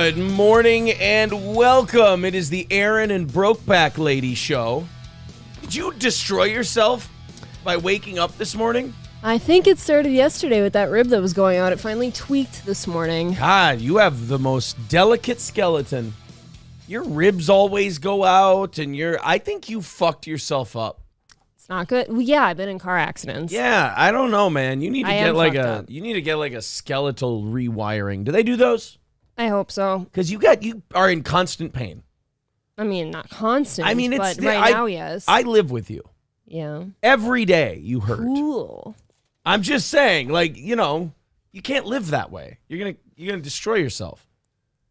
Good morning and welcome. It is the Aaron and Brokeback Lady show. Did you destroy yourself by waking up this morning? I think it started yesterday with that rib that was going out. It finally tweaked this morning. God, you have the most delicate skeleton. Your ribs always go out and I think you fucked yourself up. It's not good. Well, yeah, I've been in car accidents. Yeah, I don't know, man. You need to get like a skeletal rewiring. Do they do those? I hope so. Because you are in constant pain. I mean, not constant. I mean, but now, yes. I live with you. Yeah. Every day you hurt. Cool. I'm just saying, you can't live that way. You're gonna destroy yourself.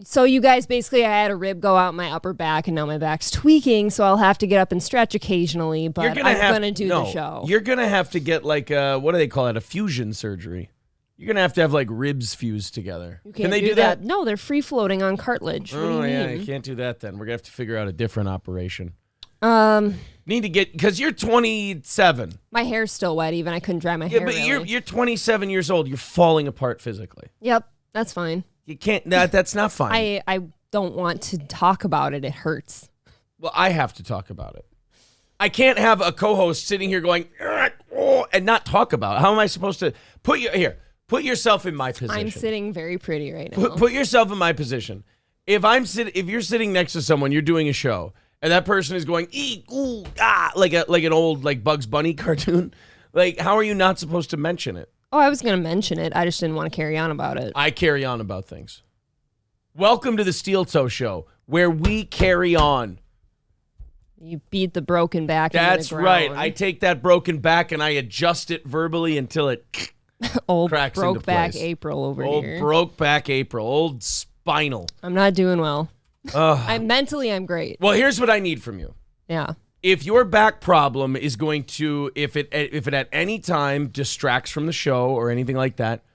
So you guys, basically, I had a rib go out my upper back, and now my back's tweaking, so I'll have to get up and stretch occasionally, but I'm going to do the show. You're going to have to get, what do they call it, a fusion surgery. You're going to have ribs fused together. Can they do that? No, they're free-floating on cartilage. What do you mean? You can't do that then. We're going to have to figure out a different operation. Need to get, because you're 27. My hair's still wet even. I couldn't dry my hair, but really. you're 27 years old. You're falling apart physically. Yep, that's fine. You can't, that's not fine. I don't want to talk about it. It hurts. Well, I have to talk about it. I can't have a co-host sitting here going, and not talk about it. How am I supposed to put yourself in my position? I'm sitting very pretty right now. Put yourself in my position. If you're sitting next to someone, you're doing a show, and that person is going, ooh, ah, like an old Bugs Bunny cartoon, how are you not supposed to mention it? Oh, I was going to mention it. I just didn't want to carry on about it. I carry on about things. Welcome to the Steel Toe Show, where we carry on. You beat the broken back into the ground. That's right. I take that broken back and I adjust it verbally until it cracks into place. Brokeback April over here. Old Brokeback April. Old spinal. I'm not doing well. I'm great. Well, here's what I need from you. Yeah. If your back problem is going to, if it at any time distracts from the show or anything like that,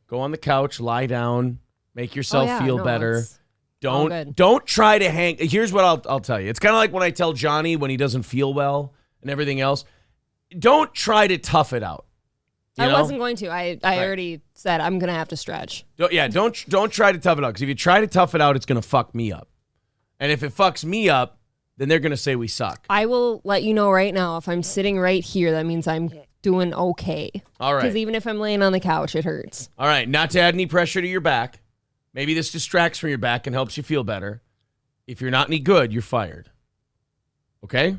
go on the couch, lie down, make yourself feel better. Don't try to hang. Here's what I'll tell you. It's kind of like when I tell Johnny when he doesn't feel well and everything else. Don't try to tough it out. I wasn't going to. I already said I'm going to have to stretch. Don't try to tough it out, because if you try to tough it out, it's going to fuck me up. And if it fucks me up, then they're going to say we suck. I will let you know right now, if I'm sitting right here, that means I'm doing okay. All right. Because even if I'm laying on the couch, it hurts. All right. Not to add any pressure to your back. Maybe this distracts from your back and helps you feel better. If you're not any good, you're fired. Okay?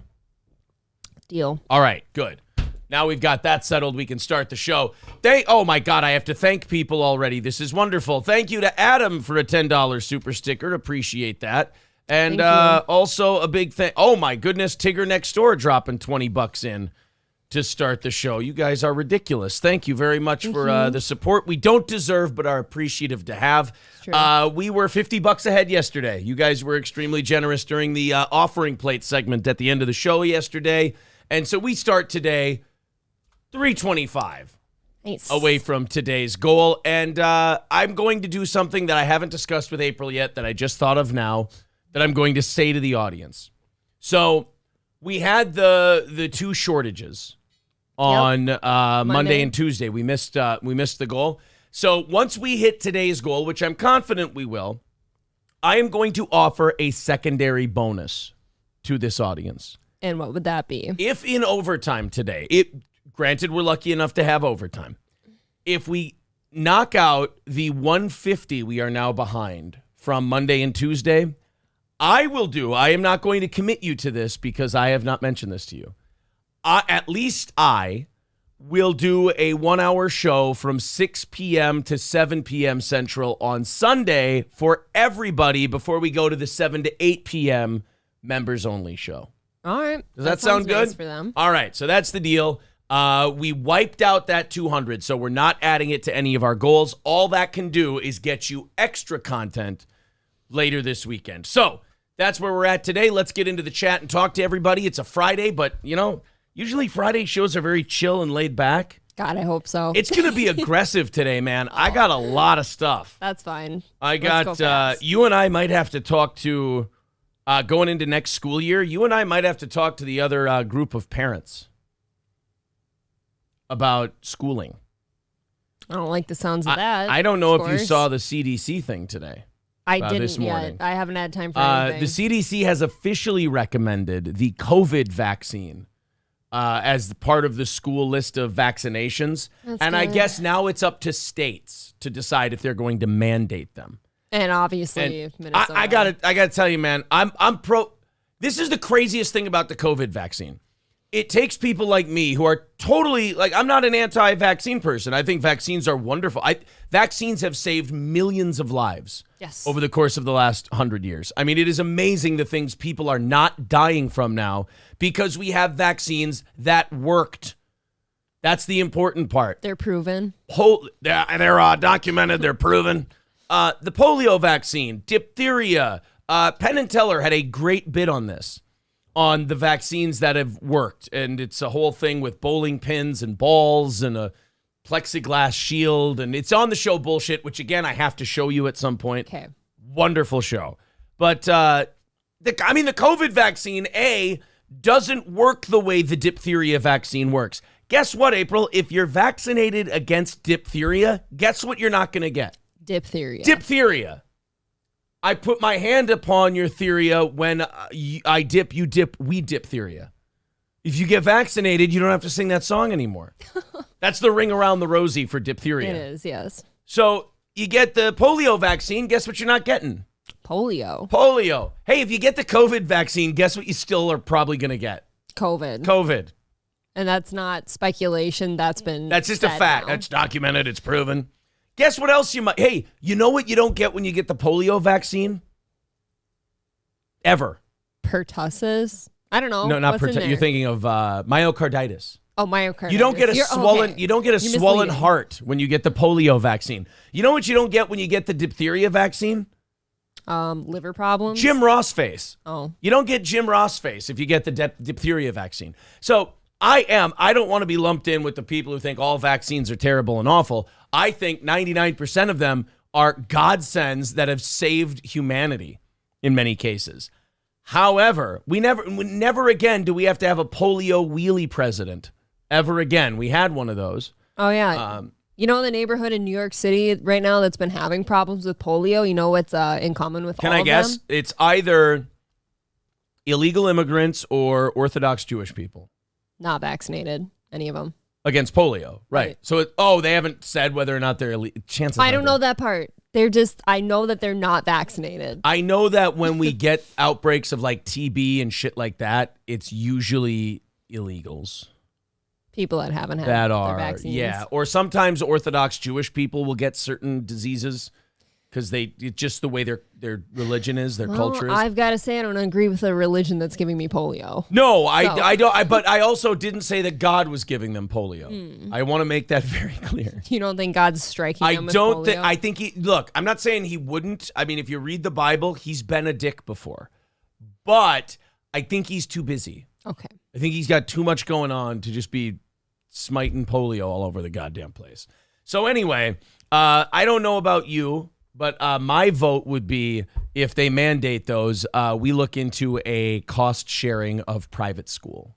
Deal. All right. Good. Now we've got that settled. We can start the show. Oh, my God. I have to thank people already. This is wonderful. Thank you to Adam for a $10 super sticker. Appreciate that. And also a big thing. Oh, my goodness. Tigger next door dropping $20 in to start the show. You guys are ridiculous. Thank you very much for the support we don't deserve but are appreciative to have. We were $50 ahead yesterday. You guys were extremely generous during the offering plate segment at the end of the show yesterday. And so we start today $325 away from today's goal. And I'm going to do something that I haven't discussed with April yet that I just thought of now, that I'm going to say to the audience. So we had the two shortages on Monday and Tuesday. We missed the goal. So once we hit today's goal, which I'm confident we will, I am going to offer a secondary bonus to this audience. And what would that be? If in overtime today, granted we're lucky enough to have overtime, if we knock out the 150 we are now behind from Monday and Tuesday, I am not going to commit you to this because I have not mentioned this to you. At least I will do a 1-hour show from 6 p.m. to 7 p.m. Central on Sunday for everybody before we go to the 7 to 8 p.m. members only show. All right. Does that sound good? Nice for them. All right. So that's the deal. We wiped out that 200, so we're not adding it to any of our goals. All that can do is get you extra content later this weekend. So that's where we're at today. Let's get into the chat and talk to everybody. It's a Friday, but, usually Friday shows are very chill and laid back. God, I hope so. It's going to be aggressive today, man. I got a lot of stuff. That's fine. You and I might have to talk to, going into next school year, you and I might have to talk to the other group of parents about schooling. I don't like the sounds of that. I don't know if you saw the CDC thing today. I didn't this morning. yet. I haven't had time for anything. The CDC has officially recommended the COVID vaccine as part of the school list of vaccinations. That's and good. I guess now it's up to states to decide if they're going to mandate them. And obviously, Minnesota. I gotta tell you, man, I'm pro. This is the craziest thing about the COVID vaccine. It takes people like me who are totally, like, I'm not an anti-vaccine person. I think vaccines are wonderful. Vaccines have saved millions of lives over the course of the last 100 years. I mean, it is amazing the things people are not dying from now because we have vaccines that worked. That's the important part. They're proven. They're documented. They're proven. The polio vaccine, diphtheria. Penn and Teller had a great bit on this, on the vaccines that have worked. And it's a whole thing with bowling pins and balls and a plexiglass shield. And it's on the show Bullshit, which, again, I have to show you at some point. Okay. Wonderful show. But, the COVID vaccine, doesn't work the way the diphtheria vaccine works. Guess what, April? If you're vaccinated against diphtheria, guess what you're not going to get? Diphtheria. Diphtheria. I put my hand upon your theria when I dip, you dip, we diphtheria. If you get vaccinated, you don't have to sing that song anymore. That's the ring around the rosy for diphtheria. It is, yes. So you get the polio vaccine, guess what you're not getting? Polio. Hey, if you get the COVID vaccine, guess what you still are probably going to get? COVID. And that's not speculation. That's just a fact. Now. That's documented. It's proven. Guess what else you might... Hey, you know what you don't get when you get the polio vaccine? Ever. Pertussis? I don't know. No, not pertussis. You're thinking of myocarditis. Oh, myocarditis. You don't get a swollen. You don't get a swollen heart when you get the polio vaccine. You know what you don't get when you get the diphtheria vaccine? Liver problems. Jim Ross face. Oh. You don't get Jim Ross face if you get the diphtheria vaccine. So I don't want to be lumped in with the people who think all vaccines are terrible and awful. I think 99% of them are godsends that have saved humanity in many cases. However, we never again do we have to have a polio wheelie president ever again. We had one of those. Oh, yeah. You know, the neighborhood in New York City right now that's been having problems with polio, you know what's in common with all of them? Can I guess? It's either illegal immigrants or Orthodox Jewish people. Not vaccinated, any of them. Against polio, right. So, they haven't said whether or not they're chances. I don't know that part. I know that they're not vaccinated. I know that when we get outbreaks of like TB and shit like that, it's usually illegals. People that haven't had their vaccines. Yeah. Or sometimes Orthodox Jewish people will get certain diseases because it's just the way their religion is, their culture is. I've got to say, I don't agree with the religion that's giving me polio. No, I don't. But I also didn't say that God was giving them polio. I want to make that very clear. You don't think God's striking them with polio? I think look, I'm not saying he wouldn't. I mean, if you read the Bible, he's been a dick before. But I think he's too busy. Okay. I think he's got too much going on to just be smiting polio all over the goddamn place. So anyway, I don't know about you, but my vote would be if they mandate those, we look into a cost sharing of private school.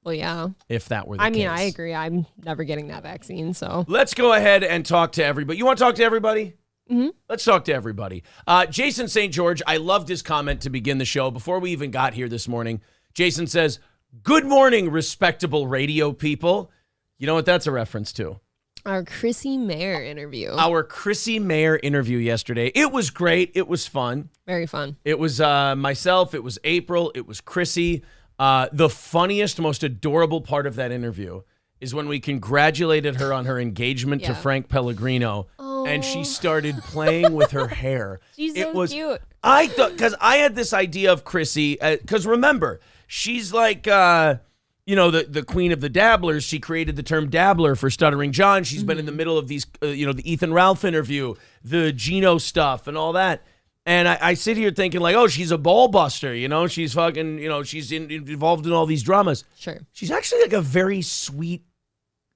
Well, yeah. If that were the case. I agree. I'm never getting that vaccine, so. Let's go ahead and talk to everybody. You want to talk to everybody? Mm-hmm. Let's talk to everybody. Jason St. George, I loved his comment to begin the show. Before we even got here this morning, Jason says, "Good morning, respectable radio people." You know what that's a reference to? Our Chrissy Mayer interview. Our Chrissy Mayer interview yesterday. It was great. It was fun. Very fun. It was myself. It was April. It was Chrissy. The funniest, most adorable part of that interview is when we congratulated her on her engagement to Frank Pellegrino, and she started playing with her hair. She's so cute. I thought, because I had this idea of Chrissy, because remember, she's like... the queen of the dabblers. She created the term dabbler for Stuttering John. She's been in the middle of these, the Ethan Ralph interview, the Gino stuff and all that. And I sit here thinking like, oh, she's a ball buster. She's fucking, she's involved in all these dramas. Sure. She's actually like a very sweet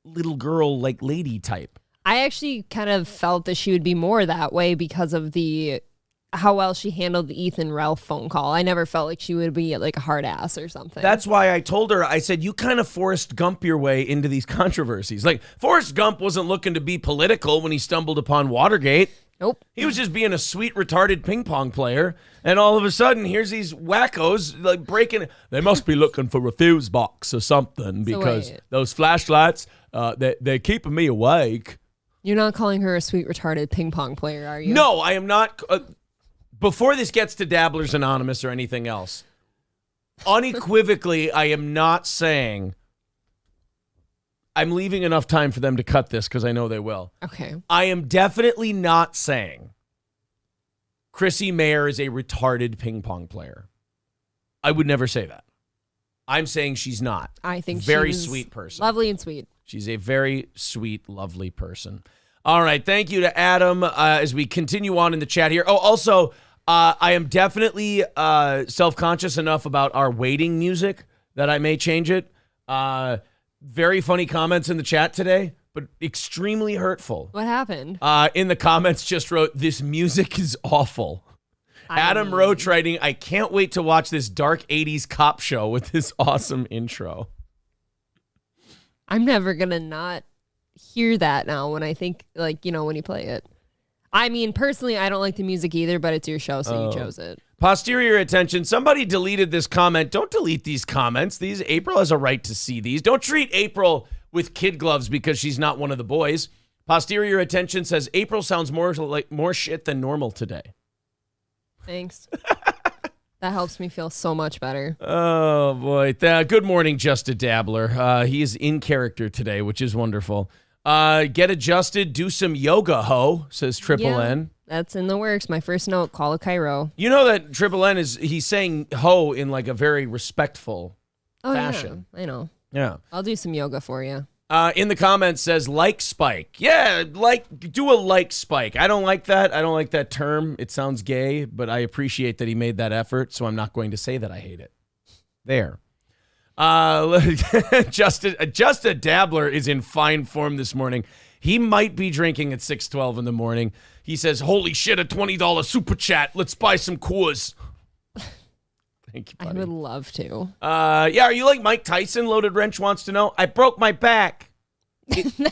little girl, like lady type. I actually kind of felt that she would be more that way because of how well she handled the Ethan Ralph phone call. I never felt like she would be like a hard ass or something. That's why I told her, I said, you kind of Forrest Gump your way into these controversies. Like, Forrest Gump wasn't looking to be political when he stumbled upon Watergate. Nope. He was just being a sweet, retarded ping pong player, and all of a sudden, here's these wackos like breaking. They must be looking for a fuse box or something because those flashlights, they're keeping me awake. You're not calling her a sweet, retarded ping pong player, are you? No, I am not. Before this gets to Dabblers Anonymous or anything else, unequivocally, I am not saying. I'm leaving enough time for them to cut this because I know they will. Okay. I am definitely not saying Chrissy Mayer is a retarded ping pong player. I would never say that. I'm saying she's not. I think very she's sweet person. Lovely and sweet. She's a very sweet, lovely person. All right. Thank you to Adam as we continue on in the chat here. Oh, also, I am definitely self-conscious enough about our waiting music that I may change it. Very funny comments in the chat today, but extremely hurtful. What happened? In the comments just wrote, "This music is awful." Adam Roach writing, "I can't wait to watch this dark 80s cop show with this awesome intro." I'm never going to not hear that now when I think, when you play it. I mean, personally, I don't like the music either, but it's your show, so you chose it. Posterior attention. Somebody deleted this comment. Don't delete these comments. April has a right to see these. Don't treat April with kid gloves because she's not one of the boys. Posterior attention says April sounds more shit than normal today. Thanks. That helps me feel so much better. Oh, boy. Good morning, Just a Dabbler. He is in character today, which is wonderful. Get adjusted, do some yoga, ho, says Triple N. That's in the works. My first note, call a Cairo. You know that Triple N he's saying ho in like a very respectful fashion. Yeah, I know. Yeah. I'll do some yoga for you. In the comments says like spike. Yeah, do a like spike. I don't like that. I don't like that term. It sounds gay, but I appreciate that he made that effort, so I'm not going to say that I hate it. There. Just a Dabbler is in fine form this morning. He might be drinking at 6:12 in the morning. He says, "Holy shit, a $20 super chat. Let's buy some Coors." Thank you, buddy. I would love to. Yeah, are you like Mike Tyson? Loaded Wrench wants to know. I broke my back.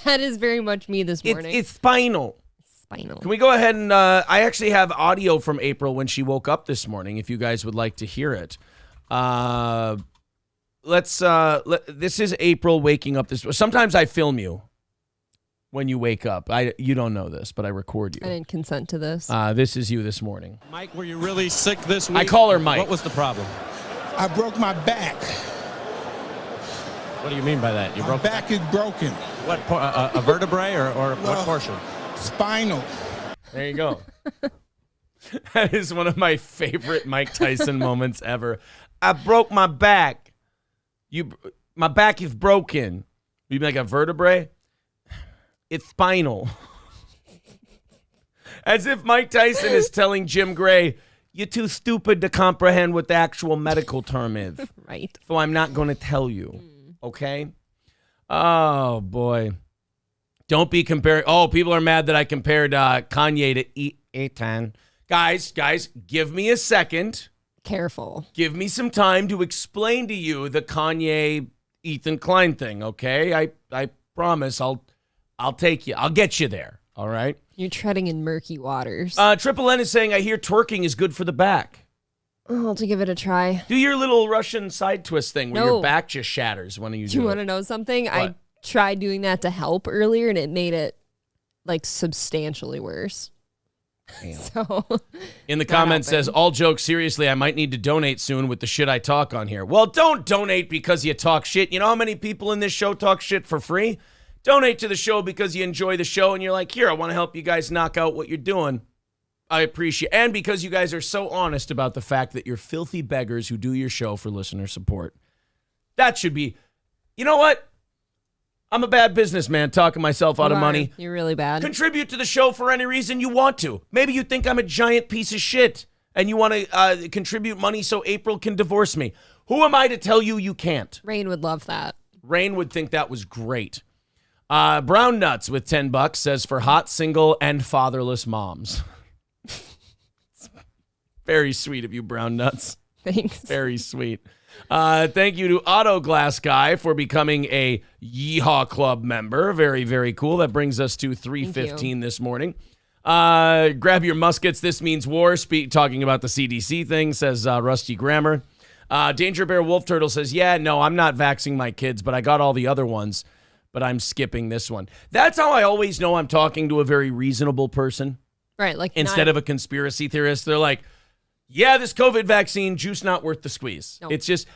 That is very much me this morning. It's spinal. Spinal. Can we go ahead and I actually have audio from April when she woke up this morning, if you guys would like to hear it. This is April waking up this. Sometimes I film you when you wake up. You don't know this, but I record you. I didn't consent to this. This is you this morning. Mike, were you really sick this week? I call her Mike. What was the problem? I broke my back. What do you mean by that? My back is broken. What, a vertebrae or what portion? Spinal. There you go. That is one of my favorite Mike Tyson moments ever. I broke my back. My back is broken. You mean like a vertebrae? It's spinal. As if Mike Tyson is telling Jim Gray, "You're too stupid to comprehend what the actual medical term is." Right. So I'm not going to tell you. Okay? Oh, boy. Don't be comparing. Oh, people are mad that I compared Kanye to Ethan. Guys, give me a second. Careful. Give me some time to explain to you the Kanye Ethan Klein thing, okay? I promise I'll take you. I'll get you there, all right? You're treading in murky waters. Triple N is saying, "I hear twerking is good for the back." I'll have to give it a try. Do your little Russian side twist thing where your back just shatters when you do it. Do you want to know something? What? I tried doing that to help earlier, and it made it, substantially worse. Damn. So, in the comments says, "All jokes seriously, I might need to donate soon with the shit I talk on here." Well, don't donate because you talk shit. You know how many people in this show talk shit for free? Donate to the show because you enjoy the show and you're like, "Here, I want to help you guys knock out what you're doing." I appreciate it. And because you guys are so honest about the fact that you're filthy beggars who do your show for listener support. That should be, you know what? I'm a bad businessman talking myself out of money. You're really bad. Contribute to the show for any reason you want to. Maybe you think I'm a giant piece of shit and you want to contribute money so April can divorce me. Who am I to tell you you can't? Rain would love that. Rain would think that was great. Brown Nuts with $10 says for hot, single, and fatherless moms. Very sweet of you, Brown Nuts. Thanks. Very sweet. Thank you to Auto Glass Guy for becoming a Yeehaw Club member. Very, very cool. That brings us to 3:15 this morning. Grab your muskets. This means war. Talking about the CDC thing, says Rusty Grammar. Danger Bear Wolf Turtle says, yeah, no, I'm not vaxxing my kids, but I got all the other ones, but I'm skipping this one. That's how I always know I'm talking to a very reasonable person. Right. Like Instead of a conspiracy theorist, they're like, yeah, this COVID vaccine, juice not worth the squeeze. Nope. It's just,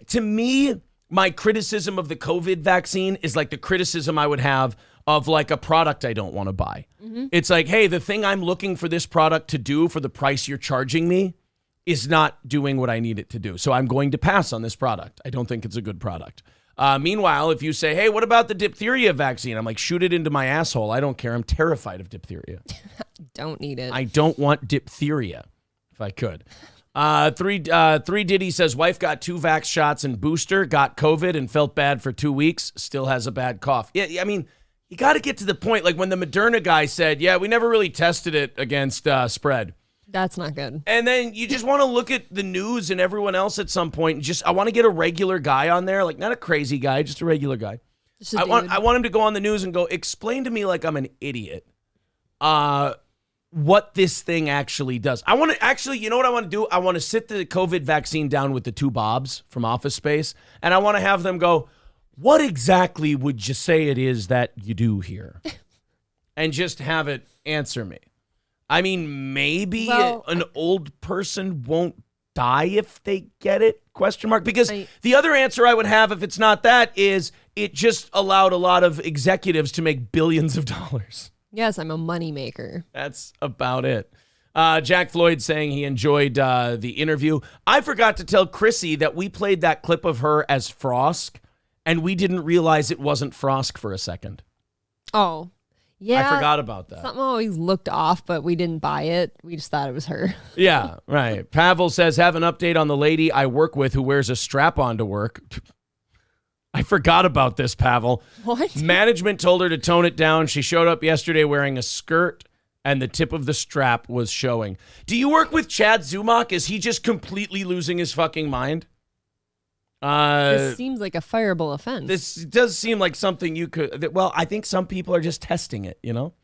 to me, my criticism of the COVID vaccine is like the criticism I would have of like a product I don't want to buy. Mm-hmm. It's like, hey, the thing I'm looking for this product to do for the price you're charging me is not doing what I need it to do. So I'm going to pass on this product. I don't think it's a good product. Meanwhile, if you say, hey, what about the diphtheria vaccine? I'm like, shoot it into my asshole. I don't care. I'm terrified of diphtheria. Don't need it. I don't want diphtheria if I could. Three Diddy says, wife got 2 vax shots and booster, got COVID and felt bad for 2 weeks, still has a bad cough. Yeah, I mean, you got to get to the point. Like when the Moderna guy said, yeah, we never really tested it against spread. That's not good. And then you just want to look at the news and everyone else at some point. And I want to get a regular guy on there, like not a crazy guy, just a regular guy. I want him to go on the news and go, explain to me like I'm an idiot what this thing actually does. I want to actually, you know what I want to do? I want to sit the COVID vaccine down with the 2 Bobs from Office Space, and I want to have them go, what exactly would you say it is that you do here? And just have it answer me. I mean, maybe an old person won't die if they get it, ? Because the other answer I would have if it's not that is it just allowed a lot of executives to make billions of dollars. Yes, I'm a moneymaker. That's about it. Jack Floyd saying he enjoyed the interview. I forgot to tell Chrissy that we played that clip of her as Frosk, and we didn't realize it wasn't Frosk for a second. Oh, yeah. I forgot about that. Something always looked off, but we didn't buy it. We just thought it was her. Yeah, right. Pavel says, have an update on the lady I work with who wears a strap-on to work. I forgot about this, Pavel. What? Management told her to tone it down. She showed up yesterday wearing a skirt, and the tip of the strap was showing. Do you work with Chad Zumach? Is he just completely losing his fucking mind? This seems like a fireable offense. This does seem like something you could... Well, I think some people are just testing it, you know?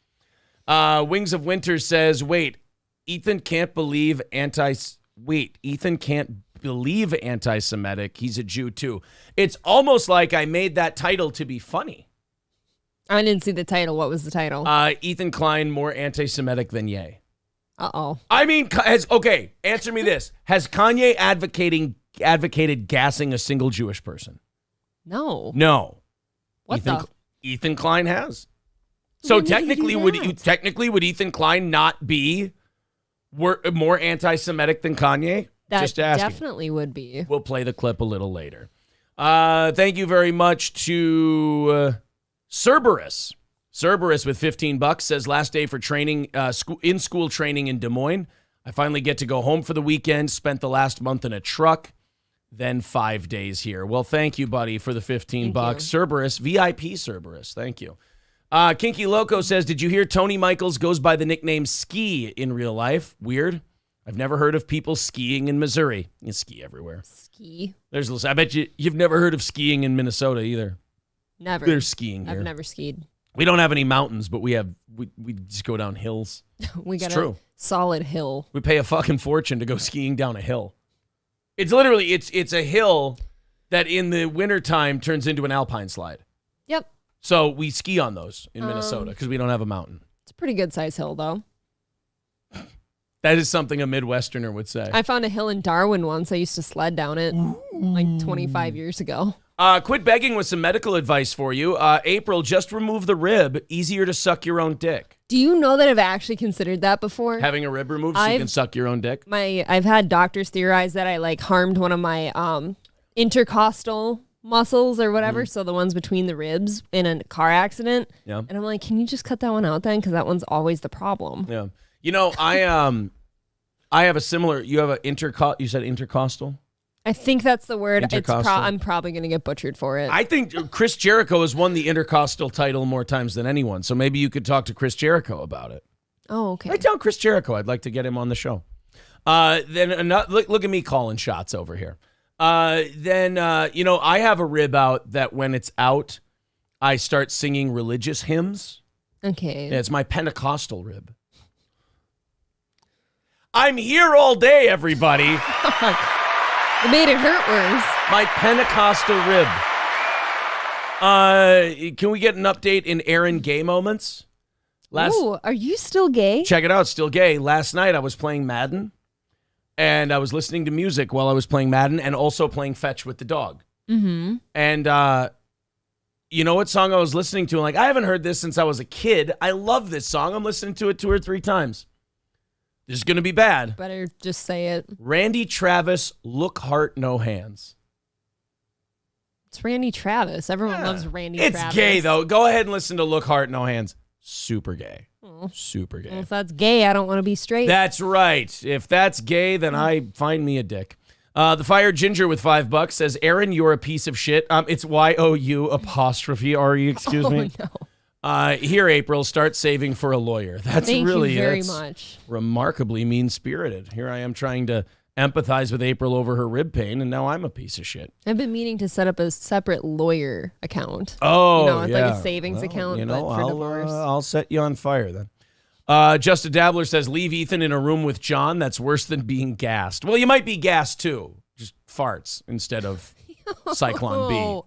Wings of Winter says, Ethan can't believe anti-Semitic. He's a Jew, too. It's almost like I made that title to be funny. I didn't see the title. What was the title? Ethan Klein, more anti-Semitic than Ye. Uh-oh. I mean, answer me this. Has Kanye advocated gassing a single Jewish person? No. No. What Ethan Klein has. So technically, would Ethan Klein not be more anti-Semitic than Kanye? That Just asking. definitely would be. We'll play the clip a little later. Thank you very much to Cerberus. Cerberus with $15 says, last day for training, in-school training in Des Moines. I finally get to go home for the weekend. Spent the last month in a truck, then 5 days here. Well, thank you, buddy, for the $15. Cerberus, VIP Cerberus. Thank you. Kinky Loco says, did you hear Tony Michaels goes by the nickname Ski in real life? Weird. I've never heard of people skiing in Missouri. You ski everywhere. Ski. I bet you've never heard of skiing in Minnesota either. Never. There's skiing here. I've never skied. We don't have any mountains, but we just go down hills. We got true. Solid hill. We pay a fucking fortune to go skiing down a hill. It's literally, it's a hill that in the wintertime turns into an alpine slide. Yep. So we ski on those in Minnesota because we don't have a mountain. It's a pretty good size hill, though. That is something a Midwesterner would say. I found a hill in Darwin once. I used to sled down it like 25 years ago. Quit begging with some medical advice for you. April, just remove the rib. Easier to suck your own dick. Do you know that I've actually considered that before? Having a rib removed so you can suck your own dick? I've had doctors theorize that I harmed one of my intercostal muscles or whatever, so the ones between the ribs in a car accident. Yeah. And I'm like, can you just cut that one out then? Because that one's always the problem. Yeah. You know, I have a similar. You have you said intercostal. I think that's the word. Intercostal. I'm probably going to get butchered for it. I think Chris Jericho has won the intercostal title more times than anyone. So maybe you could talk to Chris Jericho about it. Oh, okay. I tell Chris Jericho I'd like to get him on the show. Look at me calling shots over here. I have a rib out that when it's out, I start singing religious hymns. Okay. Yeah, it's my Pentecostal rib. I'm here all day, everybody. It made it hurt worse. My Pentecostal rib. Can we get an update in Aaron gay moments? Ooh, are you still gay? Check it out, still gay. Last night I was playing Madden, and I was listening to music while I was playing Madden and also playing fetch with the dog. Mm-hmm. And you know what song I was listening to? I'm like, I haven't heard this since I was a kid. I love this song. I'm listening to it 2 or 3 times. This is going to be bad. Better just say it. Randy Travis, Look Heart, No Hands. It's Randy Travis. Everyone loves Randy Travis. It's gay, though. Go ahead and listen to Look Heart, No Hands. Super gay. Super gay. Well, if that's gay, I don't want to be straight. That's right. If that's gay, then I find me a dick. The Fire Ginger with $5 says, Aaron, you're a piece of shit. It's YOU''RE, excuse me. No. Here, April, start saving for a lawyer. That's Thank really you very much. Remarkably mean-spirited. Here I am trying to empathize with April over her rib pain, and now I'm a piece of shit. I've been meaning to set up a separate lawyer account. Oh, it's yeah. like a savings account, but for divorce. I'll set you on fire then. Just a Dabbler says, leave Ethan in a room with John. That's worse than being gassed. Well, you might be gassed too. Just farts instead of Cyclone B.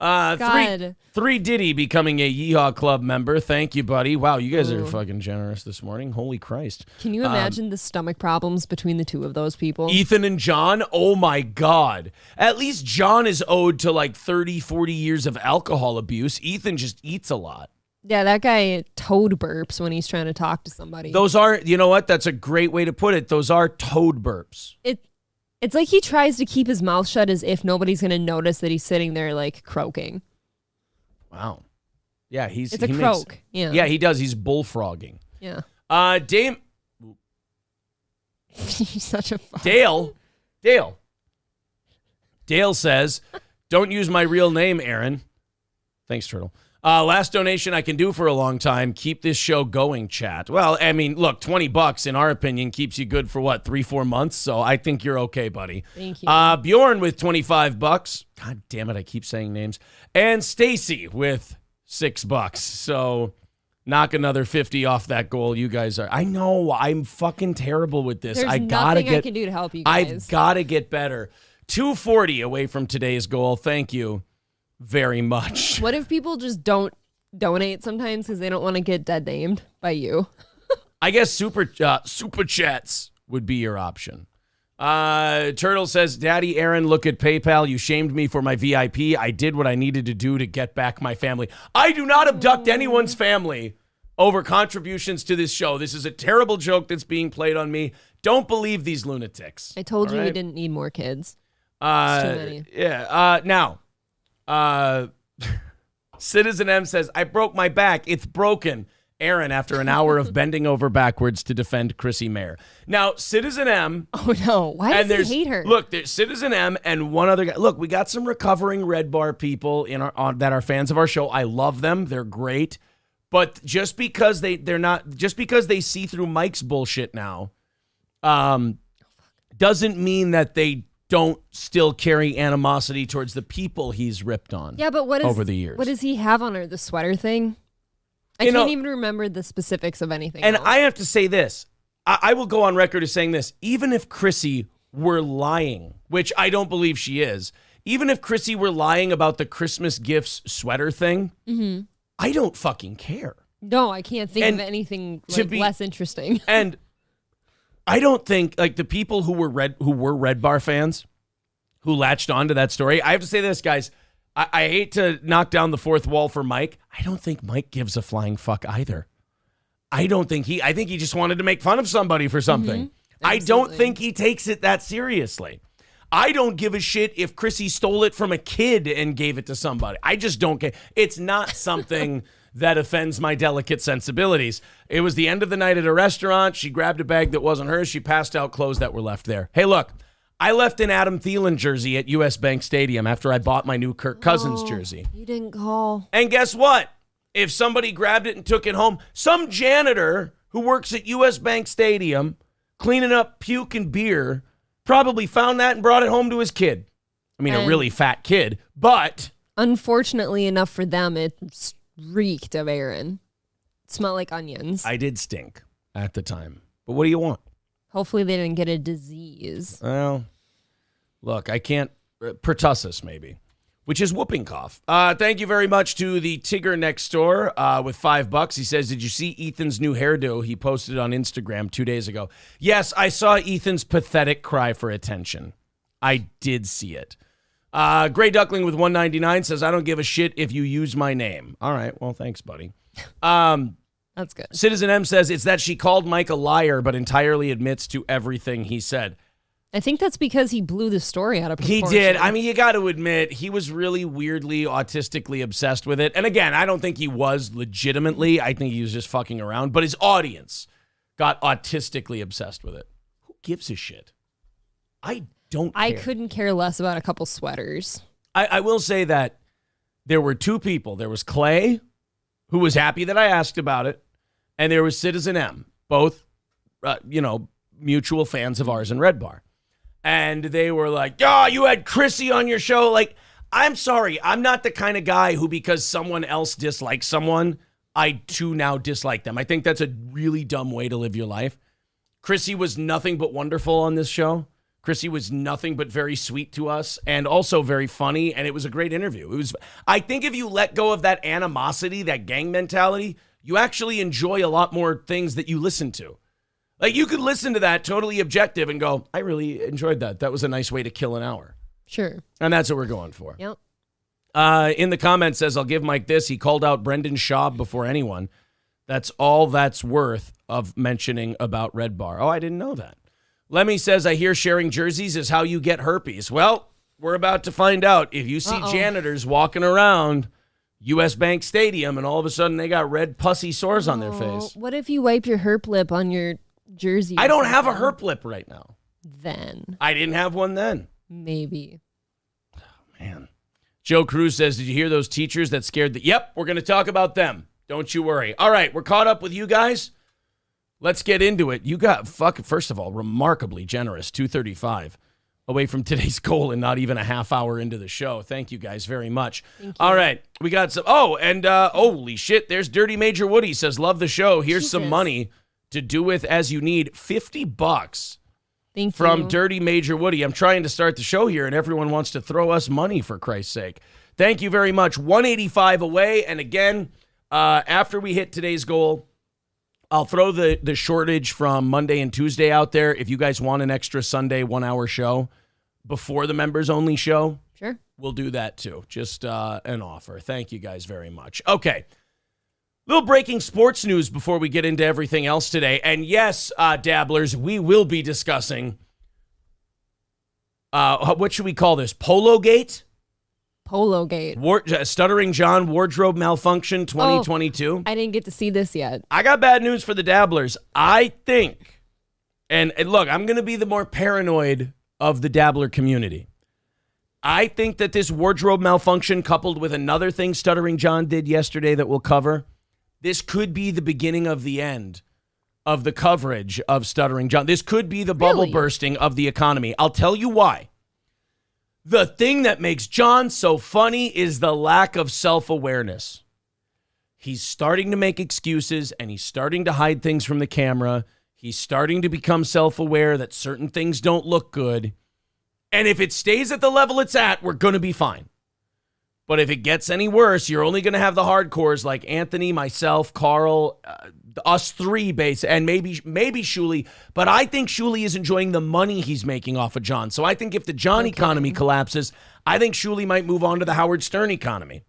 God. Three Diddy becoming a Yeehaw Club member. Thank you, buddy. Wow, you guys are fucking generous this morning. Holy Christ. Can you imagine the stomach problems between the two of those people? Ethan and John? Oh, my God. At least John is owed to like 30, 40 years of alcohol abuse. Ethan just eats a lot. Yeah, that guy toad burps when he's trying to talk to somebody. Those are, you know what? That's a great way to put it. Those are toad burps. It's like he tries to keep his mouth shut as if nobody's going to notice that he's sitting there like croaking. Wow. Yeah, it's a croak. Yeah, he does. He's bullfrogging. Yeah. Dame. He's such a fuck. Dale says, don't use my real name, Aaron. Thanks, Turtle. Last donation I can do for a long time. Keep this show going, chat. Well, I mean, look, $20 in our opinion keeps you good for what, 3-4 months? So I think you're okay, buddy. Thank you. Bjorn with $25. God damn it, I keep saying names. And Stacy with $6. So knock another 50 off that goal. You guys are. I know I'm fucking terrible with this. There's nothing I can do to help you guys. I've got to get better. 240 away from today's goal. Thank you very much. What if people just don't donate sometimes because they don't want to get dead named by you? I guess super chats would be your option. Turtle says, Daddy Aaron, look at PayPal. You shamed me for my VIP. I did what I needed to do to get back my family. I do not abduct anyone's family over contributions to this show. This is a terrible joke that's being played on me. Don't believe these lunatics. I told you we didn't need more kids. It's too many. Yeah. Now, Citizen M says, I broke my back. It's broken. Aaron, after an hour of bending over backwards to defend Chrissy Mayer. Now, Citizen M. Oh, no. Why does he hate her? Look, there's Citizen M and one other guy. Look, we got some recovering Red Bar people that are fans of our show. I love them. They're great. But just because just because they see through Mike's bullshit now, doesn't mean that they don't still carry animosity towards the people he's ripped on. Yeah, but over the years? What does he have on her? The sweater thing? I can't even remember the specifics of anything. And else. I have to say this. I will go on record as saying this. Even if Chrissy were lying, which I don't believe she is, even if Chrissy were lying about the Christmas gifts sweater thing, I don't fucking care. No, I can't think of anything less interesting. And I don't think like the people who were Red Bar fans who latched onto that story. I have to say this, guys. I hate to knock down the fourth wall for Mike. I don't think Mike gives a flying fuck either. I think he just wanted to make fun of somebody for something. I don't think he takes it that seriously. I don't give a shit if Chrissy stole it from a kid and gave it to somebody. I just don't care. It's not something that offends my delicate sensibilities. It was the end of the night at a restaurant. She grabbed a bag that wasn't hers. She passed out clothes that were left there. Hey, look. I left an Adam Thielen jersey at US Bank Stadium after I bought my new Kirk Cousins jersey. You didn't call. And guess what? If somebody grabbed it and took it home, some janitor who works at US Bank Stadium cleaning up puke and beer probably found that and brought it home to his kid. I mean, a really fat kid, but... Unfortunately enough for them, it reeked of Aaron. It smelled like onions. I did stink at the time. But what do you want? Hopefully they didn't get a disease. Well, look, I can't. Pertussis, maybe, which is whooping cough. Thank you very much to the Tigger next door with $5. He says, did you see Ethan's new hairdo? He posted on Instagram 2 days ago. Yes, I saw Ethan's pathetic cry for attention. I did see it. Gray Duckling with $1.99 says, I don't give a shit if you use my name. All right. Well, thanks, buddy. That's good. Citizen M says, it's that she called Mike a liar, but entirely admits to everything he said. I think that's because he blew the story out of proportion. He did. I mean, you got to admit, he was really weirdly, autistically obsessed with it. And again, I don't think he was legitimately. I think he was just fucking around. But his audience got autistically obsessed with it. Who gives a shit? I don't care. I couldn't care less about a couple sweaters. I will say that there were two people. There was Clay, who was happy that I asked about it. And there was Citizen M, both, mutual fans of ours in Red Bar. And they were like, you had Chrissy on your show. Like, I'm sorry. I'm not the kind of guy who, because someone else dislikes someone, I too now dislike them. I think that's a really dumb way to live your life. Chrissy was nothing but wonderful on this show. Chrissy was nothing but very sweet to us and also very funny. And it was a great interview. I think if you let go of that animosity, that gang mentality, you actually enjoy a lot more things that you listen to. Like, you could listen to that totally objective and go, I really enjoyed that. That was a nice way to kill an hour. Sure. And that's what we're going for. Yep. In the comments says, I'll give Mike this. He called out Brendan Schaub before anyone. That's all that's worth of mentioning about Red Bar. Oh, I didn't know that. Lemmy says, I hear sharing jerseys is how you get herpes. Well, we're about to find out. If you see janitors walking around U.S. Bank Stadium and all of a sudden they got red pussy sores on their face. What if you wipe your herp lip on your jersey? I don't have a herp lip right now. Then. I didn't have one then. Maybe. Oh, man. Joe Cruz says, did you hear those teachers that scared the... Yep, we're going to talk about them. Don't you worry. All right, we're caught up with you guys. Let's get into it. You got, first of all, remarkably generous, 235 away from today's goal and not even a half hour into the show. Thank you guys very much. All right, we got some... Oh, and holy shit, there's Dirty Major Woody says, love the show. Here's some money to do with as you need. $50 from Dirty Major Woody. I'm trying to start the show here, and everyone wants to throw us money, for Christ's sake. Thank you very much. 185 away, and again, after we hit today's goal, I'll throw the shortage from Monday and Tuesday out there. If you guys want an extra Sunday 1 hour show before the members only show, sure, we'll do that too. Just an offer. Thank you guys very much. Okay. Little breaking sports news before we get into everything else today. And yes, dabblers, we will be discussing, what should we call this? Polo Gate? Polo Gate. Stuttering John wardrobe malfunction 2022. I didn't get to see this yet. I got bad news for the dabblers. I think, and look, I'm going to be the more paranoid of the dabbler community. I think that this wardrobe malfunction, coupled with another thing Stuttering John did yesterday that we'll cover, this could be the beginning of the end of the coverage of Stuttering John. This could be the bubble bursting of the economy. I'll tell you why. The thing that makes John so funny is the lack of self-awareness. He's starting to make excuses, and he's starting to hide things from the camera. He's starting to become self-aware that certain things don't look good. And if it stays at the level it's at, we're going to be fine. But if it gets any worse, you're only going to have the hardcores like Anthony, myself, Carl, us three, and maybe Shuli. But I think Shuli is enjoying the money he's making off of John. So I think if the John economy collapses, I think Shuli might move on to the Howard Stern economy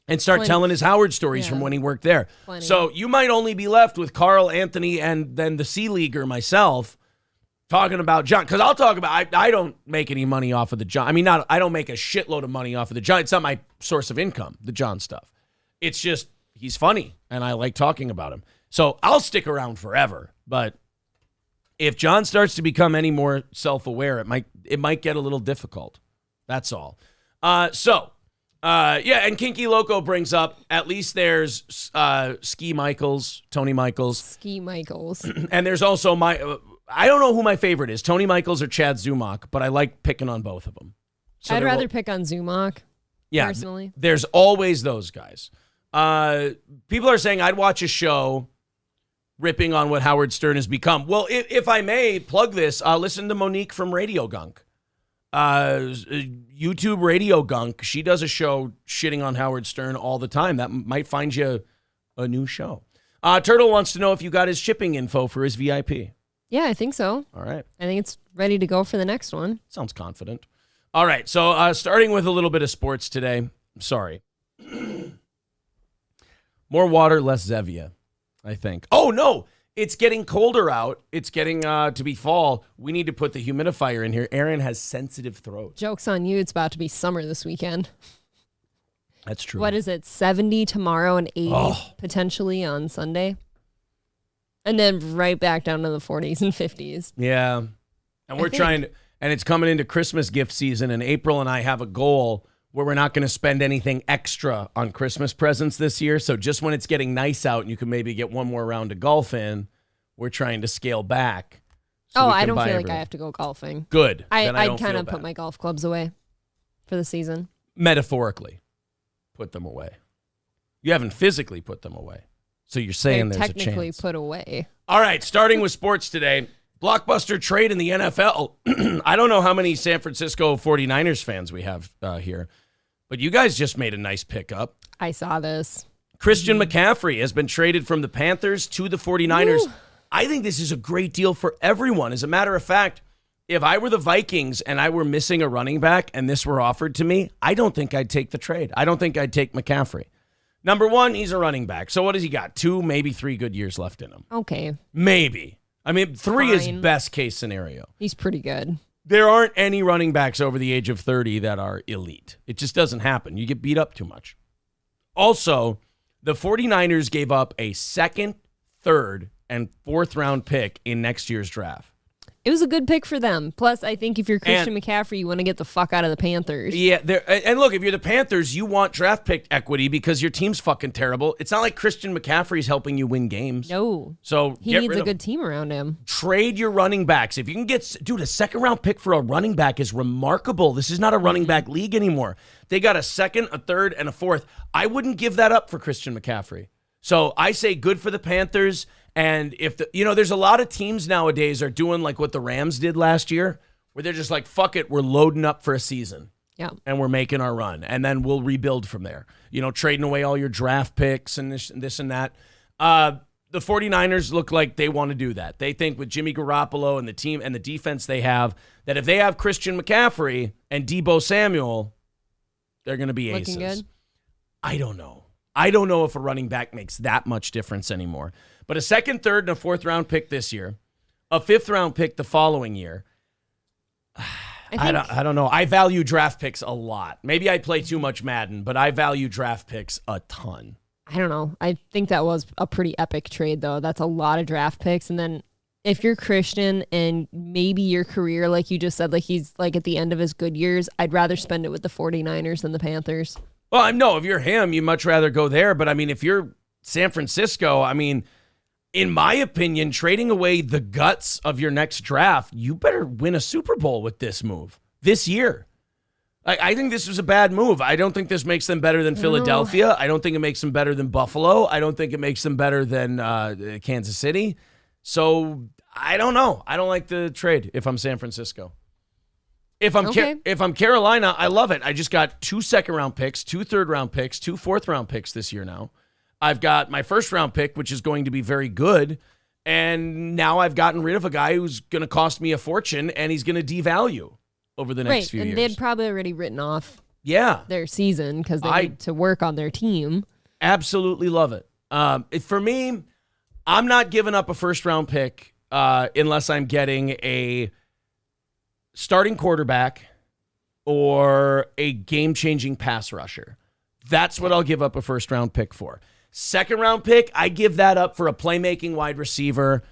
and start telling his Howard stories from when he worked there. So you might only be left with Carl, Anthony, and then the C-Leaguer, myself, talking about John. Because I'll talk about, I don't make any money off of the John. I mean, I don't make a shitload of money off of the John. It's not my source of income, the John stuff. It's just, he's funny, and I like talking about him. So I'll stick around forever. But if John starts to become any more self-aware, it might get a little difficult. That's all. And Kinky Loco brings up, at least there's Tony Michaels. And there's also I don't know who my favorite is, Tony Michaels or Chad Zumach, but I like picking on both of them. So I'd rather pick on Zumach, personally. There's always those guys. People are saying I'd watch a show ripping on what Howard Stern has become. Well, if I may plug this, listen to Monique from Radio Gunk. YouTube Radio Gunk. She does a show shitting on Howard Stern all the time. That might find you a new show. Turtle wants to know if you got his shipping info for his VIP. Yeah, I think so. All right. I think it's ready to go for the next one. Sounds confident. All right, so starting with a little bit of sports today. Sorry. More water, less Zevia, I think. Oh, no. It's getting colder out. It's getting to be fall. We need to put the humidifier in here. Aaron has sensitive throat. Joke's on you. It's about to be summer this weekend. That's true. What is it? 70 tomorrow and 80 potentially on Sunday. And then right back down to the 40s and 50s. Yeah. And we're trying to, and it's coming into Christmas gift season, and April and I have a goal where we're not going to spend anything extra on Christmas presents this year. So just when it's getting nice out and you can maybe get one more round of golf in, we're trying to scale back. So I don't feel like I have to go golfing. Good. I'd kind of put my golf clubs away for the season. Metaphorically, put them away. You haven't physically put them away. So you're saying there's a chance. Technically put away. All right, starting with sports today. Blockbuster trade in the NFL. I don't know how many San Francisco 49ers fans we have here, but you guys just made a nice pickup. I saw this. Christian McCaffrey has been traded from the Panthers to the 49ers. Woo. I think this is a great deal for everyone. As a matter of fact, if I were the Vikings and I were missing a running back and this were offered to me, I don't think I'd take the trade. I don't think I'd take McCaffrey. Number one, he's a running back. So what has he got? 2, maybe 3 good years left in him. Okay. Maybe. I mean, 3 is Fine. best case scenario. He's pretty good. There aren't any running backs over the age of 30 that are elite. It just doesn't happen. You get beat up too much. Also, the 49ers gave up a 2nd, 3rd, and 4th round pick in next year's draft. It was a good pick for them. Plus, I think if you're Christian McCaffrey, you want to get the fuck out of the Panthers. Yeah, and look, if you're the Panthers, you want draft pick equity because your team's fucking terrible. It's not like Christian McCaffrey's helping you win games. No. So he needs a good team around him. Trade your running backs. If you can get, dude, a 2nd round pick for a running back is remarkable. This is not a running back league anymore. They got a 2nd, a 3rd, and a 4th. I wouldn't give that up for Christian McCaffrey. So I say good for the Panthers. And if there's a lot of teams nowadays are doing like what the Rams did last year, where they're just like, fuck it, we're loading up for a season. Yeah. And we're making our run. And then we'll rebuild from there. Trading away all your draft picks and this and that. The 49ers look like they want to do that. They think with Jimmy Garoppolo and the team and the defense they have, that if they have Christian McCaffrey and Deebo Samuel, they're going to be aces. Looking good? I don't know. I don't know if a running back makes that much difference anymore. But a 2nd, 3rd, and a 4th round pick this year, a 5th round pick the following year. I don't know. I value draft picks a lot. Maybe I play too much Madden, but I value draft picks a ton. I don't know. I think that was a pretty epic trade, though. That's a lot of draft picks. And then if you're Christian and maybe your career, like you just said, like he's like at the end of his good years, I'd rather spend it with the 49ers than the Panthers. Well, no, if you're him, you'd much rather go there. But, I mean, if you're San Francisco, I mean, in my opinion, trading away the guts of your next draft, you better win a Super Bowl with this move this year. I think this was a bad move. I don't think this makes them better than Philadelphia. I don't think it makes them better than Buffalo. I don't think it makes them better than Kansas City. So I don't know. I don't like the trade if I'm San Francisco. If I'm Carolina, I love it. I just got 2 2nd round picks, 2 3rd round picks, 2 4th round picks this year now. I've got my 1st round pick, which is going to be very good. And now I've gotten rid of a guy who's going to cost me a fortune, and he's going to devalue over the next few years. And they'd probably already written off their season because they need to work on their team. Absolutely love it. For me, I'm not giving up a 1st round pick unless I'm getting a starting quarterback or a game-changing pass rusher. That's what I'll give up a 1st round pick for. 2nd round pick, I give that up for a playmaking wide receiver.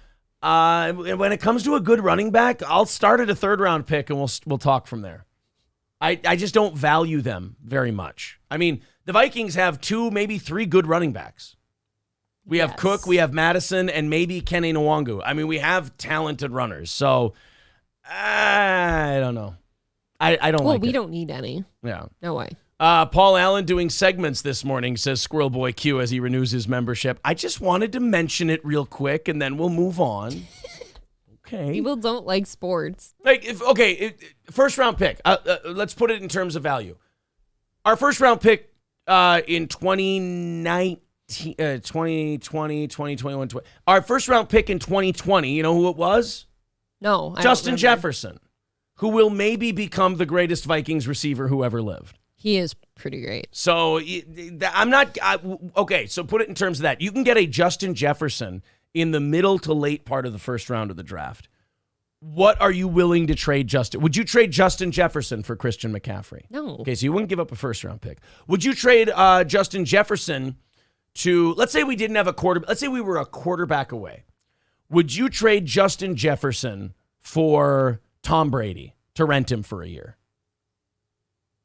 When it comes to a good running back, I'll start at a 3rd round pick and we'll talk from there. I just don't value them very much. I mean, the Vikings have 2, maybe 3 good running backs. We have Cook, we have Madison, and maybe Kenny Nwangu. I mean, we have talented runners. So I don't know. I don't like it. Well, we don't need any. Yeah. No way. Paul Allen doing segments this morning, says Squirrel Boy Q as he renews his membership. I just wanted to mention it real quick, and then we'll move on. Okay. People don't like sports. First round pick. Let's put it in terms of value. Our first round pick in 2019, 2020, 2021, our first round pick in 2020, you know who it was? No. Justin Jefferson, who will maybe become the greatest Vikings receiver who ever lived. He is pretty great. So so put it in terms of that. You can get a Justin Jefferson in the middle to late part of the first round of the draft. What are you willing to trade Justin? Would you trade Justin Jefferson for Christian McCaffrey? No. Okay, so you wouldn't give up a first round pick. Would you trade Justin Jefferson to, let's say we didn't have a quarterback, let's say we were a quarterback away. Would you trade Justin Jefferson for Tom Brady to rent him for a year?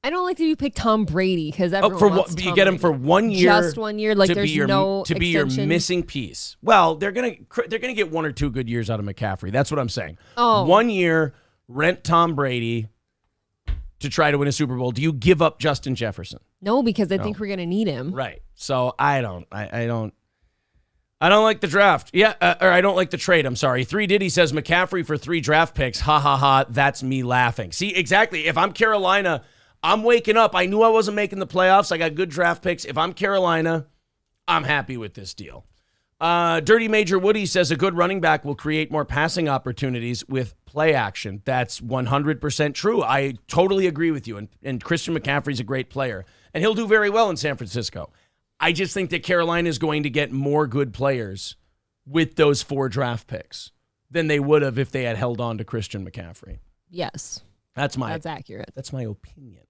I don't like that you pick Tom Brady because everyone wants Tom you get him Brady. for 1 year, just 1 year. Like there's no to be your missing piece. Well, they're gonna get 1 or 2 good years out of McCaffrey. That's what I'm saying. 1 year, rent Tom Brady to try to win a Super Bowl. Do you give up Justin Jefferson? No, because I think we're gonna need him. Right. So I don't like the draft. Yeah, or I don't like the trade. I'm sorry. 3 Diddy says McCaffrey for 3 draft picks. Ha ha ha. That's me laughing. See, exactly. If I'm Carolina, I'm waking up. I knew I wasn't making the playoffs. I got good draft picks. If I'm Carolina, I'm happy with this deal. Dirty Major Woody says a good running back will create more passing opportunities with play action. That's 100% true. I totally agree with you. And Christian McCaffrey's a great player. And he'll do very well in San Francisco. I just think that Carolina is going to get more good players with those 4 draft picks than they would have if they had held on to Christian McCaffrey. Yes. That's accurate. That's my opinion.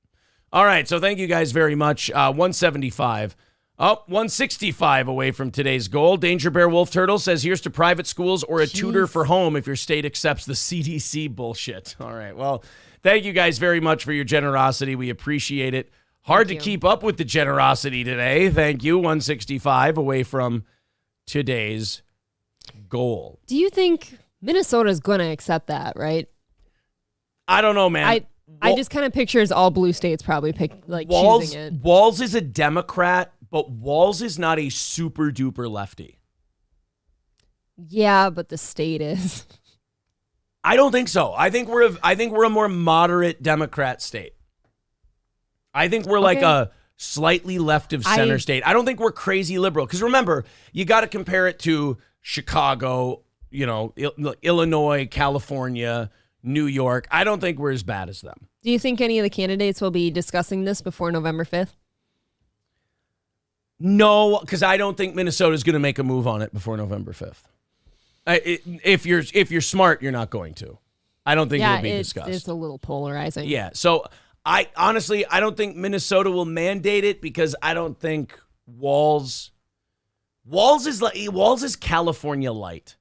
All right, so thank you guys very much. 175. 165 away from today's goal. Danger Bear Wolf Turtle says, here's to private schools or a tutor for home if your state accepts the CDC bullshit. All right, well, thank you guys very much for your generosity. We appreciate it. Hard to keep up with the generosity today. Thank you. 165 away from today's goal. Do you think Minnesota's going to accept that, right? I don't know, man. I just kind of picture as all blue states probably choosing it. Walz is a Democrat, but Walz is not a super duper lefty. Yeah, but the state is. I don't think so. I think we're a more moderate Democrat state. I think we're like a slightly left of center state. I don't think we're crazy liberal. Because remember, you got to compare it to Chicago, Illinois, California, New York. I don't think we're as bad as them. Do you think any of the candidates will be discussing this before November 5th? No, because I don't think Minnesota is going to make a move on it before November 5th. If you're smart, you're not going to. I don't think it'll be discussed. It's a little polarizing. Yeah, so I don't think Minnesota will mandate it because I don't think Walz is California light.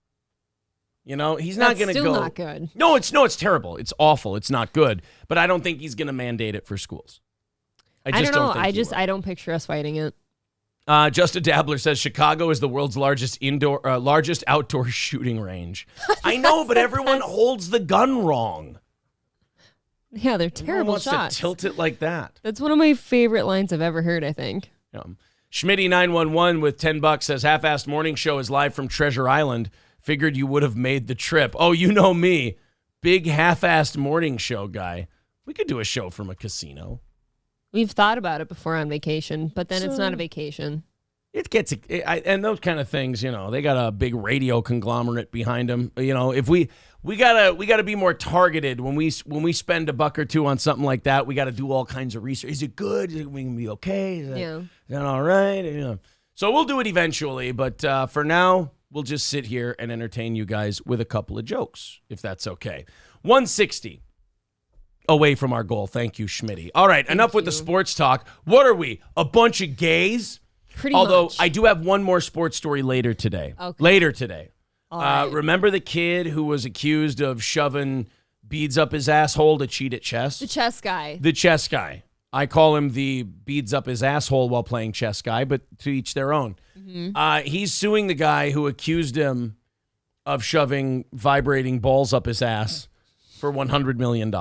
He's not going to go. Still not good. No, it's terrible. It's awful. It's not good. But I don't think he's going to mandate it for schools. I don't know. I don't picture us fighting it. Just a Dabbler says Chicago is the world's largest outdoor shooting range. I know, but everyone holds the gun wrong. Yeah, they're terrible wants shots. To tilt it like that. That's one of my favorite lines I've ever heard, I think. Schmitty911 with $10 says half-assed morning show is live from Treasure Island. Figured you would have made the trip. Oh, you know me. Big half-assed morning show guy. We could do a show from a casino. We've thought about it before on vacation, but then it's not a vacation. It gets and those kind of things, they got a big radio conglomerate behind them. If we gotta be more targeted when we spend $1 or $2 on something like that. We got to do all kinds of research. Is it good? Is it going to be okay? Is that all right? So we'll do it eventually, but for now, we'll just sit here and entertain you guys with a couple of jokes, if that's okay. 160 away from our goal. Thank you, Schmitty. All right, enough with the sports talk. What are we? A bunch of gays? Although I do have one more sports story later today. Okay. Later today. All right. Remember the kid who was accused of shoving beads up his asshole to cheat at chess? The chess guy. The chess guy. I call him the beads up his asshole while playing chess guy, but to each their own. Mm-hmm. He's suing the guy who accused him of shoving vibrating balls up his ass for $100 million.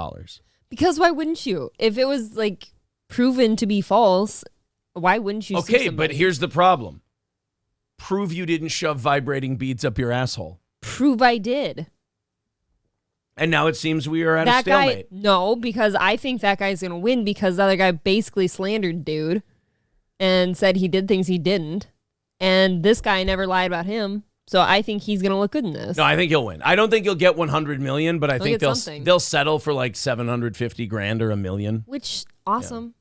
Because why wouldn't you? If it was proven to be false, why wouldn't you sue Okay, somebody? but here's the problem. Prove you didn't shove vibrating beads up your asshole. Prove I did. And now it seems we are at a That guy, stalemate. no, because I think that guy's going to win because the other guy basically slandered dude and said he did things he didn't. And this guy never lied about him. So I think he's going to look good in this. No, I think he'll win. I don't think he'll get 100 million, but I think get something. they'll settle for like 750 grand or $1 million. Which, awesome.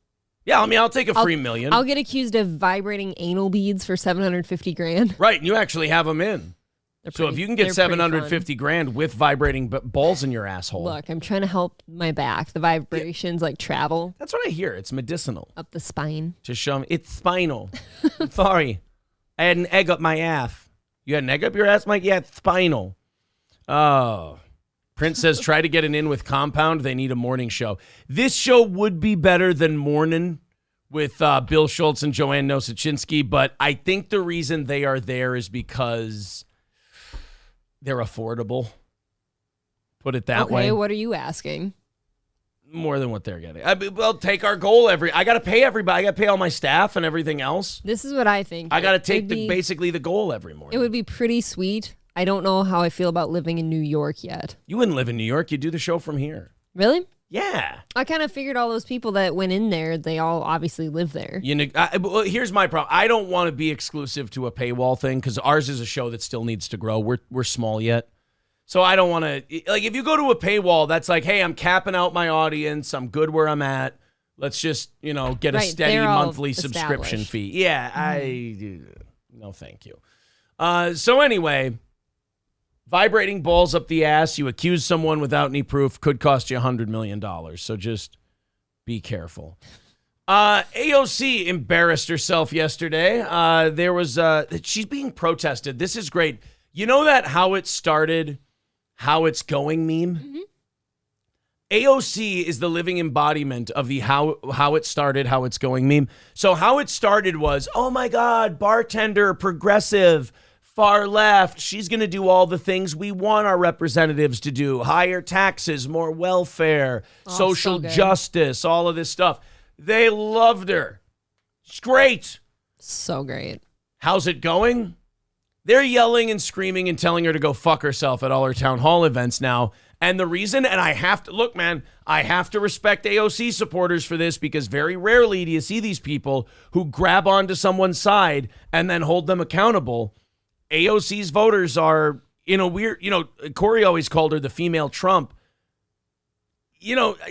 Yeah, I mean, I'll take a free million. I'll get accused of vibrating anal beads for 750 grand. Right, and you actually have them in. So if you can get 750 grand with vibrating balls in your asshole. Look, I'm trying to help my back. The vibrations like travel That's what I hear. It's medicinal. up the spine. To show me. It's spinal. Sorry. I had an egg up my ass. You had an egg up your ass, Mike? Yeah, it's spinal. Oh. Prince says, try to get an in with Compound. They need a morning show. This show would be better than Morning with Bill Schultz and Joanne Nosachinski, but I think the reason they are there is because they're affordable. Put it that way. Okay, what are you asking? More than what they're getting. Well, take our goal I got to pay everybody. I got to pay all my staff and everything else. This is what I think. I got to take basically the goal every morning. It would be pretty sweet. I don't know how I feel about living in New York yet. You wouldn't live in New York. You'd do the show from here. Really? Yeah. I kind of figured all those people that went in there, they all obviously live there. Well, here's my problem. I don't want to be exclusive to a paywall thing because ours is a show that still needs to grow. We're small yet. So I don't want to, like, if you go to a paywall, that's like, hey, I'm capping out my audience. I'm good where I'm at. Let's just, get a steady monthly subscription fee. Yeah, no, thank you. So anyway, vibrating balls up the ass, you accuse someone without any proof, could cost you $100 million. So just be careful. AOC embarrassed herself yesterday. There was, she's being protested. This is great. You know that how it started, how it's going meme? Mm-hmm. AOC is the living embodiment of the how it started, how it's going meme. So how it started was, oh my God, bartender, progressive, far left. She's going to do all the things we want our representatives to do. Higher taxes, more welfare, social justice, all of this stuff. They loved her. It's great. So great. How's it going? They're yelling and screaming and telling her to go fuck herself at all her town hall events now. And the reason, and I have to, look, man, I have to respect AOC supporters for this because very rarely do you see these people who grab onto someone's side and then hold them accountable. AOC's voters are in a weird, Corey always called her the female Trump.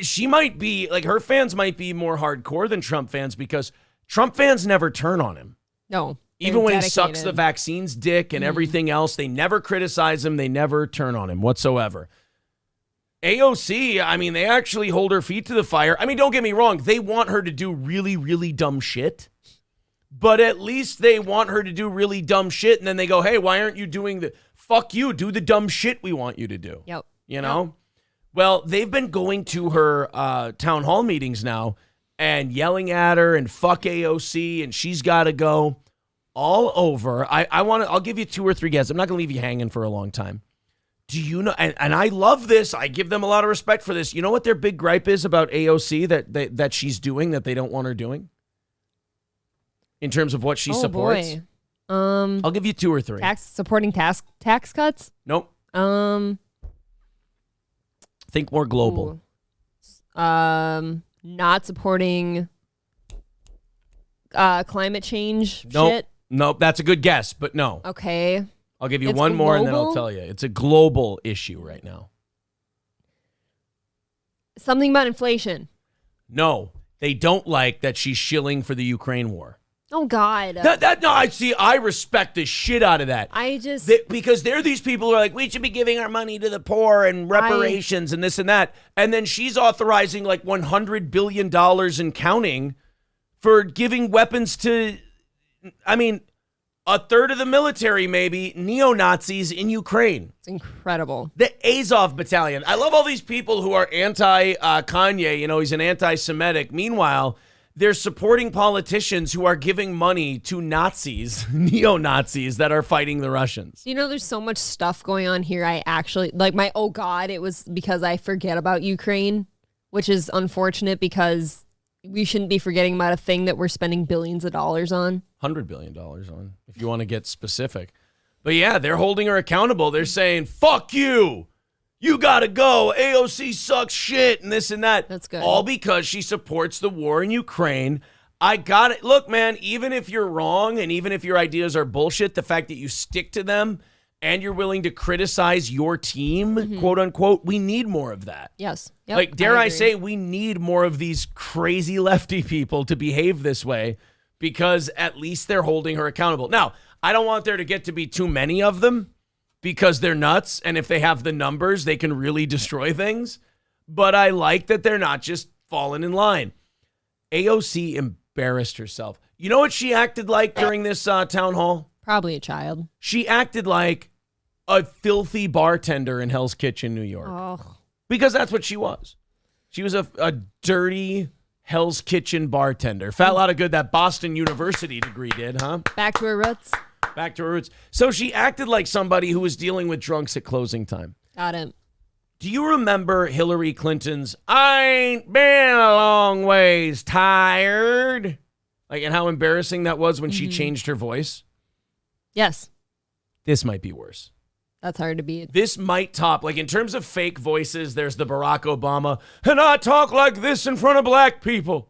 She might be, like, her fans might be more hardcore than Trump fans because Trump fans never turn on him. No. Even when he sucks the vaccines dick and everything else, they never criticize him. They never turn on him whatsoever. AOC, I mean, they actually hold her feet to the fire. I mean, don't get me wrong. They want her to do really, really dumb shit. But at least they want her to do really dumb shit. And then they go, hey, why aren't you doing the fuck you? Do the dumb shit we want you to do. Yep. Yep. Well, they've been going to her town hall meetings now and yelling at her and fuck AOC and she's got to go. All over. I'll give you 2 or 3 guesses. I'm not going to leave you hanging for a long time. Do you know, and I love this. I give them a lot of respect for this. You know what their big gripe is about AOC that she's doing that they don't want her doing? In terms of what she supports? Boy. I'll give you 2 or 3. Supporting tax cuts? Nope. Think more global. Not supporting climate change shit? Nope, that's a good guess, but no. Okay. I'll give you It's one more and then global? I'll tell you. It's a global issue right now. Something about inflation. No, they don't like that she's shilling for the Ukraine war. Oh, God. I respect the shit out of that. Because there are these people who are like, we should be giving our money to the poor and reparations and this and that. And then she's authorizing like $100 billion and counting for giving weapons to, a third of the military, maybe, neo-Nazis in Ukraine. It's incredible. The Azov Battalion. I love all these people who are anti-Kanye. He's an anti-Semitic. Meanwhile, they're supporting politicians who are giving money to Nazis, neo-Nazis that are fighting the Russians. There's so much stuff going on here. I actually, it was because I forget about Ukraine, which is unfortunate because we shouldn't be forgetting about a thing that we're spending billions of dollars on. $100 billion on, if you want to get specific. But yeah, they're holding her accountable. They're saying, fuck you. You got to go. AOC sucks shit and this and that. That's good. All because she supports the war in Ukraine. I got it. Look, man, even if you're wrong and even if your ideas are bullshit, the fact that you stick to them and you're willing to criticize your team, quote unquote, we need more of that. Yes. Yep, Like, dare I agree. say, we need more of these crazy lefty people to behave this way because at least they're holding her accountable. Now, I don't want there to get to be too many of them because they're nuts. And if they have the numbers, they can really destroy things. But I like that they're not just falling in line. AOC embarrassed herself. You know what she acted like during this town hall? Probably a child. She acted like a filthy bartender in Hell's Kitchen, New York. Oh. Because that's what she was. She was a dirty Hell's Kitchen bartender. Felt a lot of good that Boston University degree did, huh? Back to her roots. Back to her roots. So she acted like somebody who was dealing with drunks at closing time. Got it. Do you remember Hillary Clinton's, I ain't been a long ways tired? Like, and how embarrassing that was when she changed her voice? Yes. This might be worse. That's hard to beat. This might top, like in terms of fake voices, there's the Barack Obama, and I talk like this in front of black people.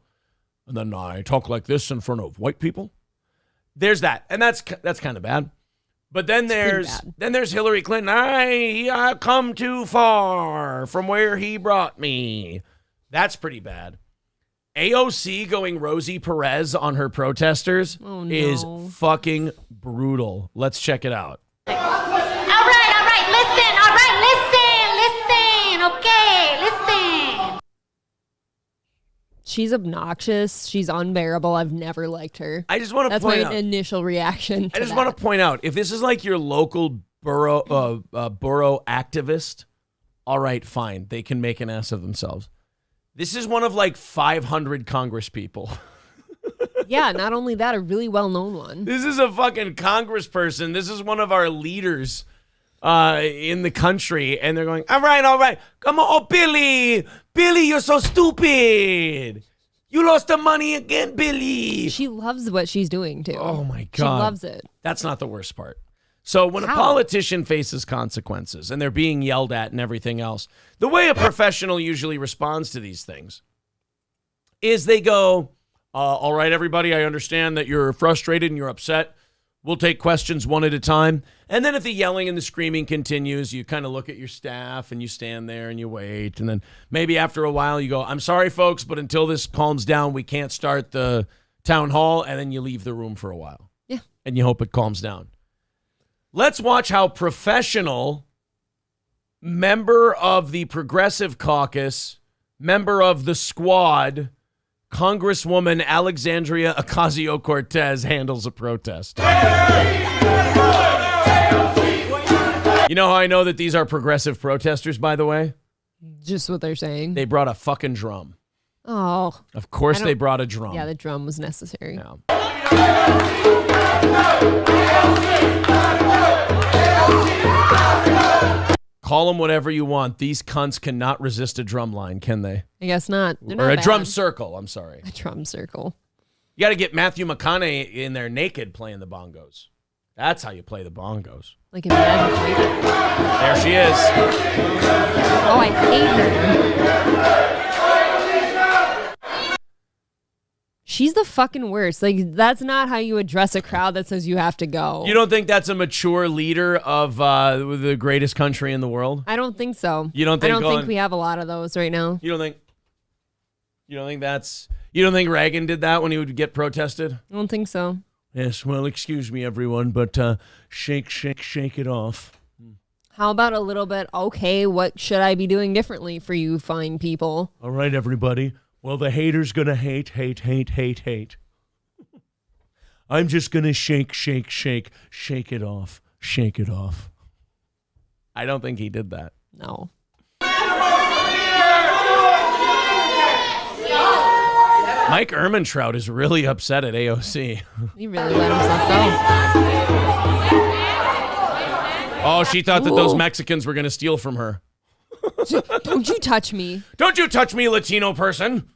And then I talk like this in front of white people. There's that. And that's kind of bad. But then there's Hillary Clinton. I come too far from where he brought me. That's pretty bad. AOC going Rosie Perez on her protesters is fucking brutal. Let's check it out. All right, listen, okay, listen. She's obnoxious. She's unbearable. I've never liked her. I just want to That's point my out. initial reaction to I just that. want to point out, if this is like your local borough activist, all right, fine. They can make an ass of themselves. This is one of like 500 Congress people. Yeah, not only that, a really well-known one. This is a fucking congressperson. This is one of our leaders in the country. And they're going, all right. Come on. Oh, Billy, you're so stupid. You lost the money again, Billy. She loves what she's doing, too. Oh, my God. She loves it. That's not the worst part. So when a politician faces consequences and they're being yelled at and everything else, the way a professional usually responds to these things is they go, all right, everybody, I understand that you're frustrated and you're upset. We'll take questions one at a time. And then if the yelling and the screaming continues, you kind of look at your staff and you stand there and you wait. And then maybe after a while you go, I'm sorry, folks, but until this calms down, we can't start the town hall. And then you leave the room for a while. Yeah. And you hope it calms down. Let's watch how professional member of the Progressive Caucus, member of the Squad, Congresswoman Alexandria Ocasio-Cortez handles a protest. You know how I know that these are progressive protesters, by the way? Just what they're saying. They brought a fucking drum. Oh. Of course they brought a drum. Yeah, the drum was necessary. Yeah. Call them whatever you want. These cunts cannot resist a drum line, can they? I guess not. They're Or not a drum bad. circle, I'm sorry. A drum circle. You got to get Matthew McConaughey in there naked playing the bongos. That's how you play the bongos. Like imagine. There she is. Oh, I hate her. She's the fucking worst. Like, that's not how you address a crowd that says you have to go. You don't think that's a mature leader of the greatest country in the world? I don't think so. You don't think I don't going- think we have a lot of those right now. You don't think Reagan did that when he would get protested? I don't think so. Yes, well, excuse me, everyone, but shake it off. How about a little bit, okay, what should I be doing differently for you fine people? All right, everybody. Well, the hater's gonna hate. I'm just gonna shake it off. I don't think he did that. No. Mike Ehrmantraut is really upset at AOC. He really let himself go. Oh, she thought that those Mexicans were gonna steal from her. Don't you touch me. Don't you touch me, Latino person.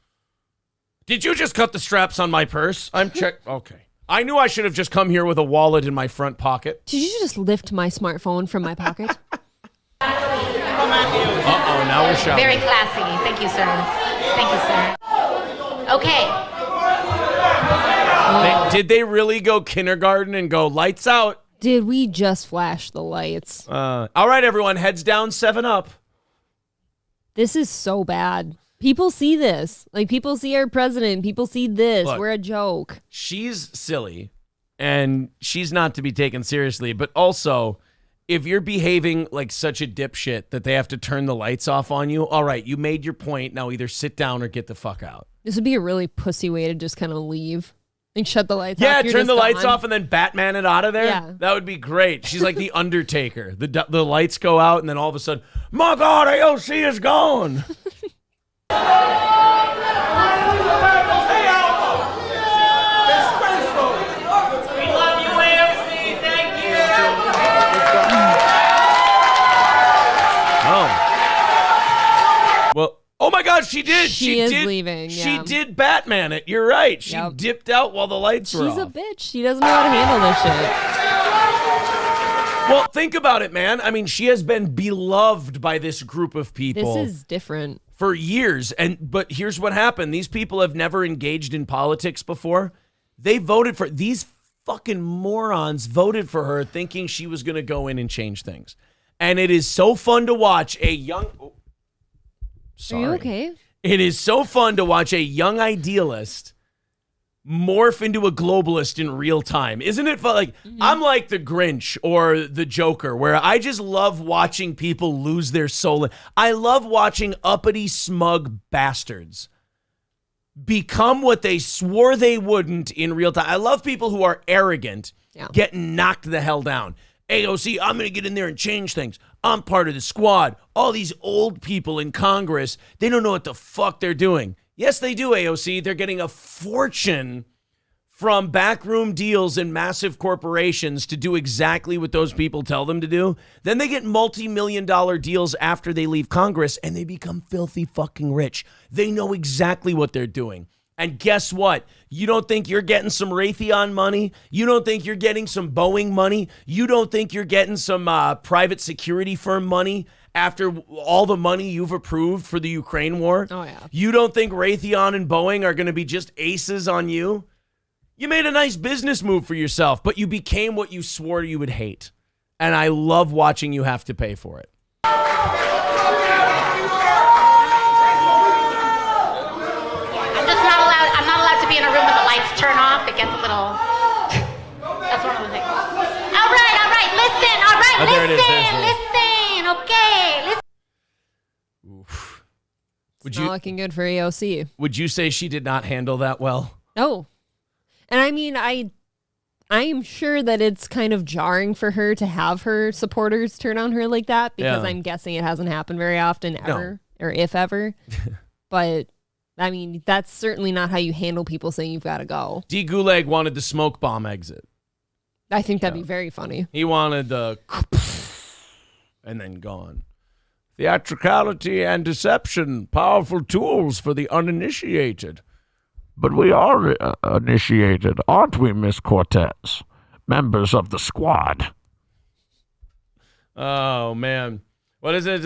Did you just cut the straps on my purse? I'm check. Okay. I knew I should have just come here with a wallet in my front pocket. Did you just lift my smartphone from my pocket? Uh-oh, now we're shouting. Very classy. Thank you, sir. Thank you, sir. Okay. Did they really go kindergarten and go lights out? Did we just flash the lights? All right, everyone, heads down, 7 Up. This is so bad. People see this. Like, people see our president. People see this. Look, we're a joke. She's silly, and she's not to be taken seriously. But also, if you're behaving like such a dipshit that they have to turn the lights off on you, all right, you made your point. Now either sit down or get the fuck out. This would be a really pussy way to just kind of leave. Like, shut the lights off. Yeah, You're turn just the lights gone. off and then Batman it out of there. Yeah. That would be great. She's like the Undertaker. The lights go out, and then all of a sudden, my God, AOC is gone. Well, oh my God, she did. She is did, leaving, She yeah. did Batman it. You're right. She Yep. dipped out while the lights were She's a off. bitch. She doesn't know how to handle this shit. Well, think about it, man. I mean, she has been beloved by this group of people. This is different. For years. But here's what happened. These people have never engaged in politics before. They voted for these fucking morons voted for her thinking she was going to go in and change things. And it is so fun to watch a young Are you okay? It is so fun to watch a young idealist morph into a globalist in real time. Isn't it fun? Like, I'm like the Grinch or the Joker, where I just love watching people lose their soul. I love watching uppity, smug bastards become what they swore they wouldn't in real time. I love people who are arrogant, getting knocked the hell down. AOC, I'm going to get in there and change things. I'm part of the squad. All these old people in Congress, they don't know what the fuck they're doing. Yes, they do, AOC. They're getting a fortune from backroom deals and massive corporations to do exactly what those people tell them to do. Then they get multi-million-dollar deals after they leave Congress, and they become filthy fucking rich. They know exactly what they're doing. And guess what? You don't think you're getting some Raytheon money? You don't think you're getting some Boeing money? You don't think you're getting some private security firm money after all the money you've approved for the Ukraine war? Oh, yeah. You don't think Raytheon and Boeing are going to be just aces on you? You made a nice business move for yourself, but you became what you swore you would hate. And I love watching you have to pay for it. I'm not allowed to be in a room with the lights turn off. It gets a little. That's one of the things. All right. Listen. All right, Oh, there it is. listen. Okay, listen. Oof. It's not looking good for AOC. Would you say she did not handle that well? No. And I mean, I am sure that it's kind of jarring for her to have her supporters turn on her like that, because Yeah. I'm guessing it hasn't happened very often ever, or if ever. But I mean, that's certainly not how you handle people saying you've got to go. D. Gulag wanted the smoke bomb exit. I think that'd be very funny. He wanted the and then gone. Theatricality and deception, powerful tools for the uninitiated. But we are initiated, aren't we, Miss Cortez? Members of the squad. Oh, man. What is it?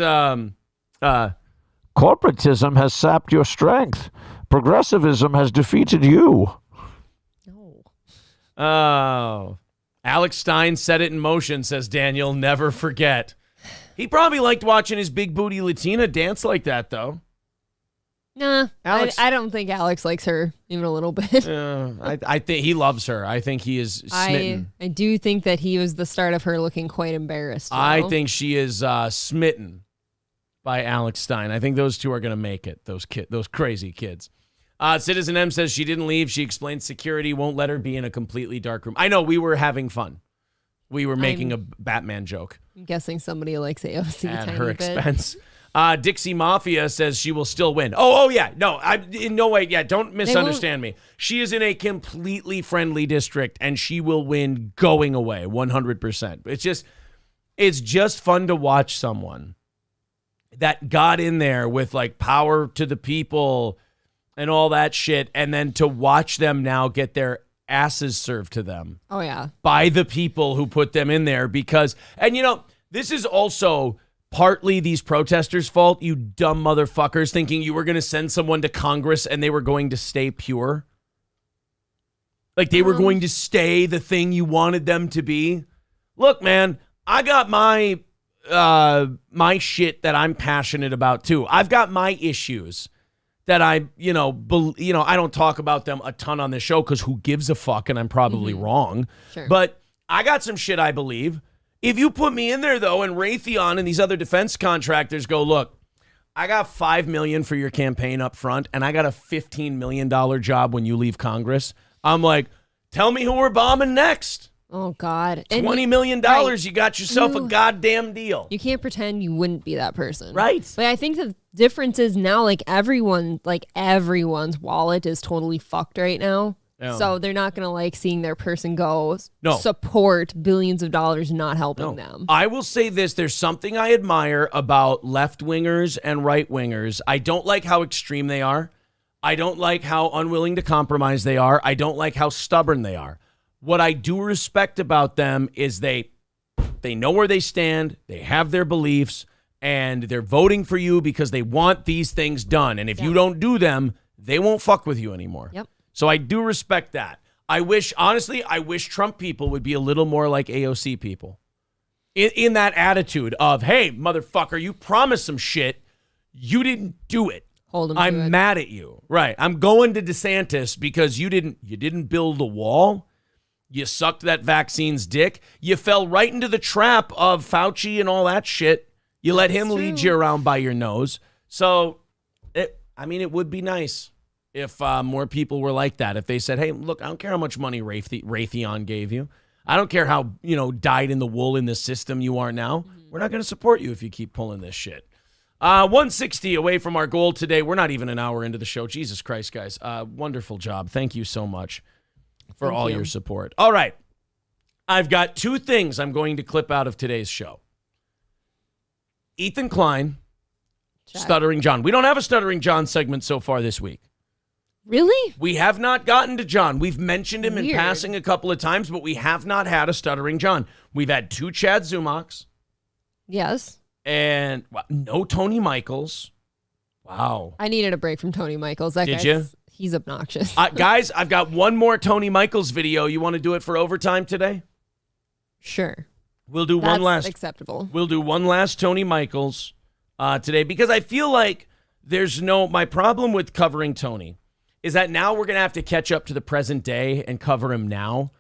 Corporatism has sapped your strength. Progressivism has defeated you. No. Oh. Alex Stein set it in motion, says Daniel. Never forget. He probably liked watching his big booty Latina dance like that, though. Nah, Alex- I don't think Alex likes her even a little bit. I think he loves her. I think he is smitten. I do think that he was the start of her looking quite embarrassed. I think she is smitten by Alex Stein. I think those two are going to make it, those crazy kids. Citizen M says she didn't leave. She explained security won't let her be in a completely dark room. I know, we were having fun. We were making a Batman joke. I'm guessing somebody likes AOC At tiny her bit. expense. Dixie Mafia says she will still win. Oh yeah. No, in no way. Yeah, don't misunderstand me. She is in a completely friendly district, and she will win going away 100%. It's just fun to watch someone that got in there with like power to the people and all that shit, and then to watch them now get their asses served to them. Oh, yeah. By the people who put them in there because, and this is also partly these protesters' fault, you dumb motherfuckers, thinking you were going to send someone to Congress and they were going to stay pure. Like they were going to stay the thing you wanted them to be. Look, man, I got my shit that I'm passionate about too. I've got my issues that I don't talk about them a ton on this show because who gives a fuck, and I'm probably wrong. Sure. But I got some shit I believe. If you put me in there, though, and Raytheon and these other defense contractors go, look, I got $5 million for your campaign up front, and I got a $15 million job when you leave Congress. I'm like, tell me who we're bombing next. Oh, God. $20 million, right. You got yourself a goddamn deal. You can't pretend you wouldn't be that person. Right. But I think the difference is now, everyone's wallet is totally fucked right now. Yeah. So they're not going to seeing their person go support billions of dollars not helping them. I will say this. There's something I admire about left-wingers and right-wingers. I don't like how extreme they are. I don't like how unwilling to compromise they are. I don't like how stubborn they are. What I do respect about them is they know where they stand, they have their beliefs, and they're voting for you because they want these things done. And if you don't do them, they won't fuck with you anymore. Yep. So I do respect that. I wish Trump people would be a little more like AOC people. In that attitude of, hey, motherfucker, you promised some shit, you didn't do it. Hold him I'm mad at you. Right. I'm going to DeSantis because you didn't build a wall. You sucked that vaccine's dick. You fell right into the trap of Fauci and all that shit. You let him lead you around by your nose. So, it would be nice if more people were like that. If they said, hey, look, I don't care how much money Raytheon gave you. I don't care how, dyed in the wool in the system you are now. We're not going to support you if you keep pulling this shit. 160 away from our goal today. We're not even an hour into the show. Jesus Christ, guys. Wonderful job. Thank you so much for all your support. All right. I've got two things I'm going to clip out of today's show. Ethan Klein, Stuttering John. We don't have a Stuttering John segment so far this week. Really? We have not gotten to John. We've mentioned him in passing a couple of times, but we have not had a Stuttering John. We've had two Chad Zumachs. Yes. And no Tony Michaels. Wow. I needed a break from Tony Michaels. Did you? He's obnoxious. Guys, I've got one more Tony Michaels video. You want to do it for overtime today? Sure. We'll do one last. Acceptable. We'll do one last Tony Michaels today because I feel like my problem with covering Tony is that now we're going to have to catch up to the present day and cover him now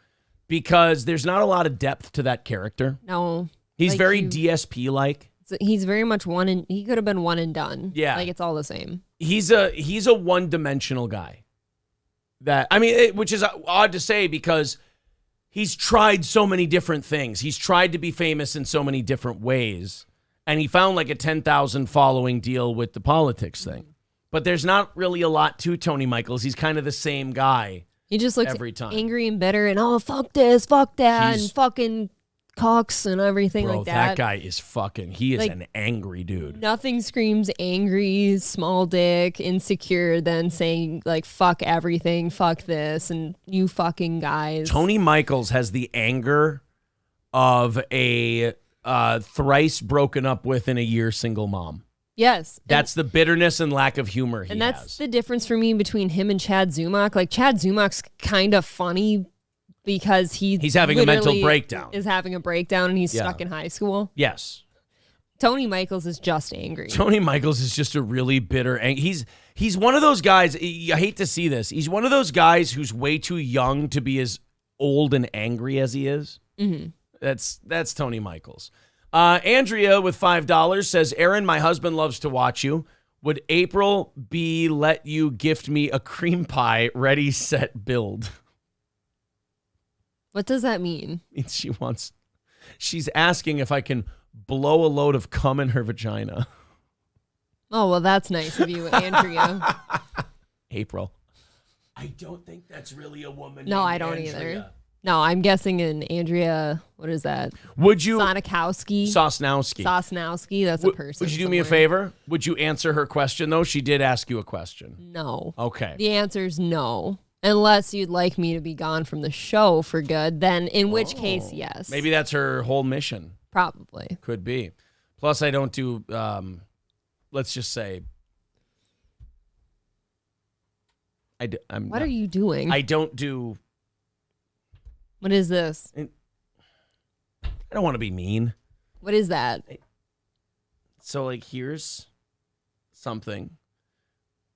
because there's not a lot of depth to that character. No. He's very DSP-like. He's very much he could have been one and done. Yeah. It's all the same. He's a one-dimensional guy. Which is odd to say because he's tried so many different things. He's tried to be famous in so many different ways. And he found a 10,000 following deal with the politics thing. But there's not really a lot to Tony Michaels. He's kind of the same guy. He just looks every time. Angry and bitter and fuck this, fuck that, and fucking Cox and everything like that. That guy is he is an angry dude. Nothing screams angry, small dick, insecure than saying fuck everything, fuck this, and you fucking guys. Tony Michaels has the anger of a thrice broken up with in a year single mom. Yes. That's the bitterness and lack of humor he has. And that's the difference for me between him and Chad Zumach. Chad Zumach's kind of funny because he's having a mental breakdown. Is having a breakdown and he's stuck in high school. Yes. Tony Michaels is just angry. Tony Michaels is just a really bitter he's one of those guys, I hate to see this. He's one of those guys who's way too young to be as old and angry as he is. Mm-hmm. That's Tony Michaels. Andrea with $5 says, Aaron, my husband loves to watch you. Would April let you gift me a cream pie ready, set, build? What does that mean? She's asking if I can blow a load of cum in her vagina. Oh, well, that's nice of you, Andrea. April. I don't think that's really a woman. No, I don't Andrea. either. No, I'm guessing an Andrea, what is that? Would you... Sonikowski? Sosnowski. That's a person. Would you do me a favor? Would you answer her question, though? She did ask you a question. No. Okay. The answer is no. Unless you'd like me to be gone from the show for good, then in which case, yes. Maybe that's her whole mission. Probably. Could be. Plus, I don't do, let's just say... What are you doing? I don't do... What is this? I don't want to be mean. What is that? So, like, here's something.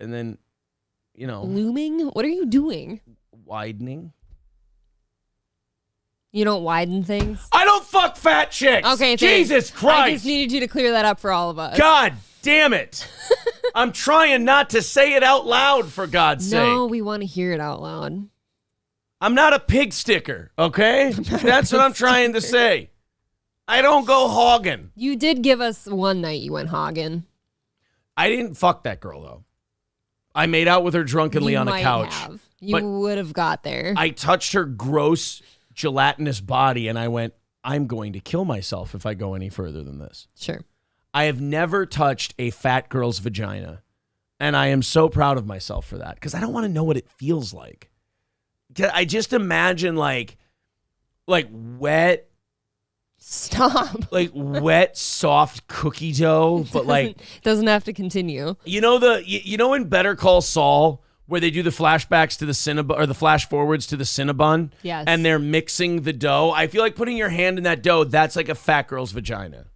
And then, you know. Blooming? What are you doing? Widening. You don't widen things? I don't fuck fat chicks. Okay, Jesus Christ. I just needed you to clear that up for all of us. God damn it. I'm trying not to say it out loud, for God's sake. No, we want to hear it out loud. I'm not a pig sticker, okay? That's what I'm trying to say. I don't go hogging. You did give us one night you went hogging. I didn't fuck that girl, though. I made out with her drunkenly on a couch. You would have got there. I touched her gross, gelatinous body, and I went, I'm going to kill myself if I go any further than this. Sure. I have never touched a fat girl's vagina, and I am so proud of myself for that, because I don't want to know what it feels like. I just imagine like wet, stop, wet, soft cookie dough, but doesn't have to continue. You know in Better Call Saul where they do the flashbacks to the Cinnabon or the flash forwards to the Cinnabon, yes, and they're mixing the dough. I feel like putting your hand in that dough. That's like a fat girl's vagina.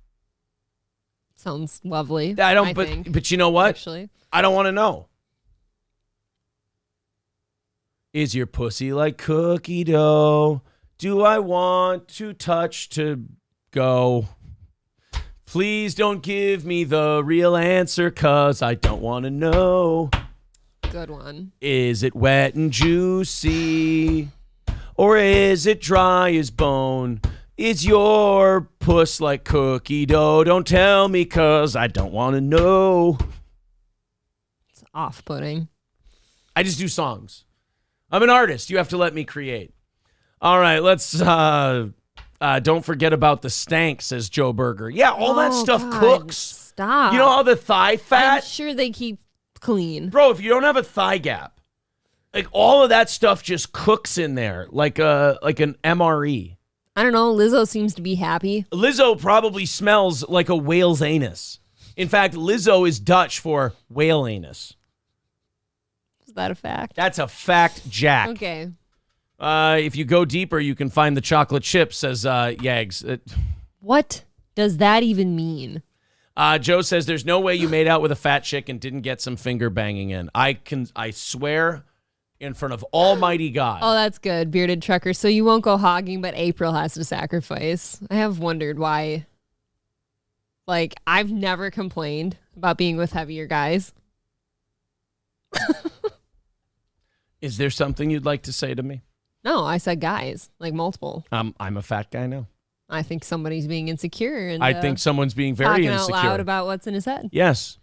Sounds lovely. I think. But you know what? Actually, I don't want to know. Is your pussy like cookie dough? Do I want to touch to go? Please don't give me the real answer, 'cause I don't want to know. Good one. Is it wet and juicy? Or is it dry as bone? Is your puss like cookie dough? Don't tell me, 'cause I don't want to know. It's off-putting. I just do songs. I'm an artist. You have to let me create. All right, let's don't forget about the stank, says Joe Berger. Yeah, all that stuff cooks. Stop. You know all the thigh fat? I'm sure they keep clean. Bro, if you don't have a thigh gap, like all of that stuff just cooks in there like an MRE. I don't know. Lizzo seems to be happy. Lizzo probably smells like a whale's anus. In fact, Lizzo is Dutch for whale anus. Is that a fact? That's a fact, Jack. Okay. If you go deeper, you can find the chocolate chips, says Yags. What does that even mean? Joe says there's no way you made out with a fat chick and didn't get some finger banging in. I swear in front of Almighty God. Oh, that's good, bearded trucker. So you won't go hogging, but April has to sacrifice. I have wondered why. Like, I've never complained about being with heavier guys. Is there something you'd like to say to me? No, I said guys, like multiple. I'm a fat guy now. I think somebody's being insecure, and I think someone's being very talking insecure. out loud about what's in his head. Yes.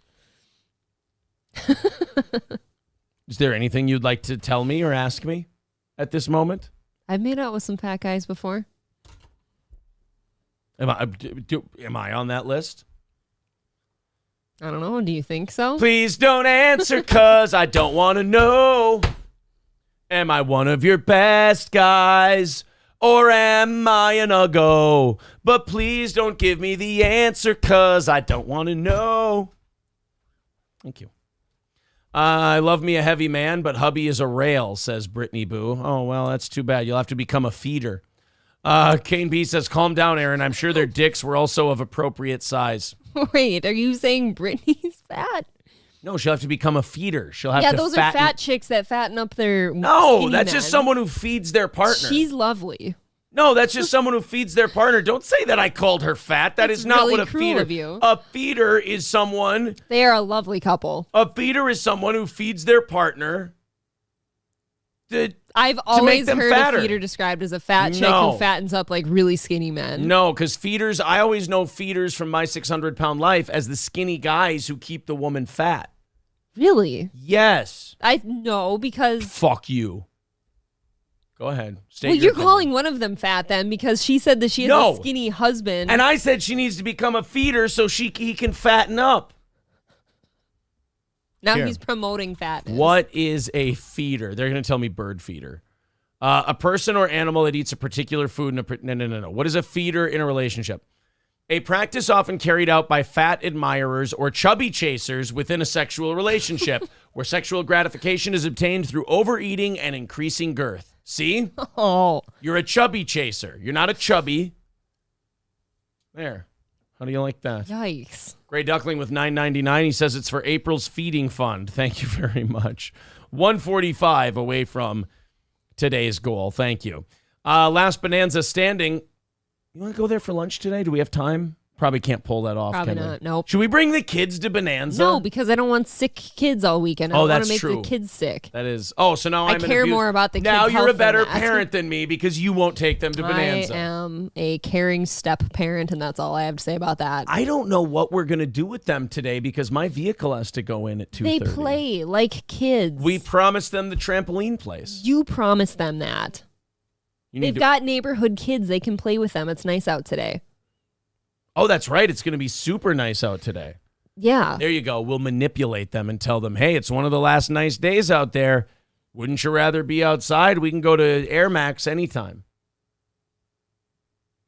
Is there anything you'd like to tell me or ask me at this moment? I've made out with some fat guys before. Am I on that list? I don't know. Do you think so? Please don't answer, 'cause I don't want to know. Am I one of your best guys? Or am I an uggo? But please don't give me the answer, 'cause I don't want to know. Thank you. I love me a heavy man, but hubby is a rail, says Brittany Boo. Oh, well, that's too bad. You'll have to become a feeder. Kane B says, calm down, Aaron. I'm sure their dicks were also of appropriate size. Wait, are you saying Brittany's fat? No, she'll have to become a feeder. She'll have to those are fat chicks that fatten up their No, that's men. just someone who feeds their partner. She's lovely. No, that's just someone who feeds their partner. Don't say that I called her fat. That That's is not really what a cruel feeder of you. A feeder is someone. They are a lovely couple. A feeder is someone who feeds their partner. I've always heard fatter. a feeder described as a fat chick who fattens up like really skinny men. No, because feeders, I always know feeders from my 600-pound life as the skinny guys who keep the woman fat. Really? Yes. I know because Fuck you. Go ahead. State Well, your you're opinion. calling one of them fat then because she said that she has a skinny husband. And I said she needs to become a feeder so he can fatten up. Now Here. he's promoting fatness. What is a feeder? They're going to tell me bird feeder. A person or animal that eats a particular food. No. What is a feeder in a relationship? A practice often carried out by fat admirers or chubby chasers within a sexual relationship where sexual gratification is obtained through overeating and increasing girth. See? Oh. You're a chubby chaser. You're not a chubby. There. How do you like that? Yikes. Gray Duckling with $9.99. He says it's for April's feeding fund. Thank you very much. 145 away from today's goal. Thank you. Last Bonanza standing. You want to go there for lunch today? Do we have time? Probably can't pull that off. Probably can we? not. Nope. Should we bring the kids to Bonanza? No, because I don't want sick kids all weekend. I don't want that's to make true. the kids sick. That is. Oh, so now I'm care more about the kids' Now you're a health than better that. parent than me because you won't take them to Bonanza. I am a caring step parent, and that's all I have to say about that. I don't know what we're going to do with them today because my vehicle has to go in at 2:30. They play like kids. We promised them the trampoline place. You promised them that. They've got neighborhood kids. They can play with them. It's nice out today. Oh, that's right. It's going to be super nice out today. Yeah. There you go. We'll manipulate them and tell them, hey, it's one of the last nice days out there. Wouldn't you rather be outside? We can go to Air Max anytime.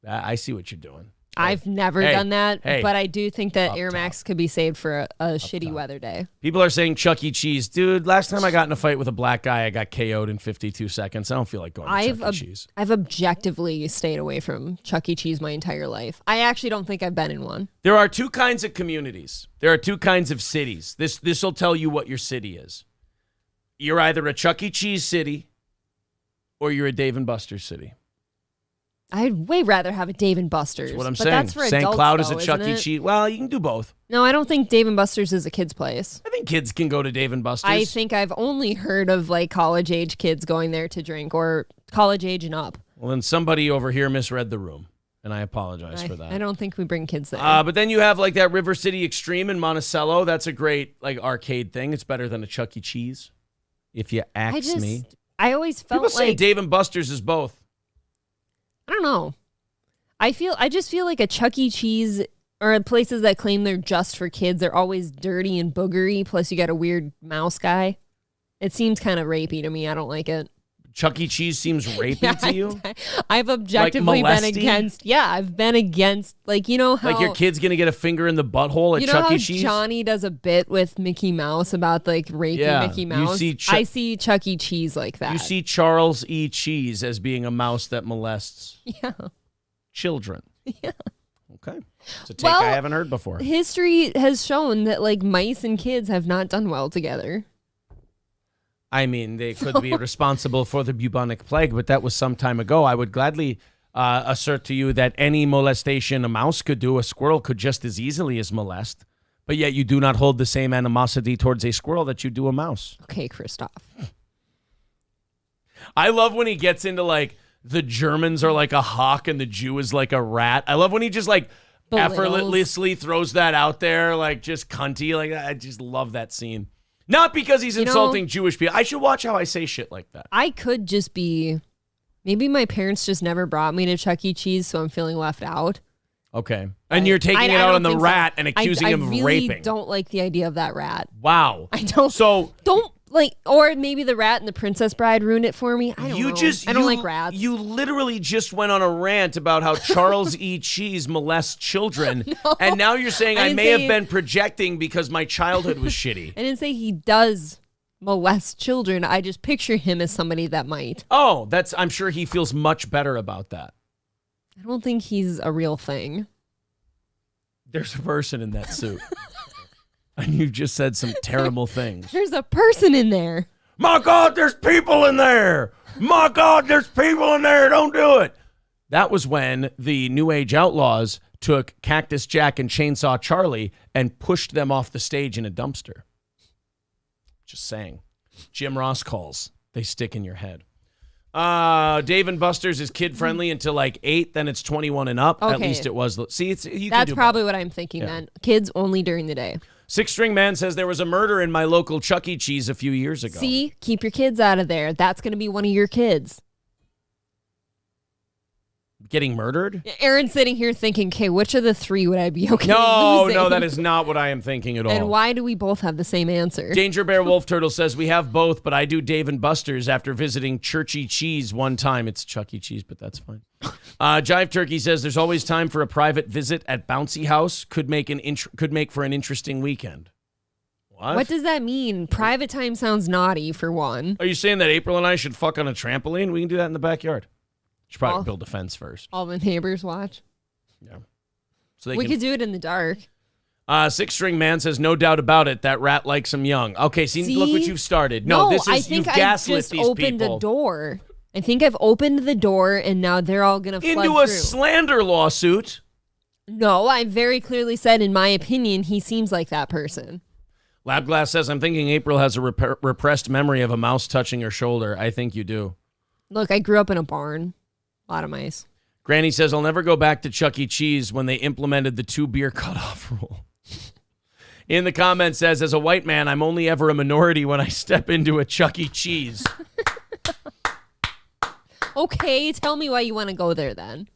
I see what you're doing. I've never done that, hey. but I do think that Air top. Max could be saved for a shitty weather day. People are saying Chuck E. Cheese. Dude, last time I got in a fight with a black guy, I got KO'd in 52 seconds. I don't feel like going to Chuck E. Cheese. I've objectively stayed away from Chuck E. Cheese my entire life. I actually don't think I've been in one. There are two kinds of communities. There are two kinds of cities. This will tell you what your city is. You're either a Chuck E. Cheese city or you're a Dave & Buster's city. I'd way rather have a Dave & Buster's. That's what I'm but saying. That's for St. adults, Cloud is though, a Chuck isn't E. it? Cheese. Well, you can do both. No, I don't think Dave & Buster's is a kid's place. I think kids can go to Dave & Buster's. I think I've only heard of like college age kids going there to drink or college age and up. Well, then somebody over here misread the room, and I apologize for that. I don't think we bring kids there. But then you have like that River City Extreme in Monticello. That's a great like arcade thing. It's better than a Chuck E. Cheese, if you ask me. I always felt People say like Dave & Buster's is both. I don't know. I just feel like a Chuck E. Cheese or places that claim they're just for kids, they're always dirty and boogery. Plus, you got a weird mouse guy. It seems kind of rapey to me. I don't like it. Chuck E. Cheese seems rapey to you? I've objectively been molesty? against. Yeah, I've been against. Like, you know how Like your kid's going to get a finger in the butthole at you know Chuck how E. Cheese? Johnny does a bit with Mickey Mouse about like raping Yeah, Mickey you Mouse. see I see Chuck E. Cheese like that. You see Charles E. Cheese as being a mouse that molests children. Yeah. Okay. It's a take Well, I haven't heard before. History has shown that like mice and kids have not done well together. I mean, they could be responsible for the bubonic plague, but that was some time ago. I would gladly assert to you that any molestation a mouse could do, a squirrel could just as easily as molest. But yet you do not hold the same animosity towards a squirrel that you do a mouse. Okay, Christoph. I love when he gets into like the Germans are like a hawk and the Jew is like a rat. I love when he just like effortlessly throws that out there, like just cunty. Like I just love that scene. Not because he's insulting Jewish people. I should watch how I say shit like that. I could just be, maybe my parents just never brought me to Chuck E. Cheese, so I'm feeling left out. Okay. And you're taking it out on the rat and accusing him of raping. I don't like the idea of that rat. Wow. I don't. So don't like, or maybe the rat and the Princess Bride ruined it for me. I don't know. I don't like rats. You literally just went on a rant about how Charles E. Cheese molests children, and now you're saying I may have been projecting because my childhood was shitty. I didn't say he does molest children. I just picture him as somebody that might. Oh, I'm sure he feels much better about that. I don't think he's a real thing. There's a person in that suit. And you just said some terrible things. There's a person in there. My God, there's people in there. My God, there's people in there. Don't do it. That was when the New Age Outlaws took Cactus Jack and Chainsaw Charlie and pushed them off the stage in a dumpster. Just saying. Jim Ross calls. They stick in your head. Dave & Buster's is kid-friendly until like 8, then it's 21 and up. Okay. At least it was. See, that's probably what I'm thinking then. Kids only during the day. Six String Man says there was a murder in my local Chuck E. Cheese a few years ago. See, keep your kids out of there. That's going to be one of your kids. getting murdered? Aaron's sitting here thinking, okay, which of the three would I be okay No, losing? no, that is not what I am thinking at all. And why do we both have the same answer? Danger Bear Wolf Turtle says, we have both, but I do Dave and Buster's after visiting Church E. Cheese one time. It's Chuck E. Cheese, but that's fine. Jive Turkey says, there's always time for a private visit at Bouncy House. Could make for an interesting weekend. What does that mean? Private time sounds naughty, for one. Are you saying that April and I should fuck on a trampoline? We can do that in the backyard. Should probably build a fence first. All the neighbors watch. Yeah. So we could do it in the dark. Six String Man says, no doubt about it, that rat likes him young. Okay, see? Look what you've started. No, this is, I think you've I've gaslit just these opened people. the door. I think I've opened the door, and now they're all going to flood into a through. slander lawsuit. No, I very clearly said, in my opinion, he seems like that person. Labglass says, I'm thinking April has a repressed memory of a mouse touching her shoulder. I think you do. Look, I grew up in a barn. A lot of mice. Granny says, I'll never go back to Chuck E. Cheese when they implemented the 2-beer cutoff rule. In the comments says, as a white man, I'm only ever a minority when I step into a Chuck E. Cheese. Okay, tell me why you want to go there then.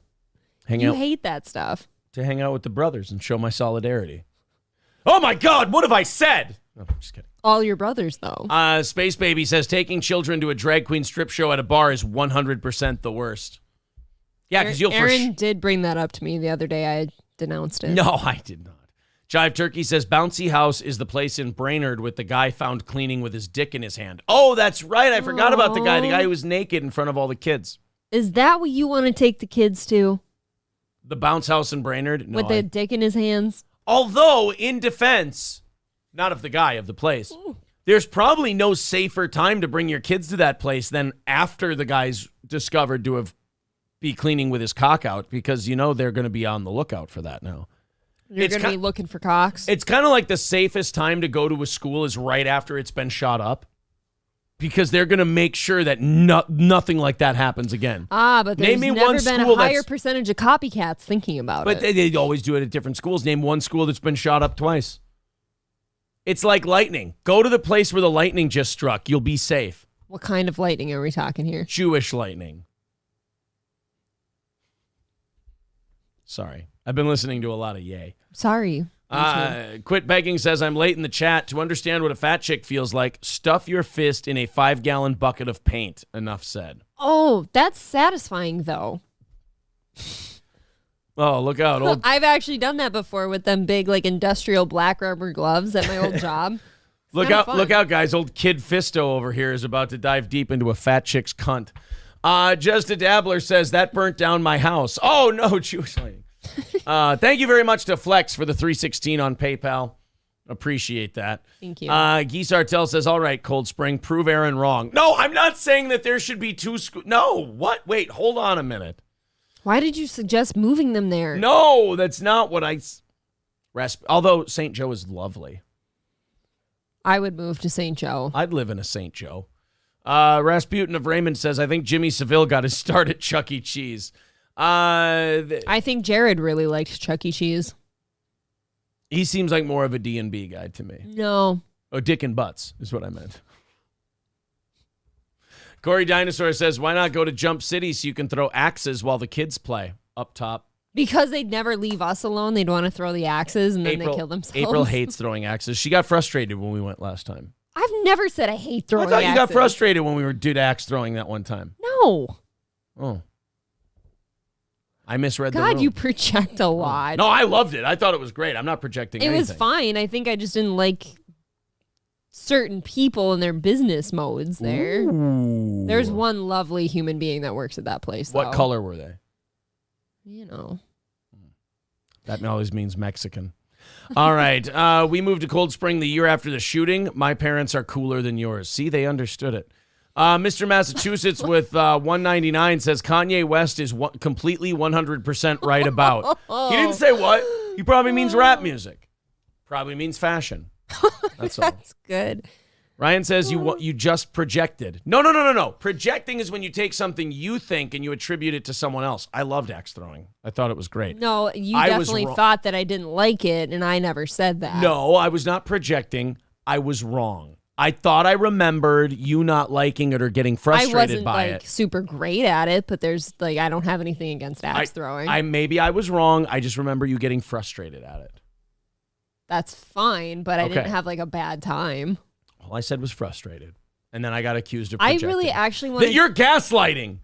You hate that stuff. To hang out with the brothers and show my solidarity. Oh my God, what have I said? No, I'm just kidding. All your brothers, though. Space Baby says, taking children to a drag queen strip show at a bar is 100% the worst. Yeah, because Aaron did bring that up to me the other day. I denounced it. No, I did not. Jive Turkey says, Bouncy House is the place in Brainerd with the guy found cleaning with his dick in his hand. Oh, that's right. I forgot about the guy who was naked in front of all the kids. Is that what you want to take the kids to? The bounce house in Brainerd? No, with the dick in his hands? Although, in defense, not of the guy, of the place, there's probably no safer time to bring your kids to that place than after the guy's discovered to be cleaning with his cock out, because, they're going to be on the lookout for that now. You're going to be looking for cocks? It's kind of like the safest time to go to a school is right after it's been shot up, because they're going to make sure that nothing like that happens again. But there's never been a higher percentage of copycats thinking about it. But they always do it at different schools. Name one school that's been shot up twice. It's like lightning. Go to the place where the lightning just struck. You'll be safe. What kind of lightning are we talking here? Jewish lightning. Sorry. I've been listening to a lot of Yay. Sorry. Quit Begging says, I'm late in the chat. To understand what a fat chick feels like, stuff your fist in a 5-gallon bucket of paint. Enough said. Oh, that's satisfying, though. Oh, look out. I've actually done that before with them big, industrial black rubber gloves at my old job. Look out, guys. Old Kid Fisto over here is about to dive deep into a fat chick's cunt. Just a Dabbler says, that burnt down my house. Oh, no, Jewish lightning. Thank you very much to Flex for the $3.16 on PayPal. Appreciate that. Thank you. Geese Artel says, all right, Cold Spring, prove Aaron wrong. No, I'm not saying that there should be two schools. No, what? Wait, hold on a minute. Why did you suggest moving them there? No, that's not what although St. Joe is lovely. I would move to St. Joe. I'd live in a St. Joe. Rasputin of Raymond says, I think Jimmy Seville got his start at Chuck E. Cheese. I think Jared really liked Chuck E. Cheese. He seems like more of a D&B guy to me. No. Oh, Dick and Butts is what I meant. Corey Dinosaur says, why not go to Jump City so you can throw axes while the kids play up top? Because they'd never leave us alone. They'd want to throw the axes and then they kill themselves. April hates throwing axes. She got frustrated when we went last time. I've never said I hate throwing axes. I thought you got frustrated when we did axe throwing that one time. No. Oh. I misread the room. God, you project a lot. No, I loved it. I thought it was great. I'm not projecting anything. It was fine. I think I just didn't like certain people and their business modes there. Ooh. There's one lovely human being that works at that place, though. What color were they? That always means Mexican. All right. We moved to Cold Spring the year after the shooting. My parents are cooler than yours. See, they understood it. Mr. Massachusetts with 199 says Kanye West is completely 100% right about. He didn't say what. He probably means rap music. Probably means fashion. That's all. That's good. Ryan says you just projected. No. Projecting is when you take something you think and you attribute it to someone else. I loved axe throwing. I thought it was great. No, you definitely thought that I didn't like it, and I never said that. No, I was not projecting. I was wrong. I thought I remembered you not liking it or getting I frustrated wasn't by like it. super great at it, but there's like I don't have anything against axe throwing. Maybe I was wrong. I just remember you getting frustrated at it. That's fine, but I Okay. didn't have like a bad time. All I said was frustrated. And then I got accused of I projecting. really actually want That you're gaslighting.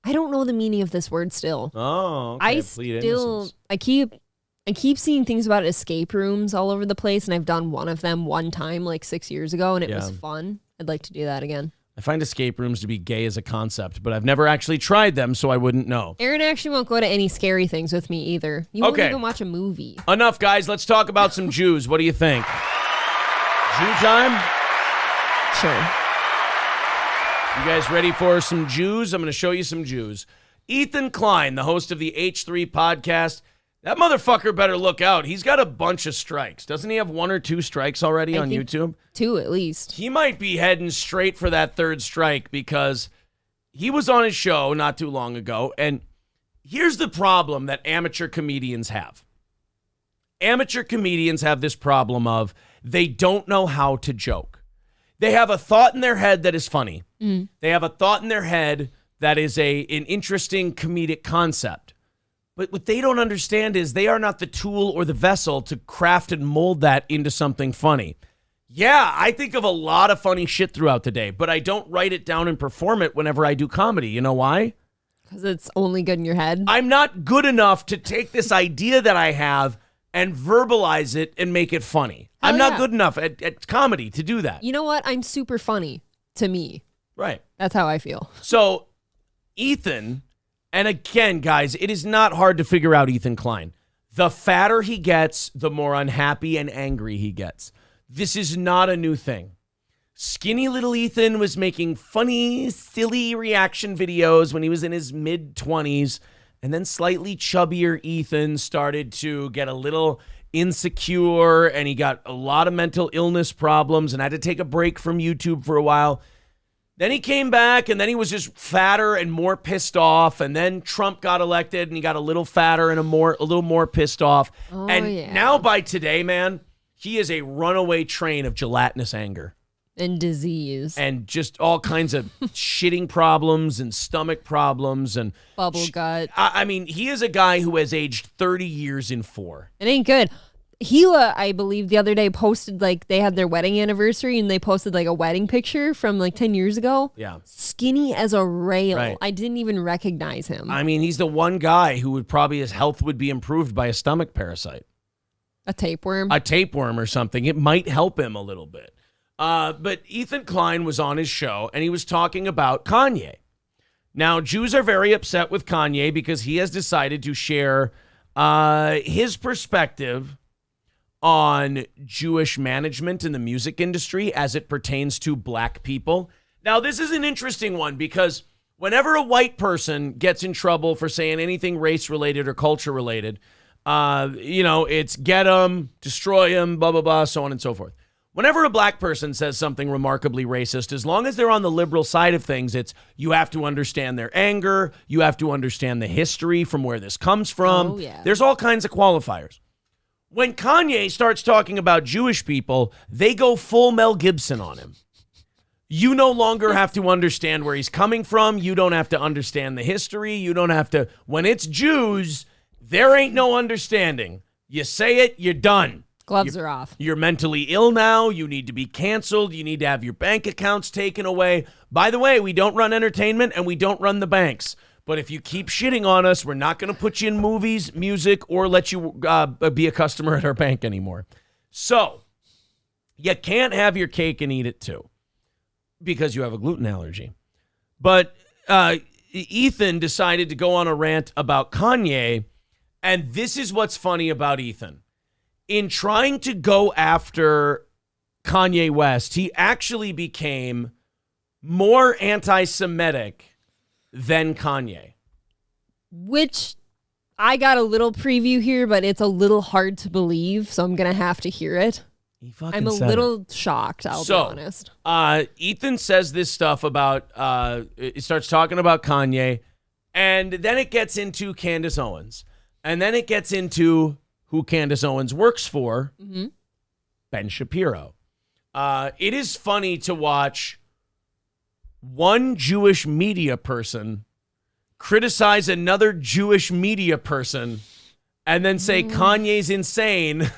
I don't know the meaning of this word still. Oh, okay. I Plead still innocence. I keep seeing things about escape rooms all over the place, and I've done one of them one time like 6 years ago, and it was fun. I'd like to do that again. I find escape rooms to be gay as a concept, but I've never actually tried them, so I wouldn't know. Aaron actually won't go to any scary things with me either. You won't Okay. even watch a movie. Enough, guys. Let's talk about some Jews. What do you think? Jew time? Sure. You guys ready for some Jews? I'm going to show you some Jews. Ethan Klein, the host of the H3 podcast, that motherfucker better look out. He's got a bunch of strikes. Doesn't he have 1 or 2 strikes already on think YouTube? 2 at least. He might be heading straight for that 3rd strike because he was on his show not too long ago. And here's the problem that amateur comedians have. Amateur comedians have this problem of they don't know how to joke. They have a thought in their head that is funny. They have a thought in their head that is an interesting comedic concept. But what they don't understand is they are not the tool or the vessel to craft and mold that into something funny. Yeah, I think of a lot of funny shit throughout the day, but I don't write it down and perform it whenever I do comedy. You know why? Because it's only good in your head. I'm not good enough to take this idea that I have and verbalize it and make it funny. Hell I'm not yeah. good enough at comedy to do that. You know what? I'm super funny to me. Right. That's how I feel. So, Ethan, and again, guys, it is not hard to figure out Ethan Klein. The fatter he gets, the more unhappy and angry he gets. This is not a new thing. Skinny little Ethan was making funny, silly reaction videos when he was in his mid-20s, and then slightly chubbier Ethan started to get a little insecure, and he got a lot of mental illness problems and had to take a break from YouTube for a while. Then he came back, and then he was just fatter and more pissed off. And then Trump got elected, and he got a little fatter and a little more pissed off. And now by today, man, he is a runaway train of gelatinous anger. And disease. And just all kinds of shitting problems and stomach problems. And Bubble gut. I mean, he is a guy who has aged 30 years in 4. It ain't good. Gila, I believe, the other day posted, like, they had their wedding anniversary and they posted, like, a wedding picture from, like, 10 years ago. Yeah. Skinny as a rail. Right. I didn't even recognize him. I mean, he's the one guy who would probably, his health would be improved by a stomach parasite. A tapeworm. A tapeworm or something. It might help him a little bit. But Ethan Klein was on his show, and he was talking about Kanye. Now, Jews are very upset with Kanye because he has decided to share his perspective on Jewish management in the music industry as it pertains to black people. Now, this is an interesting one because whenever a white person gets in trouble for saying anything race-related or culture-related, it's get them, destroy them, blah, blah, blah, so on and so forth. Whenever a black person says something remarkably racist, as long as they're on the liberal side of things, it's you have to understand their anger, you have to understand the history from where this comes from. Oh, yeah. There's all kinds of qualifiers. When Kanye starts talking about Jewish people, they go full Mel Gibson on him. You no longer have to understand where he's coming from. You don't have to understand the history. You don't have to. When it's Jews, there ain't no understanding. You say it, you're done. Gloves are off. You're mentally ill now. You need to be canceled. You need to have your bank accounts taken away. By the way, we don't run entertainment and we don't run the banks. But if you keep shitting on us, we're not going to put you in movies, music, or let you be a customer at our bank anymore. So you can't have your cake and eat it too because you have a gluten allergy. But Ethan decided to go on a rant about Kanye, and this is what's funny about Ethan. In trying to go after Kanye West, he actually became more anti-Semitic than Kanye. Which I got a little preview here, but it's a little hard to believe, so I'm going to have to hear it. I'm a little shocked, I'll be honest. Ethan says this stuff about, it starts talking about Kanye, and then it gets into Candace Owens. And then it gets into who Candace Owens works for, Ben Shapiro. It is funny to watch one Jewish media person criticize another Jewish media person and then say Kanye's insane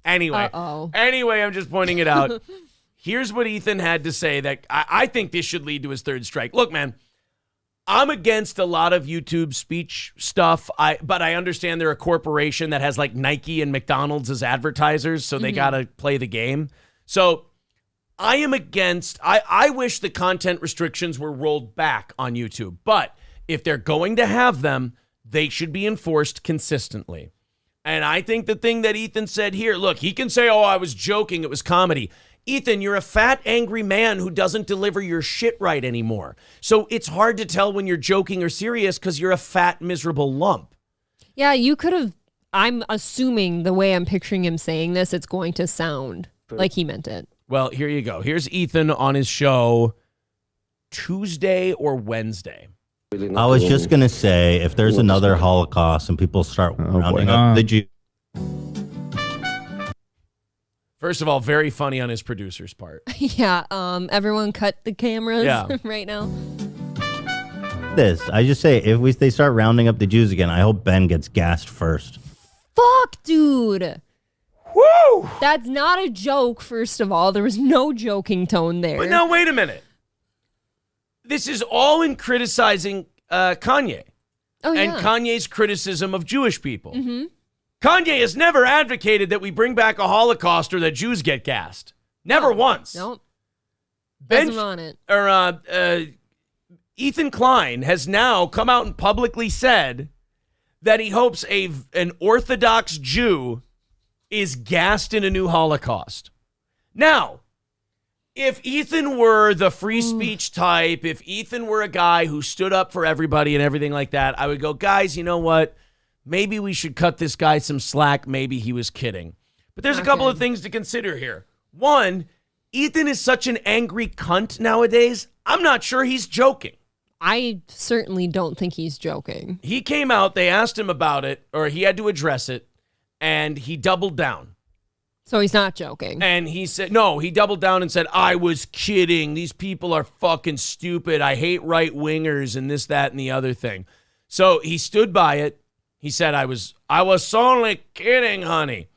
anyway. Anyway, I'm just pointing it out. Here's what Ethan had to say that I think this should lead to his third strike. Look, man, I'm against a lot of YouTube speech stuff, but I understand they're a corporation that has like Nike and McDonald's as advertisers, so they got to play the game. So I am against, I wish the content restrictions were rolled back on YouTube, but if they're going to have them, they should be enforced consistently. And I think the thing that Ethan said here, look, he can say, oh, I was joking, it was comedy. Ethan, you're a fat, angry man who doesn't deliver your shit right anymore. So it's hard to tell when you're joking or serious because you're a fat, miserable lump. Yeah, you could have, I'm assuming the way I'm picturing him saying this, it's going to sound like he meant it. Well, here you go. Here's Ethan on his show Tuesday or Wednesday. I was just going to say, if there's another Holocaust and people start rounding up the Jews. First of all, very funny on his producer's part. Yeah, everyone cut the cameras right now. I just say, if they start rounding up the Jews again, I hope Ben gets gassed first. Fuck, dude. Woo! That's not a joke, first of all. There was no joking tone there. But now, wait a minute. This is all in criticizing Kanye. Oh, yeah. And Kanye's criticism of Jewish people. Mm-hmm. Kanye has never advocated that we bring back a Holocaust or that Jews get gassed. Never once. Nope. Doesn't on it. Ethan Klein has now come out and publicly said that he hopes an Orthodox Jew is gassed in a new Holocaust. Now, if Ethan were the free speech type, if Ethan were a guy who stood up for everybody and everything like that, I would go, guys, you know what? Maybe we should cut this guy some slack. Maybe he was kidding. But there's a couple of things to consider here. One, Ethan is such an angry cunt nowadays. I'm not sure he's joking. I certainly don't think he's joking. He came out, they asked him about it, or he had to address it, and he doubled down. So he's not joking. And he said, no, he doubled down and said, I was kidding. These people are fucking stupid. I hate right-wingers and this, that, and the other thing. So he stood by it. He said, I was only kidding, honey.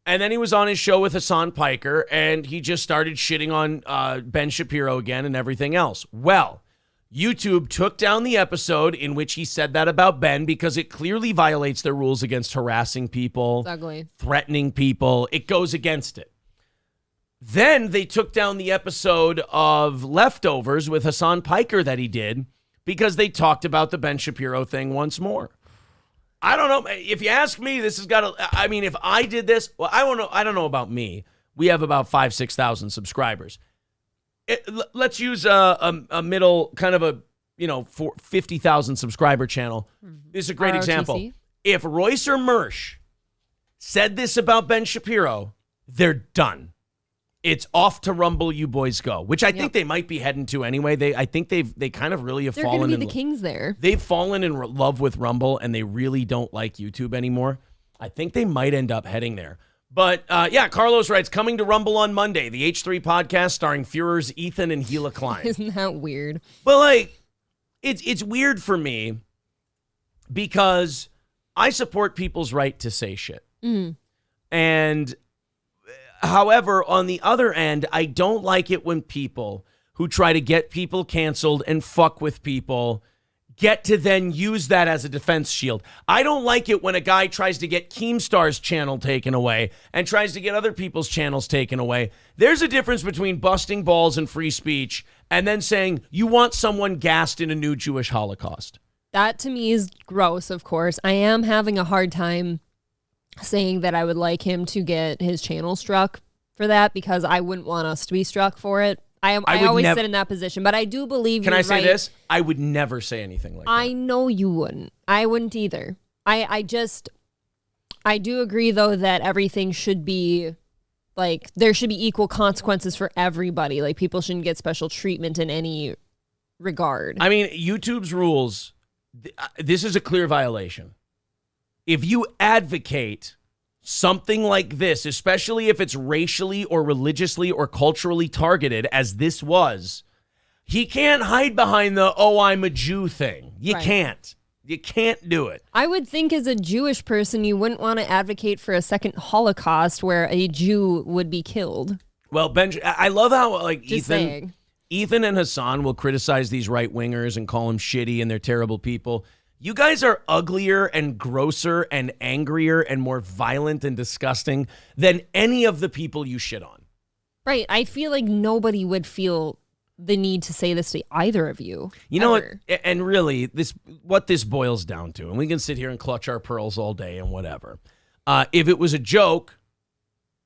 And then he was on his show with Hassan Piker, and he just started shitting on Ben Shapiro again and everything else. Well, YouTube took down the episode in which he said that about Ben because it clearly violates their rules against harassing people, it's ugly, threatening people. It goes against it. Then they took down the episode of Leftovers with Hassan Piker that he did because they talked about the Ben Shapiro thing once more. I don't know. If you ask me, this has got to, I mean, if I did this, well, I don't know about me. We have about 5,000-6,000 subscribers. Let's use a middle kind of a, 50,000 subscriber channel. This is a great example. If Royce or Mersch said this about Ben Shapiro, they're done. It's off to Rumble, you boys go, which I think they might be heading to anyway. I think they kind of really have fallen in. They're going to be the kings there. They've fallen in love with Rumble, and they really don't like YouTube anymore. I think they might end up heading there. But, Carlos writes, coming to Rumble on Monday, the H3 podcast starring Führer's Ethan and Gila Klein. Isn't that weird? But, it's weird for me because I support people's right to say shit. Mm. And, however, on the other end, I don't like it when people who try to get people canceled and fuck with people get to then use that as a defense shield. I don't like it when a guy tries to get Keemstar's channel taken away and tries to get other people's channels taken away. There's a difference between busting balls and free speech and then saying you want someone gassed in a new Jewish Holocaust. That to me is gross, of course. I am having a hard time saying that I would like him to get his channel struck for that because I wouldn't want us to be struck for it. I always sit in that position, but I do believe you're right. Can I say this? I would never say anything like that. I know you wouldn't. I wouldn't either. I do agree, though, that everything should be, there should be equal consequences for everybody. Like, people shouldn't get special treatment in any regard. I mean, YouTube's rules, this is a clear violation. If you advocate something like this, especially if it's racially or religiously or culturally targeted, as this was, he can't hide behind the, oh, I'm a Jew thing. You can't. You can't do it. I would think as a Jewish person, you wouldn't want to advocate for a second Holocaust where a Jew would be killed. Well, I love how Just saying. Ethan and Hassan will criticize these right-wingers and call them shitty and they're terrible people. You guys are uglier and grosser and angrier and more violent and disgusting than any of the people you shit on. Right. I feel like nobody would feel the need to say this to either of you. You know what? And really, what this boils down to, and we can sit here and clutch our pearls all day and whatever. If it was a joke,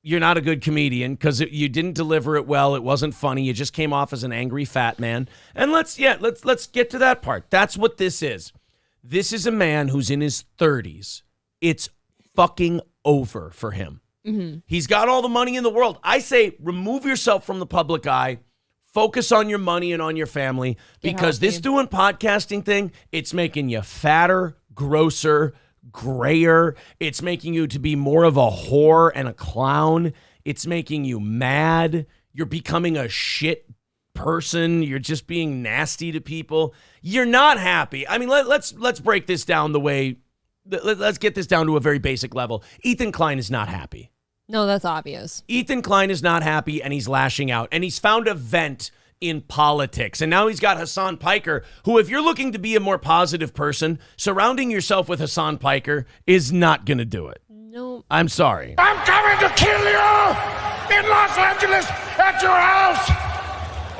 you're not a good comedian because you didn't deliver it well. It wasn't funny. You just came off as an angry fat man. And let's get to that part. That's what this is. This is a man who's in his 30s. It's fucking over for him. Mm-hmm. He's got all the money in the world. I say remove yourself from the public eye. Focus on your money and on your family because this doing podcasting thing, it's making you fatter, grosser, grayer. It's making you to be more of a whore and a clown. It's making you mad. You're becoming a shit person. You're just being nasty to people. You're not happy. I mean, let's break this down the way. Let's get this down to a very basic level. Ethan Klein is not happy. No, that's obvious. Ethan Klein is not happy, and he's lashing out. And he's found a vent in politics. And now he's got Hassan Piker, who, if you're looking to be a more positive person, surrounding yourself with Hassan Piker is not going to do it. No. I'm sorry. I'm coming to kill you in Los Angeles at your house.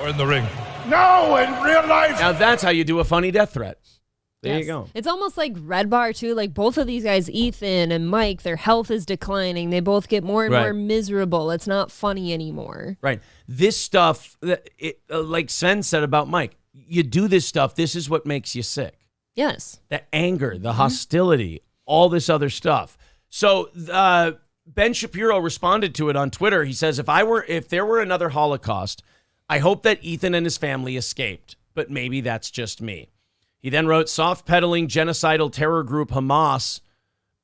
Or in the ring. No, in real life. Now that's how you do a funny death threat. There Yes. you go. It's almost like Red Bar, too. Like both of these guys, Ethan and Mike, their health is declining. They both get more and more miserable. It's not funny anymore. Right. This stuff, like Sven said about Mike, you do this stuff, this is what makes you sick. Yes. The anger, the hostility, all this other stuff. So Ben Shapiro responded to it on Twitter. He says, if there were another Holocaust, I hope that Ethan and his family escaped, but maybe that's just me. He then wrote, soft-pedaling genocidal terror group Hamas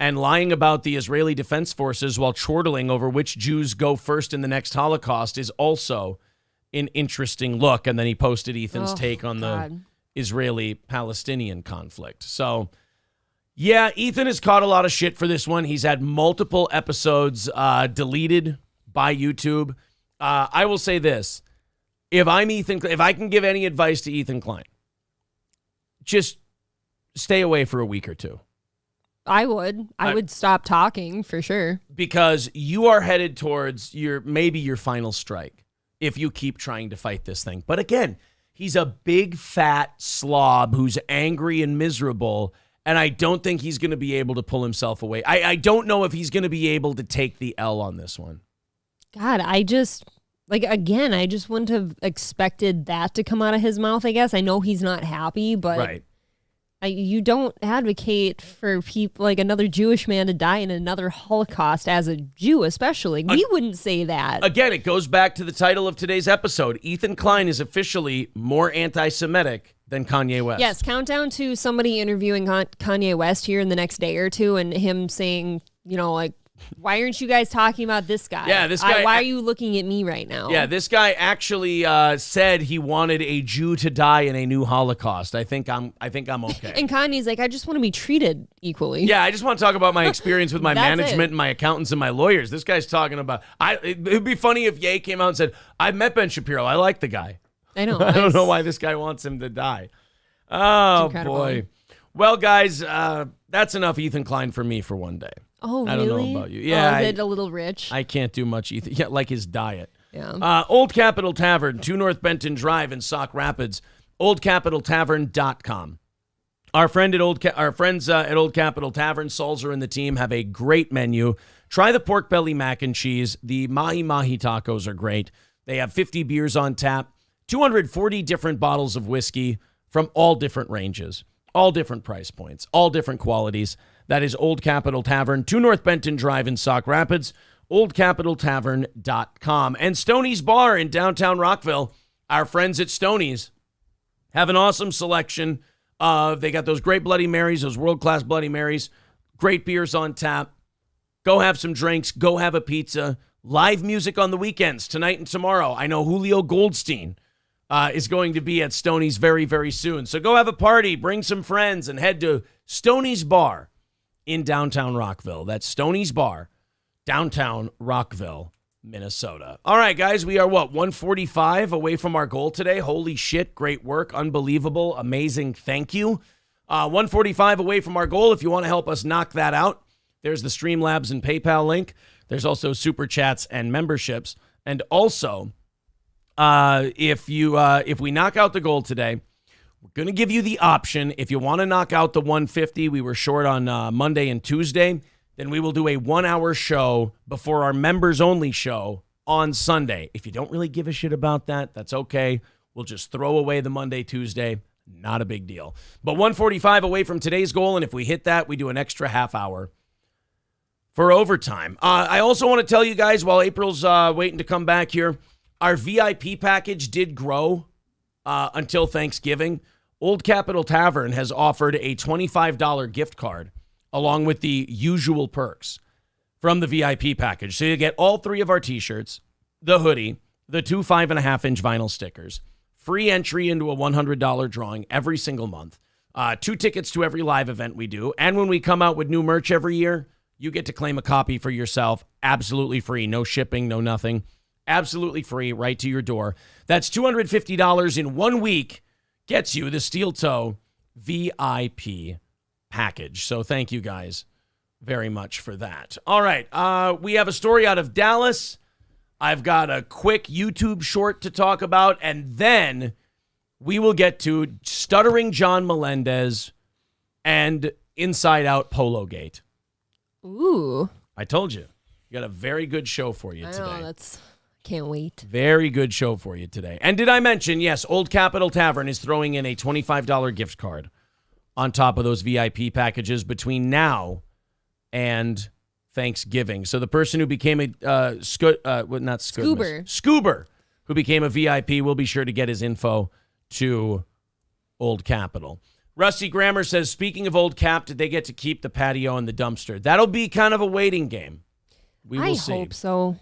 and lying about the Israeli Defense Forces while chortling over which Jews go first in the next Holocaust is also an interesting look. And then he posted Ethan's take on the Israeli-Palestinian conflict. So, yeah, Ethan has caught a lot of shit for this one. He's had multiple episodes deleted by YouTube. I will say this. If I can give any advice to Ethan Klein, just stay away for a week or two. I would stop talking for sure. Because you are headed towards maybe your final strike if you keep trying to fight this thing. But again, he's a big fat slob who's angry and miserable, and I don't think he's going to be able to pull himself away. I don't know if he's going to be able to take the L on this one. God, I just wouldn't have expected that to come out of his mouth, I guess. I know he's not happy, but you don't advocate for people like another Jewish man to die in another Holocaust as a Jew, especially. We wouldn't say that. Again, it goes back to the title of today's episode. Ethan Klein is officially more anti-Semitic than Kanye West. Yes, countdown to somebody interviewing Kanye West here in the next day or two and him saying, why aren't you guys talking about this guy? Yeah, this guy. Why are you looking at me right now? Yeah, this guy actually said he wanted a Jew to die in a new Holocaust. I think I'm okay. And Kanye's like, I just want to be treated equally. Yeah, I just want to talk about my experience with my management and my accountants and my lawyers. This guy's talking about. It'd be funny if Ye came out and said, "I've met Ben Shapiro. I like the guy." I know. I don't know why this guy wants him to die. Oh boy. Well, guys, that's enough Ethan Klein for me for one day. Oh, really? I don't know about you. Yeah. Is it a little rich? I can't do much Ethan. Yeah, like his diet. Yeah. Old Capitol Tavern, 2 North Benton Drive in Sauk Rapids. OldCapitolTavern.com. Our friends at Old Capitol Tavern, Salzer and the team have a great menu. Try the pork belly mac and cheese. The mahi mahi tacos are great. They have 50 beers on tap, 240 different bottles of whiskey from all different ranges, all different price points, all different qualities. That is Old Capitol Tavern, 2 North Benton Drive in Sauk Rapids, oldcapitoltavern.com. And Stoney's Bar in downtown Rockville. Our friends at Stoney's have an awesome selection of, they got those great Bloody Marys, those world-class Bloody Marys, great beers on tap, Go have some drinks. Go have a pizza. Live music on the weekends, tonight and tomorrow. I know Julio Goldstein is going to be at Stoney's very, very soon. So go have a party, bring some friends, and head to Stoney's Bar in downtown Rockville. That's Stoney's Bar, downtown Rockville, Minnesota. All right, guys, we are, 145 away from our goal today? Holy shit, great work, unbelievable, amazing, thank you. 145 away from our goal. If you want to help us knock that out, there's the Streamlabs and PayPal link. There's also Super Chats and memberships. And also, if we knock out the goal today, we're going to give you the option. If you want to knock out the 150, we were short on Monday and Tuesday, then we will do a 1-hour show before our members-only show on Sunday. If you don't really give a shit about that, that's okay. We'll just throw away the Monday, Tuesday. Not a big deal. But 145 away from today's goal, and if we hit that, we do an extra half hour for overtime. I also want to tell you guys, while April's waiting to come back here, our VIP package did grow until Thanksgiving. Old Capitol Tavern has offered a $25 gift card along with the usual perks from the VIP package. So you get all 3 of our t-shirts, the hoodie, the 2 5.5-inch vinyl stickers, free entry into a $100 drawing every single month, 2 tickets to every live event we do, and when we come out with new merch every year, you get to claim a copy for yourself, absolutely free, no shipping, no nothing, absolutely free, right to your door. That's $250 in 1 week, gets you the Steel Toe VIP package. So thank you guys very much for that. All right, we have a story out of Dallas. I've got a quick YouTube short to talk about, and then we will get to Stuttering John Melendez and Inside Out Polo Gate. Ooh. I told you. We got a very good show for you today. I know, can't wait. Very good show for you today. And did I mention, yes, Old Capitol Tavern is throwing in a $25 gift card on top of those VIP packages between now and Thanksgiving. So the person who became a Scoober, who became a VIP, will be sure to get his info to Old Capitol. Rusty Grammer says, speaking of Old Cap, did they get to keep the patio and the dumpster? That'll be kind of a waiting game. We will see. I hope so.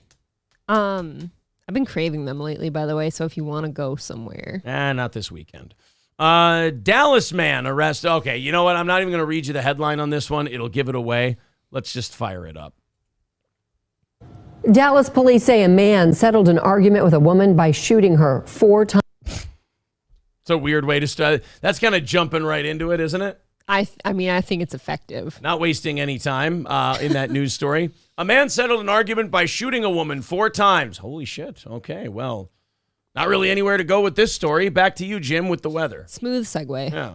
I've been craving them lately, by the way, so if you want to go somewhere. Not this weekend. Dallas man arrested. Okay, you know what? I'm not even going to read you the headline on this one. It'll give it away. Let's just fire it up. Dallas police say a man settled an argument with a woman by shooting her 4 times. It's a weird way to start. That's kind of jumping right into it, isn't it? I think it's effective. Not wasting any time in that news story. A man settled an argument by shooting a woman 4 times. Holy shit. Okay, well, not really anywhere to go with this story. Back to you, Jim, with the weather. Smooth segue. Yeah.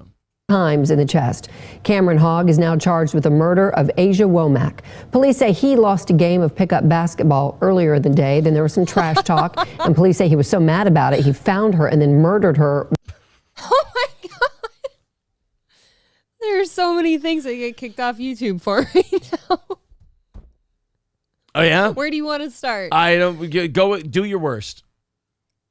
Times in the chest. Cameron Hogg is now charged with the murder of Asia Womack. Police say he lost a game of pickup basketball earlier in the day. Then there was some trash talk, and police say he was so mad about it, he found her and then murdered her. Oh my God. There's so many things that get kicked off YouTube for right now. Oh, yeah? Where do you want to start? I don't go. Do your worst.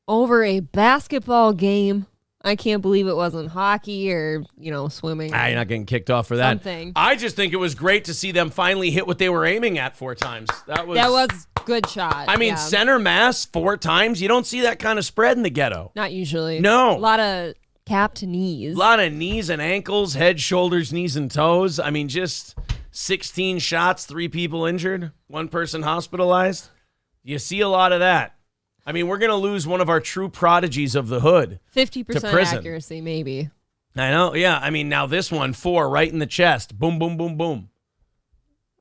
Over a basketball game. I can't believe it wasn't hockey or, swimming. You're not getting kicked off for that. Something. I just think it was great to see them finally hit what they were aiming at 4 times. That was good shot. I mean, yeah. Center mass 4 times. You don't see that kind of spread in the ghetto. Not usually. No. A lot of capped knees. A lot of knees and ankles, head, shoulders, knees, and toes. I mean, just 16 shots, 3 people injured, 1 person hospitalized. You see a lot of that. I mean, we're going to lose one of our true prodigies of the hood. 50% accuracy, maybe. I know, yeah. I mean, now this one, 4 right in the chest. Boom, boom, boom, boom.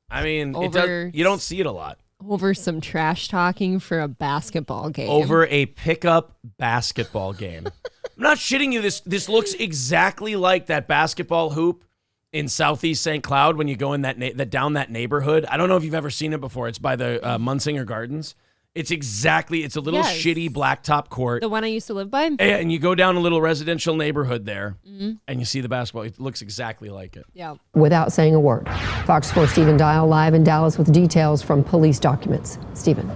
I mean, you don't see it a lot. Over some trash talking for a basketball game. Over a pickup basketball game. I'm not shitting you. This looks exactly like that basketball hoop in Southeast St. Cloud when you go in down that neighborhood. I don't know if you've ever seen it before. It's by the Munsinger Gardens. It's a little shitty blacktop court. The one I used to live by? And you go down a little residential neighborhood there, and you see the basketball. It looks exactly like it. Yeah. Without saying a word. Fox 4 Stephen Dial live in Dallas with details from police documents. Stephen.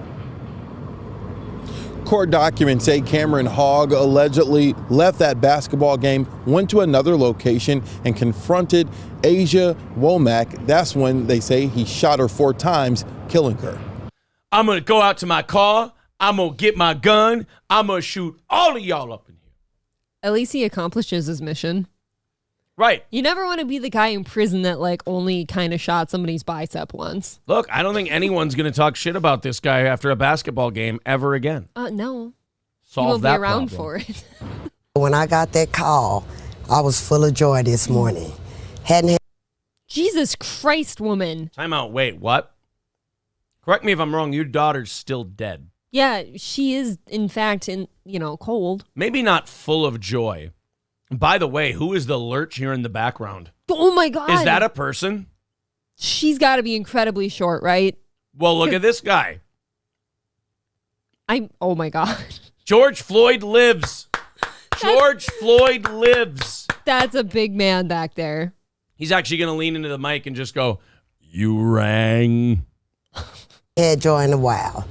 Court documents say Cameron Hogg allegedly left that basketball game, went to another location, and confronted Asia Womack. That's when they say he shot her 4 times, killing her. I'm going to go out to my car. I'm going to get my gun. I'm going to shoot all of y'all up in here. At least he accomplishes his mission. Right. You never want to be the guy in prison that like only kind of shot somebody's bicep once. Look, I don't think anyone's going to talk shit about this guy after a basketball game ever again. No. Solve he won't that be around problem. for it. When I got that call, I was full of joy this morning. Jesus Christ, woman. Time out. Wait, what? Correct me if I'm wrong. Your daughter's still dead. Yeah, she is, in fact, cold. Maybe not full of joy. By the way, who is the lurch here in the background? Oh, my God. Is that a person? She's got to be incredibly short, right? Well, look at this guy. Oh, my God. George Floyd lives. George Floyd lives. That's a big man back there. He's actually going to lean into the mic and just go, "You rang." Had joy in a while.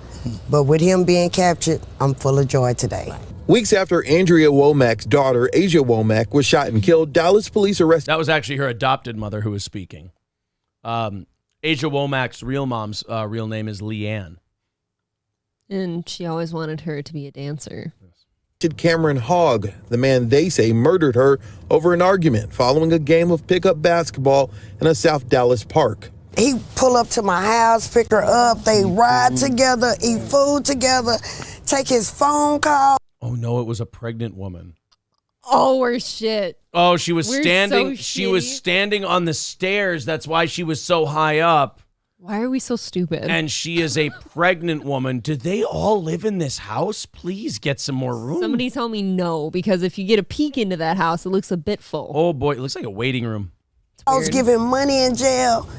But with him being captured, I'm full of joy today. Weeks after Andrea Womack's daughter, Asia Womack, was shot and killed, Dallas police arrested. That was actually her adopted mother who was speaking. Asia Womack's real mom's real name is Leanne. And she always wanted her to be a dancer. Cameron Hogg, the man they say murdered her over an argument following a game of pickup basketball in a South Dallas park. He pull up to my house, pick her up, they ride together, eat food together, take his phone call. Oh no, it was a pregnant woman. Oh, we're shit. Oh, she was standing. So she was shitty. standing on the stairs. That's why she was so high up. Why are we so stupid? And she is a pregnant woman. Do they all live in this house? Please get some more room. Somebody tell me no, because if you get a peek into that house, it looks a bit full. Oh boy, it looks like a waiting room. I was giving money in jail,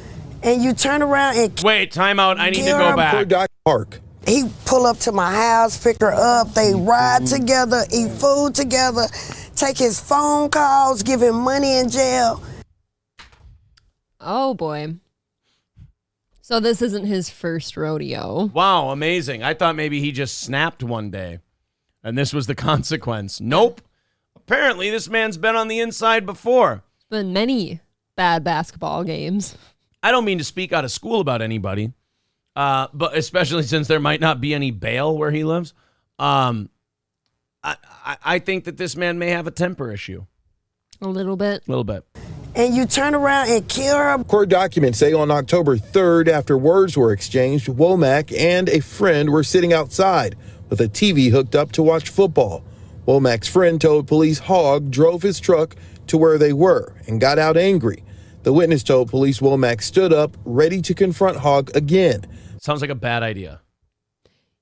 and you turn around and wait, time out. I need to go back. Park. He pull up to my house, pick her up, they ride together, eat food together, take his phone calls, give him money in jail. Oh boy. So this isn't his first rodeo. Wow, amazing. I thought maybe he just snapped one day, and this was the consequence. Nope. Apparently, this man's been on the inside before. It's been many bad basketball games. I don't mean to speak out of school about anybody, but especially since there might not be any bail where he lives. I think that this man may have a temper issue. A little bit. A little bit. And you turn around and kill her. Court documents say on October 3rd, after words were exchanged, Womack and a friend were sitting outside with a TV hooked up to watch football. Womack's friend told police Hogg drove his truck to where they were and got out angry. The witness told police Womack stood up, ready to confront Hogg again. Sounds like a bad idea.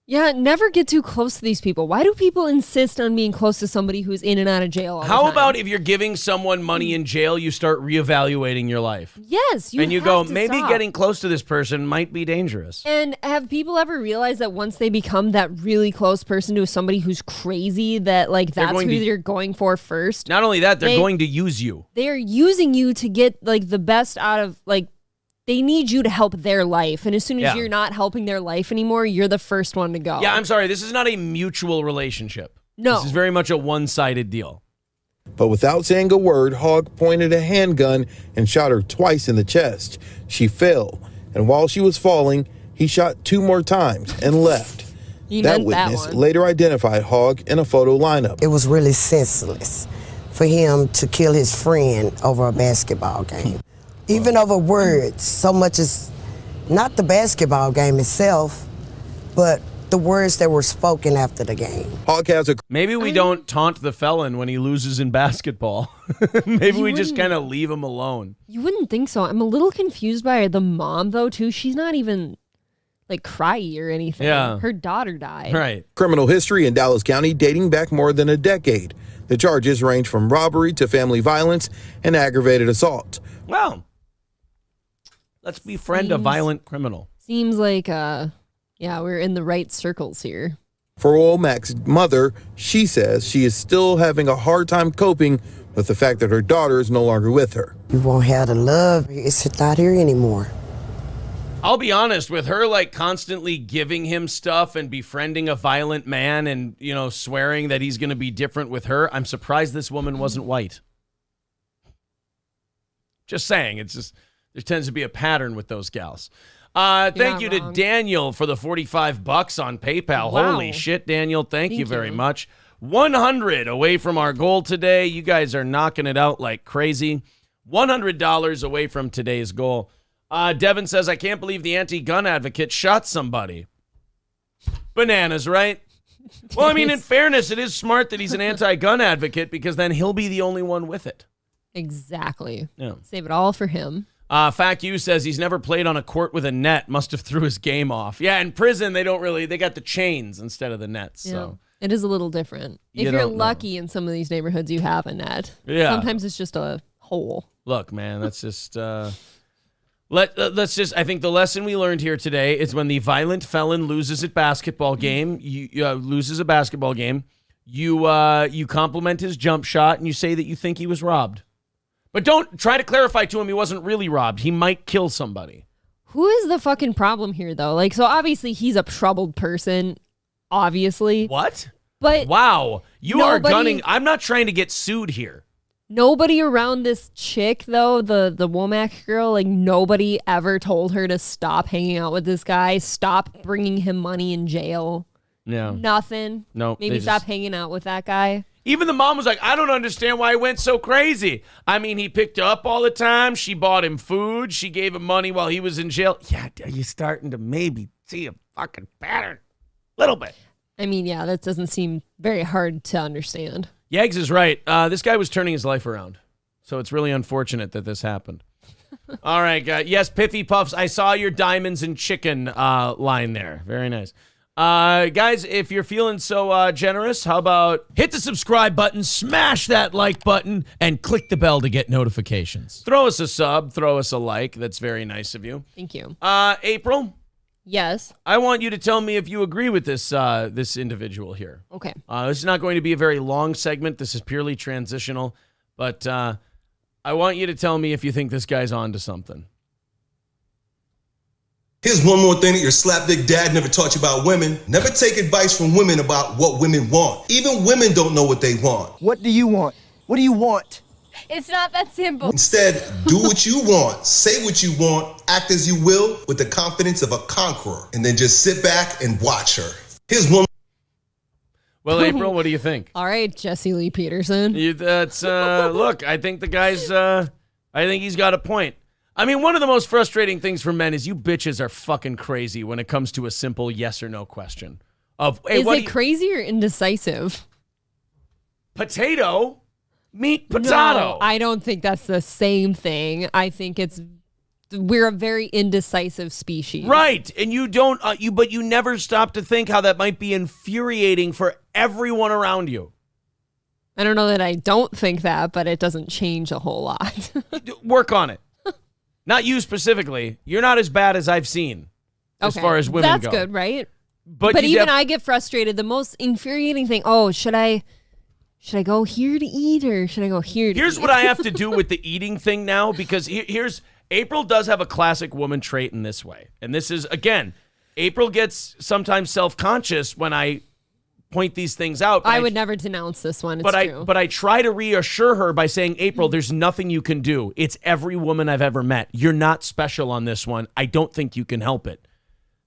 Yeah, never get too close to these people. Why do people insist on being close to somebody who's in and out of jail all the time? How about if you're giving someone money in jail, you start reevaluating your life? Yes, and you go, to maybe stop. getting close to this person might be dangerous. And have people ever realized that once they become that really close person to somebody who's crazy, that like that's who you're going for first? Not only that, they're going to use you. They're using you to get like the best out of like. They need you to help their life. And as soon as you're not helping their life anymore, you're the first one to go. Yeah, I'm sorry. This is not a mutual relationship. No. This is very much a one-sided deal. But without saying a word, Hogg pointed a handgun and shot her twice in the chest. She fell, and while she was falling, he shot 2 more times and left. That witness later identified Hogg in a photo lineup. It was really senseless for him to kill his friend over a basketball game. Even over words, so much as not the basketball game itself, but the words that were spoken after the game. Hogg has a... Maybe we don't taunt the felon when he loses in basketball. Maybe we just kind of leave him alone. You wouldn't think so. I'm a little confused by the mom, though, too. She's not even, like, cryy or anything. Yeah. Her daughter died. Right. Criminal history in Dallas County dating back more than a decade. The charges range from robbery to family violence and aggravated assault. Well, let's befriend a violent criminal. Seems like, we're in the right circles here. For Womack's mother, she says she is still having a hard time coping with the fact that her daughter is no longer with her. You won't have the love. It's not here anymore. I'll be honest, with her like constantly giving him stuff and befriending a violent man and, you know, swearing that he's going to be different with her, I'm surprised this woman wasn't white. Just saying, it's just there tends to be a pattern with those gals. Thank you to Daniel for the $45 on PayPal. Wow. Holy shit, Daniel. Thank you very much. 100 away from our goal today. You guys are knocking it out like crazy. $100 away from today's goal. Devin says, I can't believe the anti-gun advocate shot somebody. Bananas, right? Well, I mean, in fairness, it is smart that he's an anti-gun advocate because then he'll be the only one with it. Exactly. Yeah. Save it all for him. Fact You says he's never played on a court with a net. Must have threw his game off. Yeah, in prison, they got the chains instead of the nets. Yeah. So It is a little different. If you're lucky in some of these neighborhoods, you have a net. Yeah. Sometimes it's just a hole. Look, man, that's just... Let's just. I think the lesson we learned here today is when the violent felon loses a basketball game, you compliment his jump shot and you say that you think he was robbed, but don't try to clarify to him he wasn't really robbed. He might kill somebody. Who is the fucking problem here, though? Like, so obviously he's a troubled person. Obviously, what? But wow, you are gunning. I'm not trying to get sued here. Nobody around this chick, though, the Womack girl, like nobody ever told her to stop hanging out with this guy, stop bringing him money in jail. Yeah. Nothing. No. Maybe stop hanging out with that guy. Even the mom was like, I don't understand why he went so crazy. I mean, he picked her up all the time. She bought him food. She gave him money while he was in jail. Yeah, are you starting to maybe see a fucking pattern? Little bit. I mean, yeah, that doesn't seem very hard to understand. Yags is right. This guy was turning his life around. So it's really unfortunate that this happened. All right, guys. Yes, Piffy Puffs. I saw your diamonds and chicken line there. Very nice. Guys, if you're feeling so generous, how about hit the subscribe button, smash that like button, and click the bell to get notifications. Throw us a sub, throw us a like. That's very nice of you. Thank you. April? Yes. I want you to tell me if you agree with this this individual here. Okay. This is not going to be a very long segment. This is purely transitional. But I want you to tell me if you think this guy's on to something. Here's one more thing that your slapdick dad never taught you about women. Never take advice from women about what women want. Even women don't know what they want. What do you want? What do you want? It's not that simple. Instead, do what you want, say what you want, act as you will with the confidence of a conqueror, and then just sit back and watch her. Here's one. Well, April, what do you think? All right, Jesse Lee Peterson. That's look, I think the guy's I think he's got a point. I mean, one of the most frustrating things for men is you bitches are fucking crazy when it comes to a simple yes or no question. Hey, is it crazy or indecisive? Potato, meat, potato. No, I don't think that's the same thing. I think we're a very indecisive species. Right. And you don't but you never stop to think how that might be infuriating for everyone around you. I don't know that I don't think that, but it doesn't change a whole lot. Work on it. Not you specifically. You're not as bad as I've seen as far as women That's go. good, right? But even I get frustrated. The most infuriating thing, should I go here to eat or should I go here to Here's eat? what I have to do with the eating thing now, because here's April does have a classic woman trait in this way. And this is, again, April gets sometimes self-conscious when I point these things out. I would never denounce this one. It's true. But I try to reassure her by saying, April, there's nothing you can do. It's every woman I've ever met. You're not special on this one. I don't think you can help it.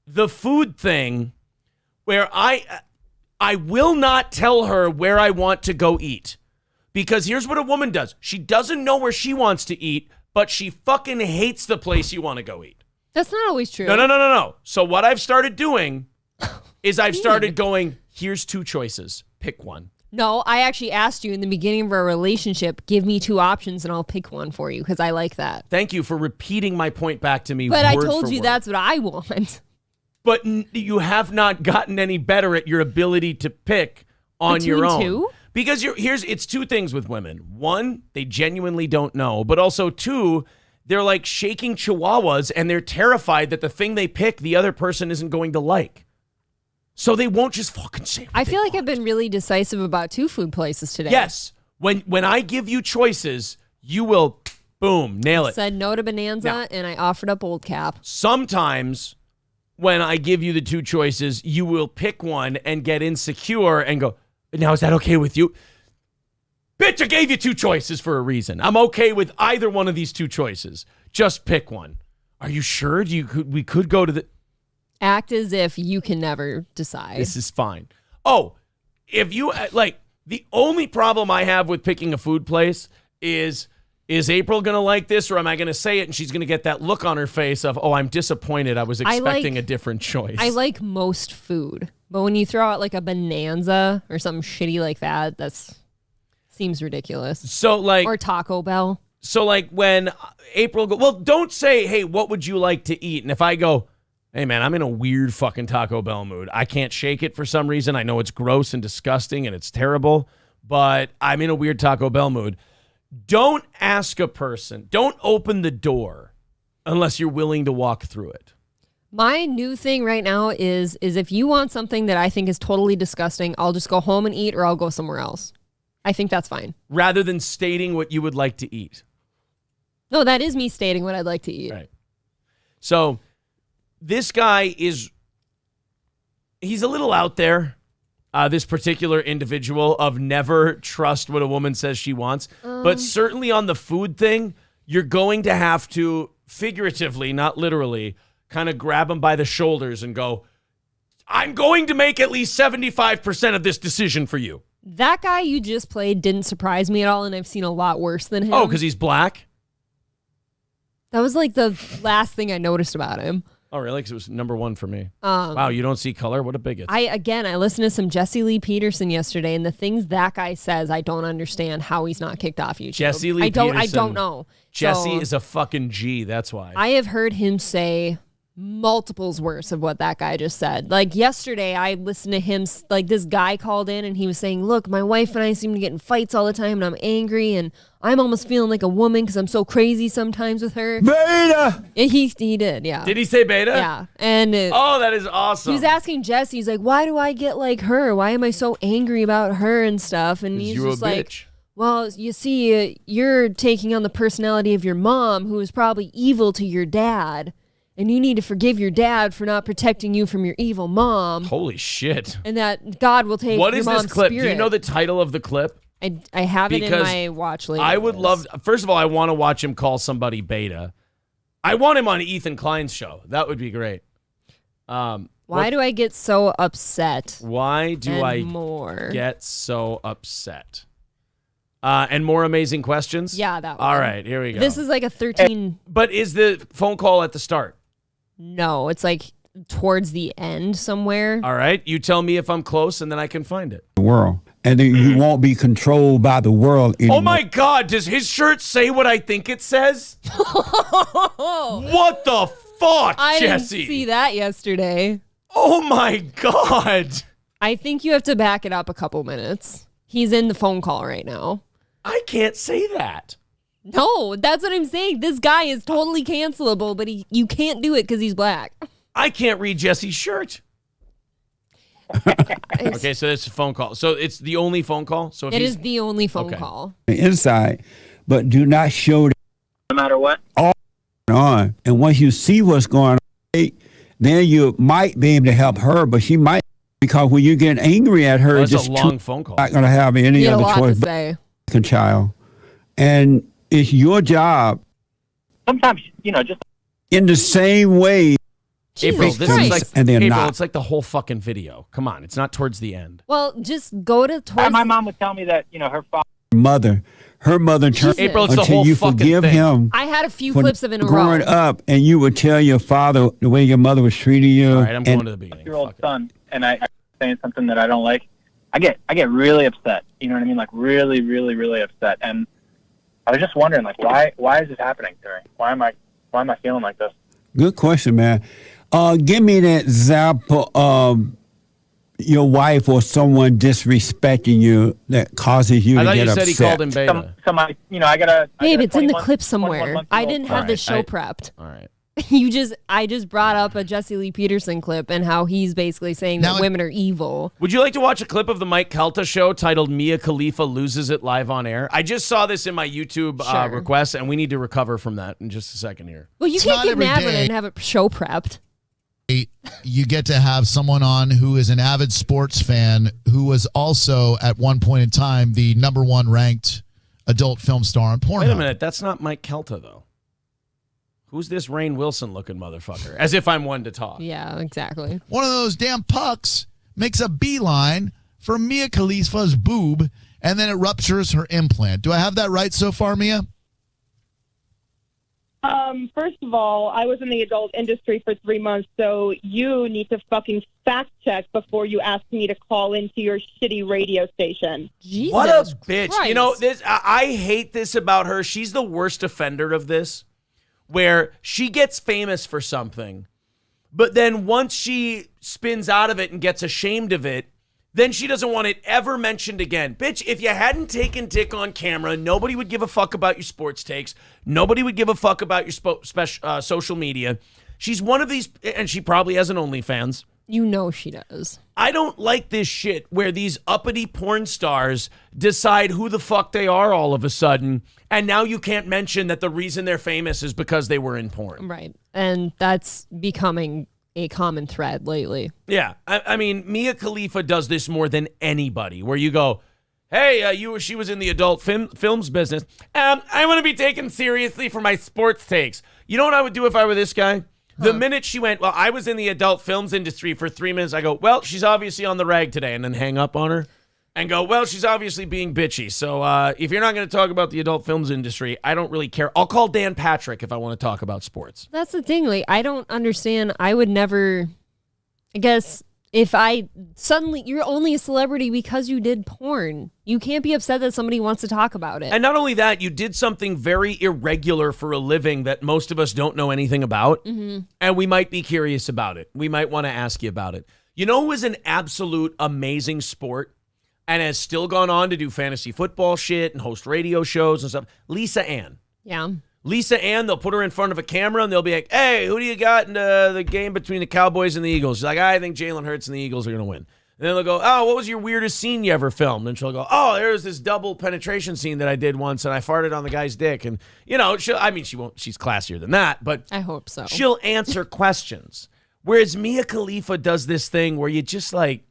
The food thing, where I will not tell her where I want to go eat. Because here's what a woman does. She doesn't know where she wants to eat, but she fucking hates the place you want to go eat. That's not always true. No. So what I've started doing is I've started going, here's two choices. Pick one. No, I actually asked you in the beginning of our relationship, give me two options and I'll pick one for you because I like that. Thank you for repeating my point back to me. But I word told for you word. that's what I want. But you have not gotten any better at your ability to pick on your own. Two? Because it's two things with women. One, they genuinely don't know. But also two, they're like shaking chihuahuas and they're terrified that the thing they pick, the other person isn't going to like. So they won't just fucking say what I feel like I've been really decisive about two food places today. Yes. When I give you choices, you will Boom, nail it. Said no to Bonanza, and I offered up Old Cap. Sometimes when I give you the two choices, you will pick one and get insecure and go, now is that okay with you? Bitch, I gave you two choices for a reason. I'm okay with either one of these two choices. Just pick one. Are you sure? We could go to the... Act as if you can never decide. This is fine. Oh, if you, the only problem I have with picking a food place is April going to like this, or am I going to say it and she's going to get that look on her face of, oh, I'm disappointed. I was expecting a different choice. I like most food, but when you throw out like a Bonanza or something shitty like that, seems ridiculous. So or Taco Bell. So when April well, don't say, hey, what would you like to eat? And if I go, hey, man, I'm in a weird fucking Taco Bell mood. I can't shake it for some reason. I know it's gross and disgusting and it's terrible, but I'm in a weird Taco Bell mood. Don't ask a person. Don't open the door unless you're willing to walk through it. My new thing right now is if you want something that I think is totally disgusting, I'll just go home and eat or I'll go somewhere else. I think that's fine. Rather than stating what you would like to eat. No, that is me stating what I'd like to eat. Right. So this guy he's a little out there. This particular individual of never trust what a woman says she wants. But certainly on the food thing, you're going to have to figuratively, not literally, kind of grab him by the shoulders and go, I'm going to make at least 75% of this decision for you. That guy you just played didn't surprise me at all, and I've seen a lot worse than him. Oh, because he's black? That was like the last thing I noticed about him. Oh, really? Because it was number one for me. Wow, you don't see color? What a bigot. I listened to some Jesse Lee Peterson yesterday, and the things that guy says, I don't understand how he's not kicked off YouTube. Jesse Lee Peterson. I don't know. Jesse is a fucking G, that's why. I have heard him say multiples worse of what that guy just said. Like yesterday, I listened to him, like this guy called in and he was saying, look, my wife and I seem to get in fights all the time and I'm angry and I'm almost feeling like a woman because I'm so crazy sometimes with her. Beta! He did, yeah. Did he say beta? Yeah. And oh, that is awesome. He was asking Jesse, he's like, why do I get like her? Why am I so angry about her and stuff? And he's just like, well, you see, you're taking on the personality of your mom, who is probably evil to your dad. And you need to forgive your dad for not protecting you from your evil mom. Holy shit. And that God will take what your is mom's this clip? spirit. Do you know the title of the clip? I have it in my watch later. I would love, first of all, I want to watch him call somebody beta. I want him on Ethan Klein's show. That would be great. Why do I get so upset? Why do I get so upset? And more amazing questions? Yeah, that one. All right, here we go. This is like a 13. But is the phone call at the start? No, it's like towards the end somewhere. All right, you tell me if I'm close and then I can find it. The world. And then you won't be controlled by the world anymore. Oh my God, does his shirt say what I think it says? What the fuck, I Jesse? didn't see that yesterday. Oh my God. I think you have to back it up a couple minutes. He's in the phone call right now. I can't say that. No, that's what I'm saying. This guy is totally cancelable, but you can't do it because he's black. I can't read Jesse's shirt. Okay, so that's a phone call. So it's the only phone call? So if it is the only phone call. Inside, but do not show that no matter what. All on. And once you see what's going on, then you might be able to help her, but she might, because when you get angry at her, that's just a long phone call. Not going to have any other choice but a child. And it's your job. Sometimes, just in the same way. April, this is like, and they're April, not. it's like the whole fucking video. Come on, it's not towards the end. Well, just go to towards. My mom would tell me that, her father. Her mother turned April, it's the until whole you fucking forgive thing. him. I had a few clips of it in a row. Growing up, and you would tell your father the way your mother was treating you. All right, I'm going to the beginning. 6-year-old son, and I saying something that I don't like. I get really upset. You know what I mean? Like really, really, really upset. And I was just wondering, like, why is this happening to me? Why am I feeling like this? Good question, man. Give me an example of your wife or someone disrespecting you that causes you to get upset. I thought you said he called him beta. I got a... Babe, it's in the clip somewhere. I didn't have the show prepped. All right. I just brought up a Jesse Lee Peterson clip and how he's basically saying that women are evil. Would you like to watch a clip of the Mike Calta show titled Mia Khalifa Loses It live on air? I just saw this in my YouTube request, and we need to recover from that in just a second here. Well, you can't get mad when I have a show prepped. You get to have someone on who is an avid sports fan who was also at one point in time the #1 ranked adult film star on Pornhub. Wait a minute, that's not Mike Calta though. Who's this Rainn Wilson looking motherfucker? As if I'm one to talk. Yeah, exactly. One of those damn pucks makes a beeline for Mia Khalifa's boob, and then it ruptures her implant. Do I have that right so far, Mia? First of all, I was in the adult industry for 3 months, so you need to fucking fact check before you ask me to call into your shitty radio station. Jesus what a bitch. Christ. You know, I hate this about her. She's the worst offender of this, where she gets famous for something, but then once she spins out of it and gets ashamed of it, then she doesn't want it ever mentioned again. Bitch, if you hadn't taken dick on camera, nobody would give a fuck about your sports takes. Nobody would give a fuck about your social media. She's one of these, and she probably has an OnlyFans. You know she does. I don't like this shit where these uppity porn stars decide who the fuck they are all of a sudden, and now you can't mention that the reason they're famous is because they were in porn. Right. And that's becoming a common thread lately. Yeah. I mean, Mia Khalifa does this more than anybody, where you go, hey, she was in the adult films business. I want to be taken seriously for my sports takes. You know what I would do if I were this guy? The minute she went, well, I was in the adult films industry for 3 minutes, I go, well, she's obviously on the rag today, and then hang up on her and go, well, she's obviously being bitchy. So if you're not going to talk about the adult films industry, I don't really care. I'll call Dan Patrick if I want to talk about sports. That's the thing. Like, I don't understand. I would never, I guess, if you're only a celebrity because you did porn. You can't be upset that somebody wants to talk about it. And not only that, you did something very irregular for a living that most of us don't know anything about. Mm-hmm. And we might be curious about it. We might want to ask you about it. You know who is an absolute amazing sport and has still gone on to do fantasy football shit and host radio shows and stuff? Lisa Ann. Yeah. Lisa Ann, they'll put her in front of a camera and they'll be like, hey, who do you got in the game between the Cowboys and the Eagles? She's like, I think Jalen Hurts and the Eagles are going to win. And then they'll go, oh, what was your weirdest scene you ever filmed? And she'll go, oh, there was this double penetration scene that I did once and I farted on the guy's dick. And, you know, she won't, she's classier than that, but I hope so. She'll answer questions. Whereas Mia Khalifa does this thing where you just like,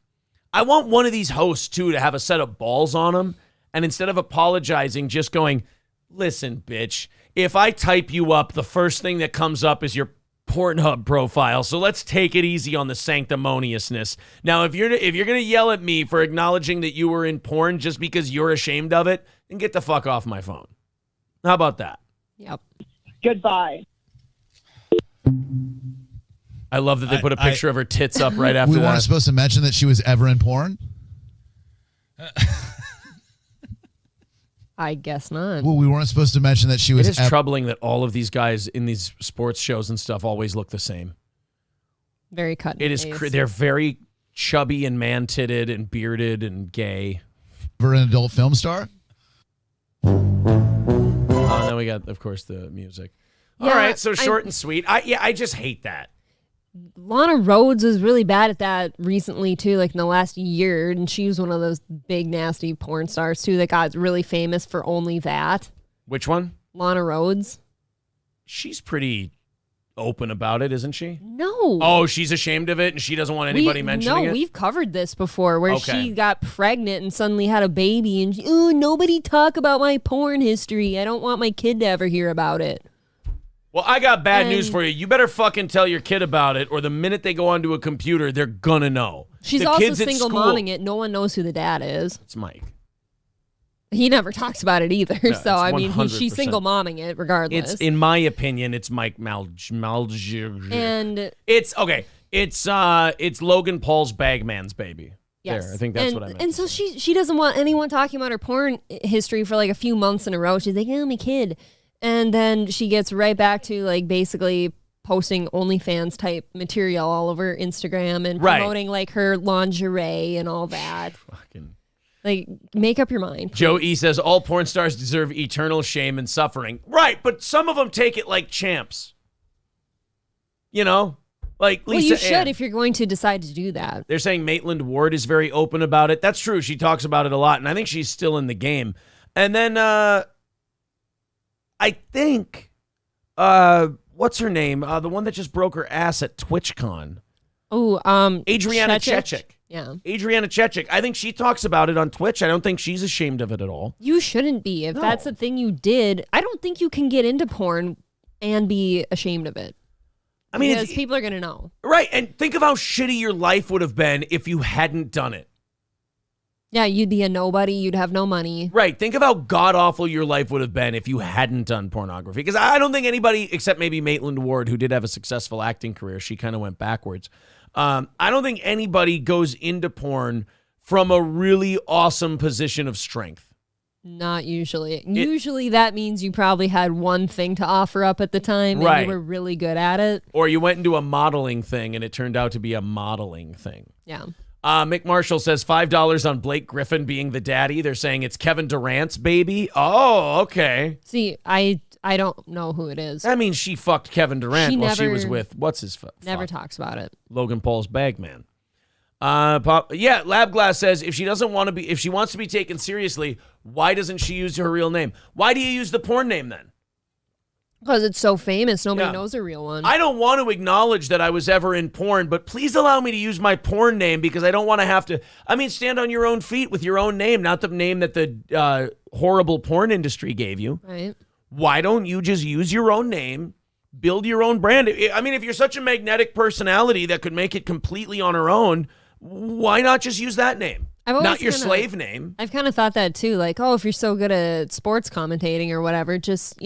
I want one of these hosts, too, to have a set of balls on them. And instead of apologizing, just going, listen, bitch, if I type you up, the first thing that comes up is your Pornhub profile. So let's take it easy on the sanctimoniousness. Now, if you're going to yell at me for acknowledging that you were in porn just because you're ashamed of it, then get the fuck off my phone. How about that? Yep. Goodbye. I love that they put a picture of her tits up right after that. We weren't supposed to mention that she was ever in porn? I guess not. Well, we weren't supposed to mention that she was... It is troubling that all of these guys in these sports shows and stuff always look the same. Very cut. It is. They're very chubby and man-titted and bearded and gay. Ever an adult film star? Then we got, of course, the music. Yeah, all right, so short and sweet. I just hate that. Lana Rhoades was really bad at that recently, too, like in the last year. And she was one of those big, nasty porn stars, too, that got really famous for only that. Which one? Lana Rhoades. She's pretty open about it, isn't she? No. Oh, she's ashamed of it and she doesn't want anybody mentioning it? No, we've covered this before where she got pregnant and suddenly had a baby and, nobody talk about my porn history. I don't want my kid to ever hear about it. Well, I got bad news for you. You better fucking tell your kid about it, or the minute they go onto a computer, they're gonna know. She's also single momming it. No one knows who the dad is. It's Mike. He never talks about it either. No, so, I mean, she's single momming it regardless. It's, in my opinion, it's Mike Malge. And it's, okay, it's Logan Paul's Bagman's baby. Yes. There, I think that's what I meant. And so she doesn't want anyone talking about her porn history for like a few months in a row. She's like, my kid. And then she gets right back to like basically posting OnlyFans type material all over Instagram and promoting like her lingerie and all that. Like, make up your mind. Please. Joe E says all porn stars deserve eternal shame and suffering. Right, but some of them take it like champs. You know, like Lisa Well, you should Ann. if you're going to decide to do that. They're saying Maitland Ward is very open about it. That's true. She talks about it a lot, and I think she's still in the game. And then I think, what's her name? The one that just broke her ass at TwitchCon. Oh, Adriana Chechik. Yeah. Adriana Chechik. I think she talks about it on Twitch. I don't think she's ashamed of it at all. You shouldn't be. If that's the thing you did, I don't think you can get into porn and be ashamed of it. I mean, because people are going to know. Right. And think of how shitty your life would have been if you hadn't done it. Yeah, you'd be a nobody. You'd have no money. Right. Think of how god-awful your life would have been if you hadn't done pornography. Because I don't think anybody, except maybe Maitland Ward, who did have a successful acting career, she kind of went backwards. I don't think anybody goes into porn from a really awesome position of strength. Not usually. Usually that means you probably had one thing to offer up at the time and you were really good at it. Or you went into a modeling thing and it turned out to be a modeling thing. Yeah. Mick Marshall says $5 on Blake Griffin being the daddy. They're saying it's Kevin Durant's baby. Oh, okay. See, I don't know who it is. That means she fucked Kevin Durant while she was with, what's his Never talks about it. Logan Paul's bagman. Labglass says if she wants to be taken seriously, why doesn't she use her real name? Why do you use the porn name then? Because it's so famous, nobody knows her real one. I don't want to acknowledge that I was ever in porn, but please allow me to use my porn name because I don't want to have to. I mean, stand on your own feet with your own name, not the name that the horrible porn industry gave you. Right. Why don't you just use your own name, build your own brand? I mean, if you're such a magnetic personality that could make it completely on her own, why not just use that name? Not your slave name. I've kind of thought that too. Like, oh, if you're so good at sports commentating or whatever, just,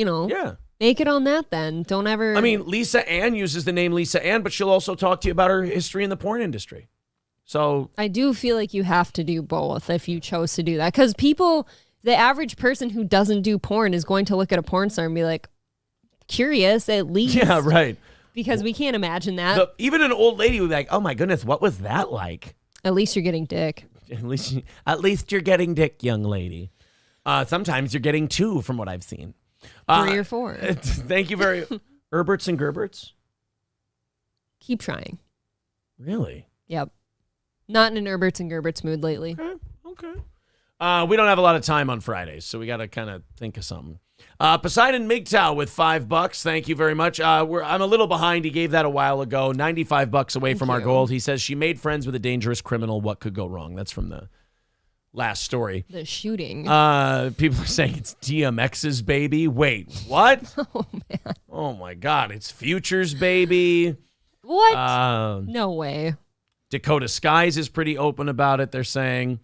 make it on that then. Don't ever. I mean, Lisa Ann uses the name Lisa Ann, but she'll also talk to you about her history in the porn industry. So I do feel like you have to do both if you chose to do that. Because the average person who doesn't do porn is going to look at a porn star and be like, curious at least. Yeah, right. Because we can't imagine that. Even an old lady would be like, oh my goodness, what was that like? At least you're getting dick. At least you're getting dick, young lady. Sometimes you're getting 2 from what I've seen. 3 or 4. Thank you very Herberts and Gerberts? Keep trying. Really? Yep. Not in an Herberts and Gerberts mood lately. Okay. We don't have a lot of time on Fridays, so we got to kind of think of something. Poseidon MGTOW with $5. Thank you very much. I'm a little behind. He gave that a while ago. $95 away from our goal. He says she made friends with a dangerous criminal. What could go wrong? That's from the last story. The shooting. People are saying it's DMX's baby. Wait, what? Oh, man. Oh, my God. It's Future's baby. What? No way. Dakota Skies is pretty open about it, they're saying.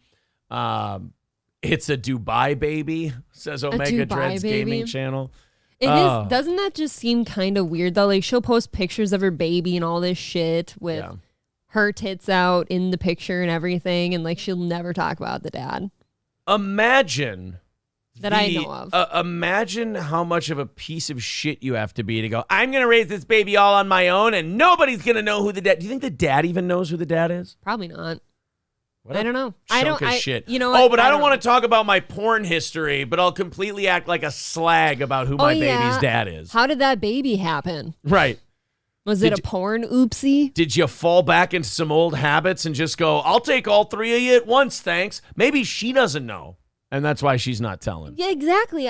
It's a Dubai baby, says Omega Dreads Gaming Channel. It is. Doesn't that just seem kind of weird, though? Like, she'll post pictures of her baby and all this shit with her tits out in the picture and everything, and, like, she'll never talk about the dad. Imagine that I know of. Imagine how much of a piece of shit you have to be to go, I'm going to raise this baby all on my own, and nobody's going to know who the dad... Do you think the dad even knows who the dad is? Probably not. What I don't know. Shit. You know what? But I don't want to talk about my porn history, but I'll completely act like a slag about who my baby's dad is. How did that baby happen? Right. Was it a porn oopsie? Did you fall back into some old habits and just go, I'll take all 3 of you at once, thanks? Maybe she doesn't know, and that's why she's not telling. Yeah, exactly.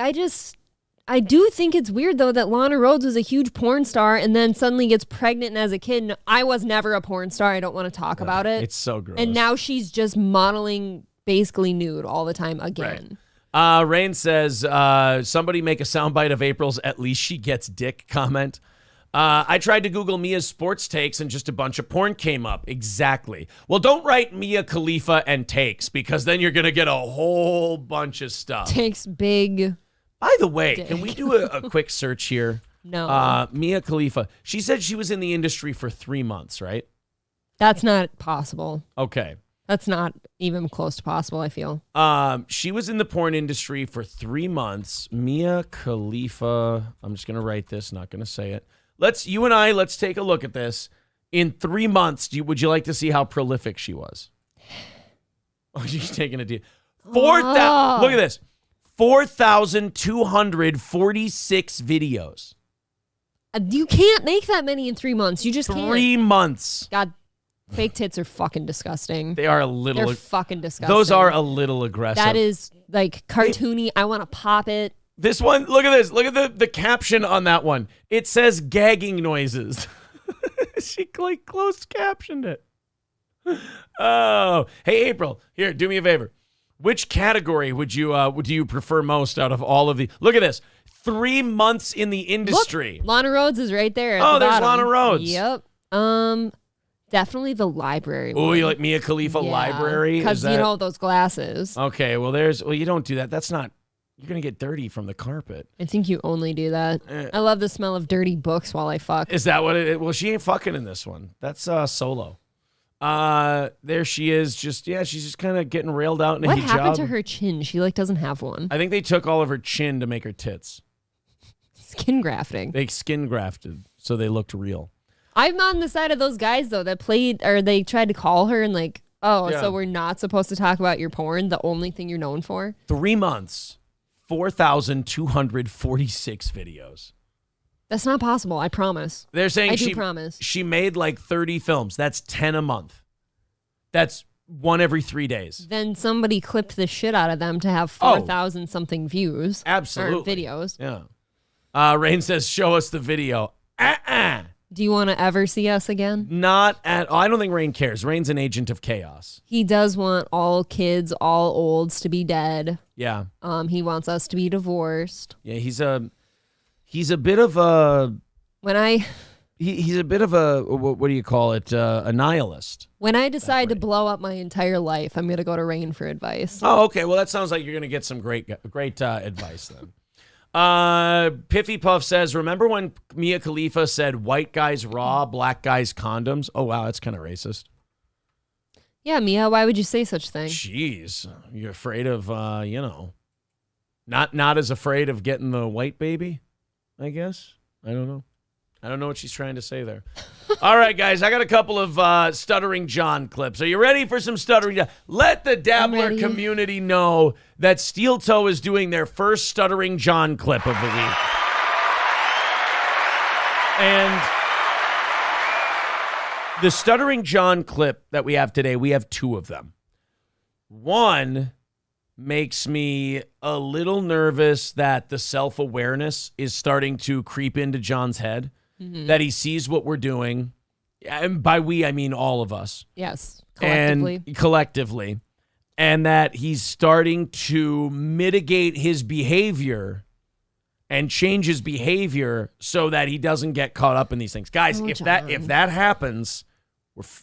I do think it's weird, though, that Lana Rhoades was a huge porn star and then suddenly gets pregnant and as a kid. I was never a porn star. I don't want to talk about it. It's so gross. And now she's just modeling basically nude all the time again. Right. Rain says, somebody make a soundbite of April's "at least she gets dick" comment. I tried to Google Mia's sports takes and just a bunch of porn came up. Exactly. Well, don't write Mia Khalifa and takes because then you're going to get a whole bunch of stuff. Takes big... By the way, can we do a quick search here? No. Mia Khalifa. She said she was in the industry for 3 months, right? That's not possible. Okay. That's not even close to possible, I feel. She was in the porn industry for 3 months. Mia Khalifa. I'm just going to write this, not going to say it. You and I, let's take a look at this. In 3 months, would you like to see how prolific she was? Oh, she's taking a deal. 4,000. Look at this. 4,246 videos. You can't make that many in 3 months. You just can't. 3 months. God, fake tits are fucking disgusting. They are a little. They're fucking disgusting. Those are a little aggressive. That is like cartoony. I want to pop it. This one, look at this. Look at the caption on that one. It says gagging noises. She like closed captioned it. Oh, hey April, here, do me a favor. Which category would you prefer most out of all of the? Look at this. 3 months in the industry. Look, Lana Rhodes is right there. Oh, there's Lana Rhodes. Yep. Definitely the library. Oh, you like Mia Khalifa library? Because you know those glasses. Okay, well you don't do that. That's not. You're gonna get dirty from the carpet. I think you only do that. I love the smell of dirty books while I fuck. Is that what it is? Well, she ain't fucking in this one. That's solo. There she is. She's just kind of getting railed out in a hijab. What happened to her chin? She doesn't have one. I think they took all of her chin to make her tits. Skin grafting. They skin grafted so they looked real. I'm on the side of those guys though that they tried to call her and like, so we're not supposed to talk about your porn, the only thing you're known for? 3 months, 4,246 videos. That's not possible, I promise. They're saying I promise. She made like 30 films. That's 10 a month. That's one every 3 days. Then somebody clipped the shit out of them to have 4,000 something views. Absolutely. Or videos. Yeah. Rain says, show us the video. Do you want to ever see us again? Not at all. I don't think Rain cares. Rain's an agent of chaos. He does want all kids, all olds to be dead. Yeah. He wants us to be divorced. Yeah, he's a bit of a... He's a bit of a, what do you call it, a nihilist. When I decide to blow up my entire life, I'm going to go to Rain for advice. Oh, okay. Well, that sounds like you're going to get some great advice then. Piffy Puff says, remember when Mia Khalifa said white guys raw, black guys condoms? Oh, wow, that's kind of racist. Yeah, Mia, why would you say such thing? Jeez, you're afraid of, not as afraid of getting the white baby, I guess. I don't know what she's trying to say there. All right, guys, I got a couple of Stuttering John clips. Are you ready for some Stuttering John? Let the Dabbler community know that Steel Toe is doing their first Stuttering John clip of the week. And the Stuttering John clip that we have today, we have two of them. One makes me a little nervous that the self-awareness is starting to creep into John's head. Mm-hmm. That he sees what we're doing. And by we, I mean all of us. Yes, collectively. And that he's starting to mitigate his behavior and change his behavior so that he doesn't get caught up in these things. Guys, if that happens,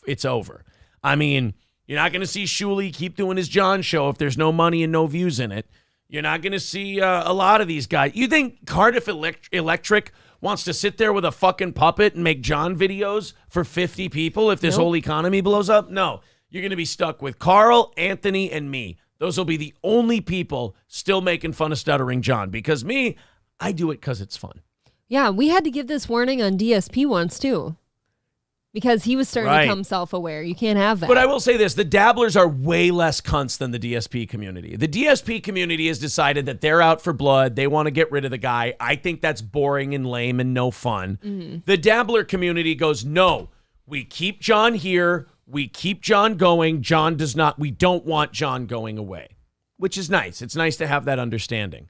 it's over. I mean, you're not going to see Shuley keep doing his John show if there's no money and no views in it. You're not going to see a lot of these guys. You think Cardiff Electric wants to sit there with a fucking puppet and make John videos for 50 people if this whole economy blows up? No. You're going to be stuck with Carl, Anthony, and me. Those will be the only people still making fun of Stuttering John. Because me, I do it because it's fun. Yeah, we had to give this warning on DSP once, too. Because he was starting to become self-aware. You can't have that. But I will say this. The dabblers are way less cunts than the DSP community. The DSP community has decided that they're out for blood. They want to get rid of the guy. I think that's boring and lame and no fun. Mm-hmm. The dabbler community goes, no, we keep John here. We keep John going. We don't want John going away, which is nice. It's nice to have that understanding.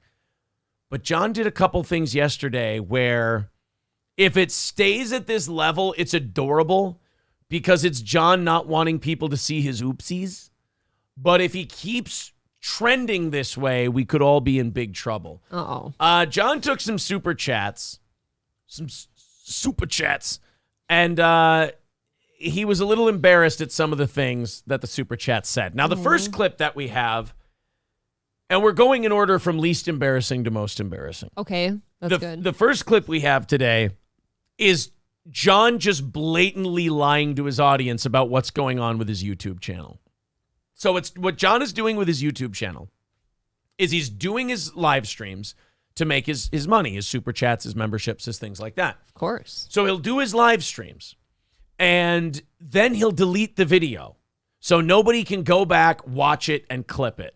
But John did a couple things yesterday where... if it stays at this level, it's adorable because it's John not wanting people to see his oopsies. But if he keeps trending this way, we could all be in big trouble. Uh-oh. John took some super chats, and he was a little embarrassed at some of the things that the super chat said. Now, the first clip that we have, and we're going in order from least embarrassing to most embarrassing. Okay, that's good. The first clip we have today is John just blatantly lying to his audience about what's going on with his YouTube channel. So it's what John is doing with his YouTube channel is he's doing his live streams to make his money, his super chats, his memberships, his things like that. Of course. So he'll do his live streams and then he'll delete the video so nobody can go back, watch it, and clip it.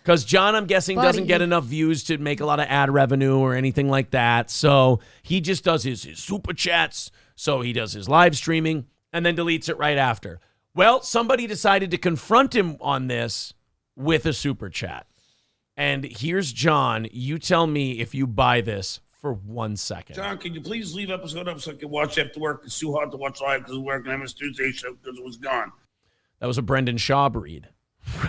Because John, I'm guessing, doesn't get enough views to make a lot of ad revenue or anything like that. So he just does his super chats. So he does his live streaming and then deletes it right after. Well, somebody decided to confront him on this with a super chat. And here's John. You tell me if you buy this for 1 second. John, can you please leave episode up so I can watch after work? It's too hard to watch live because of work, and I missed Tuesday show because it was gone. That was a Brendan Schaub read.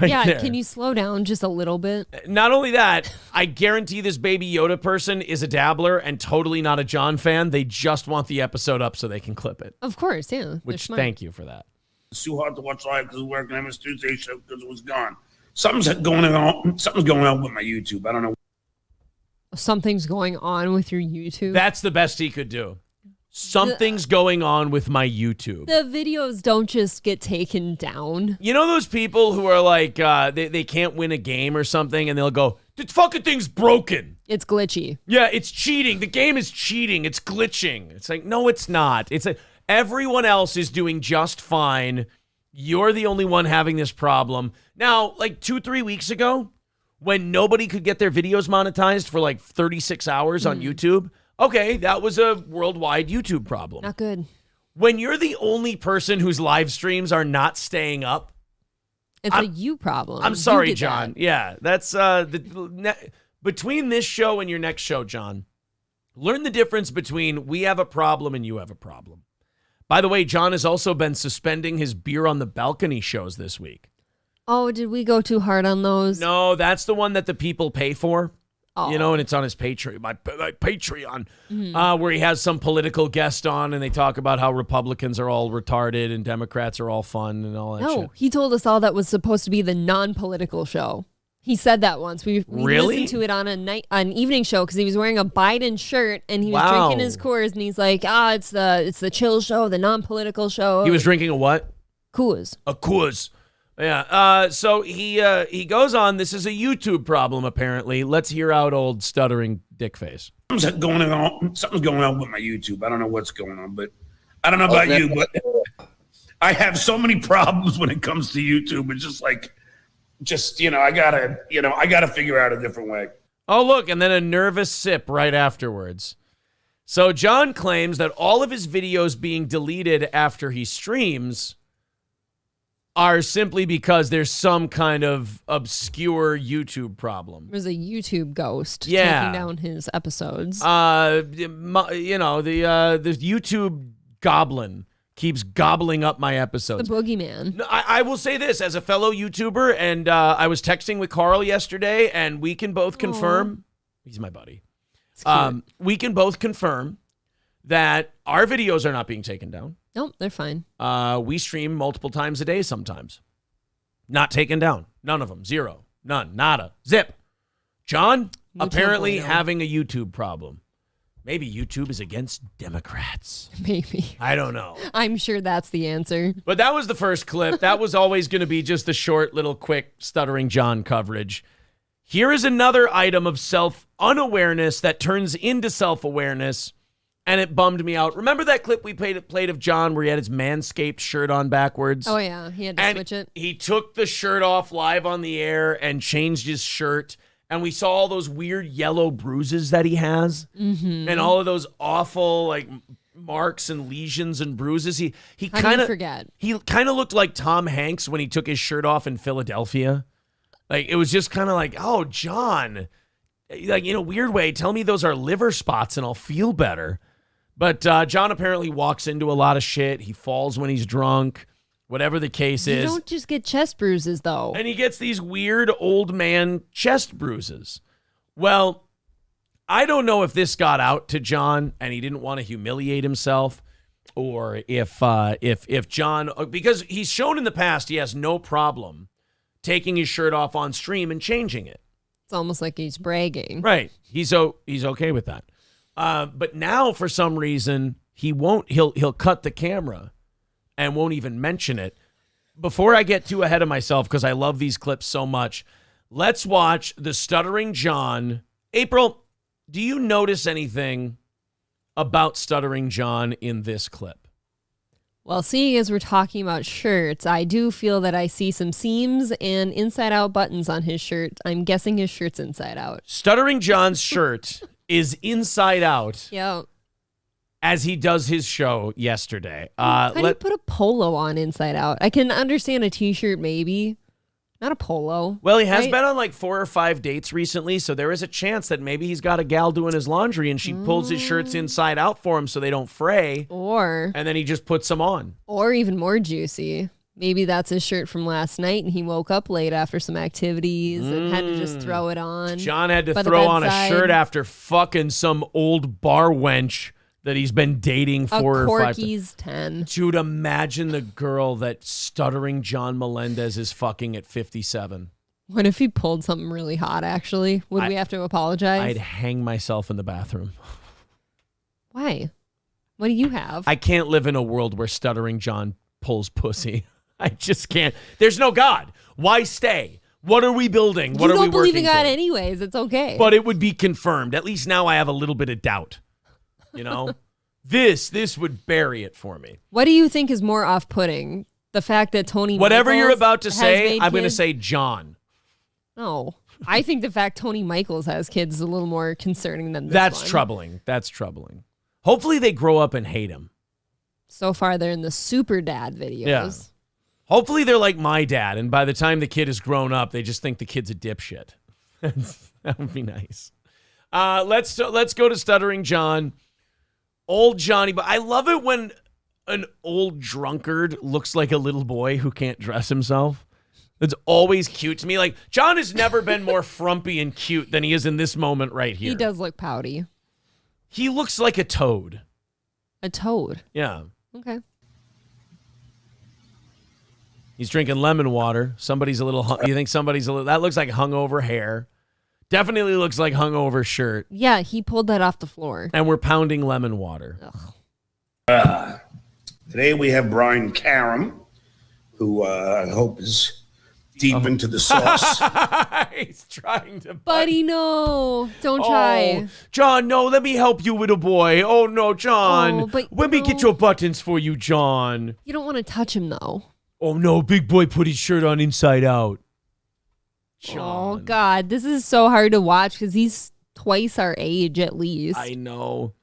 Right yeah, there. can you slow down just a little bit? Not only that, I guarantee this Baby Yoda person is a dabbler and totally not a John fan. They just want the episode up so they can clip it. Of course, yeah. Which, thank you for that. It's too hard to watch live because of work, and I missed Tuesday show because it was gone. Something's going on with my YouTube. I don't know. Something's going on with your YouTube. That's the best he could do. Something's going on with my YouTube. The videos don't just get taken down. You know those people who are like, they can't win a game or something, and they'll go, "This fucking thing's broken. It's glitchy." Yeah, it's cheating. The game is cheating. It's glitching. It's like, no, it's not. It's like everyone else is doing just fine. You're the only one having this problem. Now, like 2-3 weeks ago, when nobody could get their videos monetized for like 36 hours on YouTube, okay, that was a worldwide YouTube problem. Not good. When you're the only person whose live streams are not staying up, it's a you problem. I'm sorry, John. That. Yeah, that's between this show and your next show, John. Learn the difference between we have a problem and you have a problem. By the way, John has also been suspending his beer on the balcony shows this week. Oh, did we go too hard on those? No, that's the one that the people pay for. Oh. You know, and it's on his Patreon, my Patreon, where he has some political guest on, and they talk about how Republicans are all retarded and Democrats are all fun and all that shit. No, he told us all that was supposed to be the non-political show. He said that once. We really? listened to it on an evening show because he was wearing a Biden shirt and he was drinking his Coors and he's like, it's the chill show, the non-political show. He was drinking a what? Coors. A Coors. Yeah. So he goes on. This is a YouTube problem, apparently. Let's hear out old stuttering dickface. Something's going on with my YouTube. I don't know what's going on, but I don't know about you, but I have so many problems when it comes to YouTube. It's just I gotta figure out a different way. Oh, look, and then a nervous sip right afterwards. So John claims that all of his videos being deleted after he streams are simply because there's some kind of obscure YouTube problem. There's a YouTube ghost taking down his episodes. The YouTube goblin keeps gobbling up my episodes. The boogeyman. I will say this as a fellow YouTuber, and I was texting with Carl yesterday, and we can both confirm. He's my buddy. We can both confirm that our videos are not being taken down. Nope, they're fine. We stream multiple times a day sometimes. Not taken down. None of them. Zero. None. Nada. Zip. John, apparently having a YouTube problem. Maybe YouTube is against Democrats. Maybe. I don't know. I'm sure that's the answer. But that was the first clip. That was always going to be just the short, little, quick Stuttering John coverage. Here is another item of self-unawareness that turns into self-awareness. And it bummed me out. Remember that clip we played of John where he had his Manscaped shirt on backwards? Oh, yeah. He had to switch it. He took the shirt off live on the air and changed his shirt. And we saw all those weird yellow bruises that he has. Mm-hmm. And all of those awful, like, marks and lesions and bruises. He kind of forget. He kind of looked like Tom Hanks when he took his shirt off in Philadelphia. Like, it was just kind of like, oh, John. Like, in a weird way, tell me those are liver spots and I'll feel better. But John apparently walks into a lot of shit. He falls when he's drunk, whatever the case is. You don't just get chest bruises, though. And he gets these weird old man chest bruises. Well, I don't know if this got out to John and he didn't want to humiliate himself, or if John, because he's shown in the past he has no problem taking his shirt off on stream and changing it. It's almost like he's bragging. Right. He's okay with that. But now, for some reason, he won't. He'll cut the camera and won't even mention it. Before I get too ahead of myself, because I love these clips so much, let's watch the Stuttering John. April, do you notice anything about Stuttering John in this clip? Well, seeing as we're talking about shirts, I do feel that I see some seams and inside-out buttons on his shirt. I'm guessing his shirt's inside out. Stuttering John's shirt is inside out. Yeah. As he does his show yesterday. How do you put a polo on inside out? I can understand a t-shirt maybe. Not a polo. Well, he has right? been on like 4 or 5 dates recently, so there is a chance that maybe he's got a gal doing his laundry and she pulls his shirts inside out for him so they don't fray. And then he just puts them on. Or even more juicy. Maybe that's his shirt from last night and he woke up late after some activities and had to just throw it on. John had to throw on a shirt after fucking some old bar wench that he's been dating 4 or 5 Corky's 10. Dude, imagine the girl that Stuttering John Melendez is fucking at 57. What if he pulled something really hot, actually? Would we have to apologize? I'd hang myself in the bathroom. Why? What do you have? I can't live in a world where Stuttering John pulls pussy. I just can't. There's no God. Why stay? What are we building? What are we working You don't believe in God for? anyways. It's okay. But it would be confirmed. At least now I have a little bit of doubt. You know? This would bury it for me. What do you think is more off-putting? The fact that Tony Whatever Michaels you're about to has say, made I'm going to kids? say John. No. I think the fact Tony Michaels has kids is a little more concerning than this That's one. troubling. That's troubling. Hopefully they grow up and hate him. So far, they're in the super dad videos. Yeah. Hopefully they're like my dad, and by the time the kid is grown up, they just think the kid's a dipshit. That would be nice. Let's go to Stuttering John. Old Johnny, but I love it when an old drunkard looks like a little boy who can't dress himself. It's always cute to me. Like, John has never been more frumpy and cute than he is in this moment right here. He does look pouty. He looks like a toad. A toad? Yeah. Okay. He's drinking lemon water. Somebody's a little, you think somebody's a little, that looks like hungover hair. Definitely looks like hungover shirt. Yeah, he pulled that off the floor. And we're pounding lemon water. Today we have Brian Karam, who I hope is deep into the sauce. He's trying to. Buddy, no. Don't try. John, no, let me help you with a boy. Oh, no, John. Oh, but let me get your buttons for you, John. You don't want to touch him, though. Oh, no, big boy put his shirt on inside out. John. Oh, God. This is so hard to watch because he's twice our age at least. I know.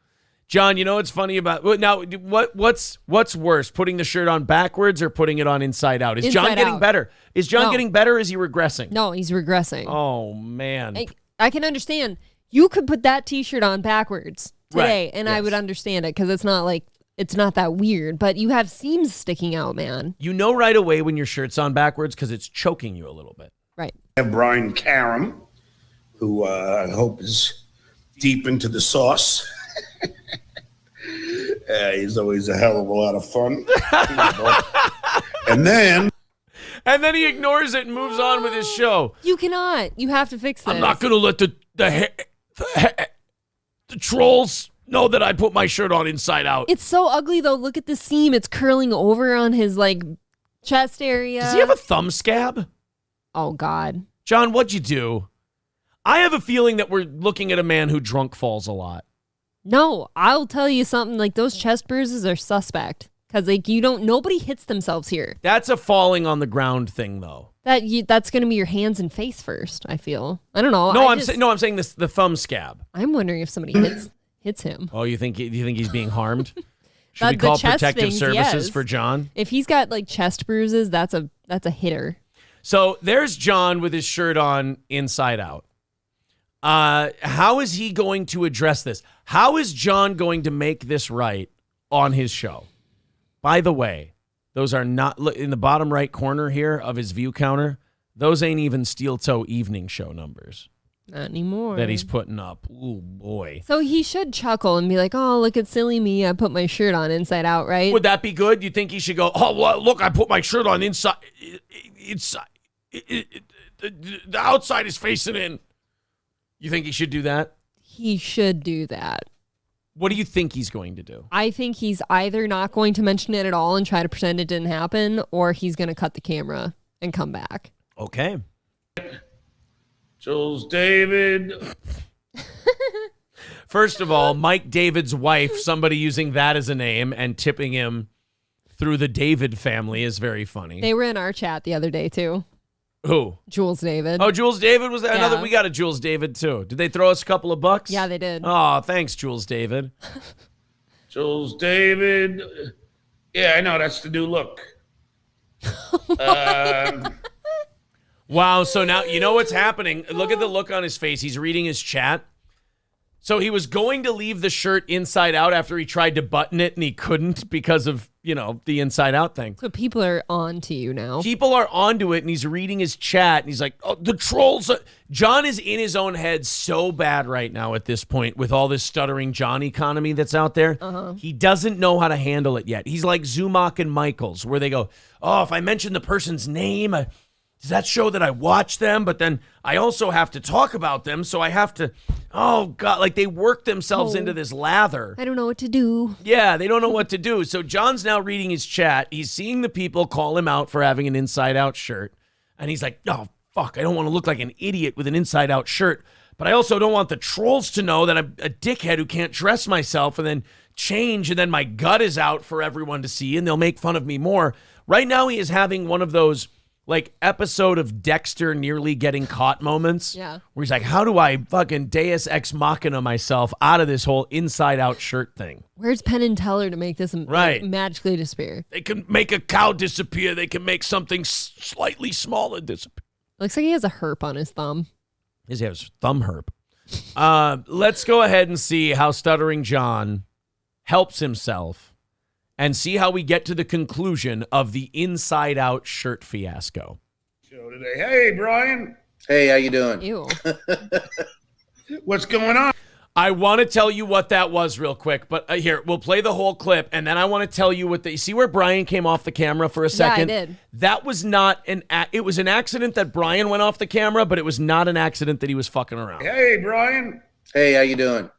John, you know what's funny about now? What's worse, putting the shirt on backwards or putting it on inside out? Is John getting better? Is John getting better? Or is he regressing? No, he's regressing. Oh man, I can understand. You could put that T-shirt on backwards today, Right. and Yes. I would understand it because it's not that weird. But you have seams sticking out, man. You know right away when your shirt's on backwards because it's choking you a little bit. Right. We have Brian Karam, who I hope is deep into the sauce. He's always a hell of a lot of fun. And then he ignores it and moves on with his show. You cannot. You have to fix this. I'm not going to let the trolls know that I put my shirt on inside out. It's so ugly, though. Look at the seam. It's curling over on his, chest area. Does he have a thumb scab? Oh, God. John, what'd you do? I have a feeling that we're looking at a man who drunk falls a lot. No, I'll tell you something. Those chest bruises are suspect. Because, nobody hits themselves here. That's a falling on the ground thing, though. That's going to be your hands and face first, I feel. I don't know. No, I'm saying this, the thumb scab. I'm wondering if somebody hits him. Oh, you think he's being harmed? Should we The call chest protective things, services yes. for John? If he's got chest bruises, that's a hitter. So there's John with his shirt on inside out. How is he going to address this? How is John going to make this right on his show? By the way, those are not in the bottom right corner here of his view counter. Those ain't even Steel Toe evening show numbers. Not anymore. That he's putting up. Ooh, boy. So he should chuckle and be like, oh, look at silly me. I put my shirt on inside out, right? Would that be good? You think he should go, oh, well, look, I put my shirt on inside. The outside is facing in. You think he should do that? He should do that. What do you think he's going to do? I think he's either not going to mention it at all and try to pretend it didn't happen, or he's going to cut the camera and come back. Okay. Jules David. First of all, Mike David's wife, somebody using that as a name and tipping him through the David family is very funny. They were in our chat the other day, too. Who? Jules David. Oh, Jules David was there? Yeah. We got a Jules David, too. Did they throw us a couple of bucks? Yeah, they did. Oh, thanks, Jules David. Jules David. Yeah, I know. That's the new look. Wow, so now you know what's happening. Look at the look on his face. He's reading his chat. So he was going to leave the shirt inside out after he tried to button it, and he couldn't because of, the inside out thing. So people are on to you now. People are onto it, and he's reading his chat, and he's like, oh, the trolls. John is in his own head so bad right now at this point with all this Stuttering John economy that's out there. He doesn't know how to handle it yet. He's like Zumach and Michaels, where they go, oh, if I mention the person's name, does that show that I watch them? But then I also have to talk about them, so I have to, oh, God, like they work themselves into this lather. I don't know what to do. Yeah, they don't know what to do. So John's now reading his chat. He's seeing the people call him out for having an inside-out shirt. And he's like, oh, fuck, I don't want to look like an idiot with an inside-out shirt. But I also don't want the trolls to know that I'm a dickhead who can't dress myself and then change, and then my gut is out for everyone to see, and they'll make fun of me more. Right now he is having one of those episode of Dexter nearly getting caught moments. Yeah. Where he's like, how do I fucking Deus Ex Machina myself out of this whole inside out shirt thing? Where's Penn and Teller to make this magically disappear? They can make a cow disappear. They can make something slightly smaller disappear. Looks like he has a herp on his thumb. He has thumb herp. Let's go ahead and see how Stuttering John helps himself and see how we get to the conclusion of the inside-out shirt fiasco. Show today. Hey, Brian. Hey, how you doing? Ew. What's going on? I want to tell you what that was real quick, but here, we'll play the whole clip, and then I want to tell you you see where Brian came off the camera for a second? Yeah, I did. That was not it was an accident that Brian went off the camera, but it was not an accident that he was fucking around. Hey, Brian. Hey, how you doing?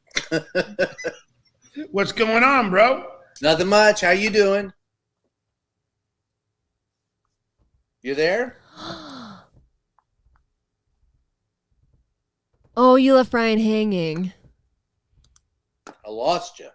What's going on, bro? Nothing much. How you doing? You there? Oh, you left Brian hanging. I lost you.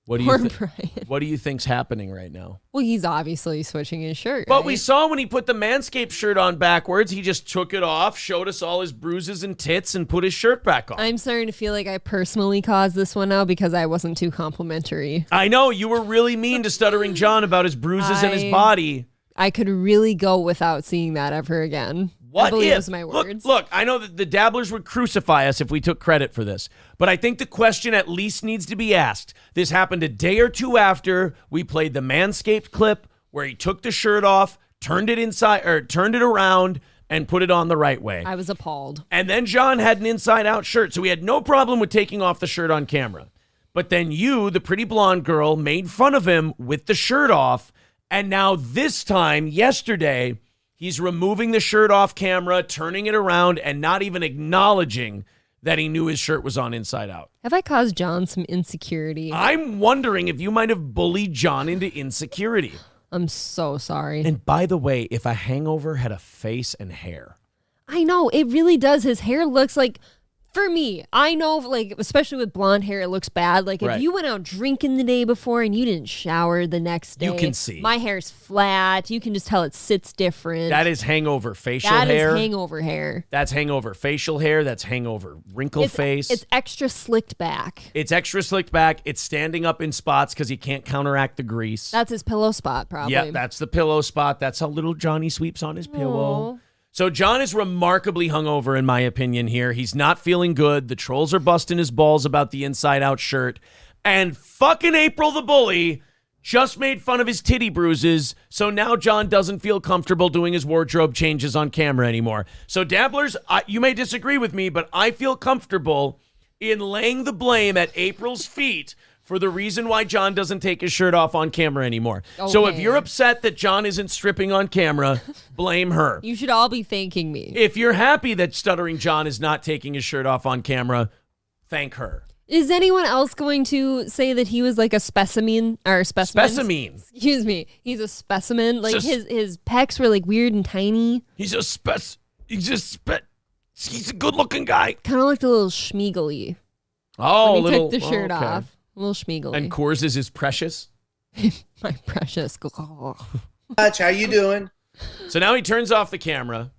What do Poor you Brian. What do you think's happening right now? Well, he's obviously switching his shirt. But right? we saw when he put the Manscaped shirt on backwards, he just took it off, showed us all his bruises and tits, and put his shirt back on. I'm starting to feel like I personally caused this one now because I wasn't too complimentary. I know, you were really mean to Stuttering John about his bruises and his body. I could really go without seeing that ever again. I believe those are my words. Look, I know that the dabblers would crucify us if we took credit for this, but I think the question at least needs to be asked. This happened a day or two after we played the Manscaped clip where he took the shirt off, turned it around, and put it on the right way. I was appalled. And then John had an inside-out shirt, so we had no problem with taking off the shirt on camera. But then you, the pretty blonde girl, made fun of him with the shirt off, and now this time, yesterday, he's removing the shirt off camera, turning it around, and not even acknowledging that he knew his shirt was on inside out. Have I caused John some insecurity? I'm wondering if you might have bullied John into insecurity. I'm so sorry. And by the way, if a hangover had a face and hair. I know, it really does. His hair looks like, for me, I know, like, especially with blonde hair, it looks bad. Like, if you went out drinking the day before and you didn't shower the next day. You can see. My hair's flat. You can just tell it sits different. That is hangover facial hair. That is hangover hair. That's hangover facial hair. That's hangover wrinkle face. It's extra slicked back. It's extra slicked back. It's standing up in spots because he can't counteract the grease. That's his pillow spot, probably. Yeah, that's the pillow spot. That's how little Johnny sweeps on his pillow. So John is remarkably hungover, in my opinion, here. He's not feeling good. The trolls are busting his balls about the inside-out shirt. And fucking April the bully just made fun of his titty bruises, so now John doesn't feel comfortable doing his wardrobe changes on camera anymore. So dabblers, you may disagree with me, but I feel comfortable in laying the blame at April's feet for the reason why John doesn't take his shirt off on camera anymore. Okay. So if you're upset that John isn't stripping on camera, blame her. You should all be thanking me. If you're happy that Stuttering John is not taking his shirt off on camera, thank her. Is anyone else going to say that he was like a specimen or specimen? Specimen. Excuse me. He's a specimen. Like his pecs were like weird and tiny. He's a good-looking guy. Kind of looked a little schmeagly. Oh, when he took the shirt off. A little schmeagly. And Coors is his precious? My precious. How you doing? So now he turns off the camera.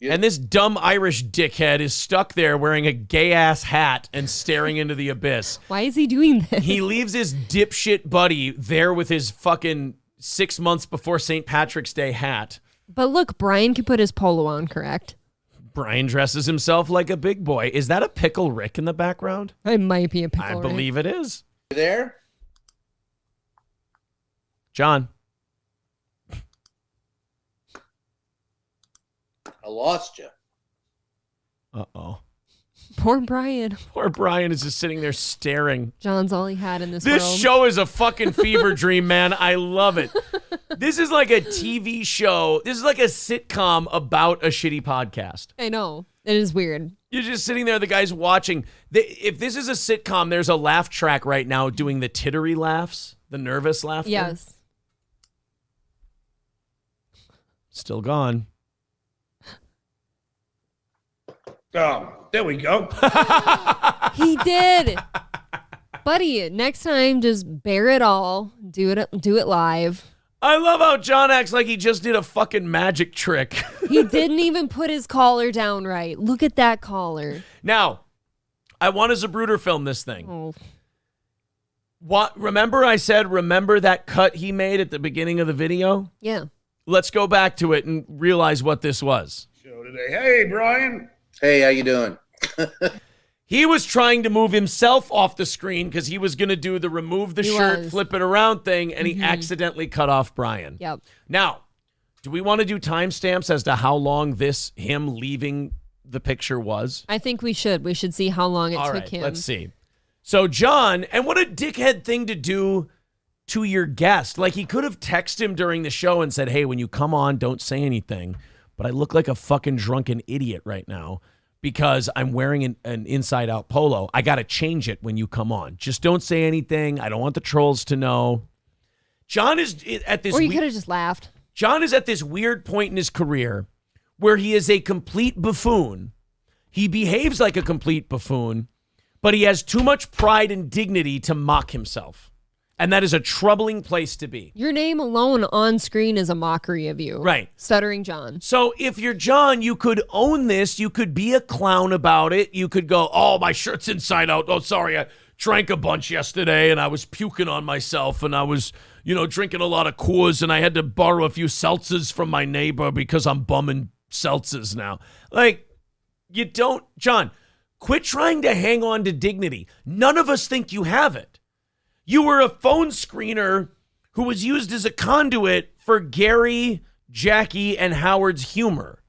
And this dumb Irish dickhead is stuck there wearing a gay-ass hat and staring into the abyss. Why is he doing this? He leaves his dipshit buddy there with his fucking 6 months before St. Patrick's Day hat. But look, Brian can put his polo on, correct? Brian dresses himself like a big boy. Is that a Pickle Rick in the background? It might be a Pickle I Rick. believe it is. You there? John. I lost you. Uh-oh. Poor Brian. Poor Brian is just sitting there staring. John's all he had in this This world. show is a fucking fever dream, man. I love it. This is like a TV show. This is like a sitcom about a shitty podcast. I know. It is weird. You're just sitting there, the guy's watching. If this is a sitcom, there's a laugh track right now doing the tittery laughs, the nervous laughter. Yes. Still gone. Oh, there we go. He did. Buddy, next time just bear it all. Do it live. I love how John acts like he just did a fucking magic trick. He didn't even put his collar down right. Look at that collar. Now, I want a Zapruder film this thing. Oh. What? Remember that cut he made at the beginning of the video? Yeah. Let's go back to it and realize what this was. Show today. Hey, Brian. Hey, how you doing? He was trying to move himself off the screen because he was going to do the remove the shirt, flip it around thing, and he accidentally cut off Brian. Yep. Now, do we want to do timestamps as to how long him leaving the picture was? I think we should. We should see how long it took him. Let's see. So John, and what a dickhead thing to do to your guest. Like, he could have texted him during the show and said, hey, when you come on, don't say anything. But I look like a fucking drunken idiot right now because I'm wearing an inside-out polo. I got to change it when you come on. Just don't say anything. I don't want the trolls to know. John is at this... Or you could have just laughed. John is at this weird point in his career where he is a complete buffoon. He behaves like a complete buffoon, but he has too much pride and dignity to mock himself. And that is a troubling place to be. Your name alone on screen is a mockery of you. Right. Stuttering John. So if you're John, you could own this. You could be a clown about it. You could go, oh, my shirt's inside out. Oh, sorry, I drank a bunch yesterday and I was puking on myself and I was, drinking a lot of Coors and I had to borrow a few seltzers from my neighbor because I'm bumming seltzers now. Like, John, quit trying to hang on to dignity. None of us think you have it. You were a phone screener who was used as a conduit for Gary, Jackie, and Howard's humor.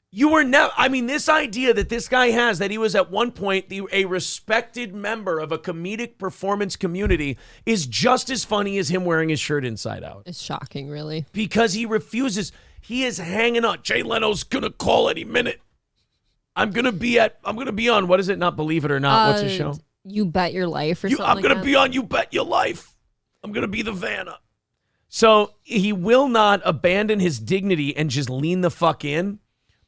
You were never, this idea that this guy has, that he was at one point a respected member of a comedic performance community, is just as funny as him wearing his shirt inside out. It's shocking, really. Because he refuses. He is hanging on. Jay Leno's going to call any minute. I'm going to be on, what is it? Not Believe It or Not. What's his show? You Bet Your Life or something I'm going to be on You Bet Your Life. I'm going to be the Vanna. So he will not abandon his dignity and just lean the fuck in,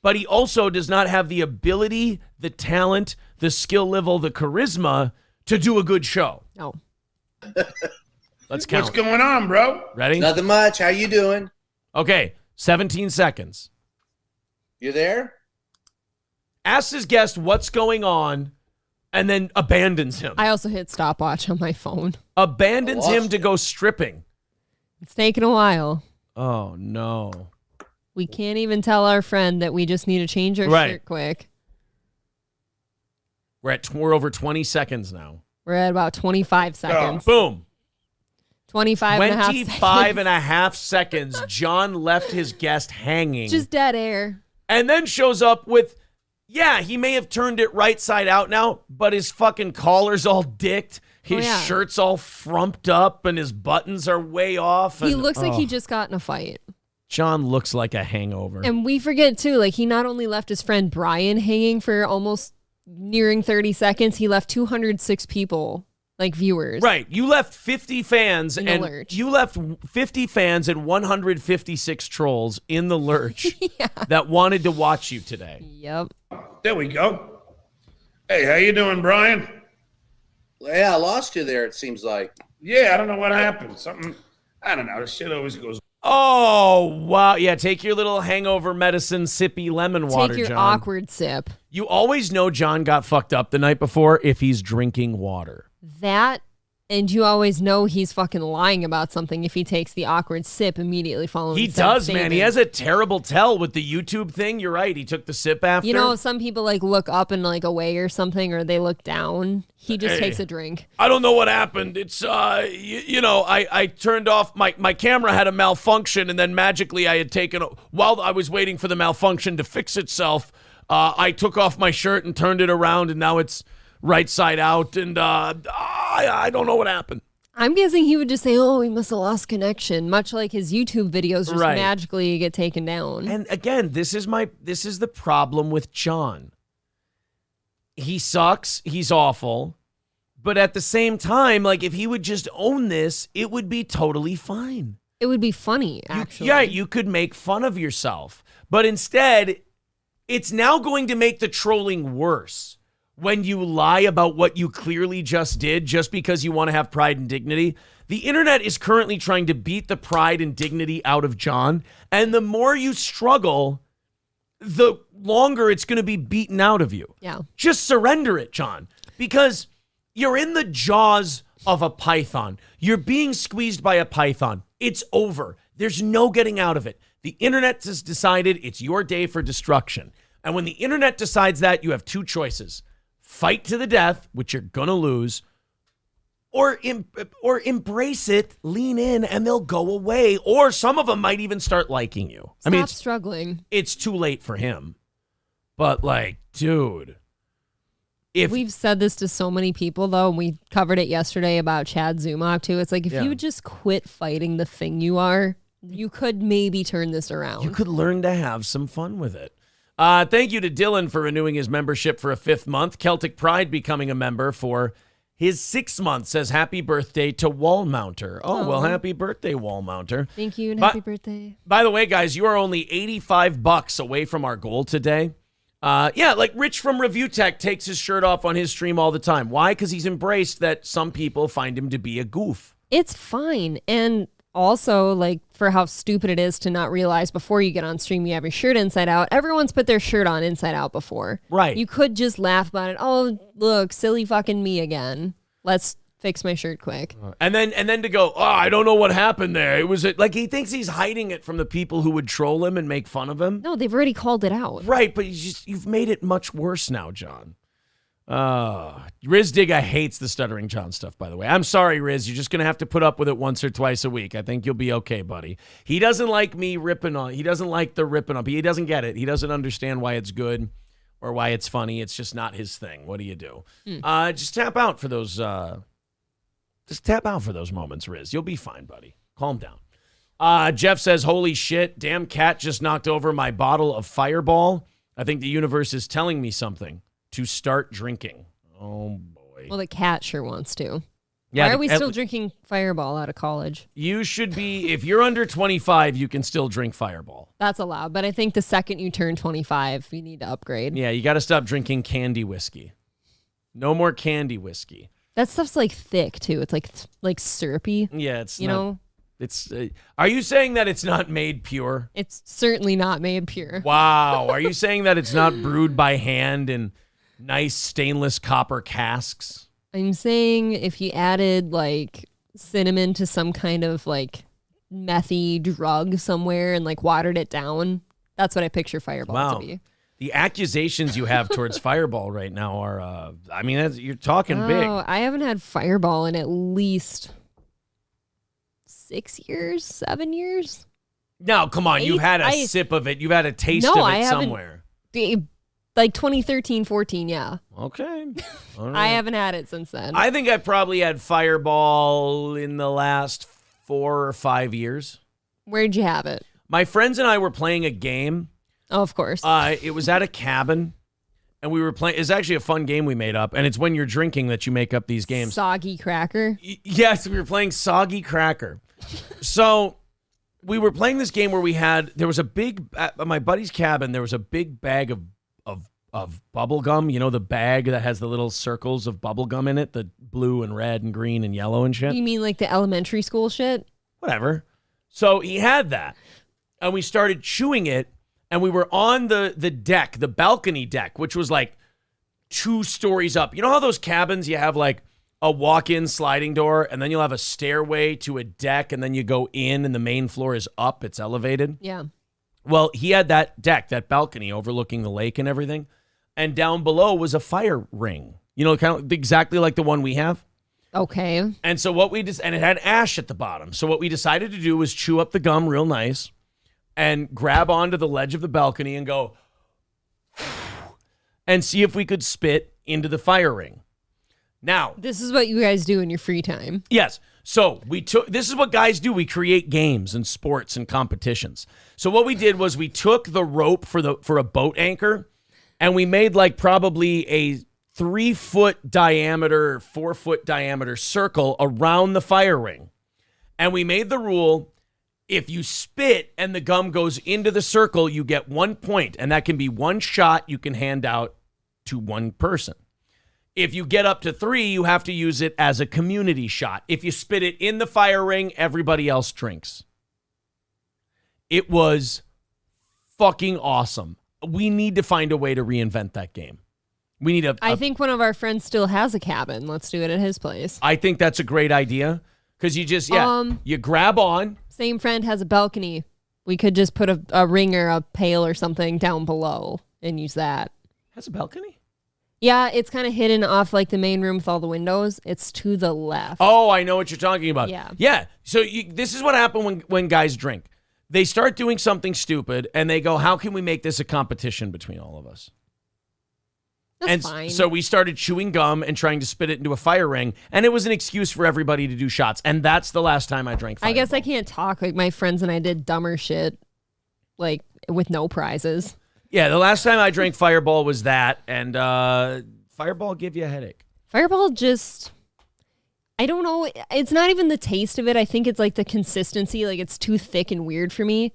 but he also does not have the ability, the talent, the skill level, the charisma to do a good show. No. Let's count. What's going on, bro? Ready? Nothing much. How you doing? Okay, 17 seconds. You there? Asks his guest what's going on, and then abandons him. I also hit stopwatch on my phone. Abandons him to go stripping. It's taken a while. Oh, no. We can't even tell our friend that we just need to change our shirt quick. We're over 20 seconds now. We're at about 25 seconds. Boom. 25 and a half seconds. 25 and a half seconds. John left his guest hanging. Just dead air. And then shows up with... Yeah, he may have turned it right side out now, but his fucking collar's all dicked. His shirt's all frumped up and his buttons are way off. He looks like he just got in a fight. John looks like a hangover. And we forget too, like he not only left his friend Brian hanging for almost nearing 30 seconds, he left 206 people, like viewers. Right. You left 50 fans in and the lurch. You left 50 fans and 156 trolls in the lurch that wanted to watch you today. Yep. There we go. Hey, how you doing, Brian? Yeah, I lost you there, it seems like. Yeah, I don't know what happened. Something, I don't know. This shit always goes. Oh, wow. Yeah, take your little hangover medicine sippy lemon water, Take your John. awkward sip. You always know John got fucked up the night before if he's drinking water. That, and you always know he's fucking lying about something if he takes the awkward sip immediately following. He said does, man. statement. He has a terrible tell with the YouTube thing. You're right. He took the sip after. You know, some people like look up and like away or something, or they look down. He just takes a drink. I don't know what happened. It's, I turned off, my camera had a malfunction, and then magically I had taken, while I was waiting for the malfunction to fix itself, I took off my shirt and turned it around, and now it's right side out, and I don't know what happened. I'm guessing he would just say, oh, he must have lost connection, much like his YouTube videos just magically get taken down. And again, this is the problem with John. He sucks. He's awful. But at the same time, like, if he would just own this, it would be totally fine. It would be funny, actually. You could make fun of yourself. But instead, it's now going to make the trolling worse. When you lie about what you clearly just did just because you want to have pride and dignity. The internet is currently trying to beat the pride and dignity out of John. And the more you struggle, the longer it's going to be beaten out of you. Yeah. Just surrender it, John. Because you're in the jaws of a python. You're being squeezed by a python. It's over. There's no getting out of it. The internet has decided it's your day for destruction. And when the internet decides that, you have two choices. Fight to the death, which you're going to lose, or embrace it, lean in, and they'll go away. Or some of them might even start liking you. Stop struggling. It's too late for him. But, like, dude. We've said this to so many people, though, and we covered it yesterday about Chad Zumach, too. It's like, if you would just quit fighting the thing you are, you could maybe turn this around. You could learn to have some fun with it. Thank you to Dylan for renewing his membership for a 5th month. Celtic Pride becoming a member for his 6th month. Says happy birthday to Wall Mounter. Oh, well, happy birthday, Wall Mounter. Thank you and happy birthday. By the way, guys, you are only $85 away from our goal today. Like Rich from Review Tech takes his shirt off on his stream all the time. Why? Because he's embraced that some people find him to be a goof. It's fine. And also, like, for how stupid it is to not realize before you get on stream you have your shirt inside out. Everyone's put their shirt on inside out before. Right. You could just laugh about it. Oh, look, silly fucking me again. Let's fix my shirt quick. And then to go, oh, I don't know what happened there. It was like he thinks he's hiding it from the people who would troll him and make fun of him. No, they've already called it out. Right, but you've made it much worse now, John. Riz Digga hates the Stuttering John stuff, by the way. I'm sorry, Riz. You're just going to have to put up with it once or twice a week. I think you'll be okay, buddy. He doesn't like me ripping on. He doesn't like the ripping on. He doesn't get it. He doesn't understand why it's good or why it's funny. It's just not his thing. What do you do? Just tap out for those. Just tap out for those moments, Riz. You'll be fine, buddy. Calm down. Jeff says, holy shit, damn cat just knocked over my bottle of Fireball. I think the universe is telling me something. To start drinking. Oh, boy. Well, the cat sure wants to. Yeah, why are we still drinking Fireball out of college? You should be, if you're under 25, you can still drink Fireball. That's allowed, but I think the second you turn 25, you need to upgrade. Yeah, you got to stop drinking candy whiskey. No more candy whiskey. That stuff's like thick, too. It's like syrupy. Yeah, it's you know? It's. Are you saying that it's not made pure? It's certainly not made pure. Wow. Are you saying that it's not brewed by hand and nice stainless copper casks? I'm saying if you added like cinnamon to some kind of like methy drug somewhere and like watered it down, that's what I picture Fireball to be. The accusations you have towards Fireball right now are, you're talking big. I haven't had Fireball in at least 6 years, 7 years. No, come on. You've had a sip of it. You've had a taste of it somewhere. Like 2013, 14, yeah. Okay. All right. I haven't had it since then. I think I've probably had Fireball in the last 4 or 5 years. Where'd you have it? My friends and I were playing a game. Oh, of course. It was at a cabin, and we were playing. It's actually a fun game we made up, and it's when you're drinking that you make up these games. Soggy Cracker? Yes, we were playing Soggy Cracker. So we were playing this game where at my buddy's cabin, there was a big bag of bubble gum. You know, the bag that has the little circles of bubble gum in it, the blue and red and green and yellow and shit. You mean like the elementary school shit? Whatever. So he had that, and we started chewing it, and we were on the deck, the balcony deck, which was like 2 stories up. You know how those cabins, you have like a walk-in sliding door, and then you'll have a stairway to a deck, and then you go in, and the main floor is up. It's elevated. Yeah. Well, he had that deck, that balcony overlooking the lake and everything, and down below was a fire ring. You know, kind of exactly like the one we have. Okay. And so what we just, and it had ash at the bottom. So what we decided to do was chew up the gum real nice and grab onto the ledge of the balcony and go and see if we could spit into the fire ring. Now, this is what you guys do in your free time. Yes. So this is what guys do. We create games and sports and competitions. So what we did was we took the rope for a boat anchor, and we made like probably a 3-foot diameter, 4-foot diameter circle around the fire ring. And we made the rule, if you spit and the gum goes into the circle, you get 1 point, and that can be 1 shot you can hand out to one person. If you get up to 3, you have to use it as a community shot. If you spit it in the fire ring, everybody else drinks. It was fucking awesome. We need to find a way to reinvent that game. We need I think one of our friends still has a cabin. Let's do it at his place. I think that's a great idea, because you just, you grab on. Same friend has a balcony. We could just put a ring or a pail or something down below and use that. Has a balcony? Yeah, it's kind of hidden off like the main room with all the windows. It's to the left. Oh, I know what you're talking about. Yeah. Yeah. So this is what happened when guys drink. They start doing something stupid, and they go, how can we make this a competition between all of us? That's fine. So we started chewing gum and trying to spit it into a fire ring, and it was an excuse for everybody to do shots. And that's the last time I drank Fireball. I guess I can't talk. Like, my friends and I did dumber shit, like, with no prizes. Yeah, the last time I drank Fireball was that, and Fireball give you a headache. Fireball just, I don't know. It's not even the taste of it. I think it's like the consistency. Like, it's too thick and weird for me.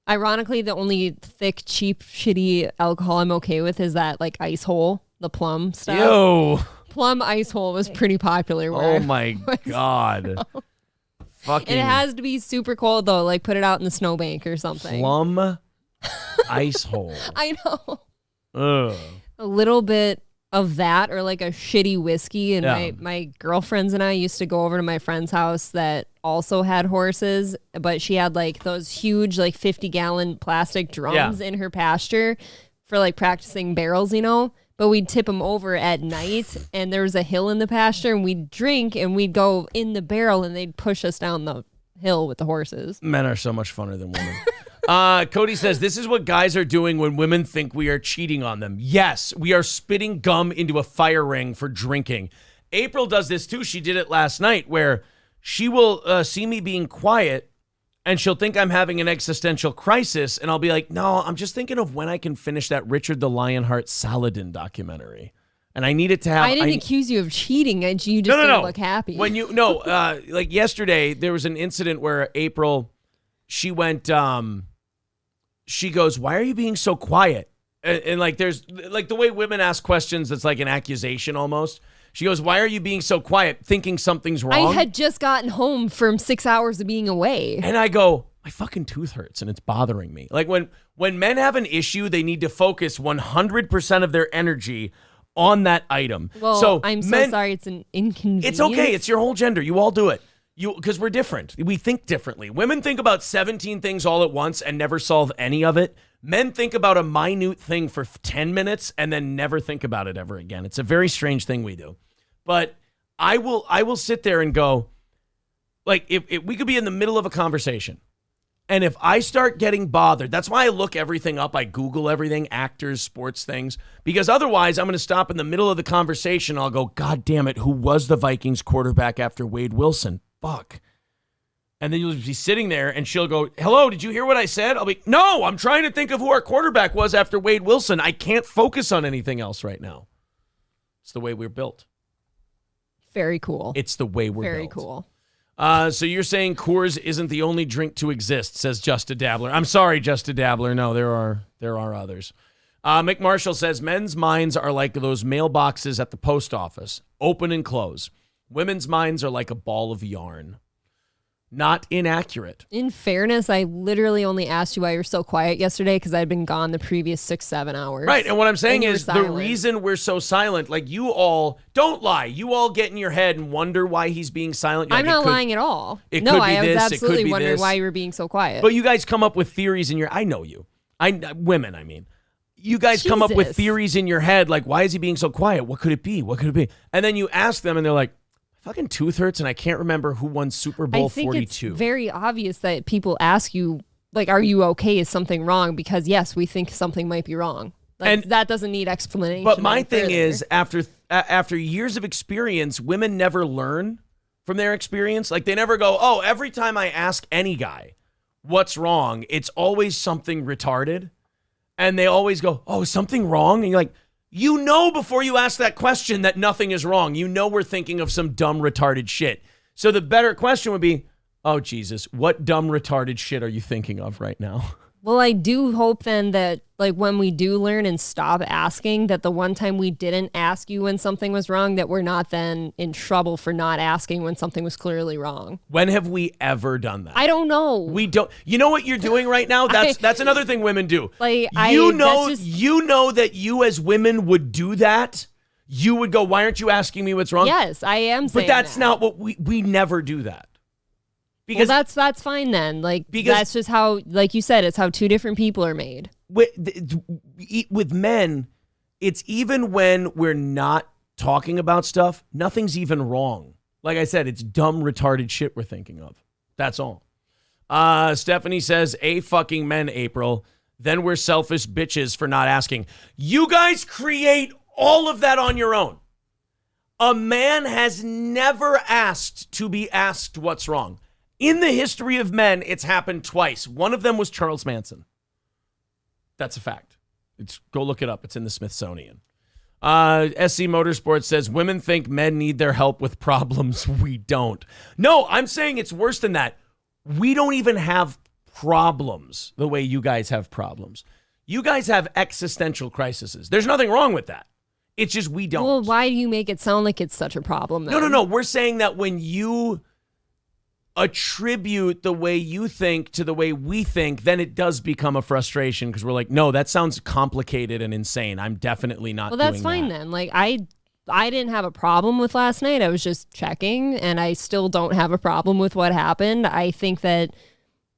Ironically, the only thick, cheap, shitty alcohol I'm okay with is that like Ice Hole, the plum stuff. Ew. Plum Ice Hole was pretty popular. Oh my God. Fucking. It has to be super cold though. Like put it out in the snowbank or something. Plum Ice Hole. I know. Ugh. A little bit of that, or like a shitty whiskey. And my girlfriends and I used to go over to my friend's house that also had horses, but she had like those huge like 50-gallon plastic drums in her pasture for like practicing barrels, you know. But we'd tip them over at night, and there was a hill in the pasture, and we'd drink, and we'd go in the barrel, and they'd push us down the hill with the horses. Men are so much funner than women. Cody says, this is what guys are doing when women think we are cheating on them. Yes, we are spitting gum into a fire ring for drinking. April does this too. She did it last night, where she will see me being quiet, and she'll think I'm having an existential crisis, and I'll be like, no, I'm just thinking of when I can finish that Richard the Lionheart Saladin documentary. And I need it to have... I didn't accuse you of cheating. You just didn't look happy. When you... No, like yesterday, there was an incident where April, she went... she goes, why are you being so quiet? And like, there's... Like, the way women ask questions, it's like an accusation almost. She goes, why are you being so quiet, thinking something's wrong? I had just gotten home from 6 hours of being away. And I go, my fucking tooth hurts and it's bothering me. Like when men have an issue, they need to focus 100% of their energy on that item. Well, so I'm so sorry it's an inconvenience. It's okay. It's your whole gender. You all do it. Because we're different. We think differently. Women think about 17 things all at once and never solve any of it. Men think about a minute thing for 10 minutes and then never think about it ever again. It's a very strange thing we do. But I will sit there and go, like, if we could be in the middle of a conversation, and if I start getting bothered, that's why I look everything up. I Google everything, actors, sports things, because otherwise I'm going to stop in the middle of the conversation. I'll go, God damn it, who was the Vikings quarterback after Wade Wilson? Fuck. And then you'll be sitting there and she'll go, hello, did you hear what I said? I'll be, no, I'm trying to think of who our quarterback was after Wade Wilson. I can't focus on anything else right now. It's the way we're built. Very cool. It's the way we're Very built. cool. So you're saying Coors isn't the only drink to exist, says Just a Dabbler. I'm sorry, Just a Dabbler. No, there are others. Mick Marshall says men's minds are like those mailboxes at the post office, open and close. Women's minds are like a ball of yarn. Not inaccurate. In fairness, I literally only asked you why you were so quiet yesterday because I'd been gone the previous 6-7 hours. Right, and what I'm saying is the silent. reason we're so silent, like you all, don't lie. You all get in your head and wonder why he's being silent. I'm not lying at all. It No, could be I was this, it could absolutely be wondering this. why you were being so quiet. But you guys come up with theories in your, I know you. Women, I mean. You guys come up with Jesus. theories in your head, like, why is he being so quiet? What could it be? What could it be? And then you ask them and they're like, fucking tooth hurts and I can't remember who won Super Bowl 42. I think it's very obvious that people ask you, like, are you okay? Is something wrong? Because yes, we think something might be wrong. Like, And- that doesn't need explanation. But my any thing further. is, after years of experience, women never learn from their experience. Like, they never go, oh, every time I ask any guy what's wrong, it's always something retarded. And they always go, oh, is something wrong? And you're like, you know before you ask that question that nothing is wrong. You know we're thinking of some dumb, retarded shit. So the better question would be, oh, Jesus, what dumb, retarded shit are you thinking of right now? Well, I do hope then that, like, when we do learn and stop asking, that the one time we didn't ask you when something was wrong, that we're not then in trouble for not asking when something was clearly wrong. When have we ever done that? I don't know. We don't. You know what you're doing right now? That's another thing women do. Like, you know that you as women would do that. You would go, why aren't you asking me what's wrong? Yes, I am saying But that's that. not what we never do that. Because that's fine then. Like, Because- that's just how, like you said, it's how two different people are made. With men, it's even when we're not talking about stuff, nothing's even wrong. Like I said, it's dumb, retarded shit we're thinking of. That's all. Stephanie says, A fucking men, April. Then we're selfish bitches for not asking. You guys create all of that on your own. A man has never asked to be asked what's wrong. In the history of men, it's happened twice. One of them was Charles Manson. That's a fact. Go look it up. It's in the Smithsonian. SC Motorsports says, women think men need their help with problems. We don't. No, I'm saying it's worse than that. We don't even have problems the way you guys have problems. You guys have existential crises. There's nothing wrong with that. It's just we don't. Well, why do you make it sound like it's such a problem then? No. We're saying that when you attribute the way you think to the way we think, then it does become a frustration because we're like, no, that sounds complicated and insane. I'm definitely not doing that. Well, that's fine then. Like, I didn't have a problem with last night. I was just checking, and I still don't have a problem with what happened. I think that,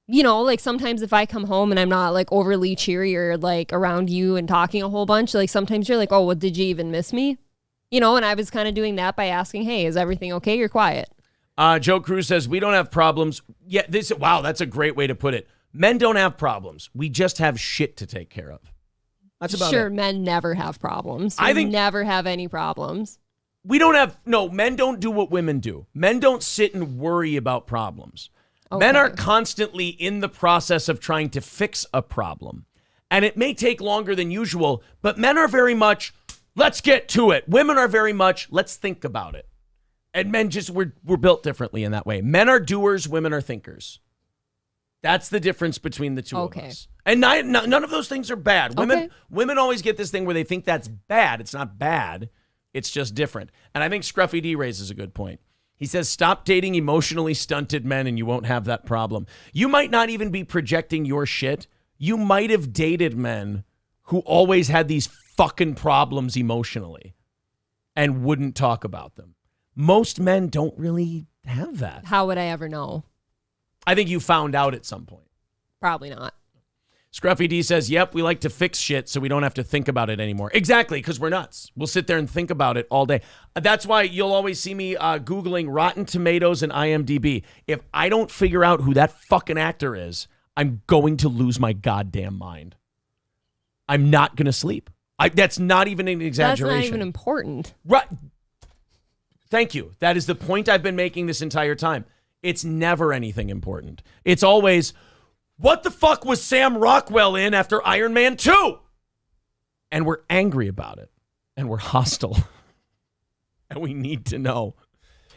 you know, like sometimes if I come home and I'm not like overly cheery or like around you and talking a whole bunch, like sometimes you're like, oh, well, did you even miss me? You know, and I was kind of doing that by asking, hey, is everything okay? You're quiet. Joe Cruz says, we don't have problems. Yeah, wow, that's a great way to put it. Men don't have problems. We just have shit to take care of. That's about Sure, it. men never have problems. I think- never have any problems. Men don't do what women do. Men don't sit and worry about problems. Men are constantly in the process of trying to fix a problem. And it may take longer than usual, but men are very much, let's get to it. Women are very much, let's think about it. And men just, we're built differently in that way. Men are doers, women are thinkers. That's the difference between the two of us. And none of those things are bad. Women always get this thing where they think that's bad. It's not bad. It's just different. And I think Scruffy D raises a good point. He says, stop dating emotionally stunted men and you won't have that problem. You might not even be projecting your shit. You might have dated men who always had these fucking problems emotionally and wouldn't talk about them. Most men don't really have that. How would I ever know? I think you found out at some point. Probably not. Scruffy D says, yep, we like to fix shit so we don't have to think about it anymore. Exactly, because we're nuts. We'll sit there and think about it all day. That's why you'll always see me Googling Rotten Tomatoes and IMDb. If I don't figure out who that fucking actor is, I'm going to lose my goddamn mind. I'm not going to sleep. That's not even an exaggeration. That's not even important. Right. Thank you. That is the point I've been making this entire time. It's never anything important. It's always, what the fuck was Sam Rockwell in after Iron Man 2? And we're angry about it. And we're hostile. And we need to know.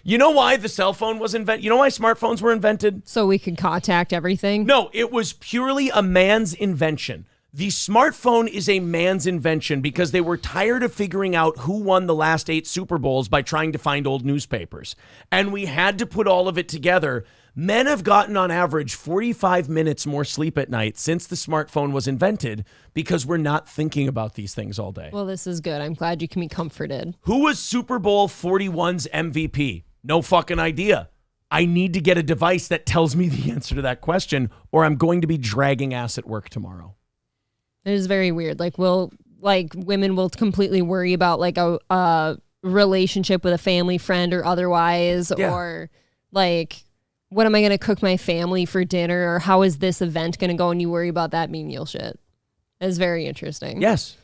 You know why the cell phone was invented? You know why smartphones were invented? So we could contact everything? No, it was purely a man's invention. The smartphone is a man's invention because they were tired of figuring out who won the last 8 Super Bowls by trying to find old newspapers. And we had to put all of it together. Men have gotten on average 45 minutes more sleep at night since the smartphone was invented because we're not thinking about these things all day. Well, this is good. I'm glad you can be comforted. Who was Super Bowl 41's MVP? No fucking idea. I need to get a device that tells me the answer to that question, or I'm going to be dragging ass at work tomorrow. It is very weird. Women will completely worry about like a relationship with a family friend or otherwise, or like, what am I going to cook my family for dinner, or how is this event going to go? And you worry about that menial shit. It's very interesting. Yes.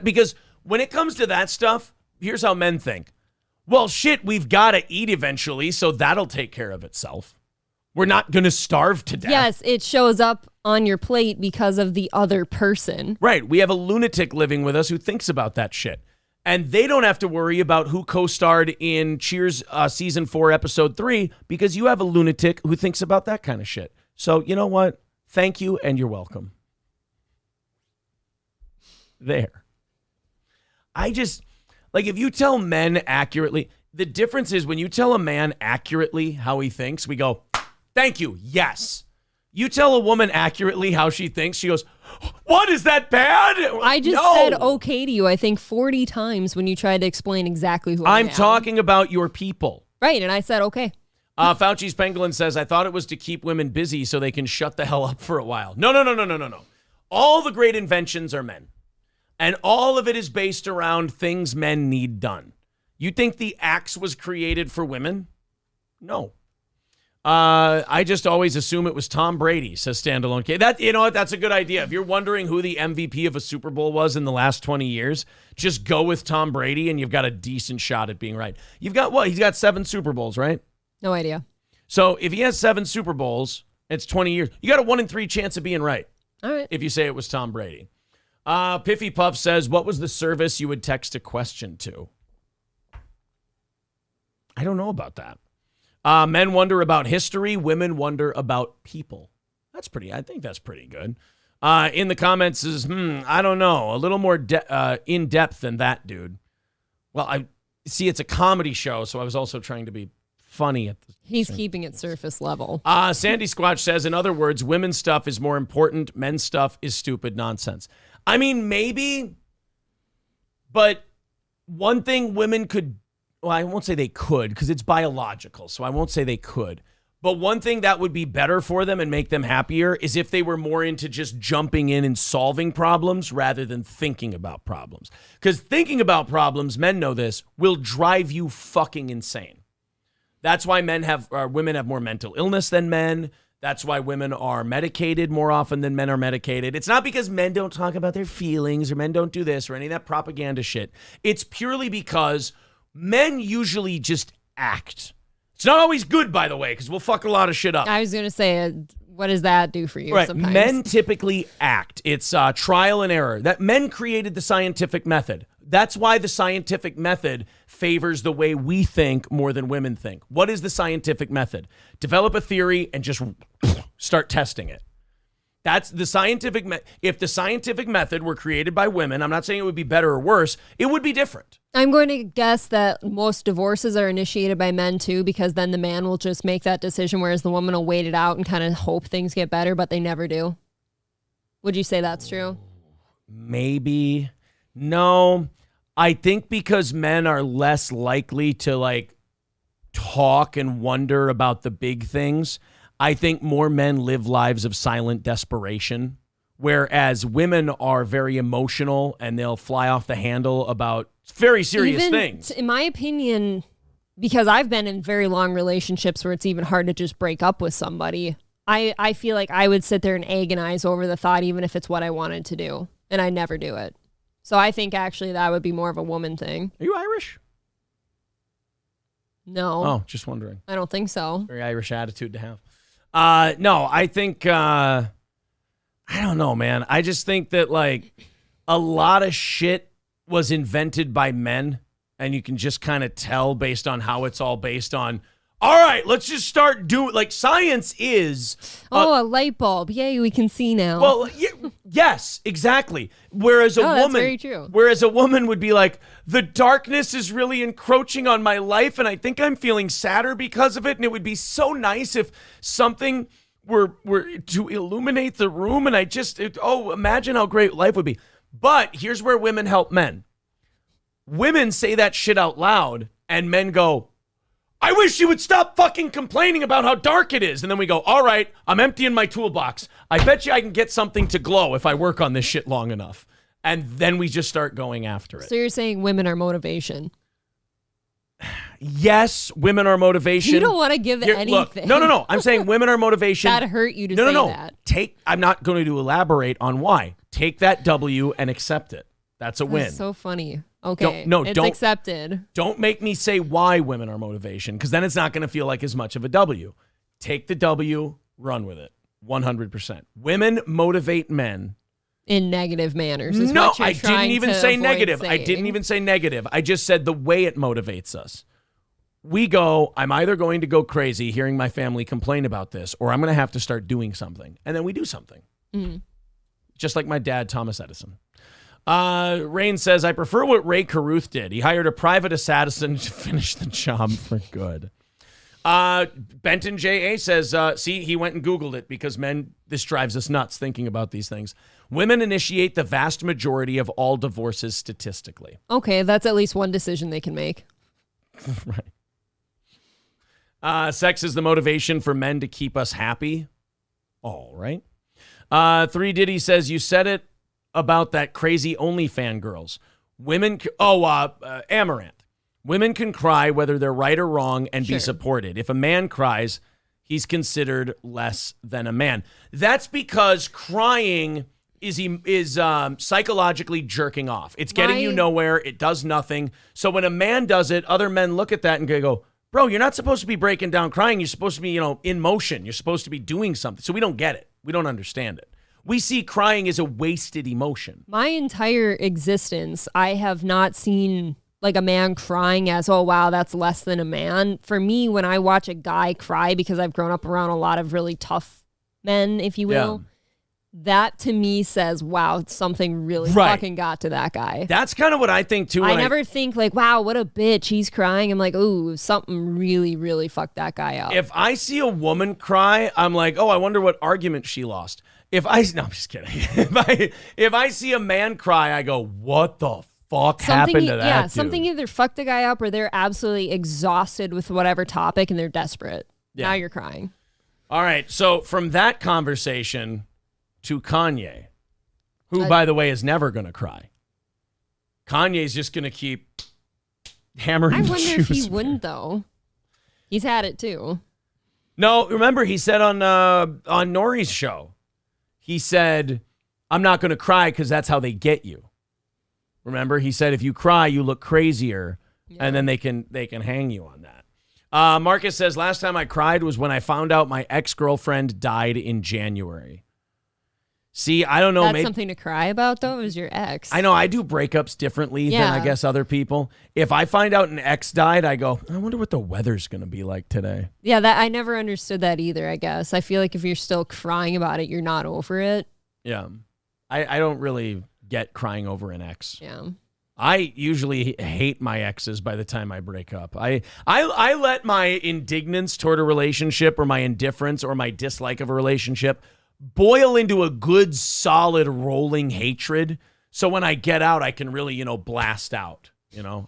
Because when it comes to that stuff, here's how men think. Well, shit, we've got to eat eventually, so that'll take care of itself. We're not going to starve to death. Yes, it shows up on your plate because of the other person. Right. We have a lunatic living with us who thinks about that shit. And they don't have to worry about who co-starred in Cheers Season 4, Episode 3, because you have a lunatic who thinks about that kind of shit. So, you know what? Thank you, and you're welcome. There. If you tell men accurately, the difference is when you tell a man accurately how he thinks, we go, thank you, yes. You tell a woman accurately how she thinks, she goes, what, is that bad? I just said okay to you, I think 40 times when you tried to explain exactly who I am. I'm talking about your people. Right, and I said okay. Fauci's Pangolin says, I thought it was to keep women busy so they can shut the hell up for a while. No. All the great inventions are men. And all of it is based around things men need done. You think the axe was created for women? No. I just always assume it was Tom Brady, says Standalone K. That's a good idea. If you're wondering who the MVP of a Super Bowl was in the last 20 years, just go with Tom Brady and you've got a decent shot at being right. You've got what? He's got 7 Super Bowls, right? No idea. So if he has 7 Super Bowls, it's 20 years. You got a 1 in 3 chance of being right. All right. If you say it was Tom Brady. Piffy Puff says, what was the service you would text a question to? I don't know about that. Men wonder about history. Women wonder about people. I think that's pretty good. In the comments is, I don't know. A little more in depth than that, dude. Well, I see it's a comedy show, so I was also trying to be funny. He's keeping it surface level. Sandy Squatch says, in other words, women's stuff is more important. Men's stuff is stupid nonsense. I mean, maybe, but one thing women could, well, I won't say they could because it's biological, so I won't say they could. But one thing that would be better for them and make them happier is if they were more into just jumping in and solving problems rather than thinking about problems. Because thinking about problems, men know this, will drive you fucking insane. That's why women have more mental illness than men. That's why women are medicated more often than men are medicated. It's not because men don't talk about their feelings or men don't do this or any of that propaganda shit. It's purely because men usually just act. It's not always good, by the way, because we'll fuck a lot of shit up. I was going to say, what does that do for you right. sometimes? Men typically act. It's trial and error. That men created the scientific method. That's why the scientific method favors the way we think more than women think. What is the scientific method? Develop a theory and just start testing it. That's the scientific method. If the scientific method were created by women, I'm not saying it would be better or worse. It would be different. I'm going to guess that most divorces are initiated by men too, because then the man will just make that decision, whereas the woman will wait it out and kind of hope things get better, but they never do. Would you say that's true? Maybe. No. I think because men are less likely to talk and wonder about the big things, I think more men live lives of silent desperation, whereas women are very emotional and they'll fly off the handle about very serious things. In my opinion, because I've been in very long relationships where it's even hard to just break up with somebody, I feel like I would sit there and agonize over the thought, even if it's what I wanted to do, and I never do it. So I think actually that would be more of a woman thing. Are you Irish? No. Oh, just wondering. I don't think so. Very Irish attitude to have. No, I think, I don't know, man. I just think that a lot of shit was invented by men, and you can just kind of tell based on how it's all based on. All right, let's just start doing, science is. A light bulb. Yay, we can see now. Well, yeah, Yes, exactly. Whereas a that's woman, very true. Whereas a woman would be like, the darkness is really encroaching on my life, and I think I'm feeling sadder because of it. And it would be so nice if something were to illuminate the room. And imagine how great life would be. But here's where women help men. Women say that shit out loud, and men go, I wish you would stop fucking complaining about how dark it is. And then we go, all right, I'm emptying my toolbox. I bet you I can get something to glow if I work on this shit long enough. And then we just start going after it. So you're saying women are motivation? Yes, women are motivation. You don't want to give anything. Look, no. I'm saying women are motivation. That hurt you to say that. I'm not going to elaborate on why. Take that W and accept it. That's a win. That's so funny. Okay. Don't accepted. Don't make me say why women are motivation, because then it's not going to feel like as much of a W. Take the W, run with it. 100%. Women motivate men. In negative manners. No, I didn't even say negative. I didn't even say negative. I just said the way it motivates us. We go, I'm either going to go crazy hearing my family complain about this, or I'm going to have to start doing something. And then we do something. Mm-hmm. Just like my dad, Thomas Edison. Rain says, I prefer what Ray Caruth did. He hired a private assassin to finish the job for good. Benton J.A. says, see, he went and Googled it because men, this drives us nuts thinking about these things. Women initiate the vast majority of all divorces statistically. Okay, that's at least one decision they can make. Right. Sex is the motivation for men to keep us happy. All right. 3 Diddy says, you said it about that crazy OnlyFans girls. Women, Amaranth. Women can cry whether they're right or wrong and be supported. If a man cries, he's considered less than a man. That's because crying is psychologically jerking off. It's getting you nowhere. It does nothing. So when a man does it, other men look at that and go, bro, you're not supposed to be breaking down crying. You're supposed to be, in motion. You're supposed to be doing something. So we don't get it. We don't understand it. We see crying as a wasted emotion. My entire existence, I have not seen like a man crying as, oh, wow, that's less than a man. For me, when I watch a guy cry, because I've grown up around a lot of really tough men, if you will, that to me says, wow, something really fucking got to that guy. That's kind of what I think too. I never think like, wow, what a bitch, he's crying. I'm like, ooh, something really, really fucked that guy up. If I see a woman cry, I'm like, oh, I wonder what argument she lost. No, I'm just kidding. If I see a man cry, I go, what the fuck happened to that Yeah, dude? something either fucked the guy up or they're absolutely exhausted with whatever topic and they're desperate. Yeah. Now you're crying. All right, so from that conversation to Kanye, who, by the way, is never going to cry. Kanye's just going to keep hammering I the wonder if shoes. he wouldn't, though. He's had it, too. No, remember, he said on Nori's show, he said, I'm not going to cry because that's how they get you. Remember, he said, if you cry, you look crazier, and then they can hang you on that. Marcus says, last time I cried was when I found out my ex-girlfriend died in January. See, I don't know. That's something to cry about, though, is your ex. I know. I do breakups differently than I guess other people. If I find out an ex died, I go, I wonder what the weather's going to be like today. Yeah, that I never understood that either, I guess. I feel like if you're still crying about it, you're not over it. Yeah. I don't really get crying over an ex. Yeah. I usually hate my exes by the time I break up. I let my indignance toward a relationship or my indifference or my dislike of a relationship boil into a good, solid, rolling hatred. So when I get out, I can really, blast out.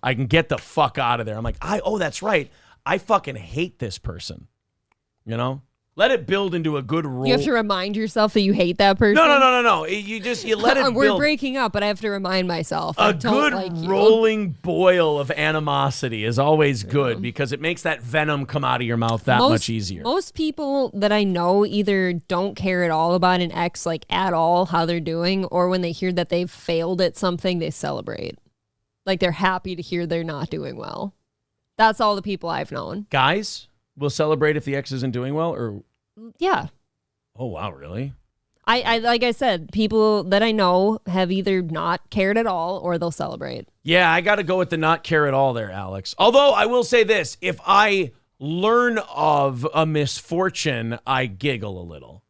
I can get the fuck out of there. I'm like, that's right. I fucking hate this person. Let it build into a good roll. You have to remind yourself that you hate that person? No. You let it build. We're breaking up, but I have to remind myself. A good rolling boil of animosity is always good because it makes that venom come out of your mouth that much easier. Most people that I know either don't care at all about an ex, like at all, how they're doing, or when they hear that they've failed at something, they celebrate. Like they're happy to hear they're not doing well. That's all the people I've known. Guys will celebrate if the ex isn't doing well, or yeah. Oh wow, really? I like I said, people that I know have either not cared at all or they'll celebrate. Yeah, I got to go with the not care at all there, Alex. Although I will say this, if I learn of a misfortune, I giggle a little.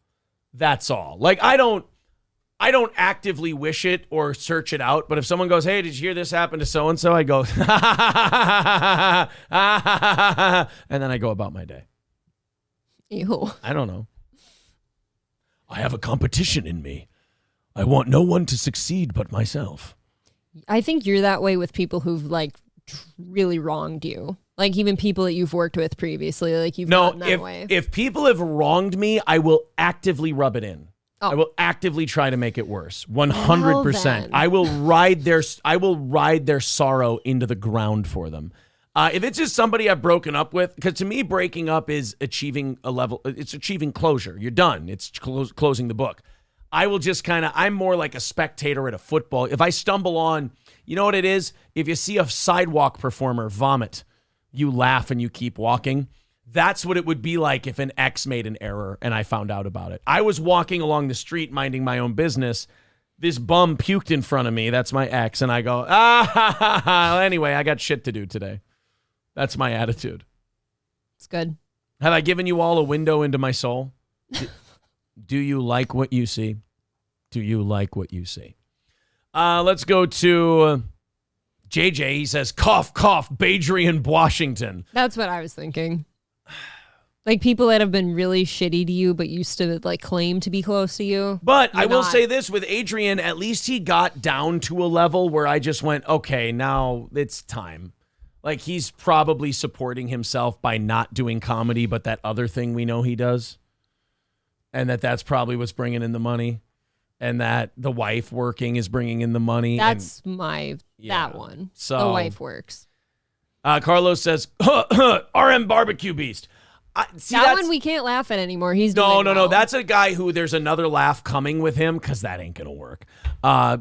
That's all. Like I don't I don't actively wish it or search it out, but if someone goes, hey, did you hear this happen to so-and-so? I go, and then I go about my day. Ew. I don't know. I have a competition in me. I want no one to succeed but myself. I think you're that way with people who've like really wronged you. Like even people that you've worked with previously, like you've gotten that way. If people have wronged me, I will actively rub it in. Oh. I will actively try to make it worse. 100%. Well, I will ride their sorrow into the ground for them. If it's just somebody I've broken up with, because to me, breaking up is achieving a level. It's achieving closure. You're done. It's closing the book. I will just I'm more like a spectator at a football. If I stumble on, you know what it is? If you see a sidewalk performer vomit, you laugh and you keep walking. That's what it would be like if an ex made an error and I found out about it. I was walking along the street minding my own business. This bum puked in front of me. That's my ex. And I go, anyway, I got shit to do today. That's my attitude. It's good. Have I given you all a window into my soul? Do you like what you see? Do you like what you see? Let's go to JJ. He says, cough, cough, Badrian, Washington. That's what I was thinking. Like people that have been really shitty to you, but used to like claim to be close to you. But I will say this with Adrian, at least he got down to a level where I just went, okay, now it's time. Like he's probably supporting himself by not doing comedy, but that other thing we know he does. And that's probably what's bringing in the money. And that the wife working is bringing in the money. That's that one. So the wife works. Carlos says, RM Barbecue Beast. That one we can't laugh at anymore. He's no. well. That's a guy who there's another laugh coming with him because that ain't gonna work.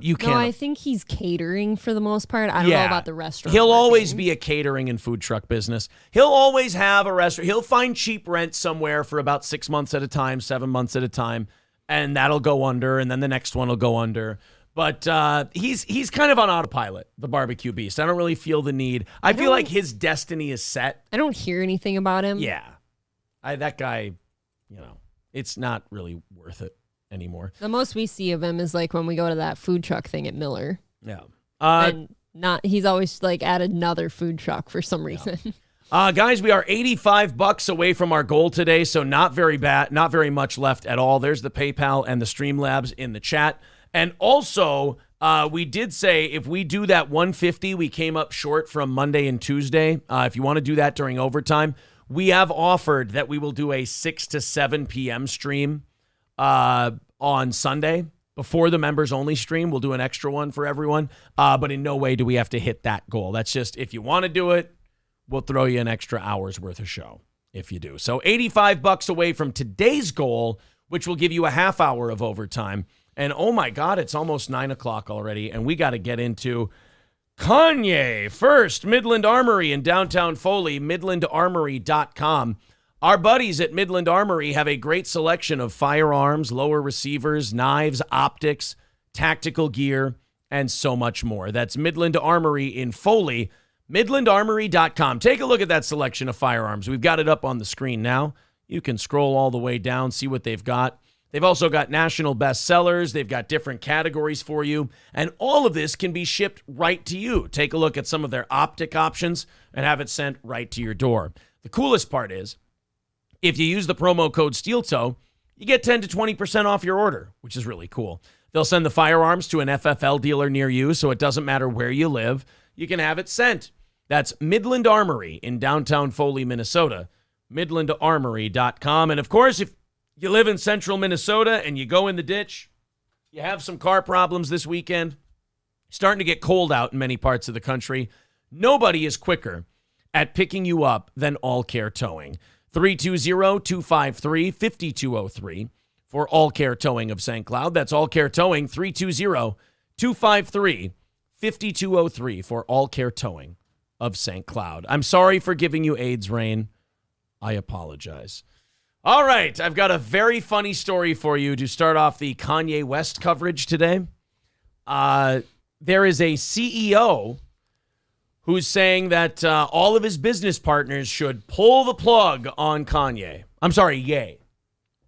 You can't. No, I think he's catering for the most part. I don't know about the restaurant. He'll always be a catering and food truck business. He'll always have a restaurant. He'll find cheap rent somewhere for about 6 months at a time, 7 months at a time, and that'll go under, and then the next one will go under. But he's kind of on autopilot, the Barbecue Beast. I don't really feel the need. I feel like his destiny is set. I don't hear anything about him. Yeah. That guy, it's not really worth it anymore. The most we see of him is like when we go to that food truck thing at Miller. Yeah. He's always like at another food truck for some reason. Guys, we are $85 away from our goal today, so not very bad, not very much left at all. There's the PayPal and the Streamlabs in the chat. And also, we did say if we do that 150, we came up short from Monday and Tuesday. If you want to do that during overtime, we have offered that we will do a 6 to 7 p.m. stream on Sunday before the members only stream. We'll do an extra one for everyone, but in no way do we have to hit that goal. That's just if you want to do it, we'll throw you an extra hour's worth of show if you do. So $85 away from today's goal, which will give you a half hour of overtime. And oh my God, it's almost 9 o'clock already, and we got to get into Kanye first. Midland Armory in downtown Foley, midlandarmory.com. Our buddies at Midland Armory have a great selection of firearms, lower receivers, knives, optics, tactical gear, and so much more. That's Midland Armory in Foley, midlandarmory.com. Take a look at that selection of firearms. We've got it up on the screen now. You can scroll all the way down, see what they've got. They've also got national bestsellers. They've got different categories for you. And all of this can be shipped right to you. Take a look at some of their optic options and have it sent right to your door. The coolest part is, if you use the promo code SteelToe, you get 10 to 20% off your order, which is really cool. They'll send the firearms to an FFL dealer near you, so it doesn't matter where you live. You can have it sent. That's Midland Armory in downtown Foley, Minnesota, midlandarmory.com. And of course, if you live in central Minnesota and you go in the ditch, you have some car problems this weekend, starting to get cold out in many parts of the country, nobody is quicker at picking you up than All Care Towing. 320-253-5203 for All Care Towing of St. Cloud. That's All Care Towing, 320-253-5203 for All Care Towing of St. Cloud. I'm sorry for giving you AIDS, Rain. I apologize. All right, I've got a very funny story for you to start off the Kanye West coverage today. There is a CEO who's saying that all of his business partners should pull the plug on Kanye. I'm sorry, Ye.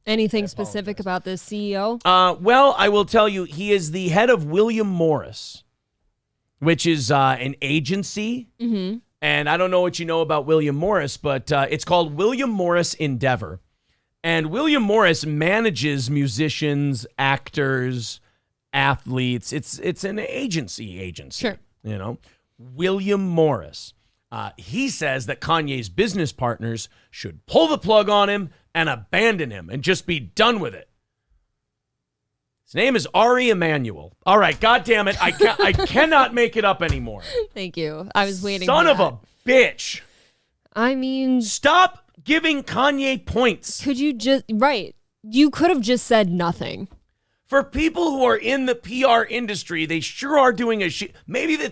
Anything specific about this CEO? Well, I will tell you, he is the head of William Morris, which is an agency. Mm-hmm. And I don't know what you know about William Morris, but it's called William Morris Endeavor. And William Morris manages musicians, actors, athletes. It's an agency. Sure. You know, William Morris. He says that Kanye's business partners should pull the plug on him and abandon him and just be done with it. His name is Ari Emanuel. All right, God damn it. I cannot make it up anymore. Thank you. I was waiting Son for of a bitch. I mean, stop giving Kanye points. Could you just, right. You could have just said nothing. For people who are in the PR industry, they sure are doing a shit. Maybe the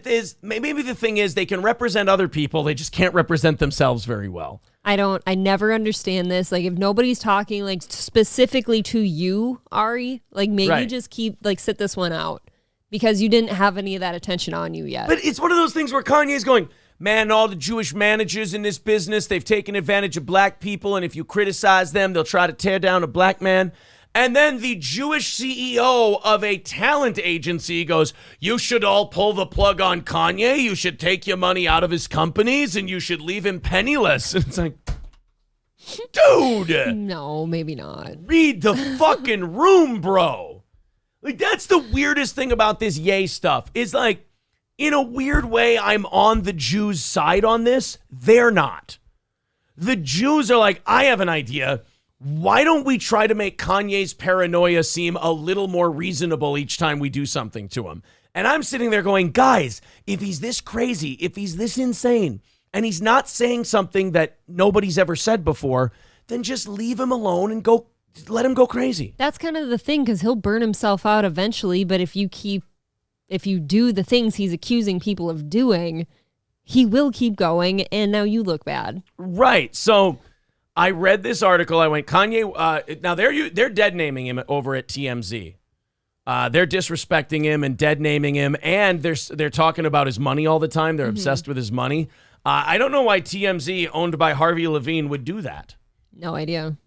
thing is they can represent other people. They just can't represent themselves very well. I never understand this. Like, if nobody's talking, like, specifically to you, Ari, like, maybe just keep, like, sit this one out because you didn't have any of that attention on you yet. But it's one of those things where Kanye's going, man, all the Jewish managers in this business, they've taken advantage of black people, and if you criticize them, they'll try to tear down a black man. And then the Jewish CEO of a talent agency goes, you should all pull the plug on Kanye. You should take your money out of his companies and you should leave him penniless. And it's like, dude. No, maybe not. Read the fucking room, bro. Like, that's the weirdest thing about this Ye stuff is, like, in a weird way, I'm on the Jews' side on this. They're not. The Jews are like, I have an idea. Why don't we try to make Kanye's paranoia seem a little more reasonable each time we do something to him? And I'm sitting there going, guys, if he's this crazy, if he's this insane, and he's not saying something that nobody's ever said before, then just leave him alone and let him go crazy. That's kind of the thing, because he'll burn himself out eventually. But if you do the things he's accusing people of doing, he will keep going, and now you look bad. Right. So I read this article. I went, Kanye, now they're dead naming him over at TMZ. They're disrespecting him and dead naming him, and they're talking about his money all the time. They're obsessed with his money. I don't know why TMZ, owned by Harvey Levine, would do that. No idea.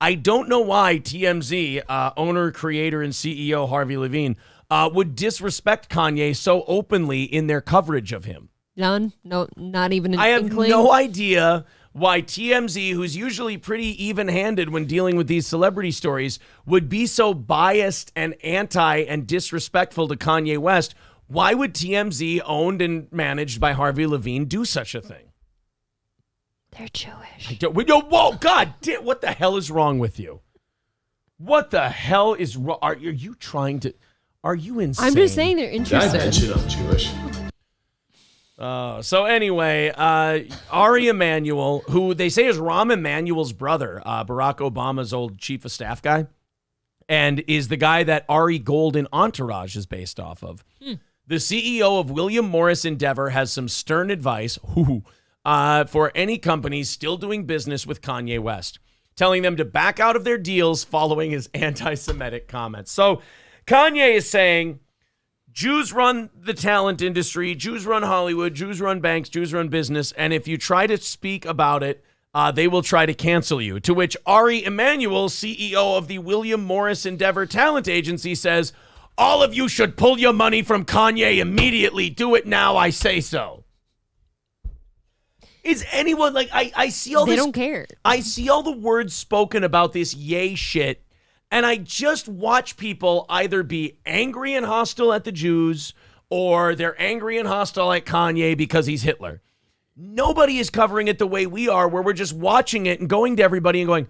I don't know why TMZ, owner, creator, and CEO Harvey Levine, would disrespect Kanye so openly in their coverage of him. None? No, not even an I have inkling? no idea why TMZ, who's usually pretty even-handed when dealing with these celebrity stories, would be so biased and anti and disrespectful to Kanye West. Why would TMZ, owned and managed by Harvey Levine, do such a thing? They're Jewish. Whoa, God damn, what the hell is wrong with you? What the hell is wrong? Are you trying to, are you insane? I'm just saying they're interested. Did I mention I'm Jewish? So anyway, Ari Emanuel, who they say is Rahm Emanuel's brother, Barack Obama's old chief of staff guy, and is the guy that Ari Gold in Entourage is based off of. The CEO of William Morris Endeavor has some stern advice for any companies still doing business with Kanye West, telling them to back out of their deals following his anti-Semitic comments. So Kanye is saying, Jews run the talent industry, Jews run Hollywood, Jews run banks, Jews run business, and if you try to speak about it, they will try to cancel you. To which Ari Emanuel, CEO of the William Morris Endeavor Talent Agency, says, all of you should pull your money from Kanye immediately. Do it now, I say so. Is anyone, like, I see all this. They don't care. I see all the words spoken about this Ye shit, and I just watch people either be angry and hostile at the Jews, or they're angry and hostile at Kanye because he's Hitler. Nobody is covering it the way we are, where we're just watching it and going to everybody and going,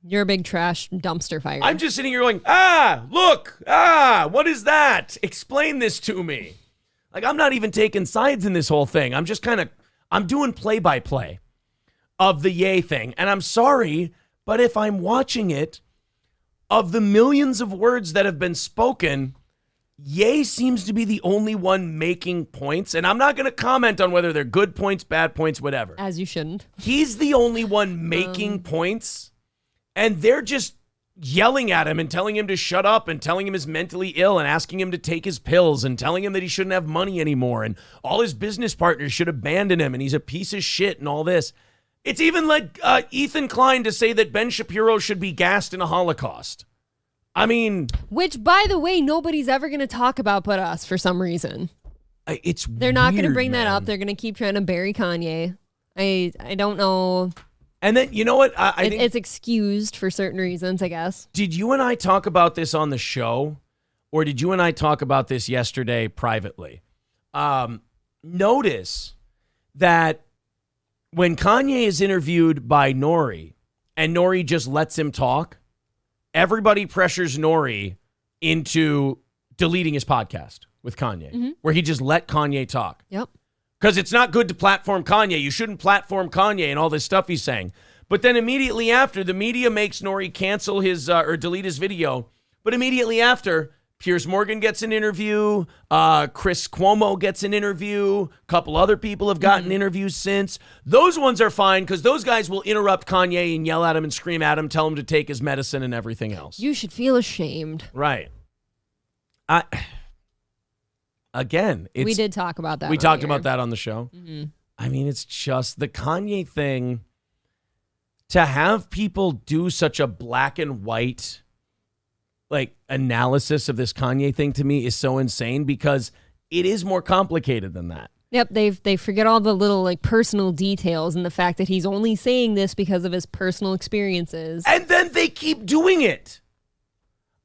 you're a big trash dumpster fire. I'm just sitting here going, look, what is that? Explain this to me. Like, I'm not even taking sides in this whole thing. I'm just I'm doing play-by-play of the Ye thing. And I'm sorry, but if I'm watching it, of the millions of words that have been spoken, Ye seems to be the only one making points. And I'm not going to comment on whether they're good points, bad points, whatever. As you shouldn't. He's the only one making points. And they're just yelling at him and telling him to shut up and telling him he's mentally ill and asking him to take his pills and telling him that he shouldn't have money anymore and all his business partners should abandon him and he's a piece of shit and all this. It's even like Ethan Klein to say that Ben Shapiro should be gassed in a Holocaust. I mean, which, by the way, nobody's ever going to talk about but us for some reason. They're not going to bring that up. They're going to keep trying to bury Kanye. I don't know. And then, you know what? I think it's excused for certain reasons, I guess. Did you and I talk about this on the show? Or did you and I talk about this yesterday privately? Notice that when Kanye is interviewed by Nori and Nori just lets him talk, everybody pressures Nori into deleting his podcast with Kanye, where he just let Kanye talk. Yep. Because it's not good to platform Kanye. You shouldn't platform Kanye and all this stuff he's saying. But then immediately after, the media makes Nori cancel his or delete his video. But immediately after, Piers Morgan gets an interview. Chris Cuomo gets an interview. A couple other people have gotten interviews since. Those ones are fine because those guys will interrupt Kanye and yell at him and scream at him, tell him to take his medicine and everything else. You should feel ashamed. Right. Again, we did talk about that. We talked about that on the show. I mean, it's just the Kanye thing. To have people do such a black and white analysis of this Kanye thing to me is so insane because it is more complicated than that. Yep, they forget all the little personal details and the fact that he's only saying this because of his personal experiences. And then they keep doing it.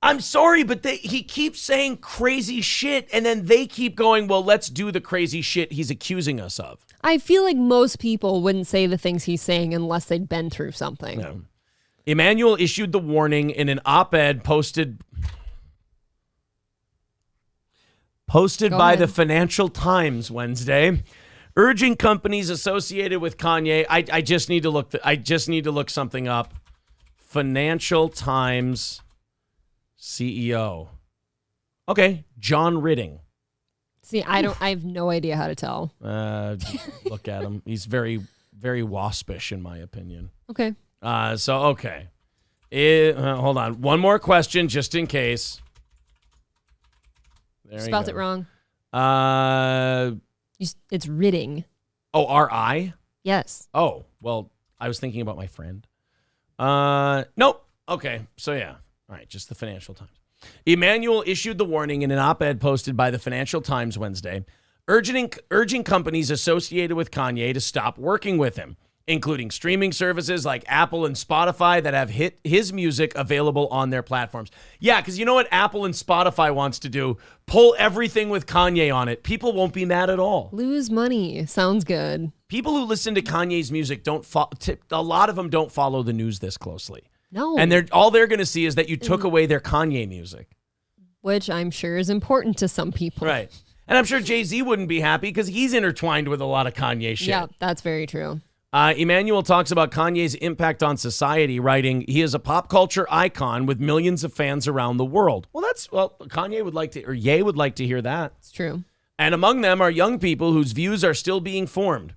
I'm sorry, but he keeps saying crazy shit, and then they keep going, well, let's do the crazy shit he's accusing us of. I feel like most people wouldn't say the things he's saying unless they'd been through something. No. Emmanuel issued the warning in an op-ed posted by the Financial Times Wednesday, urging companies associated with Kanye. I just need to look something up. Financial Times CEO. Okay, John Ridding. See, I have no idea how to tell. Look at him. He's very, very waspish, in my opinion. Okay. Okay. Hold on. One more question, just in case. You spelled it wrong. It's Ridding. Oh, R-I? Yes. Oh, well, I was thinking about my friend. Nope. Okay, so yeah. All right, just the Financial Times. Emmanuel issued the warning in an op-ed posted by the Financial Times Wednesday, urging companies associated with Kanye to stop working with him, including streaming services like Apple and Spotify that have his music available on their platforms. Yeah, because you know what Apple and Spotify wants to do? Pull everything with Kanye on it. People won't be mad at all. Lose money. Sounds good. People who listen to Kanye's music a lot of them don't follow the news this closely. No. And all they're going to see is that you took away their Kanye music. Which I'm sure is important to some people. Right. And I'm sure Jay-Z wouldn't be happy because he's intertwined with a lot of Kanye shit. Yeah, that's very true. Emmanuel talks about Kanye's impact on society, writing, he is a pop culture icon with millions of fans around the world. Well, Kanye would like to, or Ye would like to hear that. It's true. And among them are young people whose views are still being formed.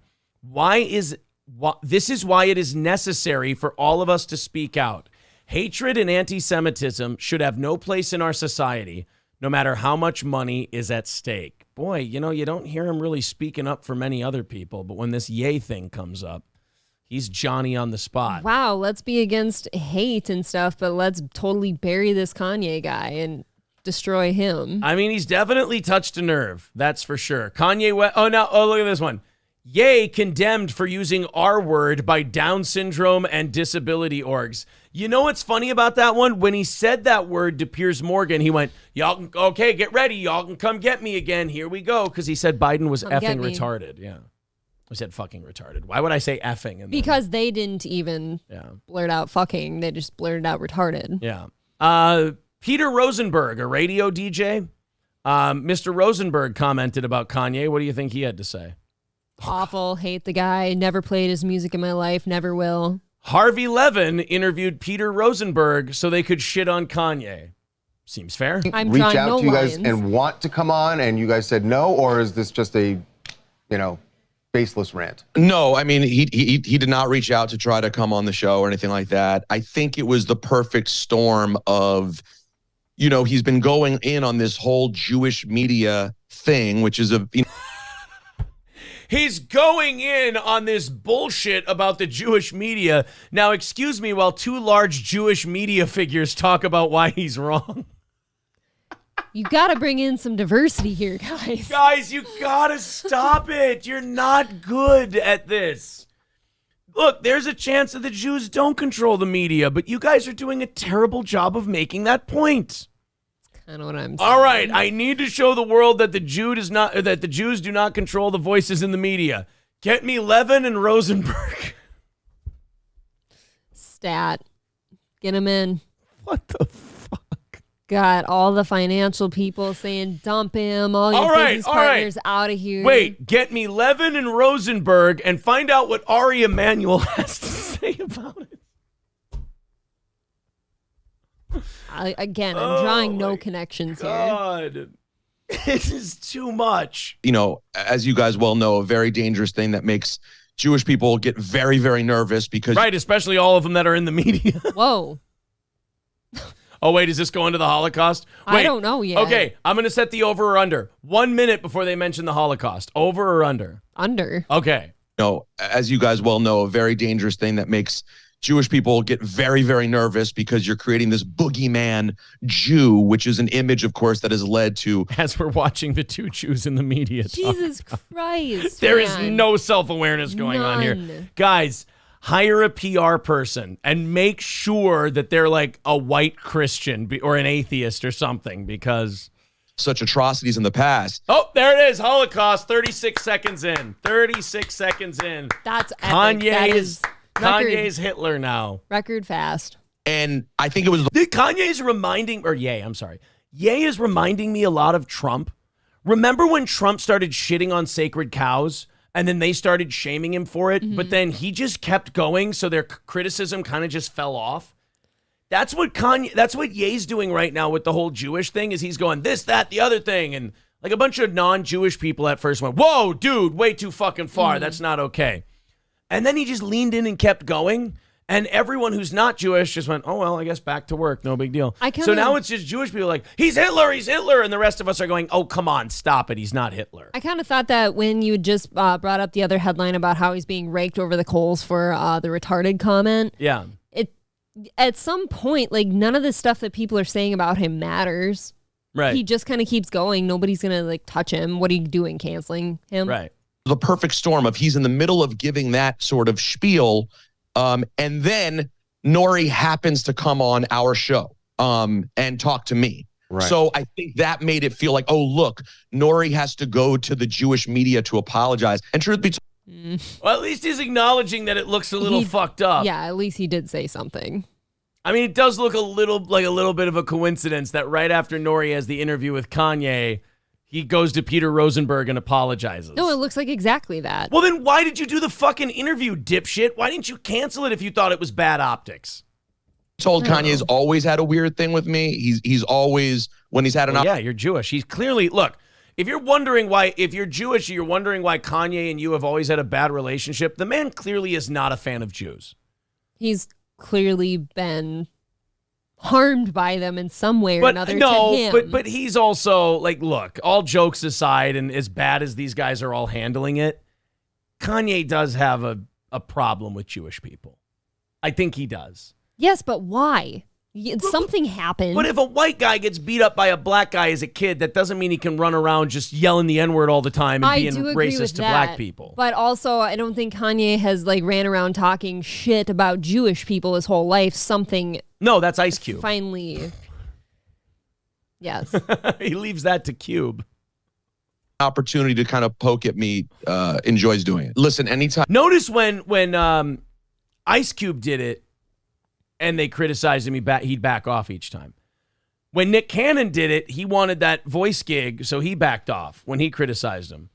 This is why it is necessary for all of us to speak out. Hatred and anti-Semitism should have no place in our society, no matter how much money is at stake. Boy, you don't hear him really speaking up for many other people, but when this Ye thing comes up, he's Johnny on the spot. Wow, let's be against hate and stuff, but let's totally bury this Kanye guy and destroy him. I mean, he's definitely touched a nerve, that's for sure. Kanye West. Oh, look at this one. Ye condemned for using R-word by Down syndrome and disability orgs. You know what's funny about that one? When he said that word to Piers Morgan, he went, okay, get ready. Y'all can come get me again. Here we go. Because he said Biden was effing retarded. Yeah. I said fucking retarded. Why would I say effing? Because they didn't even blurt out fucking. They just blurted out retarded. Yeah. Peter Rosenberg, a radio DJ. Mr. Rosenberg commented about Kanye. What do you think he had to say? Awful. Hate the guy. Never played his music in my life. Never will. Harvey Levin interviewed Peter Rosenberg so they could shit on Kanye. Seems fair. I'm reach out to you guys and want to come on, and you guys said no, or is this just a, baseless rant? No, I mean, he did not reach out to try to come on the show or anything like that. I think it was the perfect storm of, he's been going in on this whole Jewish media thing, which is He's going in on this bullshit about the Jewish media. Now, excuse me while two large Jewish media figures talk about why he's wrong. You got to bring in some diversity here, guys. Guys, you got to stop it. You're not good at this. Look, there's a chance that the Jews don't control the media, but you guys are doing a terrible job of making that point. Kind of what I'm saying. All right, I need to show the world that the Jews do not control the voices in the media. Get me Levin and Rosenberg. Stat. Get him in. What the fuck? Got all the financial people saying dump him, all your business partners out of here. Wait, get me Levin and Rosenberg and find out what Ari Emanuel has to say about it. I'm drawing no connections here. This is too much. You know, as you guys well know, a very dangerous thing that makes Jewish people get very, very nervous because... Right, especially all of them that are in the media. Whoa. Oh, wait, is this going to the Holocaust? Wait, I don't know yet. Okay, I'm going to set the over or under. 1 minute before they mention the Holocaust. Over or under? Under. Okay. No, as you guys well know, a very dangerous thing that makes Jewish people get very, very nervous because you're creating this boogeyman Jew, which is an image, of course, that has led to... As we're watching the two Jews in the media. Jesus Christ. There is no self-awareness going on here. Guys, hire a PR person and make sure that they're like a white Christian or an atheist or something because... Such atrocities in the past. Oh, there it is. Holocaust, 36 seconds in. 36 seconds in. That's epic. That is... Kanye's Hitler now. Record fast. And I think it was... Kanye's reminding... Or Ye, I'm sorry. Ye is reminding me a lot of Trump. Remember when Trump started shitting on sacred cows and then they started shaming him for it, but then he just kept going so their criticism kind of just fell off? That's what Ye's doing right now with the whole Jewish thing is he's going this, that, the other thing. And like a bunch of non-Jewish people at first went, whoa, dude, way too fucking far. That's not okay. And then he just leaned in and kept going. And everyone who's not Jewish just went, oh, well, I guess back to work. No big deal. So now it's just Jewish people like, he's Hitler. And the rest of us are going, oh, come on, stop it. He's not Hitler. I kind of thought that when you just brought up the other headline about how he's being raked over the coals for the retarded comment. Yeah. At some point, like none of the stuff that people are saying about him matters. Right. He just kind of keeps going. Nobody's going to like touch him. What are you doing? Canceling him? Right. The perfect storm of he's in the middle of giving that sort of spiel. And then Nori happens to come on our show and talk to me. Right. So I think that made it feel like, oh, look, Nori has to go to the Jewish media to apologize. And truth be told, well, at least he's acknowledging that it looks a little fucked up. Yeah, at least he did say something. I mean, it does look a little bit of a coincidence that right after Nori has the interview with Kanye, he goes to Peter Rosenberg and apologizes. No, it looks like exactly that. Well, then why did you do the fucking interview, dipshit? Why didn't you cancel it if you thought it was bad optics? Told Kanye's always had a weird thing with me. He's always, when he's had an... yeah, you're Jewish. He's clearly... Look, if you're wondering why... If you're Jewish, you're wondering why Kanye and you have always had a bad relationship, the man clearly is not a fan of Jews. He's clearly been... harmed by them in some way or another. To him. But he's also like, look, all jokes aside, and as bad as these guys are all handling it, Kanye does have a problem with Jewish people. I think he does. Yes, but why? Something happened. But if a white guy gets beat up by a black guy as a kid, that doesn't mean he can run around just yelling the N-word all the time and being racist to black people. But also, I don't think Kanye has like ran around talking shit about Jewish people his whole life. Something... No, that's Ice Cube. Finally. Yes. He leaves that to Cube. Opportunity to kind of poke at me, enjoys doing it. Listen, anytime. Notice when Ice Cube did it and they criticized him, he'd back off each time. When Nick Cannon did it, he wanted that voice gig, so he backed off when he criticized him.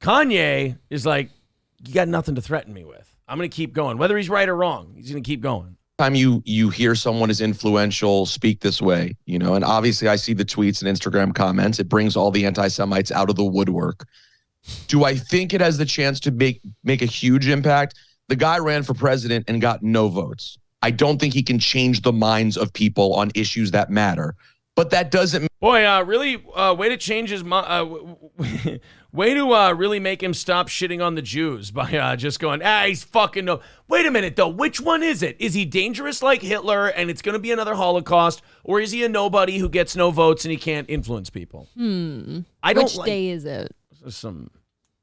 Kanye is like, you got nothing to threaten me with. I'm going to keep going. Whether he's right or wrong, he's going to keep going. Time you hear someone is influential speak this way, you know, and obviously I see the tweets and Instagram comments. It brings all the anti-Semites out of the woodwork. Do I think it has the chance to make a huge impact? The guy ran for president and got no votes. I don't think he can change the minds of people on issues that matter. But that doesn't... Boy, really, way to change his mind. Way to really make him stop shitting on the Jews by just going, he's fucking no. Wait a minute, though. Which one is it? Is he dangerous like Hitler and it's going to be another Holocaust? Or is he a nobody who gets no votes and he can't influence people? Which day is it? Some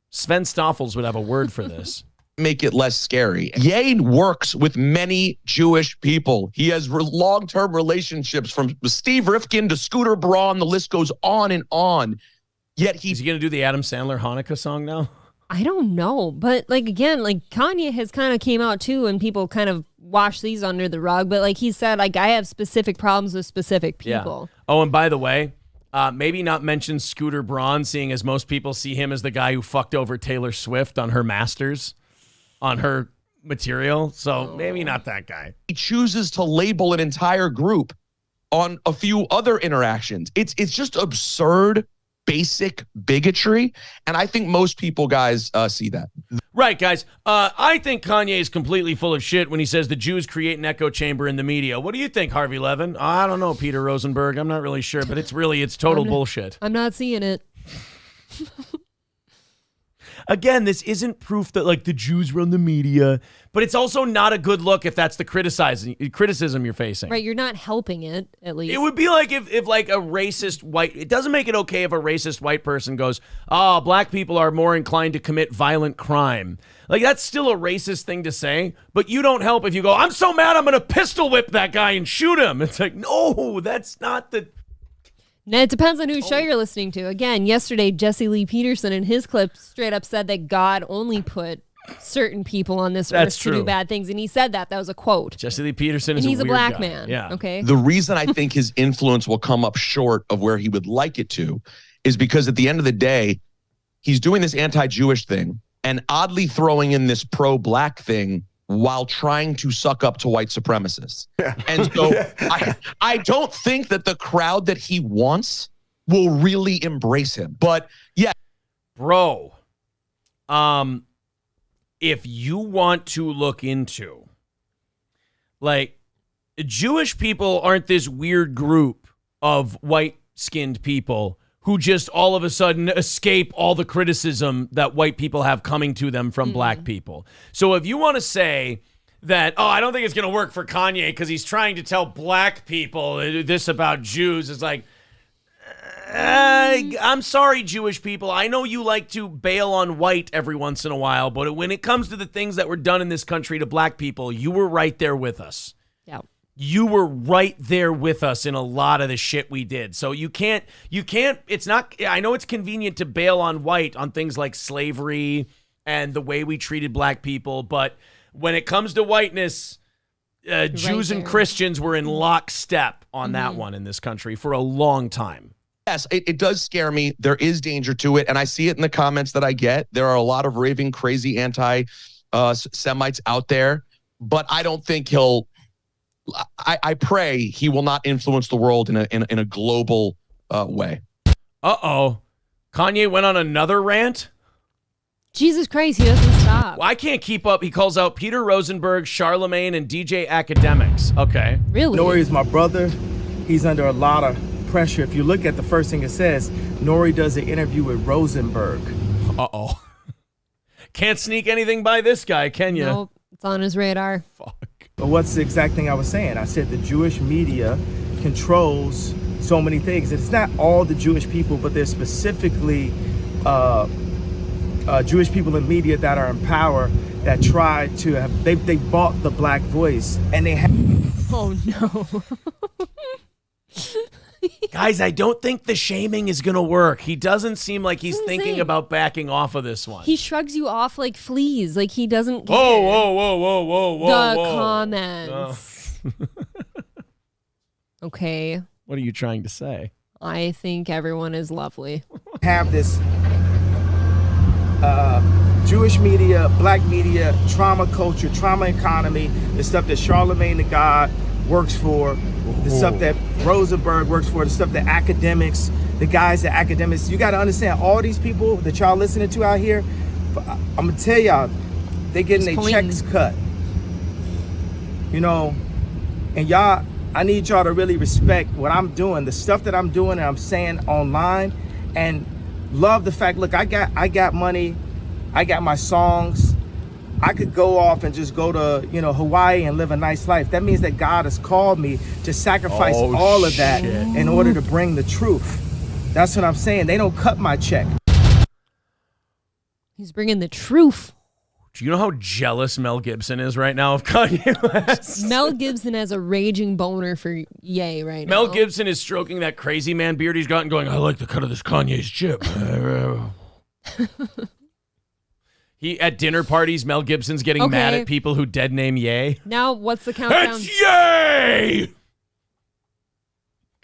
Sven Stoffels would have a word for this. Make it less scary. Ye works with many Jewish people. He has long-term relationships from Steve Rifkin to Scooter Braun. The list goes on and on. Yet is he going to do the Adam Sandler Hanukkah song now? I don't know. But like, again, like Kanye has kind of came out too and people kind of wash these under the rug. But like he said, like I have specific problems with specific people. Yeah. Oh, and by the way, maybe not mention Scooter Braun, seeing as most people see him as the guy who fucked over Taylor Swift on her masters, on her material. So maybe not that guy. He chooses to label an entire group on a few other interactions. It's just absurd, basic bigotry. And I think most people, guys, see that. Right, guys. I think Kanye is completely full of shit when he says the Jews create an echo chamber in the media. What do you think, Harvey Levin? I don't know, Peter Rosenberg. I'm not really sure, but it's total bullshit. I'm not seeing it. Again, this isn't proof that like the Jews run the media, but it's also not a good look if that's the criticism you're facing. Right, you're not helping it, at least. It would be like if like a racist white, it doesn't make it okay if a racist white person goes, black people are more inclined to commit violent crime. Like that's still a racist thing to say, but you don't help if you go, I'm so mad I'm going to pistol whip that guy and shoot him. It's like, no, that's not the... Now, it depends on whose show you're listening to. Again, yesterday, Jesse Lee Peterson in his clip straight up said that God only put certain people on this earth to do bad things. And he said that. That was a quote. Jesse Lee Peterson is he's a weird black guy. man. Yeah. Okay. The reason I think his influence will come up short of where he would like it to is because at the end of the day, he's doing this anti-Jewish thing and oddly throwing in this pro-black thing while trying to suck up to white supremacists. Yeah. And so I don't think that the crowd that he wants will really embrace him. But yeah. Bro, if you want to look into, like, Jewish people aren't this weird group of white-skinned people who just all of a sudden escape all the criticism that white people have coming to them from black people. So if you want to say that, I don't think it's going to work for Kanye because he's trying to tell black people this about Jews, it's like, I'm sorry, Jewish people. I know you like to bail on white every once in a while, but when it comes to the things that were done in this country to black people, you were right there with us. Yeah. You were right there with us in a lot of the shit we did. So you can't, it's not, I know it's convenient to bail on white on things like slavery and the way we treated black people, but when it comes to whiteness, Jews and Christians were in lockstep on that one in this country for a long time. Yes, it does scare me. There is danger to it. And I see it in the comments that I get. There are a lot of raving, crazy anti-Semites out there. But I don't think I pray he will not influence the world in a global way. Uh-oh. Kanye went on another rant? Jesus Christ, he doesn't stop. Well, I can't keep up. He calls out Peter Rosenberg, Charlemagne, and DJ Academics. Okay. Really? Nori is my brother. He's under a lot of pressure. If you look at the first thing it says, Nori does an interview with Rosenberg. Uh-oh. Can't sneak anything by this guy, can you? Nope, it's on his radar. Fuck. But what's the exact thing I was saying? I said the Jewish media controls so many things. It's not all the Jewish people, but there's specifically Jewish people in media that are in power that try to have, they bought the black voice and they have. Oh no. Guys, I don't think the shaming is going to work. He doesn't seem like he's thinking about backing off of this one. He shrugs you off like fleas. Like he doesn't care. Whoa. The comments. Okay. What are you trying to say? I think everyone is lovely. Have this Jewish media, black media, trauma culture, trauma economy, the stuff that Charlemagne the God works for, the stuff that Rosenberg works for, the stuff that academics, the guys that academics, you got to understand all these people that y'all listening to out here, I'm going to tell y'all, they getting their checks cut. You know, and y'all, I need y'all to really respect what I'm doing, the stuff that I'm doing and I'm saying online. And love the fact, look, I got money, I got my songs. I could go off and just go to, Hawaii and live a nice life. That means that God has called me to sacrifice all of that in order to bring the truth. That's what I'm saying. They don't cut my check. He's bringing the truth. Do you know how jealous Mel Gibson is right now of Kanye West? Mel Gibson has a raging boner for Ye right now. Mel Gibson is stroking that crazy man beard he's got and going, I like the cut of this Kanye's chip. He at dinner parties, Mel Gibson's getting mad at people who dead name Ye. Now, what's the countdown? It's Ye!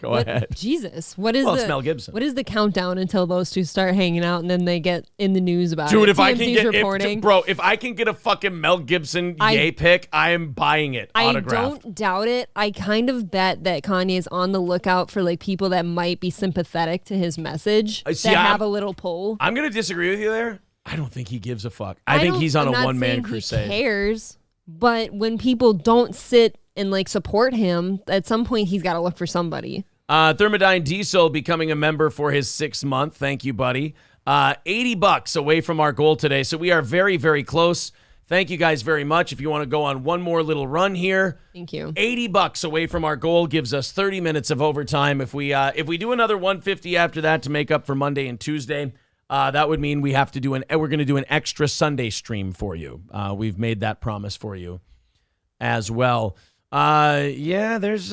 Go ahead. Jesus, what is it's Mel Gibson. What is the countdown until those two start hanging out and then they get in the news about Dude, it? if I can TMZ's get reporting. if I can get a fucking Mel Gibson Ye pick, I am buying it autographed. I don't doubt it. I kind of bet that Kanye is on the lookout for like people that might be sympathetic to his message that have a little pull. I'm gonna disagree with you there. I don't think he gives a fuck. I think he's on a one-man crusade. He cares, but when people don't sit and like support him, at some point he's got to look for somebody. Thermodyne Diesel becoming a member for his 6th month. Thank you, buddy. $80 away from our goal today, so we are very, very close. Thank you guys very much. If you want to go on one more little run here, thank you. $80 away from our goal gives us 30 minutes of overtime. If we do another 150 after that to make up for Monday and Tuesday. That would mean we're going to do an extra Sunday stream for you. We've made that promise for you as well. There's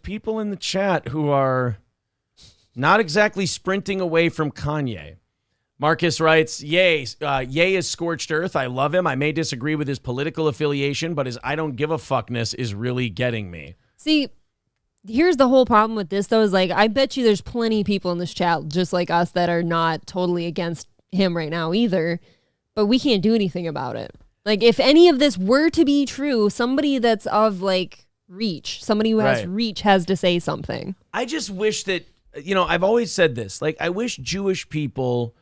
people in the chat who are not exactly sprinting away from Kanye. Marcus writes, Ye is scorched earth. I love him. I may disagree with his political affiliation, but his I don't give a fuckness is really getting me. See, here's the whole problem with this, though, is like, I bet you there's plenty of people in this chat just like us that are not totally against him right now either, but we can't do anything about it. Like, if any of this were to be true, somebody that's of like reach, somebody who has reach has to say something. I just wish that, I've always said this, like, I wish Jewish people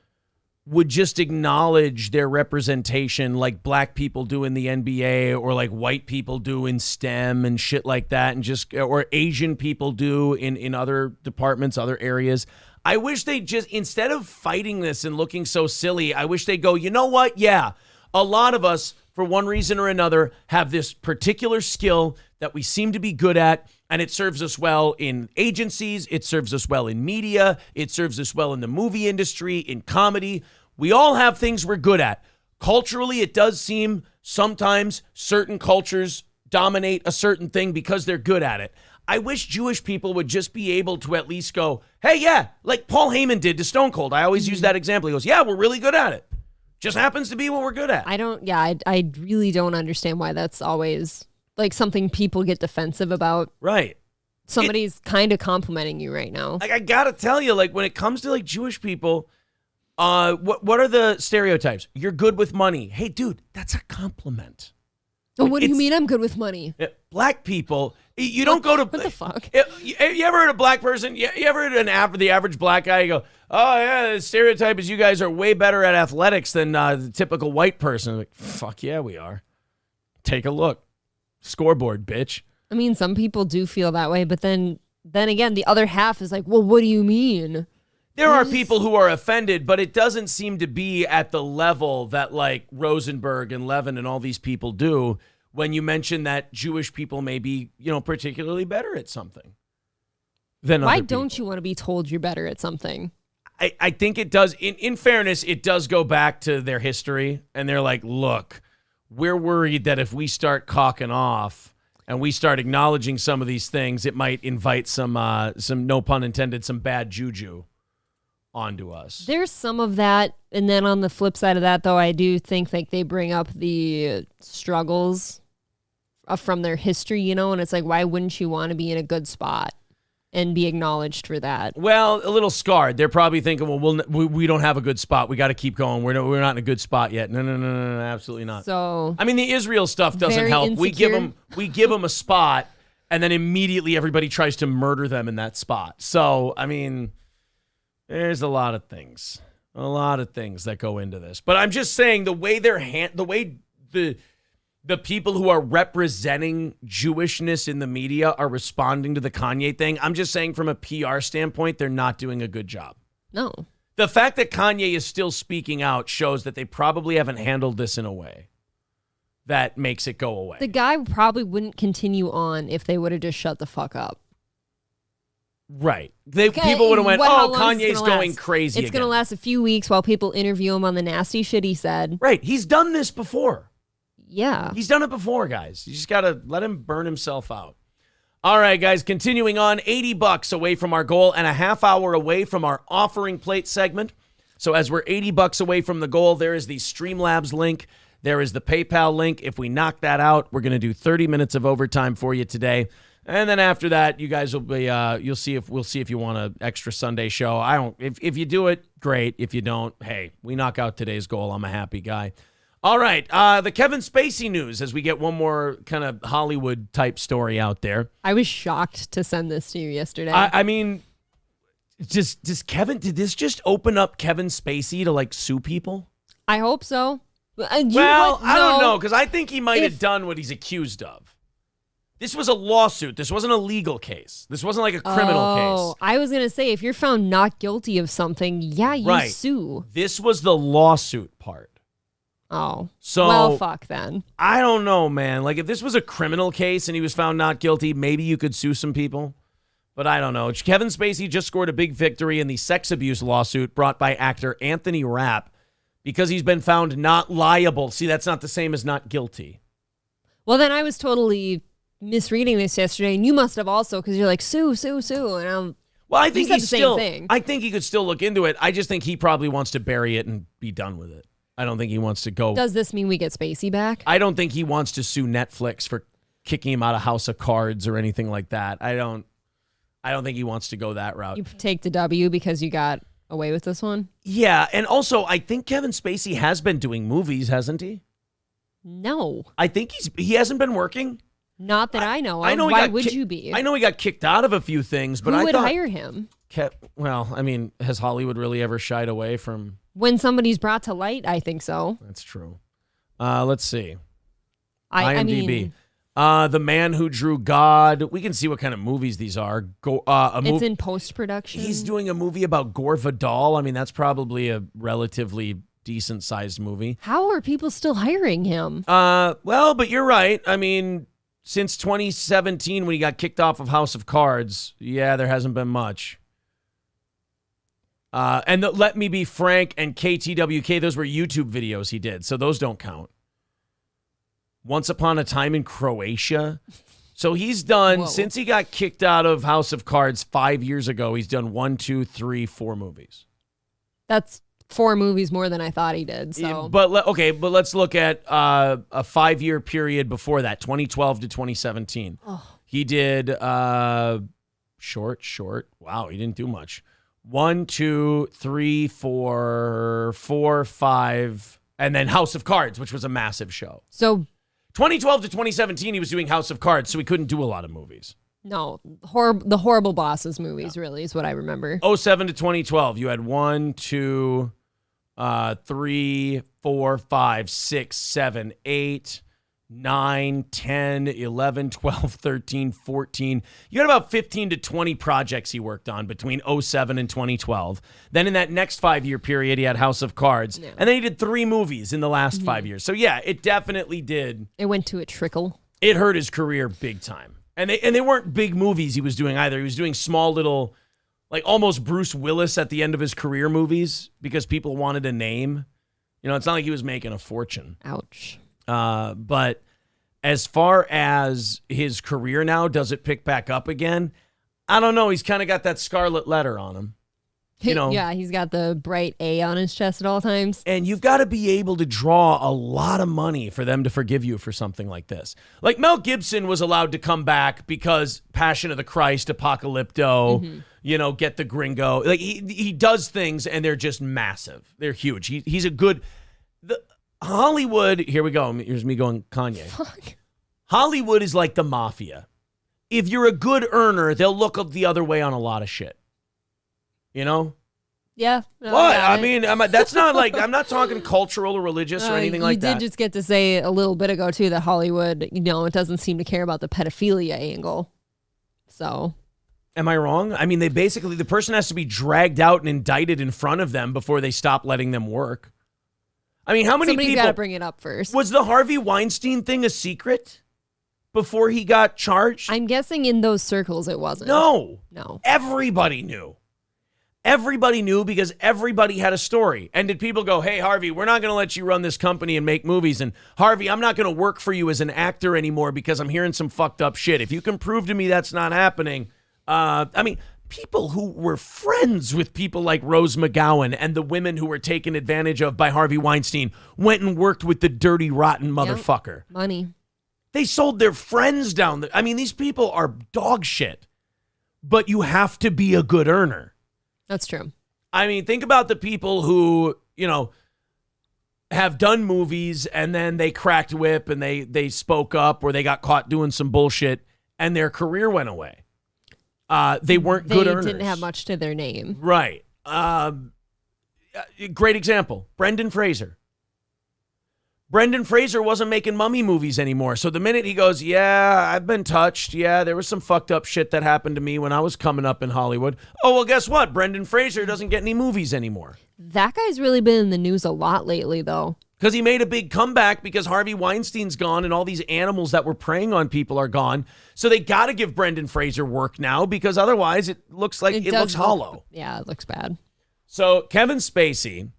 would just acknowledge their representation like black people do in the NBA or like white people do in STEM and shit like that, and or Asian people do in other departments, other areas. I wish they just, instead of fighting this and looking so silly, I wish they go, you know what? Yeah, a lot of us, for one reason or another, have this particular skill that we seem to be good at, and it serves us well in agencies, it serves us well in media, it serves us well in the movie industry, in comedy. We all have things we're good at. Culturally, it does seem sometimes certain cultures dominate a certain thing because they're good at it. I wish Jewish people would just be able to at least go, hey, yeah, like Paul Heyman did to Stone Cold. I always use that example. He goes, yeah, we're really good at it. Just happens to be what we're good at. I really don't understand why that's always like something people get defensive about. Right. Somebody's kind of complimenting you right now. Like, I gotta tell you, like, when it comes to like Jewish people, what are the stereotypes? You're good with money. Hey, dude, that's a compliment. Oh, what do you mean I'm good with money? Black people, you don't go to... What the fuck? You ever heard a black person? You ever heard the average black guy? You go, oh, yeah, the stereotype is you guys are way better at athletics than the typical white person. Like, fuck yeah, we are. Take a look. Scoreboard, bitch. I mean, some people do feel that way, but then again, the other half is like, well, what do you mean? There are people who are offended, but it doesn't seem to be at the level that like Rosenberg and Levin and all these people do when you mention that Jewish people may be, particularly better at something than other people. Why don't you want to be told you're better at something? I think it does. In fairness, it does go back to their history, and they're like, look, we're worried that if we start cocking off and we start acknowledging some of these things, it might invite some no pun intended, some bad juju onto us. There's some of that, and then on the flip side of that, though, I do think like they bring up the struggles from their history, and it's like, why wouldn't you want to be in a good spot and be acknowledged for that? Well, a little scarred. They're probably thinking, well, we don't have a good spot. We got to keep going. We're not in a good spot yet. No, absolutely not. So, I mean, the Israel stuff doesn't help. Insecure. We give them a spot, and then immediately everybody tries to murder them in that spot. So, I mean, there's a lot of things that go into this. But I'm just saying the way the people who are representing Jewishness in the media are responding to the Kanye thing, I'm just saying from a PR standpoint, they're not doing a good job. No. The fact that Kanye is still speaking out shows that they probably haven't handled this in a way that makes it go away. The guy probably wouldn't continue on if they would have just shut the fuck up. Right. People would have went, how long is it Kanye's gonna going last? crazy It's again. going to last a few weeks while people interview him on the nasty shit he said. Right. He's done this before. Yeah. He's done it before, guys. You just got to let him burn himself out. All right, guys, continuing on, $80 away from our goal and a half hour away from our offering plate segment. So as we're $80 away from the goal, there is the Streamlabs link. There is the PayPal link. If we knock that out, we're going to do 30 minutes of overtime for you today. And then after that, you guys will be, we'll see if you want an extra Sunday show. If you do it, great. If you don't, hey, we knock out today's goal. I'm a happy guy. All right, the Kevin Spacey news as we get one more kind of Hollywood type story out there. I was shocked to send this to you yesterday. I mean, did this just open up Kevin Spacey to like sue people? I hope so. I don't know, because I think he might have done what he's accused of. This was a lawsuit. This wasn't a legal case. This wasn't like a criminal case. I was going to say, if you're found not guilty of something, you sue. This was the lawsuit part. Oh. So, well, fuck then. I don't know, man. Like, if this was a criminal case and he was found not guilty, maybe you could sue some people. But I don't know. Kevin Spacey just scored a big victory in the sex abuse lawsuit brought by actor Anthony Rapp because he's been found not liable. See, that's not the same as not guilty. Well, then I was totally misreading this yesterday, and you must have also, because you're like, sue. And I think he's still. Thing. I think he could still look into it. I just think he probably wants to bury it and be done with it. I don't think he wants to go. Does this mean we get Spacey back? I don't think he wants to sue Netflix for kicking him out of House of Cards or anything like that. I don't think he wants to go that route. You take the W because you got away with this one? Yeah, and also I think Kevin Spacey has been doing movies, hasn't he? No. I think he hasn't been working. Not that I know of. I know Why would you be? I know he got kicked out of a few things, but Who would hire him? Well, I mean, has Hollywood really ever shied away from... When somebody's brought to light, I think so. That's true. Let's see. I IMDb. mean... The Man Who Drew God. We can see what kind of movies these are. It's in post-production. He's doing a movie about Gore Vidal. I mean, that's probably a relatively decent-sized movie. How are people still hiring him? Well, but you're right. I mean, since 2017 when he got kicked off of House of Cards, yeah, there hasn't been much. And Let Me Be Frank and KTWK, those were YouTube videos he did, so those don't count. Once Upon a Time in Croatia. So he's done, since he got kicked out of House of Cards 5 years ago, he's done 1, 2, 3, 4 movies. That's 4 movies more than I thought he did. So, but let's look at a 5-year period before that, 2012 to 2017. Oh. He did short. Wow, he didn't do much. 1, 2, 3, 4, 5, and then House of Cards, which was a massive show. So 2012 to 2017, he was doing House of Cards, so he couldn't do a lot of movies. No, the Horrible Bosses movies really is what I remember. 07 to 2012, you had 1, 2, 3, 4, 5, 6, 7, 8, 9, 10, 11, 12, 13, 14. You had about 15 to 20 projects he worked on between 07 and 2012. Then in that next 5-year period, he had House of Cards. Yeah. And then he did 3 movies in the last 5 years. So yeah, it definitely did. It went to a trickle. It hurt his career big time. And they weren't big movies he was doing either. He was doing small little, like almost Bruce Willis at the end of his career movies because people wanted a name. You know, it's not like he was making a fortune. Ouch. But as far as his career now, does it pick back up again? I don't know. He's kind of got that scarlet letter on him. You know, yeah, he's got the bright A on his chest at all times. And you've got to be able to draw a lot of money for them to forgive you for something like this. Like Mel Gibson was allowed to come back because Passion of the Christ, Apocalypto, you know, Get the Gringo. Like he does things and they're just massive. They're huge. He's a good... Hollywood, here we go. Here's me going Kanye. Fuck. Hollywood is like the mafia. If you're a good earner, they'll look up the other way on a lot of shit. You know? Yeah. No, what? I mean, that's not like, I'm not talking cultural or religious or anything like that. You did just get to say a little bit ago, too, that Hollywood, you know, it doesn't seem to care about the pedophilia angle. So. Am I wrong? I mean, the person has to be dragged out and indicted in front of them before they stop letting them work. I mean, how many Somebody's people... got to bring it up first. Was the Harvey Weinstein thing a secret before he got charged? I'm guessing in those circles it wasn't. No. No. Everybody knew. Everybody knew because everybody had a story. And did people go, hey, Harvey, we're not going to let you run this company and make movies. And Harvey, I'm not going to work for you as an actor anymore because I'm hearing some fucked up shit. If you can prove to me that's not happening... I mean, people who were friends with people like Rose McGowan and the women who were taken advantage of by Harvey Weinstein went and worked with the dirty, rotten motherfucker. Money. They sold their friends down. I mean, these people are dog shit, but you have to be a good earner. That's true. I mean, think about the people who, have done movies and then they cracked whip and they spoke up or they got caught doing some bullshit and their career went away. They weren't good earners. They didn't have much to their name. Right. Great example. Brendan Fraser. Brendan Fraser wasn't making mummy movies anymore. So the minute he goes, yeah, I've been touched. Yeah, there was some fucked up shit that happened to me when I was coming up in Hollywood. Oh, well, guess what? Brendan Fraser doesn't get any movies anymore. That guy's really been in the news a lot lately, though. Because he made a big comeback because Harvey Weinstein's gone and all these animals that were preying on people are gone. So they got to give Brendan Fraser work now because otherwise it looks like it looks hollow. Yeah, it looks bad. So Kevin Spacey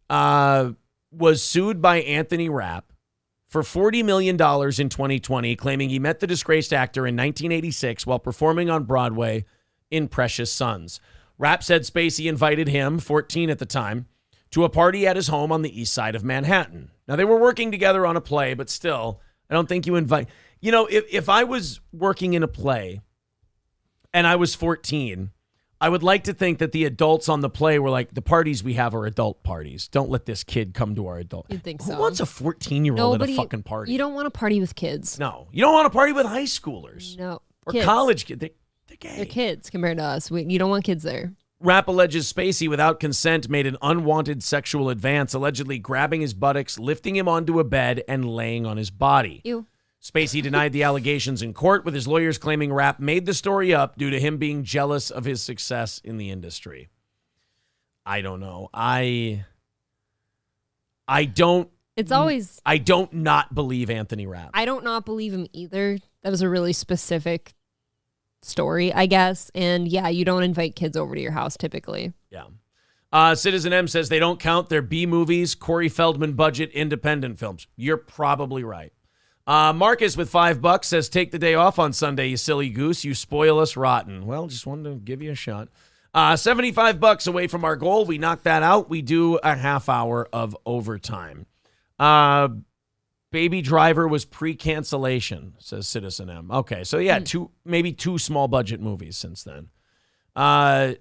was sued by Anthony Rapp for $40 million in 2020, claiming he met the disgraced actor in 1986 while performing on Broadway in Precious Sons. Rapp said Spacey invited him, 14 at the time, to a party at his home on the east side of Manhattan. Now, they were working together on a play, but still, I don't think you invite... if I was working in a play and I was 14, I would like to think that the adults on the play were like, the parties we have are adult parties. Don't let this kid come to our adult... You'd think Who so. wants a 14-year-old at a fucking party? You don't want to party with kids. No. You don't want to party with high schoolers. No. Or kids. college kids. They're gay. They're kids compared to us. You don't want kids there. Rapp alleges Spacey, without consent, made an unwanted sexual advance, allegedly grabbing his buttocks, lifting him onto a bed, and laying on his body. Ew. Spacey denied the allegations in court, with his lawyers claiming Rapp made the story up due to him being jealous of his success in the industry. I don't know. I don't... It's always... I don't not believe Anthony Rapp. I don't not believe him either. That was a really specific story, I guess. And yeah, you don't invite kids over to your house typically. Yeah. Citizen M says they don't count their B movies, Corey Feldman budget independent films. You're probably right. Marcus with $5 says, take the day off on Sunday, you silly goose. You spoil us rotten. Well, just wanted to give you a shot. $75 away from our goal. We knocked that out. We do a half hour of overtime. Baby Driver was pre-cancellation, says Citizen M. Okay, so yeah, maybe two small budget movies since then.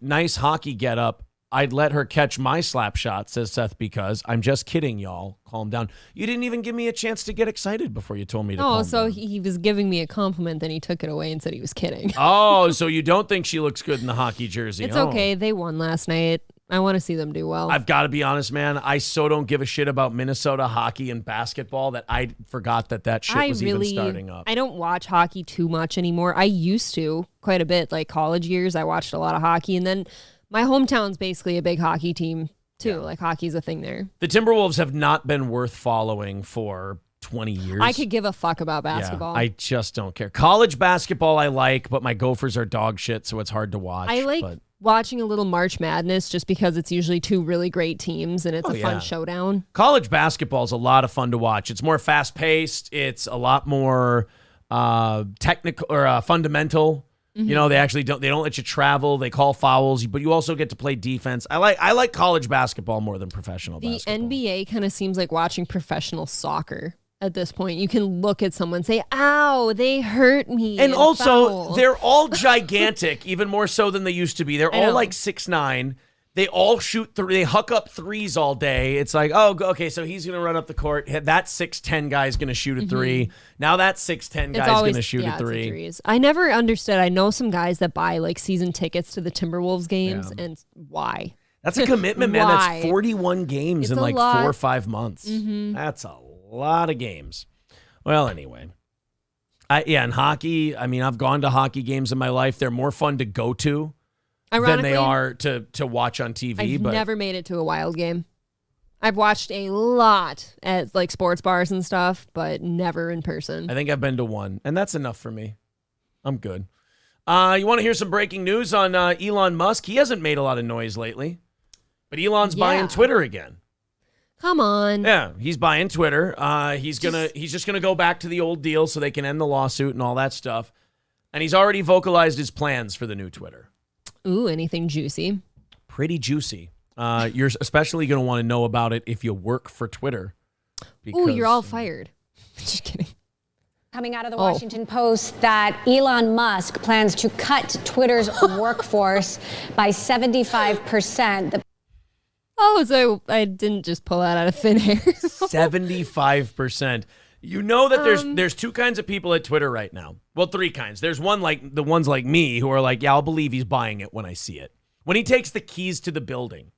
Nice hockey get up. I'd let her catch my slap shot, says Seth, because I'm just kidding, y'all. Calm down. You didn't even give me a chance to get excited before you told me to calm down. So he was giving me a compliment, then he took it away and said he was kidding. Oh, so you don't think she looks good in the hockey jersey? It's okay. They won last night. I want to see them do well. I've got to be honest, man. I so don't give a shit about Minnesota hockey and basketball that I forgot that shit was even starting up. I don't watch hockey too much anymore. I used to quite a bit, like college years. I watched a lot of hockey, and then my hometown's basically a big hockey team too. Yeah. Like hockey's a thing there. The Timberwolves have not been worth following for 20 years. I could give a fuck about basketball. Yeah, I just don't care. College basketball I like, but my Gophers are dog shit, so it's hard to watch. I like watching a little March Madness just because it's usually two really great teams and it's a fun showdown. College basketball is a lot of fun to watch. It's more fast-paced. It's a lot more technical or fundamental. Mm-hmm. You know, they don't let you travel. They call fouls, but you also get to play defense. I like college basketball more than professional basketball. The NBA kind of seems like watching professional soccer. At this point, you can look at someone and say, ow, they hurt me. And also, foul. They're all gigantic, even more so than they used to be. They're all like 6'9". They all shoot they huck up threes all day. It's like, oh, okay, so he's going to run up the court. That 6'10" guy is going to shoot a three. Now that 6'10" guy is going to shoot a three. Threes. I never understood. I know some guys that buy like season tickets to the Timberwolves games, and why? That's a commitment, man. That's 41 games in like 4 or 5 months. Mm-hmm. That's a lot of games. Well, anyway. And hockey, I mean, I've gone to hockey games in my life. They're more fun to go to than they are to watch on TV. I've but never made it to a Wild game. I've watched a lot at like sports bars and stuff, but never in person. I think I've been to one, and that's enough for me. I'm good. You want to hear some breaking news on Elon Musk? He hasn't made a lot of noise lately, but Elon's buying Twitter again. Come on. Yeah, he's buying Twitter. He's just gonna go back to the old deal so they can end the lawsuit and all that stuff. And he's already vocalized his plans for the new Twitter. Ooh, anything juicy? Pretty juicy. You're especially gonna want to know about it if you work for Twitter. Ooh, you're all fired. Just kidding. Coming out of the Washington Post that Elon Musk plans to cut Twitter's workforce by 75%. Oh, so I didn't just pull that out of thin air. 75%. You know that there's two kinds of people at Twitter right now. Well, three kinds. There's one like the ones like me who are like, yeah, I'll believe he's buying it when I see it. When he takes the keys to the building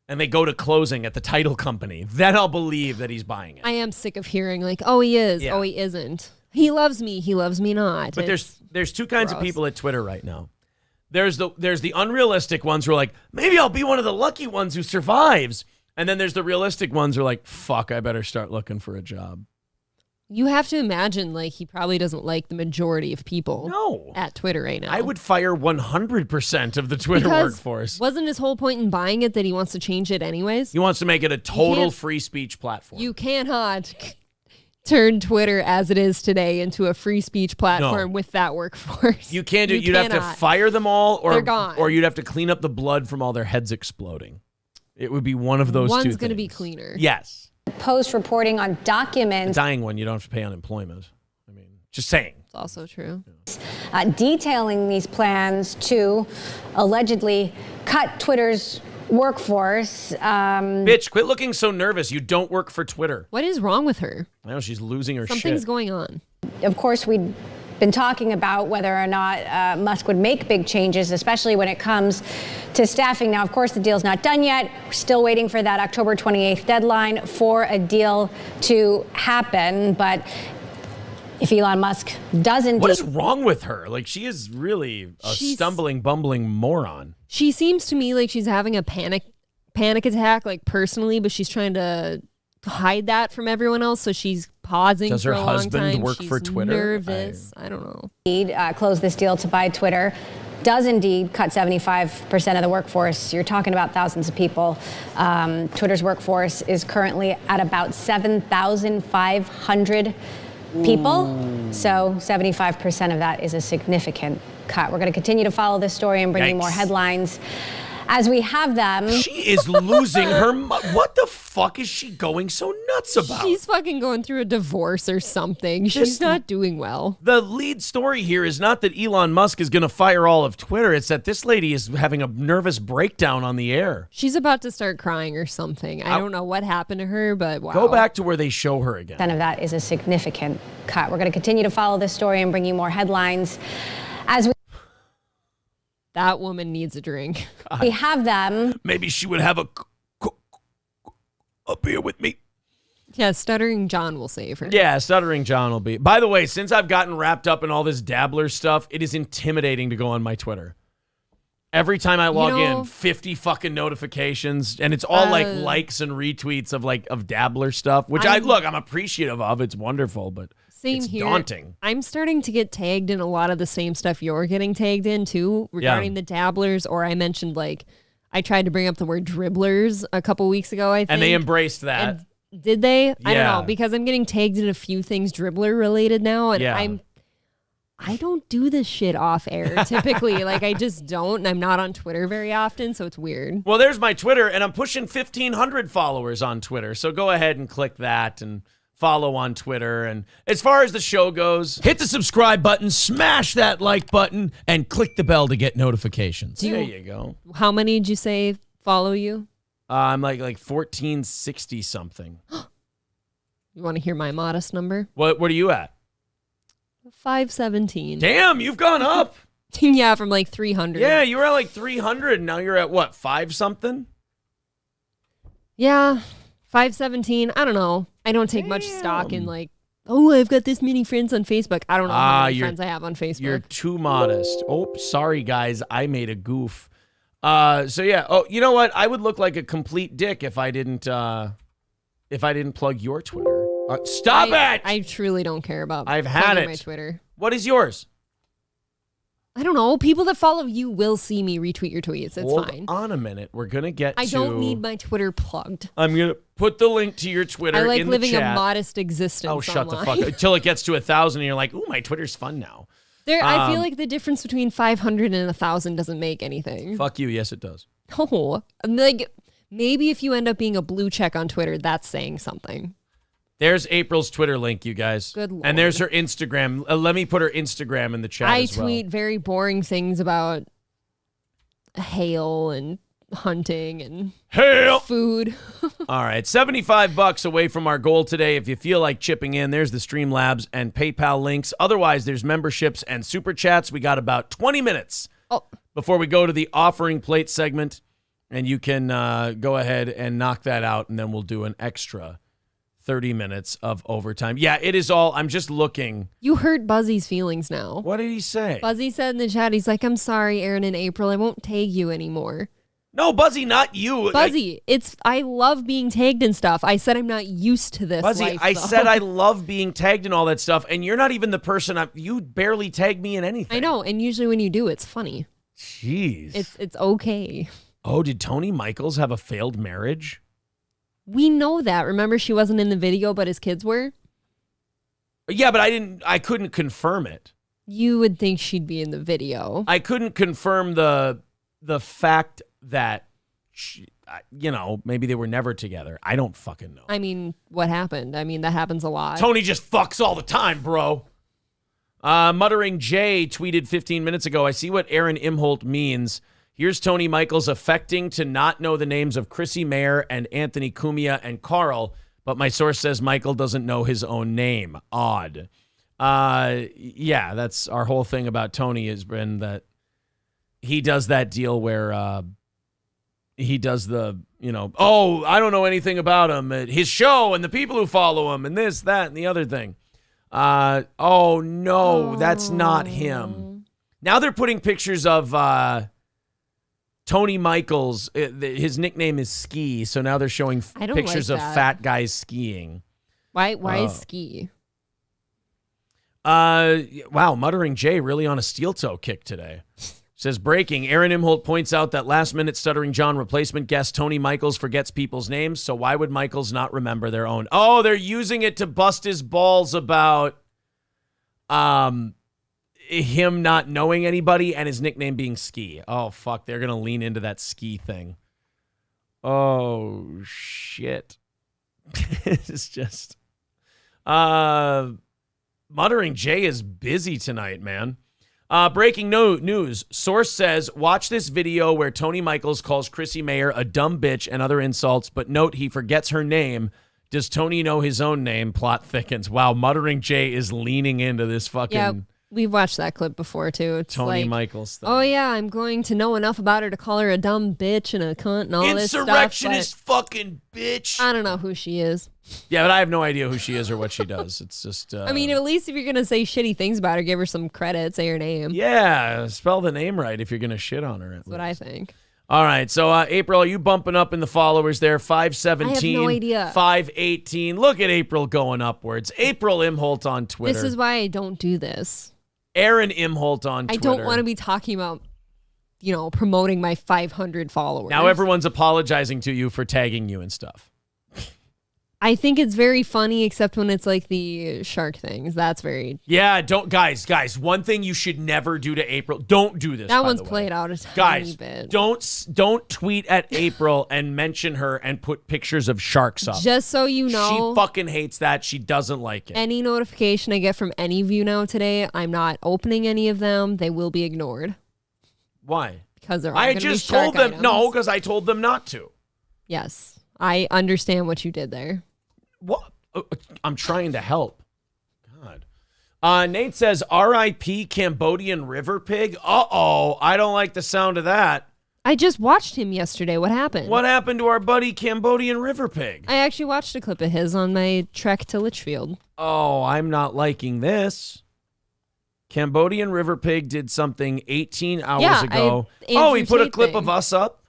and they go to closing at the title company, then I'll believe that he's buying it. I am sick of hearing like, oh, he is, oh, he isn't. He loves me not. But there's two kinds of people at Twitter right now. There's the unrealistic ones who are like, maybe I'll be one of the lucky ones who survives. And then there's the realistic ones who are like, fuck, I better start looking for a job. You have to imagine, like, he probably doesn't like the majority of people at Twitter right now. I would fire 100% of the Twitter workforce. Wasn't his whole point in buying it that he wants to change it anyways? He wants to make it a total free speech platform. You cannot turn Twitter as it is today into a free speech platform with that workforce. You can't do it. You'd have to fire them all They're gone. or you'd have to clean up the blood from all their heads exploding. It would be one of those two things. One's going to be cleaner. Yes. Post reporting on documents. The dying one, you don't have to pay unemployment. I mean, just saying. It's also true. Detailing these plans to allegedly cut Twitter's workforce. Bitch, quit looking so nervous. You don't work for Twitter. What is wrong with her? I know she's losing her shit. Something's going on. Of course, we'd been talking about whether or not Musk would make big changes, especially when it comes to staffing. Now, of course, the deal's not done yet. We're still waiting for that October 28th deadline for a deal to happen. But if Elon Musk doesn't... What is wrong with her? Like, she is really a stumbling, bumbling moron. She seems to me like she's having a panic attack, like personally, but she's trying to hide that from everyone else, so she's pausing Does for her a long husband time. work She's for Twitter? Nervous. I don't know. Close this deal to buy Twitter. Does indeed cut 75% of the workforce. You're talking about thousands of people. Twitter's workforce is currently at about 7,500 people. So 75% of that is a significant cut. We're going to continue to follow this story and bring you more headlines as we have them. She is losing her what the fuck is she going so nuts about? She's fucking going through a divorce or something. She's not doing well. The lead story here is not that Elon Musk is going to fire all of Twitter. It's that this lady is having a nervous breakdown on the air. She's about to start crying or something. I don't know what happened to her, but wow. Go back to where they show her again. 10% of that is a significant cut. We're going to continue to follow this story and bring you more headlines as we... That woman needs a drink. We have them. Maybe she would have a beer with me. Yeah, Stuttering John will save her. Yeah, Stuttering John will be. By the way, since I've gotten wrapped up in all this dabbler stuff, it is intimidating to go on my Twitter. Every time I log in, 50 fucking notifications, and it's all like likes and retweets of dabbler stuff, which I'm appreciative of. It's wonderful, but it's daunting. I'm starting to get tagged in a lot of the same stuff you're getting tagged in too, regarding the dabblers, or I mentioned I tried to bring up the word dribblers a couple weeks ago, I think. And they embraced that. And did they? I don't know, because I'm getting tagged in a few things dribbler related now, and I don't do this shit off air typically. I just don't, and I'm not on Twitter very often, so it's weird. Well, there's my Twitter, and I'm pushing 1,500 followers on Twitter, so go ahead and click that and follow on Twitter. And as far as the show goes, hit the subscribe button, smash that like button, and click the bell to get notifications. There you go. How many did you say follow you? I'm like 1460 something. You want to hear my modest number? What are you at? 517. Damn, you've gone up. Yeah, from 300. Yeah, you were at 300, and now you're at what, 5 something? Yeah, 517. I don't know. I don't take much stock in oh, I've got this many friends on Facebook. I don't know how many friends I have on Facebook. You're too modest. Oh, sorry, guys. I made a goof. So yeah. Oh, you know what? I would look like a complete dick if I didn't plug your Twitter. Stop it! I truly don't care about. I've had plugging it. My Twitter. What is yours? I don't know. People that follow you will see me retweet your tweets. It's fine. Hold on a minute. We're gonna get. I don't need my Twitter plugged. I'm gonna put the link to your Twitter. I like in living the chat. a modest existence. Oh, shut online. the fuck up! Until it gets to 1,000, and you're like, ooh, my Twitter's fun now. I feel like the difference between 500 and 1,000 doesn't make anything. Fuck you. Yes, it does. Oh, like maybe if you end up being a blue check on Twitter, that's saying something. There's April's Twitter link, you guys. Good Lord. And there's her Instagram. Let me put her Instagram in the chat I as well. tweet very boring things about hail and hunting and food. All right, $75 away from our goal today. If you feel like chipping in, there's the Streamlabs and PayPal links. Otherwise, there's memberships and super chats. We got about 20 minutes before we go to the offering plate segment, and you can go ahead and knock that out, and then we'll do an extra 30 minutes of overtime. Yeah, it is all. I'm just looking. You hurt Buzzy's feelings now. What did he say? Buzzy said in the chat, he's like, I'm sorry, Aaron and April. I won't tag you anymore. No, Buzzy, not you. Buzzy, I love being tagged and stuff. I said I'm not used to this. Buzzy, life, I though. said I love being tagged and all that stuff, and you're not even the person. You barely tag me in anything. I know, and usually when you do, it's funny. Jeez. It's okay. Oh, did Tony Michaels have a failed marriage? We know that. Remember, she wasn't in the video, but his kids were? Yeah, but I couldn't confirm it. You would think she'd be in the video. I couldn't confirm the fact that, maybe they were never together. I don't fucking know. I mean, what happened? I mean, that happens a lot. Tony just fucks all the time, bro. Muttering Jay tweeted 15 minutes ago, I see what Aaron Imholt means. Here's Tony Michaels affecting to not know the names of Chrissy Mayer and Anthony Cumia and Carl, but my source says Michael doesn't know his own name. Odd. Yeah, that's our whole thing about Tony has been that he does that deal where he does the, oh, I don't know anything about him, his show and the people who follow him and this, that, and the other thing. Oh, no, that's not him. Now they're putting pictures of Tony Michaels. His nickname is Ski, so now they're showing pictures of fat guys skiing. Why is Ski? Wow, Muttering Jay really on a steel toe kick today. Says breaking. Aaron Imholt points out that last-minute Stuttering John replacement guest Tony Michaels forgets people's names, so why would Michaels not remember their own? Oh, they're using it to bust his balls about him not knowing anybody and his nickname being Ski. Oh, fuck. They're going to lean into that Ski thing. Oh, shit. It's just... Muttering Jay is busy tonight, man. Breaking news. Source says, watch this video where Tony Michaels calls Chrissy Mayer a dumb bitch and other insults, but note he forgets her name. Does Tony know his own name? Plot thickens. Wow, Muttering Jay is leaning into this fucking... Yeah, we've watched that clip before, too. It's Tony like, Michaels thing. Oh, yeah, I'm going to know enough about her to call her a dumb bitch and a cunt and all this stuff. Insurrectionist fucking bitch. I don't know who she is. Yeah, but I have no idea who she is or what she does. It's just... I mean, at least if you're going to say shitty things about her, give her some credit, say her name. Yeah, spell the name right if you're going to shit on her. That's what I think. All right, so April, are you bumping up in the followers there? 517, I have no idea. 518. Look at April going upwards. April Imholt on Twitter. This is why I don't do this. Aaron Imholt on Twitter. I don't want to be talking about, promoting my 500 followers. Now everyone's apologizing to you for tagging you and stuff. I think it's very funny, except when it's like the shark things. That's very... Yeah, guys, one thing you should never do to April. Don't do this, That by one's the way. played out a tiny bit. Don't tweet at April and mention her and put pictures of sharks up. Just so you know... She fucking hates that. She doesn't like it. Any notification I get from any of you now today, I'm not opening any of them. They will be ignored. Why? Because they're all I gonna be just shark told them... items. No, because I told them not to. Yes. I understand what you did there. What? I'm trying to help. God. Nate says, R.I.P. Cambodian river pig. Uh-oh. I don't like the sound of that. I just watched him yesterday. What happened? What happened to our buddy Cambodian River Pig? I actually watched a clip of his on my trek to Litchfield. Oh, I'm not liking this. Cambodian River Pig did something 18 hours ago. He put a clip of us up?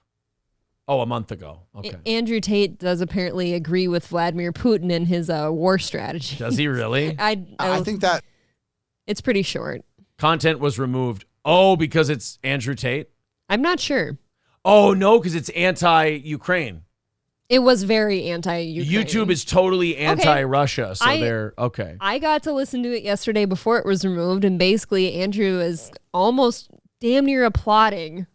Oh, a month ago. Okay. Andrew Tate does apparently agree with Vladimir Putin in his war strategy. Does he really? I think that it's pretty short. Content was removed. Oh, because it's Andrew Tate? I'm not sure. Oh, no, because it's anti-Ukraine. It was very anti-Ukraine. YouTube is totally anti-Russia, so they're okay. I got to listen to it yesterday before it was removed, and basically Andrew is almost damn near applauding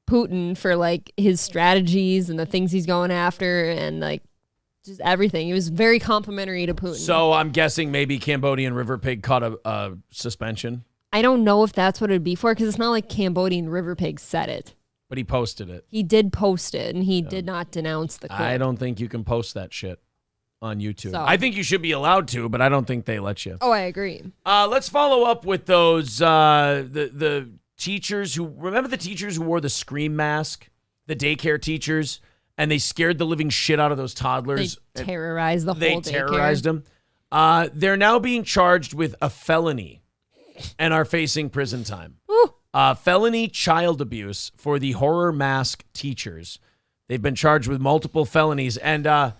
Putin for like his strategies and the things he's going after and like just everything. He was very complimentary to Putin. So I'm guessing maybe Cambodian River Pig caught a suspension. I don't know if that's what it'd be for because it's not like Cambodian River Pig said it. But he posted it. He did post it, and he did not denounce the clip. I don't think you can post that shit on YouTube. So- I think you should be allowed to, but I don't think they let you. Oh, I agree. Let's follow up with those the teachers who remember the teachers who wore the scream mask, the daycare teachers, and they scared the living shit out of those toddlers. They terrorized the whole They daycare. terrorized them. They're now being charged with a felony and are facing prison time. Felony child abuse for the horror mask teachers. They've been charged with multiple felonies, and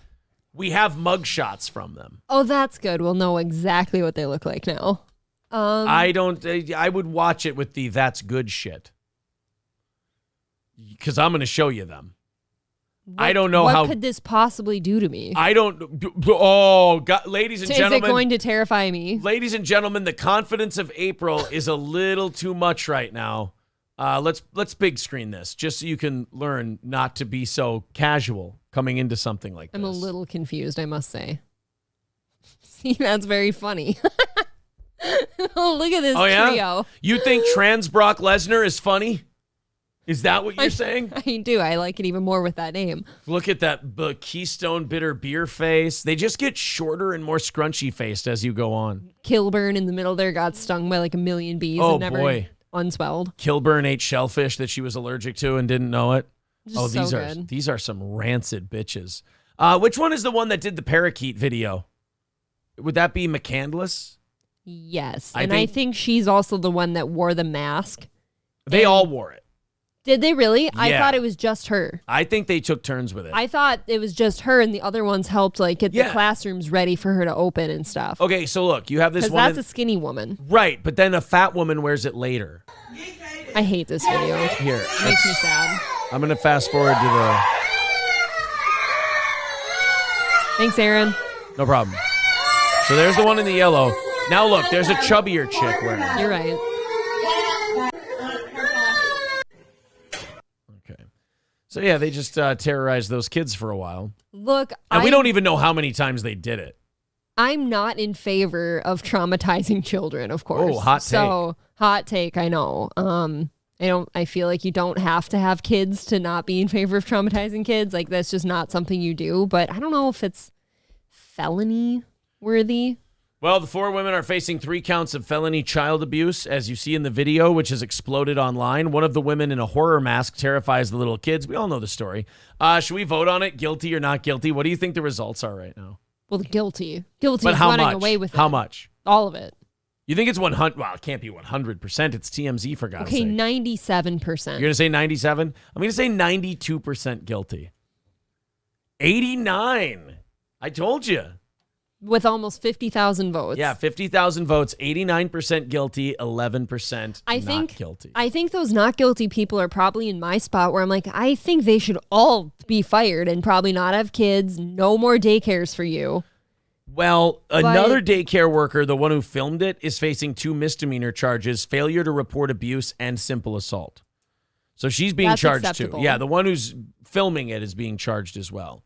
we have mugshots from them. Oh, that's good. We'll know exactly what they look like now. I would watch it with the that's good shit. Because I'm going to show you them. I don't know how. What could this possibly do to me? I don't. Oh, God, ladies and gentlemen. Is it going to terrify me? Ladies and gentlemen, the confidence of April is a little too much right now. Let's big screen this just so you can learn not to be so casual coming into something like this. I'm a little confused, I must say. See, that's very funny. Oh, look at this trio. You think trans Brock Lesnar is funny? Is that what you're saying? I do. I like it even more with that name. Look at that Keystone Bitter beer face. They just get shorter and more scrunchy faced as you go on. Kilburn in the middle there got stung by like a million bees and never unswelled. Kilburn ate shellfish that she was allergic to and didn't know it. Just these are some rancid bitches. Which one is the one that did the parakeet video? Would that be McCandless? Yes. I think she's also the one that wore the mask. They all wore it. Did they really? Yeah. I thought it was just her. I think they took turns with it. I thought it was just her and the other ones helped like get the classrooms ready for her to open and stuff. Okay, so look, you have this one. Because that's a skinny woman. Right, but then a fat woman wears it later. I hate this video. Here. It makes me sad. I'm going to fast forward to the... Thanks, Aaron. No problem. So there's the one in the yellow. Now look, there's a chubbier chick wearing it. You're right. So yeah, they just terrorized those kids for a while. Look, and we don't even know how many times they did it. I'm not in favor of traumatizing children, of course. Oh, hot take. So, hot take, I know. I feel like you don't have to have kids to not be in favor of traumatizing kids. Like, that's just not something you do. But I don't know if it's felony worthy. Well, the 4 women are facing 3 counts of felony child abuse, as you see in the video, which has exploded online. One of the women in a horror mask terrifies the little kids. We all know the story. Should we vote on it? Guilty or not guilty? What do you think the results are right now? Well, guilty. Guilty but is how running much? away with it. How much? All of it. You think it's 100? Well, it can't be 100%. It's TMZ, for God's sake. Okay, 97%. You're going to say 97? I'm going to say 92% guilty. 89. I told you. With almost 50,000 votes. Yeah, 50,000 votes, 89% guilty, 11% not guilty. I think those not guilty people are probably in my spot where I'm like, I think they should all be fired and probably not have kids. No more daycares for you. Well, another daycare worker, the one who filmed it, is facing 2 misdemeanor charges, failure to report abuse and simple assault. So she's being charged acceptable. too. Yeah, the one who's filming it is being charged as well.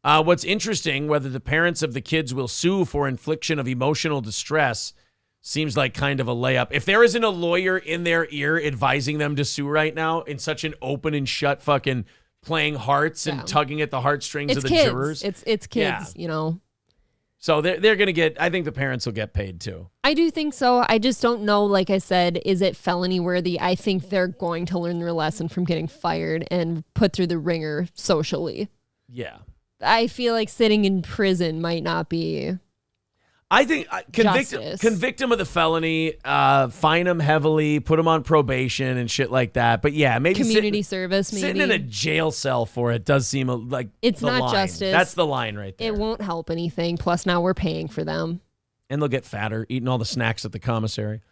What's interesting, whether the parents of the kids will sue for infliction of emotional distress seems like kind of a layup. If there isn't a lawyer in their ear advising them to sue right now in such an open and shut fucking playing hearts and tugging at the heartstrings of the kids. jurors. It's kids, you know. So they're going to get, I think the parents will get paid too. I do think so. I just don't know, like I said, is it felony worthy? I think they're going to learn their lesson from getting fired and put through the ringer socially. Yeah. I feel like sitting in prison might not be. I think convict him of the felony, fine him heavily, put him on probation and shit like that. But yeah, maybe community service. Maybe sitting in a jail cell for it does seem like it's the not line. justice. That's the line right there. It won't help anything. Plus, now we're paying for them, and they'll get fatter, eating all the snacks at the commissary.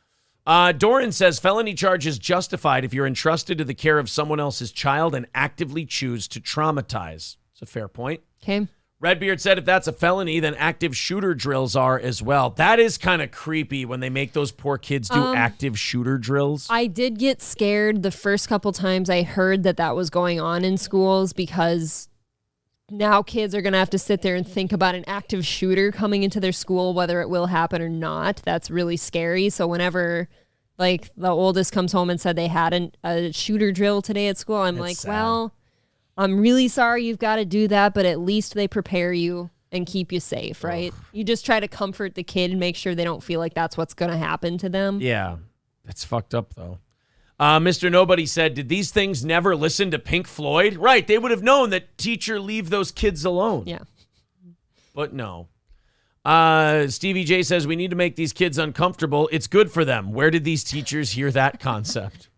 Doran says felony charge is justified if you're entrusted to the care of someone else's child and actively choose to traumatize. It's a fair point. Okay. Redbeard said if that's a felony, then active shooter drills are as well. That is kind of creepy when they make those poor kids do active shooter drills. I did get scared the first couple times I heard that was going on in schools, because now kids are going to have to sit there and think about an active shooter coming into their school, whether it will happen or not. That's really scary. So whenever like the oldest comes home and said they had a shooter drill today at school, I'm like, sad. Well, I'm really sorry you've got to do that, but at least they prepare you and keep you safe, right? You just try to comfort the kid and make sure they don't feel like that's what's going to happen to them. Yeah, that's fucked up, though. Mr. Nobody said, did these things never listen to Pink Floyd? Right, they would have known that teacher, leave those kids alone. Yeah. But no. Stevie J says, we need to make these kids uncomfortable. It's good for them. Where did these teachers hear that concept?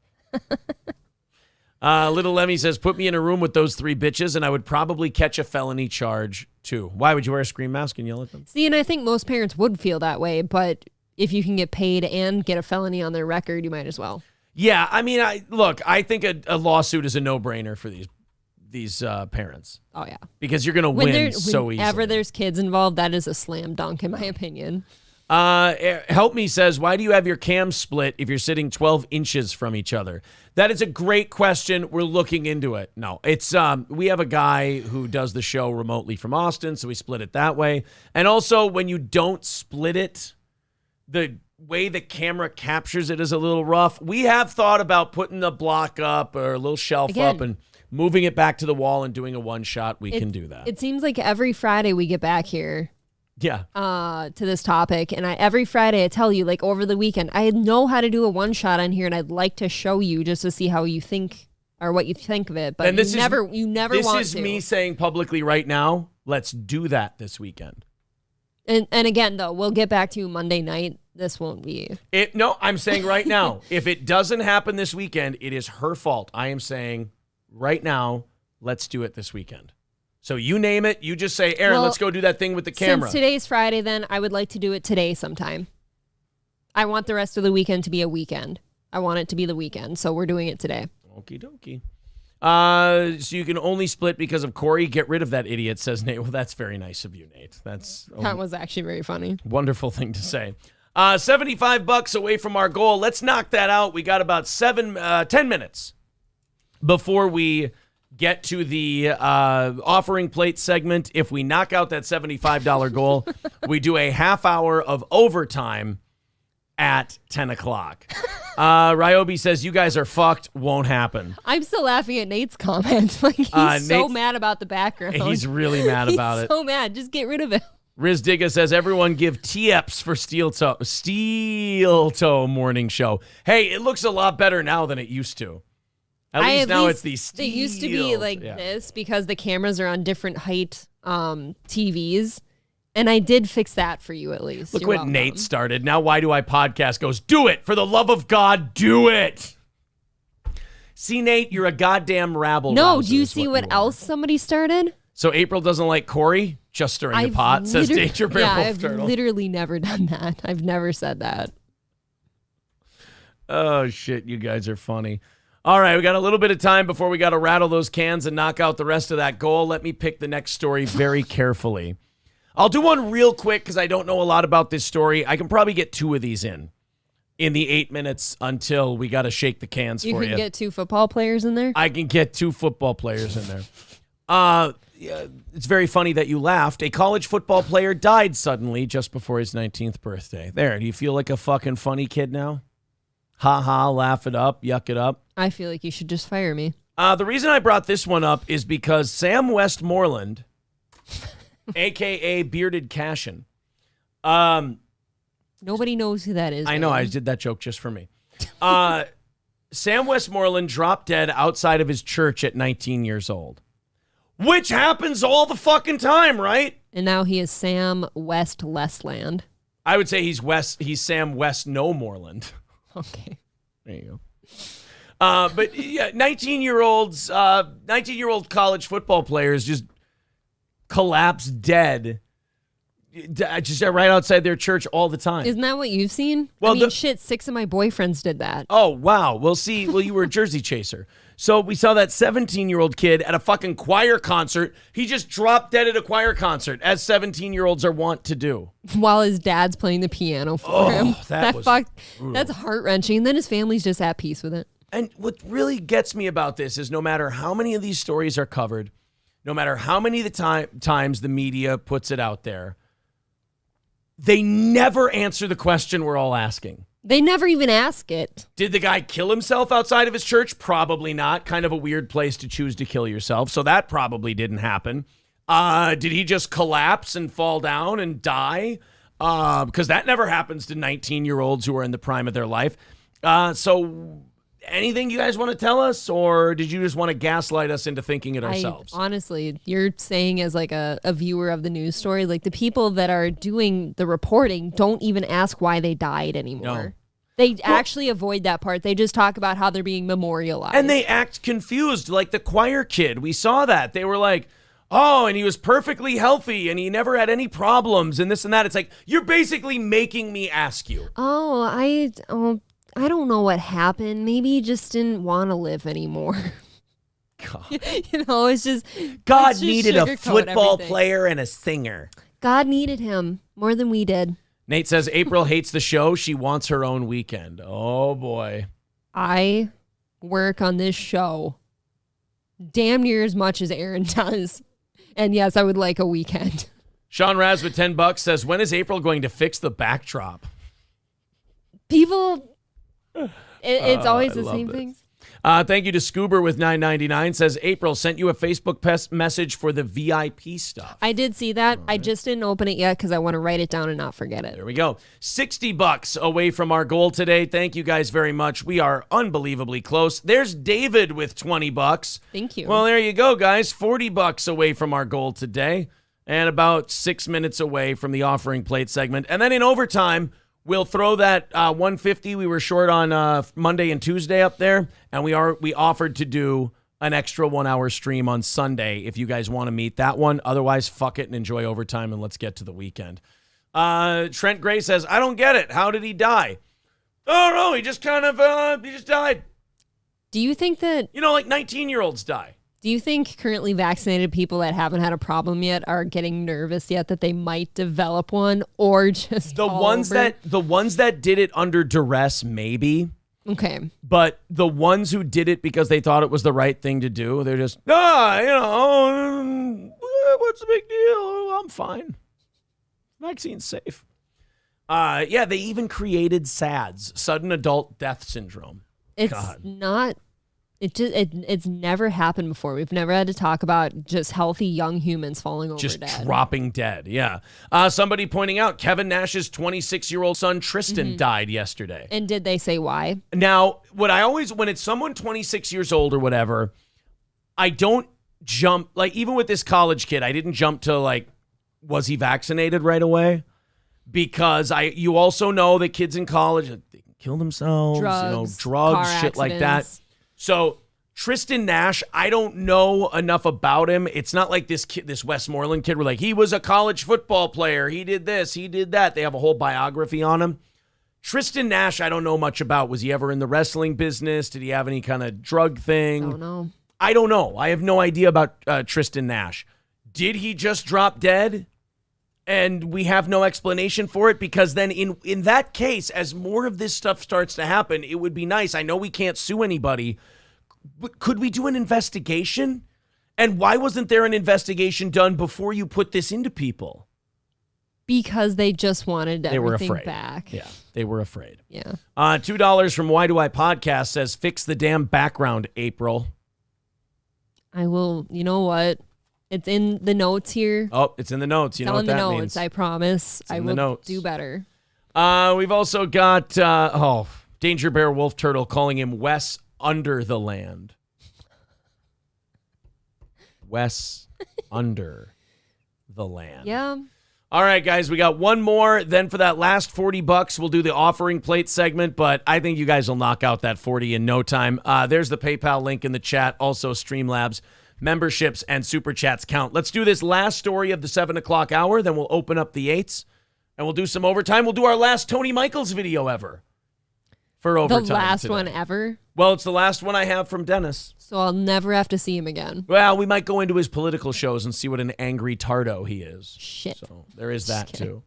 Little Lemmy says, put me in a room with those three bitches and I would probably catch a felony charge too. Why would you wear a scream mask and yell at them? See, and I think most parents would feel that way, but if you can get paid and get a felony on their record, you might as well. Yeah, I mean, I think a lawsuit is a no-brainer for these parents. Oh, yeah. Because you're going to win so easily. Whenever there's kids involved, that is a slam dunk, in my opinion. Help Me says, why do you have your cams split if you're sitting 12 inches from each other? That is a great question. We're looking into it. No, it's we have a guy who does the show remotely from Austin, so we split it that way. And also, when you don't split it, the way the camera captures it is a little rough. We have thought about putting the block up or a little shelf up and moving it back to the wall and doing a one shot. We can do that. It seems like every Friday we get back here. Yeah. To this topic. And every Friday I tell you, like over the weekend, I know how to do a one shot on here, and I'd like to show you just to see how you think or what you think of it. But you never want to. This is me saying publicly right now, let's do that this weekend. And again, though, we'll get back to you Monday night. This won't be. No, I'm saying right now, if it doesn't happen this weekend, it is her fault. I am saying right now, let's do it this weekend. So you name it. You just say, Aaron, let's go do that thing with the camera. Since today's Friday, then I would like to do it today sometime. I want the rest of the weekend to be a weekend. I want it to be the weekend. So we're doing it today. Okie dokie. So you can only split because of Corey. Get rid of that idiot, says Nate. Well, that's very nice of you, Nate. That was actually very funny. Wonderful thing to say. $75 away from our goal. Let's knock that out. We got about 10 minutes before we get to the offering plate segment. If we knock out that $75 goal, we do a half hour of overtime at 10 o'clock. Ryobi says, you guys are fucked. Won't happen. I'm still laughing at Nate's comment. Like he's so mad about the background. He's really mad about it. So mad. Just get rid of it. Riz Digga says, everyone give TEPs for Steel Toe morning show. Hey, it looks a lot better now than it used to. At least now it's these steel. They used to be like this because the cameras are on different height TVs. And I did fix that for you at least. Look what Nate started. Now Why Do I Podcast goes, do it. For the love of God, do it. See, Nate, you're a goddamn rabble. No, do you see what else somebody started? So April doesn't like Corey? Just stirring the pot, says Danger Bear Wolf Turtle. I've literally never done that. I've never said that. Oh, shit. You guys are funny. All right, we got a little bit of time before we got to rattle those cans and knock out the rest of that goal. Let me pick the next story very carefully. I'll do one real quick because I don't know a lot about this story. I can probably get two of these in the 8 minutes until we got to shake the cans for you. You can get 2 football players in there? I can get 2 football players in there. It's very funny that you laughed. A college football player died suddenly just before his 19th birthday. There, do you feel like a fucking funny kid now? Ha ha, laugh it up, yuck it up. I feel like you should just fire me. The reason I brought this one up is because Sam Westmoreland, a.k.a. Bearded Cashin, Nobody knows who that is. I know. man. I did that joke just for me. Sam Westmoreland dropped dead outside of his church at 19 years old, which happens all the fucking time, right? And now he is Sam West Lessland. I would say he's Sam West No Moreland. Okay. There you go. But yeah, 19-year-old college football players just collapse dead, just right outside their church all the time. Isn't that what you've seen? Well, I mean, shit, 6 of my boyfriends did that. Oh, wow. Well, you were a Jersey chaser. So we saw that 17-year-old kid at a fucking choir concert. He just dropped dead at a choir concert, as 17-year-olds are wont to do. While his dad's playing the piano for him. That's heart-wrenching. Then his family's just at peace with it. And what really gets me about this is no matter how many of these stories are covered, no matter how many of the times the media puts it out there, they never answer the question we're all asking. They never even ask it. Did the guy kill himself outside of his church? Probably not. Kind of a weird place to choose to kill yourself. So that probably didn't happen. Did he just collapse and fall down and die? Because that never happens to 19-year-olds who are in the prime of their life. So anything you guys want to tell us, or did you just want to gaslight us into thinking it ourselves? Honestly, you're saying as like a viewer of the news story, like the people that are doing the reporting don't even ask why they died anymore. No. They actually avoid that part. They just talk about how they're being memorialized. And they act confused, like the choir kid. We saw that. They were like, oh, and he was perfectly healthy and he never had any problems and this and that. It's like, you're basically making me ask you. I don't know what happened. Maybe he just didn't want to live anymore. God. It's just God it's just needed a sugarcoat football everything. player and a singer. God needed him more than we did. Nate says April hates the show. She wants her own weekend. Oh, boy. I work on this show damn near as much as Aaron does. And yes, I would like a weekend. Sean Raz with $10 says, when is April going to fix the backdrop? People, it's always the love same this. things. Thank you to Scoober with $9.99. Says April sent you a Facebook message for the VIP stuff. I did see that. I just didn't open it yet because I want to write it down and not forget it. There we go. $60 away from our goal today. Thank you guys very much. We are unbelievably close. There's David with $20. Thank you. Well, there you go, guys. $40 away from our goal today, and about 6 minutes away from the offering plate segment. And then in overtime, we'll throw that 150 we were short on Monday and Tuesday up there, and we offered to do an extra 1 hour stream on Sunday if you guys want to meet that one. Otherwise, fuck it and enjoy overtime and let's get to the weekend. Trent Gray says, I don't get it. How did he die? Oh, no, he just kind of, he just died. Do you think that... like 19-year-olds die. Do you think currently vaccinated people that haven't had a problem yet are getting nervous yet that they might develop one, or just the ones that did it under duress, maybe. Okay. But the ones who did it because they thought it was the right thing to do, they're just, what's the big deal? I'm fine. Vaccine's safe. Yeah, they even created SADS, sudden adult death syndrome. It's God. not... It's never happened before. We've never had to talk about just healthy young humans falling over Just dead. dropping dead, yeah. Somebody pointing out Kevin Nash's 26-year-old son Tristan died yesterday. And did they say why? Now, when it's someone 26 years old or whatever, I don't jump, like even with this college kid, I didn't jump to like, was he vaccinated right away? Because you also know that kids in college, they can kill themselves, drugs, shit like that. So Tristan Nash, I don't know enough about him. It's not like this Westmoreland kid where like, he was a college football player. He did this, he did that. They have a whole biography on him. Tristan Nash, I don't know much about. Was he ever in the wrestling business? Did he have any kind of drug thing? I don't know. I have no idea about Tristan Nash. Did he just drop dead? And we have no explanation for it, because then in that case, as more of this stuff starts to happen, it would be nice. I know we can't sue anybody, but could we do an investigation? And why wasn't there an investigation done before you put this into people? Because they just wanted They were everything afraid. back. Yeah, they were afraid. Yeah. $2 from Why Do I Podcast says, fix the damn background, April. I will, you know what? It's in the notes here. Oh, it's in the notes. You know what that notes, means. I promise. I will do better. We've also got Danger Bear Wolf Turtle calling him Wes Under the Land. Wes Under the Land. Yeah. All right, guys, we got one more. Then for that last $40, we'll do the offering plate segment, but I think you guys will knock out that 40 in no time. There's the PayPal link in the chat. Also, Streamlabs memberships and super chats count. Let's do this last story of the 7 o'clock hour. Then we'll open up the 8s and we'll do some overtime. We'll do our last Tony Michaels video ever for overtime. The last today. one ever? Well, it's the last one I have from Dennis. So I'll never have to see him again. Well, we might go into his political shows and see what an angry tardo he is. Shit. So there is that too.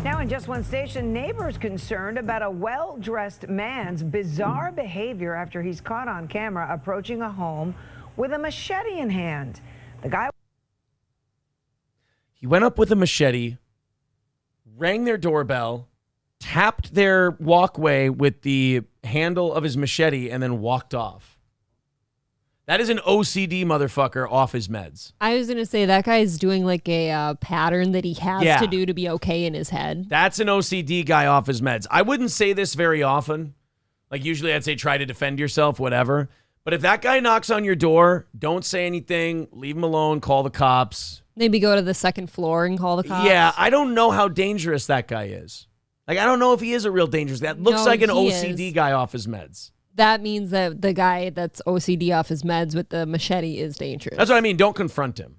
Now in just one station, neighbors concerned about a well-dressed man's bizarre behavior after he's caught on camera approaching a home with a machete in hand. The guy... He went up with a machete, rang their doorbell, tapped their walkway with the handle of his machete, and then walked off. That is an OCD motherfucker off his meds. I was going to say that guy's doing like a pattern that he has to do to be okay in his head. That's an OCD guy off his meds. I wouldn't say this very often. Like usually I'd say try to defend yourself, whatever. But if that guy knocks on your door, don't say anything. Leave him alone. Call the cops. Maybe go to the second floor and call the cops. Yeah, I don't know how dangerous that guy is. Like, I don't know if he is a real dangerous guy. That looks like an OCD guy off his meds. That means that the guy that's OCD off his meds with the machete is dangerous. That's what I mean. Don't confront him.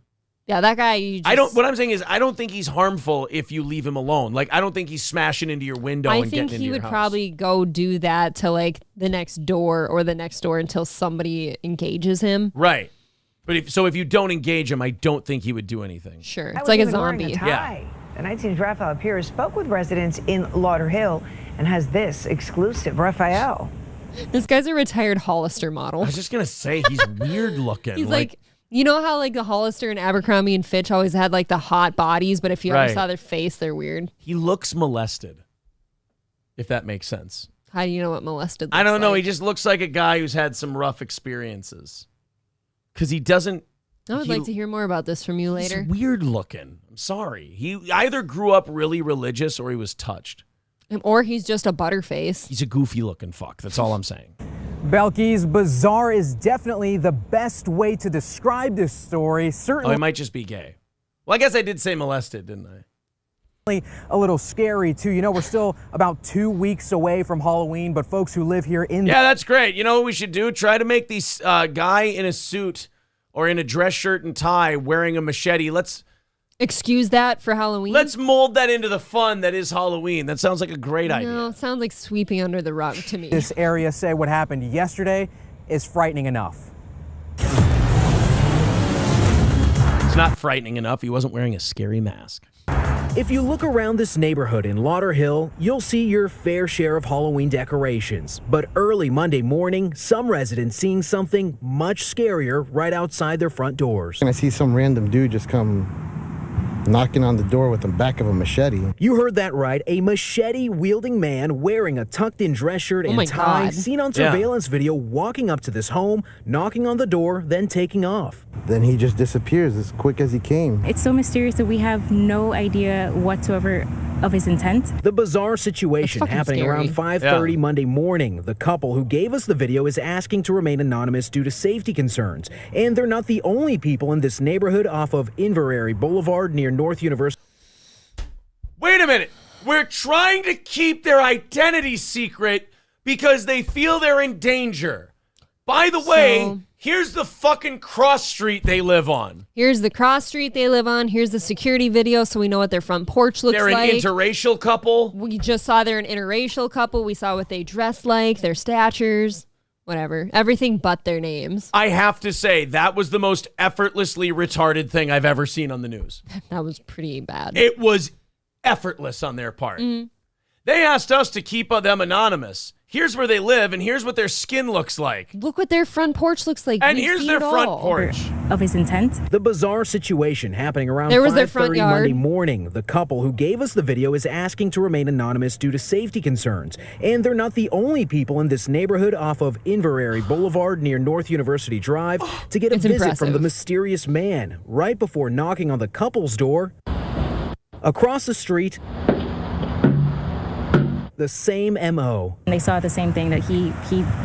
Yeah, that guy. What I'm saying is, I don't think he's harmful if you leave him alone. Like, I don't think he's smashing into your window and getting into your house. I think he would probably go do that to like the next door or the next door until somebody engages him. Right. But if you don't engage him, I don't think he would do anything. Sure. It's like a zombie. Yeah. The 19's Raphael Pierce spoke with residents in Lauderhill and has this exclusive. Raphael. This guy's a retired Hollister model. I was just going to say, he's weird looking. He's like, you know how like the Hollister and Abercrombie and Fitch always had like the hot bodies, but if you ever saw their face, they're weird. He looks molested, if that makes sense. How do you know what molested looks I don't know. like? He just looks like a guy who's had some rough experiences. Because he doesn't... I would like to hear more about this from you later. He's weird looking. I'm sorry. He either grew up really religious or he was touched. Or he's just a butterface. He's a goofy looking fuck. That's all I'm saying. Belky's bizarre is definitely the best way to describe this story. Certainly, he might just be gay. Well, I guess I did say molested, didn't I? A little scary too. You know, we're still about 2 weeks away from Halloween, but folks who live here in that's great. You know what we should do? Try to make this guy in a suit or in a dress shirt and tie wearing a machete. Let's excuse that for Halloween. Let's mold that into the fun that is Halloween. That sounds like a great idea. No, it sounds like sweeping under the rug to me. This area say what happened yesterday is frightening enough. It's not frightening enough. He wasn't wearing a scary mask. If you look around this neighborhood in Lauderhill, you'll see your fair share of Halloween decorations. But early Monday morning, some residents seeing something much scarier right outside their front doors. And I see some random dude just come knocking on the door with the back of a machete. You heard that right. A machete-wielding man wearing a tucked-in dress shirt and tie, seen on surveillance video walking up to this home, knocking on the door, then taking off. Then he just disappears as quick as he came. It's so mysterious that we have no idea whatsoever of his intent. The bizarre situation happening around 5:30 Monday morning. The couple who gave us the video is asking to remain anonymous due to safety concerns. And they're not the only people in this neighborhood off of Inverary Boulevard near North University. Wait a minute. We're trying to keep their identity secret because they feel they're in danger. By the way, here's the fucking cross street they live on. Here's the cross street they live on. Here's the security video so we know what their front porch looks like. They're an interracial couple. We just saw they're an interracial couple. We saw what they dress like, their statures, whatever. Everything but their names. I have to say, that was the most effortlessly retarded thing I've ever seen on the news. That was pretty bad. It was effortless on their part. Mm-hmm. They asked us to keep them anonymous. Here's where they live, and here's what their skin looks like. Look what their front porch looks like. And We've here's seen their it front all. porch. Of his intent. The bizarre situation happening around There was their front 5:30 yard. Monday morning. The couple who gave us the video is asking to remain anonymous due to safety concerns. And they're not the only people in this neighborhood off of Inverary Boulevard near North University Drive to get a It's visit from impressive. the mysterious man right before knocking on the couple's door. Across the street, the same MO. And they saw the same thing, that he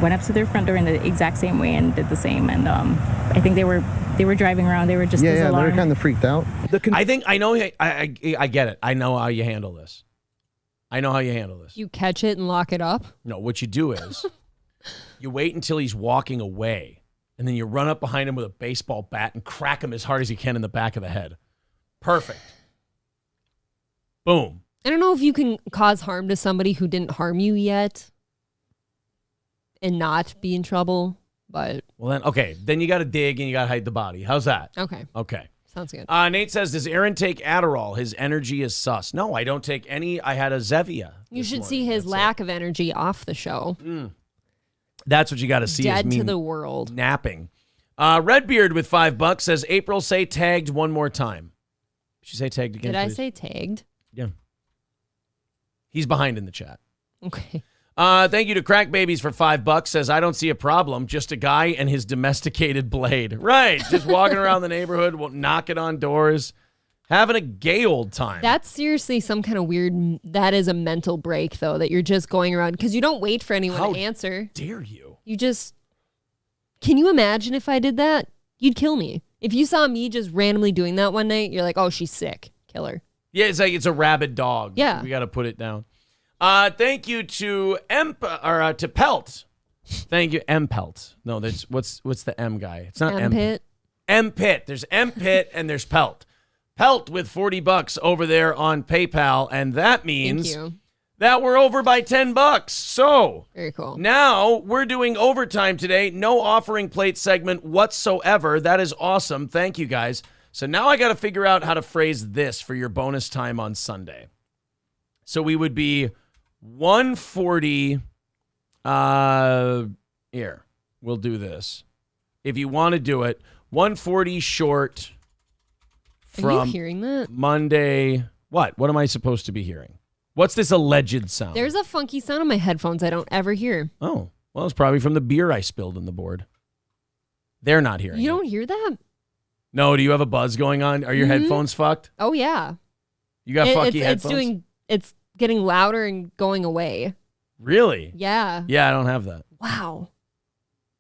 went up to their front door in the exact same way and did the same. And I think they were driving around. They were just as they were alarmed. kind of freaked out. I think I know. I get it. I know how you handle this. You catch it and lock it up. No, what you do is you wait until he's walking away, and then you run up behind him with a baseball bat and crack him as hard as you can in the back of the head. Perfect. Boom. I don't know if you can cause harm to somebody who didn't harm you yet and not be in trouble, but... Well, then you got to dig and you got to hide the body. How's that? Okay. Okay. Sounds good. Nate says, does Aaron take Adderall? His energy is sus. No, I don't take any. I had a Zevia. You should see his lack of energy off the show. That's what you got to see. Dead is me to the world. Napping. Redbeard with $5 says, April, say tagged one more time. Did you say tagged again? Did I please? say tagged? Yeah. He's behind in the chat. Okay. Thank you to Crack Babies for $5. Says, I don't see a problem. Just a guy and his domesticated blade. Right. Just walking around the neighborhood, knocking on doors, having a gay old time. That's seriously some kind of weird... That is a mental break, though, that you're just going around... Because you don't wait for anyone to answer. Dare you? You just... Can you imagine if I did that? You'd kill me. If you saw me just randomly doing that one night, you're like, oh, she's sick. Kill her. Yeah, it's like it's a rabid dog. Yeah. We got to put it down. Thank you to to Pelt. Thank you, M Pelt. No, that's what's the M guy? It's not M Pit. M Pit. There's M Pit and there's Pelt. Pelt with $40 over there on PayPal, and that means Thank you. that we're over by $10. So very cool. Now we're doing overtime today. No offering plate segment whatsoever. That is awesome. Thank you guys. So now I got to figure out how to phrase this for your bonus time on Sunday. So we would be 140. Here, we'll do this. If you want to do it, 140 short from Are you hearing that? Monday. What am I supposed to be hearing? What's this alleged sound? There's a funky sound on my headphones I don't ever hear. Oh, well, it's probably from the beer I spilled in the board. They're not hearing You it. don't hear that? No, do you have a buzz going on? Are your headphones fucked? Oh, yeah. You got fucky headphones? It's getting louder and going away. Really? Yeah. Yeah, I don't have that. Wow.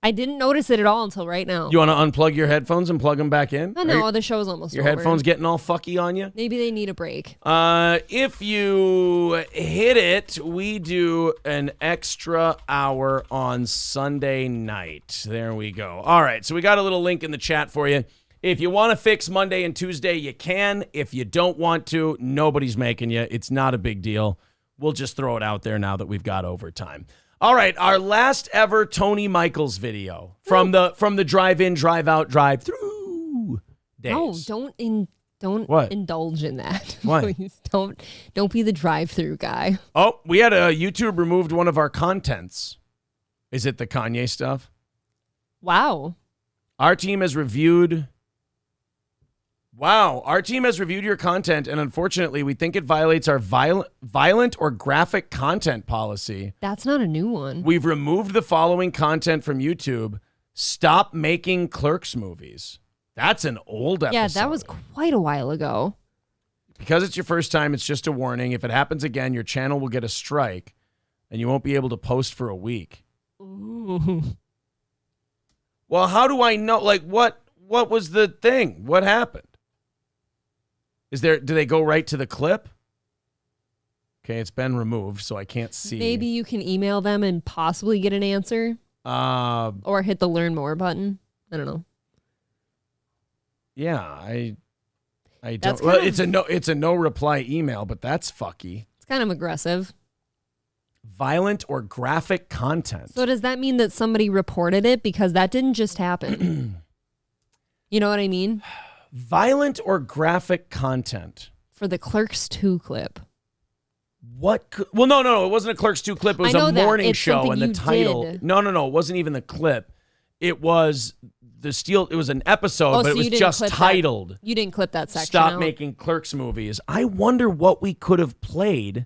I didn't notice it at all until right now. You want to unplug your headphones and plug them back in? Oh, no, the show's almost Your over. headphones getting all fucky on you? Maybe they need a break. If you hit it, we do an extra hour on Sunday night. There we go. All right, so we got a little link in the chat for you. If you want to fix Monday and Tuesday, you can. If you don't want to, nobody's making you. It's not a big deal. We'll just throw it out there now that we've got overtime. All right, our last ever Tony Michaels video from the drive-in, drive-out, drive-through days. No, don't What? indulge in that. Why? Please don't be the drive-through guy. Oh, we had YouTube removed one of our contents. Is it the Kanye stuff? Wow. Our team has reviewed your content, and unfortunately, we think it violates our violent or graphic content policy. That's not a new one. We've removed the following content from YouTube. Stop making Clerks movies. That's an old episode. Yeah, that was quite a while ago. Because it's your first time, it's just a warning. If it happens again, your channel will get a strike, and you won't be able to post for a week. Ooh. Well, how do I know? Like, what was the thing? What happened? Do they go right to the clip? Okay, it's been removed, so I can't see. Maybe you can email them and possibly get an answer. Or hit the learn more button. I don't know. Yeah, I don't. Well, it's a no reply email, but that's fucky. It's kind of aggressive. Violent or graphic content. So does that mean that somebody reported it? Because that didn't just happen. You know what I mean? Violent or graphic content. For the Clerks 2 clip. What? No. It wasn't a Clerks 2 clip. It was a morning show, and the title. Did. No. It wasn't even the clip. It was it was an episode, but it was just titled. You didn't clip that section. Stop making Clerks movies. I wonder what we could have played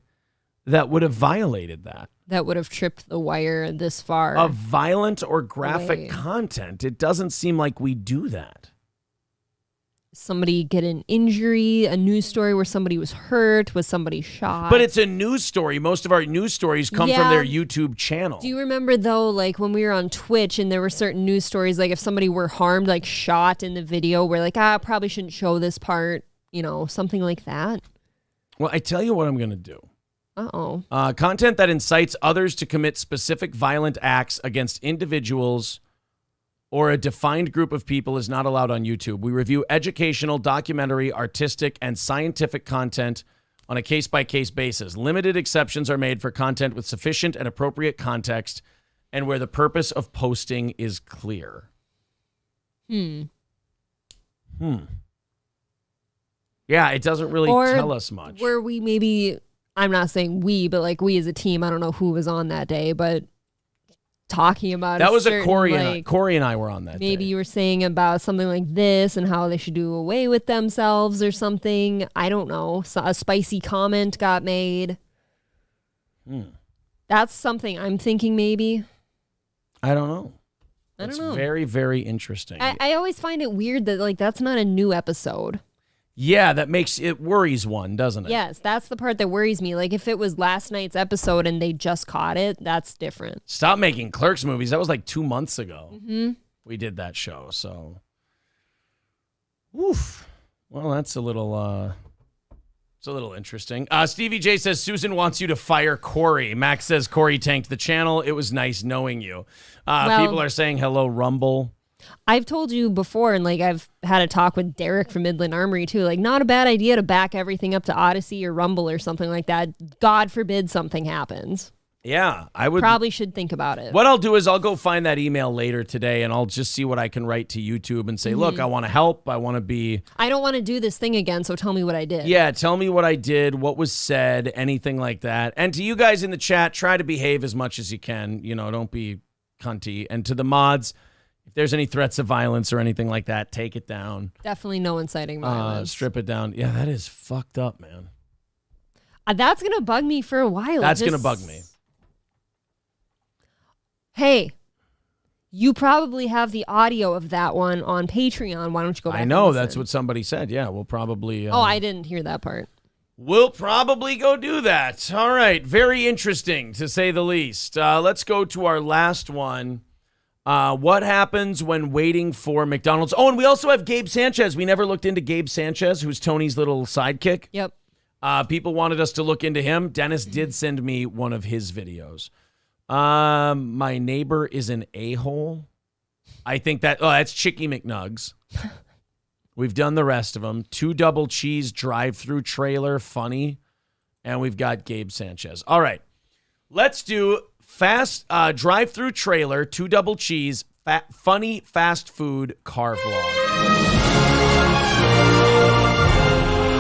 that would have violated that. That would have tripped the wire this far. Of violent or graphic content. It doesn't seem like we do that. Somebody get an injury, a news story where somebody was hurt, was somebody shot. But it's a news story. Most of our news stories come from their YouTube channel. Do you remember, though, like when we were on Twitch and there were certain news stories, like if somebody were harmed, like shot in the video, we're like, probably shouldn't show this part, something like that? Well, I tell you what I'm going to do. Uh-oh. Content that incites others to commit specific violent acts against individuals or a defined group of people is not allowed on YouTube. We review educational, documentary, artistic, and scientific content on a case-by-case basis. Limited exceptions are made for content with sufficient and appropriate context and where the purpose of posting is clear. Yeah, it doesn't really tell us much. Where we maybe, I'm not saying we, but like we as a team, I don't know who was on that day, but talking about that was certain, a Corey. Corey and I were on that. Maybe day. You were saying about something like this and how they should do away with themselves or something. I don't know. So a spicy comment got made. That's something I'm thinking. Maybe. I don't know. I don't know. Very, very interesting. I always find it weird that like that's not a new episode. Yeah, that makes it worries one, doesn't it? Yes, that's the part that worries me. Like if it was last night's episode and they just caught it, that's different. Stop making Clerks movies. That was like 2 months ago. Mm-hmm. We did that show, so. Oof. Well, that's a little interesting. Stevie J says Susan wants you to fire Corey. Max says Corey tanked the channel. It was nice knowing you. People are saying hello, Rumble. I've told you before, and like I've had a talk with Derek from Midland Armory too. Like, not a bad idea to back everything up to Odyssey or Rumble or something like that. God forbid something happens. Yeah, I would probably should think about it. What I'll do is I'll go find that email later today, and I'll just see what I can write to YouTube and say, look, I want to help. I want to be. I don't want to do this thing again, so tell me what I did. Yeah, tell me what I did, what was said, anything like that. And to you guys in the chat, try to behave as much as you can. Don't be cunty. And to the mods, if there's any threats of violence or anything like that, take it down. Definitely no inciting violence. Strip it down. Yeah, that is fucked up, man. That's going to bug me for a while. That's going to bug me. Hey, you probably have the audio of that one on Patreon. Why don't you go back I know, and that's what somebody said. Yeah, we'll probably... I didn't hear that part. We'll probably go do that. All right, very interesting, to say the least. Let's go to our last one. What happens when waiting for McDonald's? Oh, and we also have Gabe Sanchez. We never looked into Gabe Sanchez, who's Tony's little sidekick. Yep. People wanted us to look into him. Dennis did send me one of his videos. My neighbor is an a-hole. I think that's Chicky McNugs. We've done the rest of them. 2 double cheese drive-through trailer, funny. And we've got Gabe Sanchez. All right. Let's do fast drive-through trailer, 2 double cheese, funny fast food car vlog.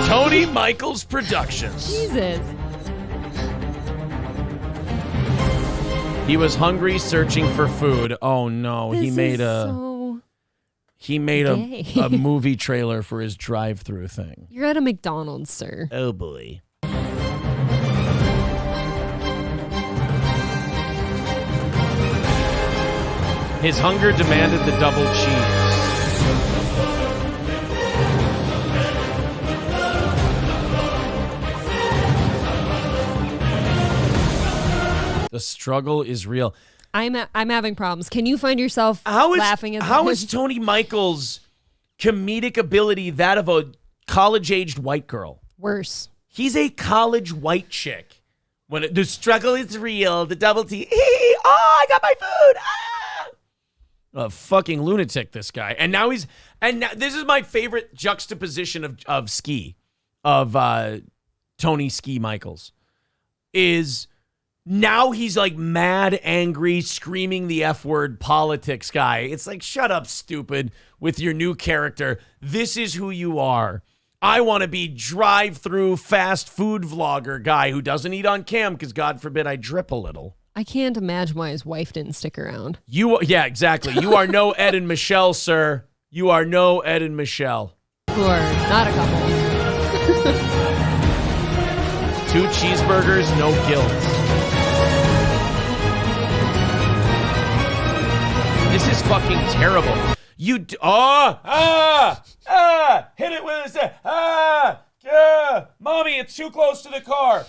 Tony Michaels Productions. Jesus. He was hungry, searching for food. Oh no, he made a movie trailer for his drive-through thing. You're at a McDonald's, sir. Oh boy. His hunger demanded the double cheese. The struggle is real. I'm having problems. Can you find yourself laughing at How is Tony Michaels' comedic ability that of a college-aged white girl? Worse. He's a college white chick. When the struggle is real, the double T. Oh, I got my food. A fucking lunatic, this guy. And now this is my favorite juxtaposition of Tony Ski Michaels is. Now he's like mad, angry, screaming the F word politics guy. It's like, shut up, stupid, with your new character. This is who you are. I want to be drive-through fast food vlogger guy who doesn't eat on cam because God forbid I drip a little. I can't imagine why his wife didn't stick around. Yeah, exactly. You are no Ed and Michelle, sir. You are no Ed and Michelle. Who are not a couple. 2 cheeseburgers, no guilt. This is fucking terrible. Hit it with a, mommy, it's too close to the car.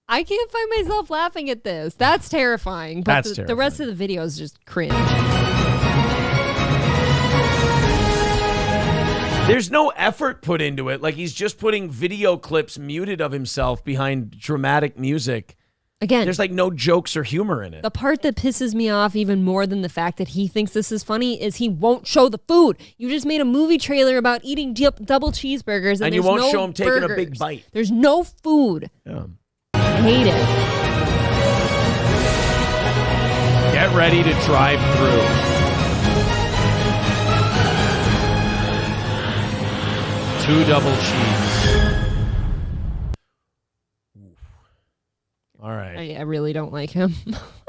I can't find myself laughing at this. That's terrifying. But the rest of the video is just cringe. There's no effort put into it. Like, he's just putting video clips muted of himself behind dramatic music. Again, there's like no jokes or humor in it. The part that pisses me off even more than the fact that he thinks this is funny is he won't show the food. You just made a movie trailer about eating double cheeseburgers and you won't show him burgers. taking a big bite. There's no food. Yeah. I hate it. Get ready to drive through. Two double cheese. All right. I really don't like him.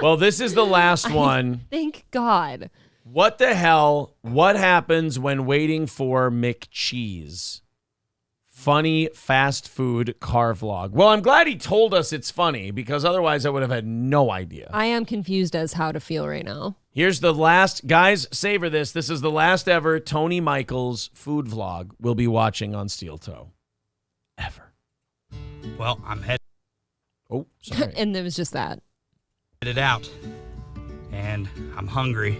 Well, this is the last one. Thank God. What the hell? What happens when waiting for McCheese? Funny fast food car vlog. Well, I'm glad he told us it's funny because otherwise I would have had no idea. I am confused as how to feel right now. Here's the last, guys, savor this. This is the last ever Tony Michaels food vlog we'll be watching on Steel Toe. Ever. Well, I'm headed. Oh, sorry. And it was just that. Headed out. And I'm hungry.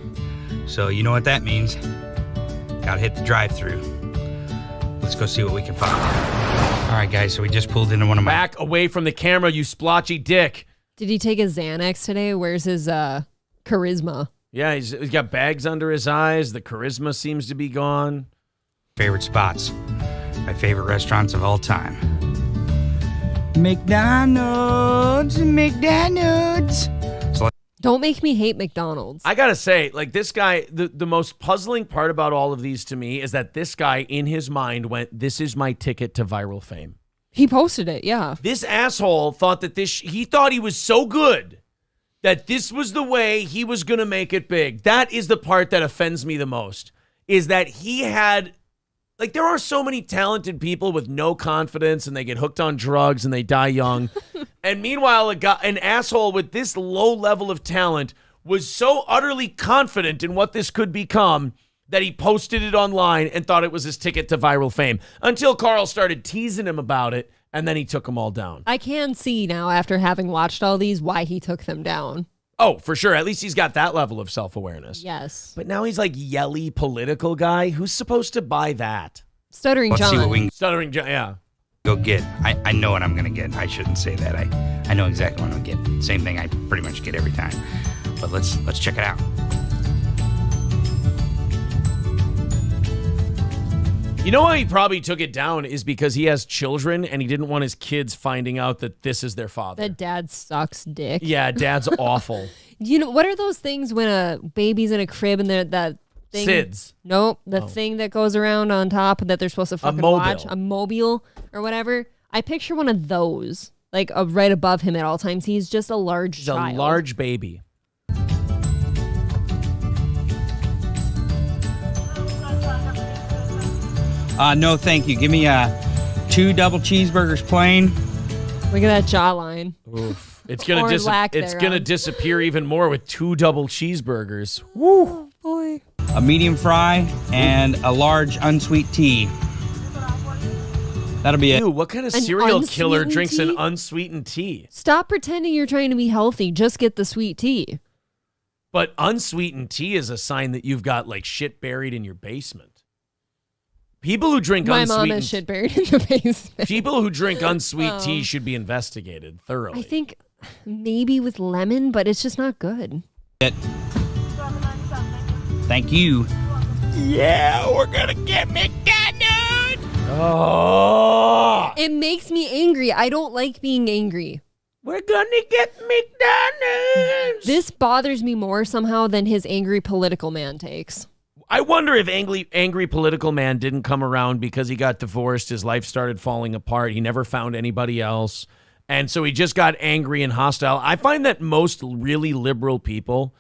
So you know what that means. Gotta hit the drive-thru. Let's go see what we can find. All right, guys, so we just pulled into one of my... Back away from the camera, you splotchy dick. Did he take a Xanax today? Where's his charisma? Yeah, he's got bags under his eyes. The charisma seems to be gone. Favorite spots. My favorite restaurants of all time. McDonald's. So don't make me hate McDonald's. I gotta say, like, this guy, the most puzzling part about all of these to me is that this guy in his mind went, this is my ticket to viral fame. He posted it, yeah. This asshole thought that he thought he was so good that this was the way he was gonna make it big. That is the part that offends me the most, is that he had, like, there are so many talented people with no confidence and they get hooked on drugs and they die young. And meanwhile, an asshole with this low level of talent was so utterly confident in what this could become that he posted it online and thought it was his ticket to viral fame until Carl started teasing him about it, and then he took them all down. I can see now, after having watched all these, why he took them down. Oh, for sure. At least he's got that level of self-awareness. Yes. But now he's like yelly political guy. Who's supposed to buy that? Stuttering John. Let's see what we can Stuttering John, yeah. go get. I know what I'm going to get. I shouldn't say that. I know exactly what I'm going to get. Same thing I pretty much get every time. But let's check it out. You know why he probably took it down is because he has children and he didn't want his kids finding out that this is their father. That dad sucks dick. Yeah, dad's awful. You know, what are those things when a baby's in a crib and that thing? SIDS. Nope, the thing that goes around on top that they're supposed to fucking watch. A mobile or whatever. I picture one of those, like right above him at all times. He's just a large child. A large baby. No, thank you. Give me 2 double cheeseburgers plain. Look at that jawline. Oof. It's gonna disappear even more with 2 double cheeseburgers. Woo, oh, boy. A medium fry and a large unsweet tea. That'll be it. Ew, what kind of serial killer drinks an unsweetened tea? Stop pretending you're trying to be healthy. Just get the sweet tea. But unsweetened tea is a sign that you've got like shit buried in your basement. People who drink My mom has shit buried in the basement. People who drink unsweet tea should be investigated thoroughly. I think maybe with lemon, but it's just not good. Thank you. Yeah, we're gonna get McDonald's. Oh, it makes me angry. I don't like being angry. We're gonna get McDonald's. This bothers me more somehow than his angry political man takes. I wonder if angry political man didn't come around because he got divorced. His life started falling apart. He never found anybody else. And so he just got angry and hostile. I find that most really liberal people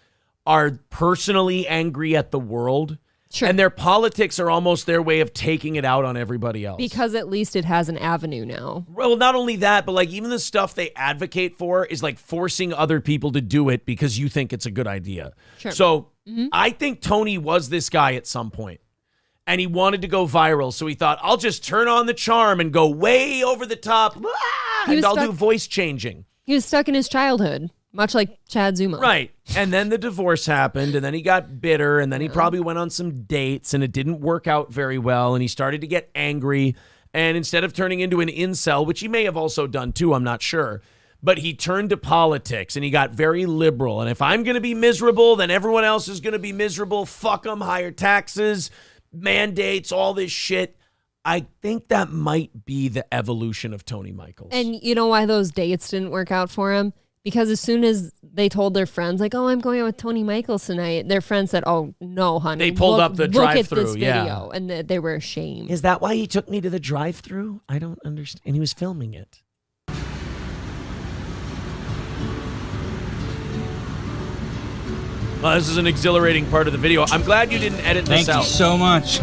are personally angry at the world. Sure. And their politics are almost their way of taking it out on everybody else. Because at least it has an avenue now. Well, not only that, but like even the stuff they advocate for is like forcing other people to do it because you think it's a good idea. Sure. So I think Tony was this guy at some point, and he wanted to go viral. So he thought, I'll just turn on the charm and go way over the top. And I'll do voice changing. He was stuck in his childhood, much like Chad Zuma. Right. And then the divorce happened, and then he got bitter, and then he probably went on some dates, and it didn't work out very well, and he started to get angry. And instead of turning into an incel, which he may have also done too, I'm not sure, but he turned to politics, and he got very liberal. And if I'm going to be miserable, then everyone else is going to be miserable. Fuck them, higher taxes, mandates, all this shit. I think that might be the evolution of Tony Michaels. And you know why those dates didn't work out for him? Because as soon as they told their friends, like, oh, I'm going out with Tony Michaels tonight, their friends said, oh, no, honey. They pulled up the drive-thru, Look at this video. yeah. And they were ashamed. Is that why he took me to the drive-thru? I don't understand. And he was filming it. Well, this is an exhilarating part of the video. I'm glad you didn't edit this out. Thank you so much.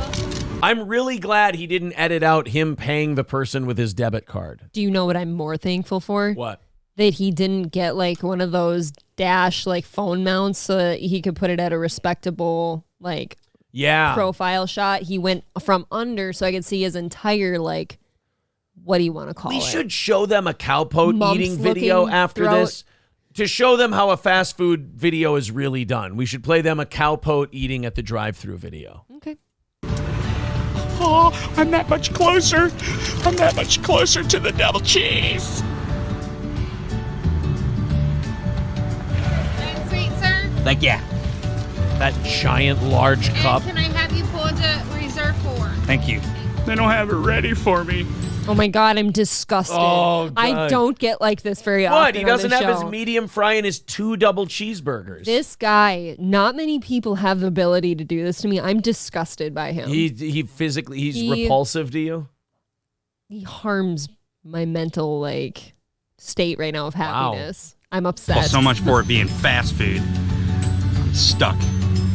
I'm really glad he didn't edit out him paying the person with his debit card. Do you know what I'm more thankful for? What? That he didn't get like one of those dash like phone mounts so that he could put it at a respectable like profile shot. He went from under so I could see his entire like, what do you want to call it? We should show them a cowpote Mumps eating video looking after throat. this to show them how a fast food video is really done. We should play them a cowpote eating at the drive-thru video. Okay. Oh, I'm that much closer. I'm that much closer to the double cheese. Sweet, sir. Thank you. That giant, large cup. Can I have you pull to reserve for? Thank you. They don't have it ready for me. Oh my God, I'm disgusted. Oh, I God. don't get like this very often. What? He doesn't on have the his show. medium fry and his 2 double cheeseburgers. This guy, not many people have the ability to do this to me. I'm disgusted by him. He physically, he's repulsive to you? He harms my mental like state right now of happiness. I'm upset. Well, so much for it being fast food. I'm stuck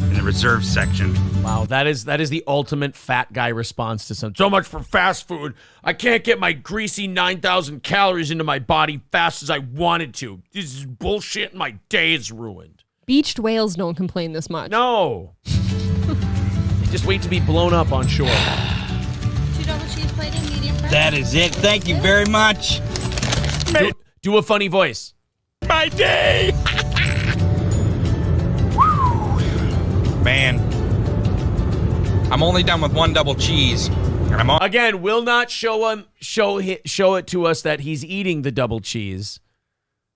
in the reserve section. Wow, that is the ultimate fat guy response to something. So much for fast food. I can't get my greasy 9,000 calories into my body fast as I wanted to. This is bullshit and my day is ruined. Beached whales don't complain this much. No. They just wait to be blown up on shore. 2 double cheese plated, medium fry. That is it. Thank you very much. Do a funny voice. My day. Man, I'm only done with 1 double cheese. And I'm Again, will not show it to us that he's eating the double cheese.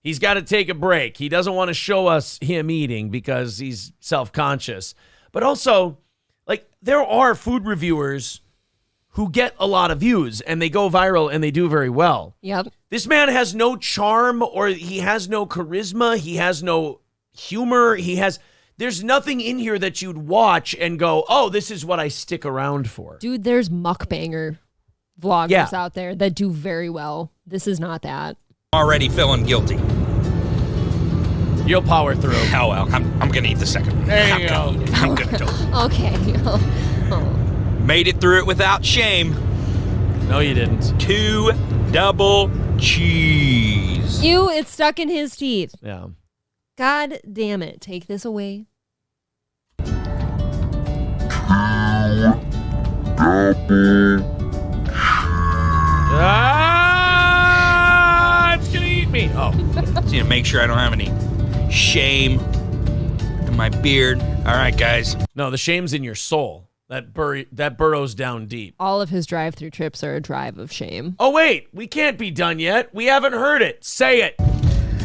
He's got to take a break. He doesn't want to show us him eating because he's self-conscious. But also, like, there are food reviewers who get a lot of views and they go viral and they do very well. Yep. This man has no charm, or he has no charisma. He has no humor. There's nothing in here that you'd watch and go, oh, this is what I stick around for. Dude, there's mukbanger vloggers out there that do very well. This is not that. already feeling guilty. You'll power through. Oh, well, I'm going to eat the second one. There you go. I'm going to do it. Okay. Made it through it without shame. No, you didn't. 2 double cheese. It's stuck in his teeth. Yeah. God damn it. Take this away. It's gonna eat me. Oh. Just need to make sure I don't have any shame in my beard. All right, guys. No, the shame's in your soul. That burrows down deep. All of his drive-through trips are a drive of shame. Oh, wait. We can't be done yet. We haven't heard it. Say it.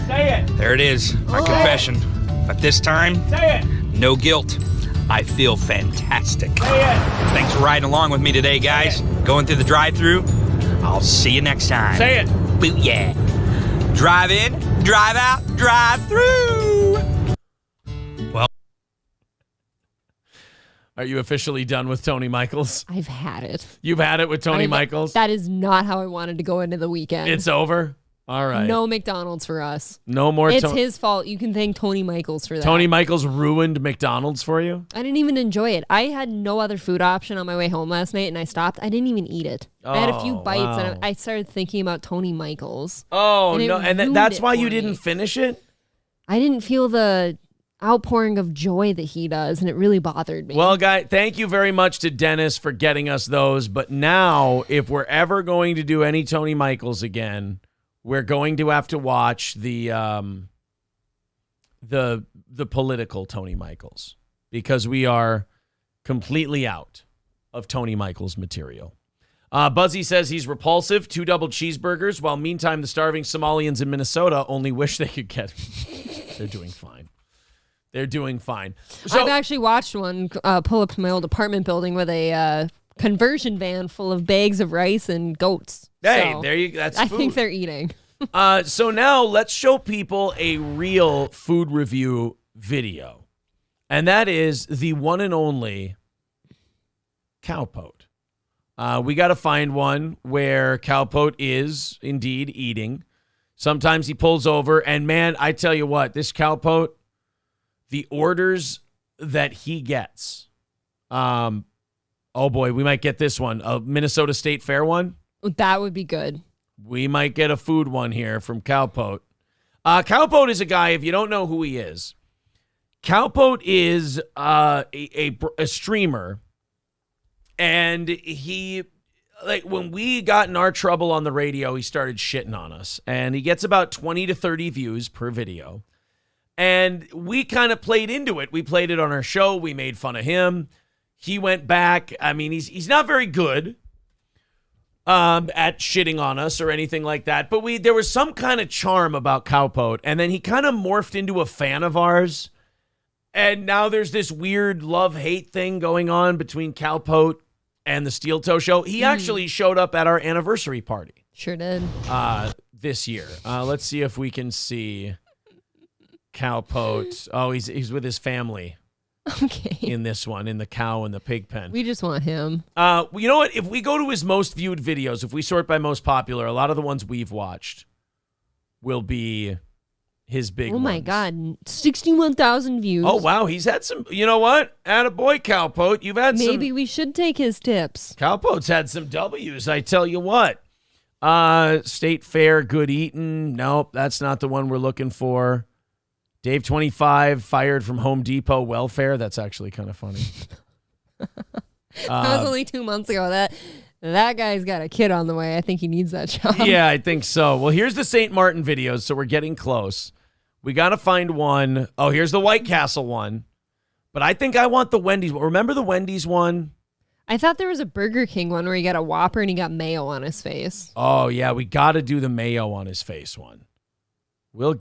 Say it. There it is. My confession. But this time, say it. No guilt. I feel fantastic. Say it. Thanks for riding along with me today, guys. Going through the drive-thru. I'll see you next time. Say it. Booyah. Drive in, drive out, drive through. Well. Are you officially done with Tony Michaels? I've had it. You've had it with Tony Michaels? That is not how I wanted to go into the weekend. It's over? All right. No McDonald's for us. No more. It's his fault. You can thank Tony Michaels for that. Tony Michaels ruined McDonald's for you? I didn't even enjoy it. I had no other food option on my way home last night, and I stopped. I didn't even eat it. I had a few bites, and I started thinking about Tony Michaels. Oh, no. And that's why you didn't finish it? I didn't feel the outpouring of joy that he does, and it really bothered me. Well, guy, thank you very much to Dennis for getting us those. But now, if we're ever going to do any Tony Michaels again, we're going to have to watch the political Tony Michaels, because we are completely out of Tony Michaels material. Buzzy says he's repulsive, 2 double cheeseburgers, while meantime the starving Somalians in Minnesota only wish they could get They're doing fine. They're doing fine. So, I've actually watched one pull up to my old apartment building with a conversion van full of bags of rice and goats. Hey, so there you go. That's I food. think they're eating. So now let's show people a real food review video. And that is the one and only Cowpote. We got to find one where Cowpote is indeed eating. Sometimes he pulls over, and man, I tell you what, this Cowpote, the orders that he gets. Oh boy, we might get this one, a Minnesota State Fair one. That would be good. We might get a food one here from Cowpote. Cowpote is a guy, if you don't know who he is, Cowpote is a streamer, and he, like, when we got in our trouble on the radio, he started shitting on us, and he gets about 20 to 30 views per video, and we kind of played into it. We played it on our show. We made fun of him. He went back. I mean, he's not very good at shitting on us or anything like that, but there was some kind of charm about Cowpote, and then he kind of morphed into a fan of ours, and now there's this weird love-hate thing going on between Cowpote and the Steel Toe Show. He actually showed up at our anniversary party. Sure did. This year. Let's see if we can see Cowpote. Oh, he's with his family. Okay. In this one, in the cow and the pig pen. We just want him. You know what? If we go to his most viewed videos, if we sort by most popular, a lot of the ones we've watched will be his big ones. Oh my God, 61,000 views. Oh wow, he's had some. You know what? Attaboy, Cowpote. You've had some. Maybe we should take his tips. Cowpote's had some W's. I tell you what. State Fair, good eating. Nope, that's not the one we're looking for. Dave 25 fired from Home Depot welfare. That's actually kind of funny. That was only 2 months ago. That guy's got a kid on the way. I think he needs that job. Yeah, I think so. Well, here's the St. Martin videos, so we're getting close. We got to find one. Oh, here's the White Castle one. But I think I want the Wendy's. Remember the Wendy's one? I thought there was a Burger King one where he got a Whopper and he got mayo on his face. Oh, yeah, we got to do the mayo on his face one. We'll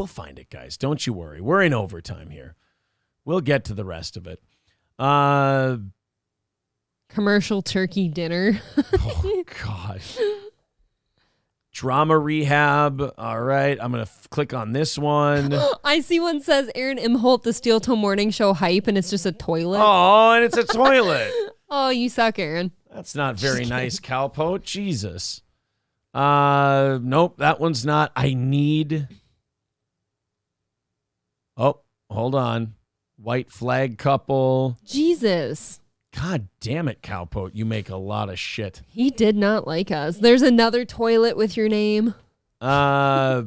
find it, guys. Don't you worry. We're in overtime here. We'll get to the rest of it. Commercial turkey dinner. Oh, God. Drama Rehab. All right. I'm going to click on this one. I see one says Aaron Imholt, the Steel Toe Morning Show hype, and it's just a toilet. Oh, and it's a toilet. Oh, you suck, Aaron. That's not very nice, Cowpote. Jesus. Nope, that one's not. I need. Oh, hold on. White flag couple. Jesus. God damn it, Cowpote. You make a lot of shit. He did not like us. There's another toilet with your name. Yeah,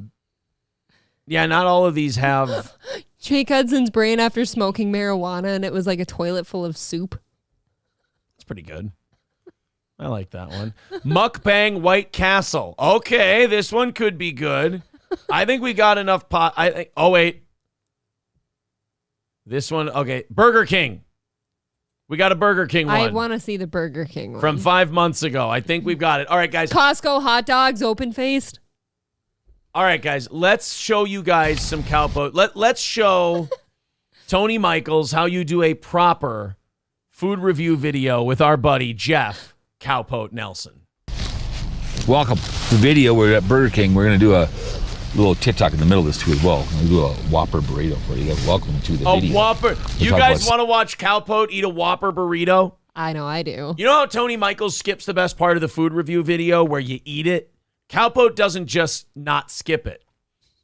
not all of these have. Jake Hudson's brain after smoking marijuana, and it was like a toilet full of soup. That's pretty good. I like that one. Mukbang White Castle. Okay, this one could be good. I think we got enough pot. Oh, wait. This one, okay. Burger King. We got a Burger King one. I want to see the Burger King one. From 5 months ago. I think we've got it. All right, guys. Costco hot dogs, open-faced. All right, guys. Let's show you guys some Cowpote. Let's show Tony Michaels how you do a proper food review video with our buddy, Jeff Cowpote Nelson. Welcome to the video. We're at Burger King. We're going to do a little TikTok in the middle of this too as well. We'll do a Whopper burrito for you. Welcome to the video. A Whopper. You guys want to watch Cowpote eat a Whopper burrito? I know, I do. You know how Tony Michaels skips the best part of the food review video where you eat it? Cowpote doesn't just not skip it.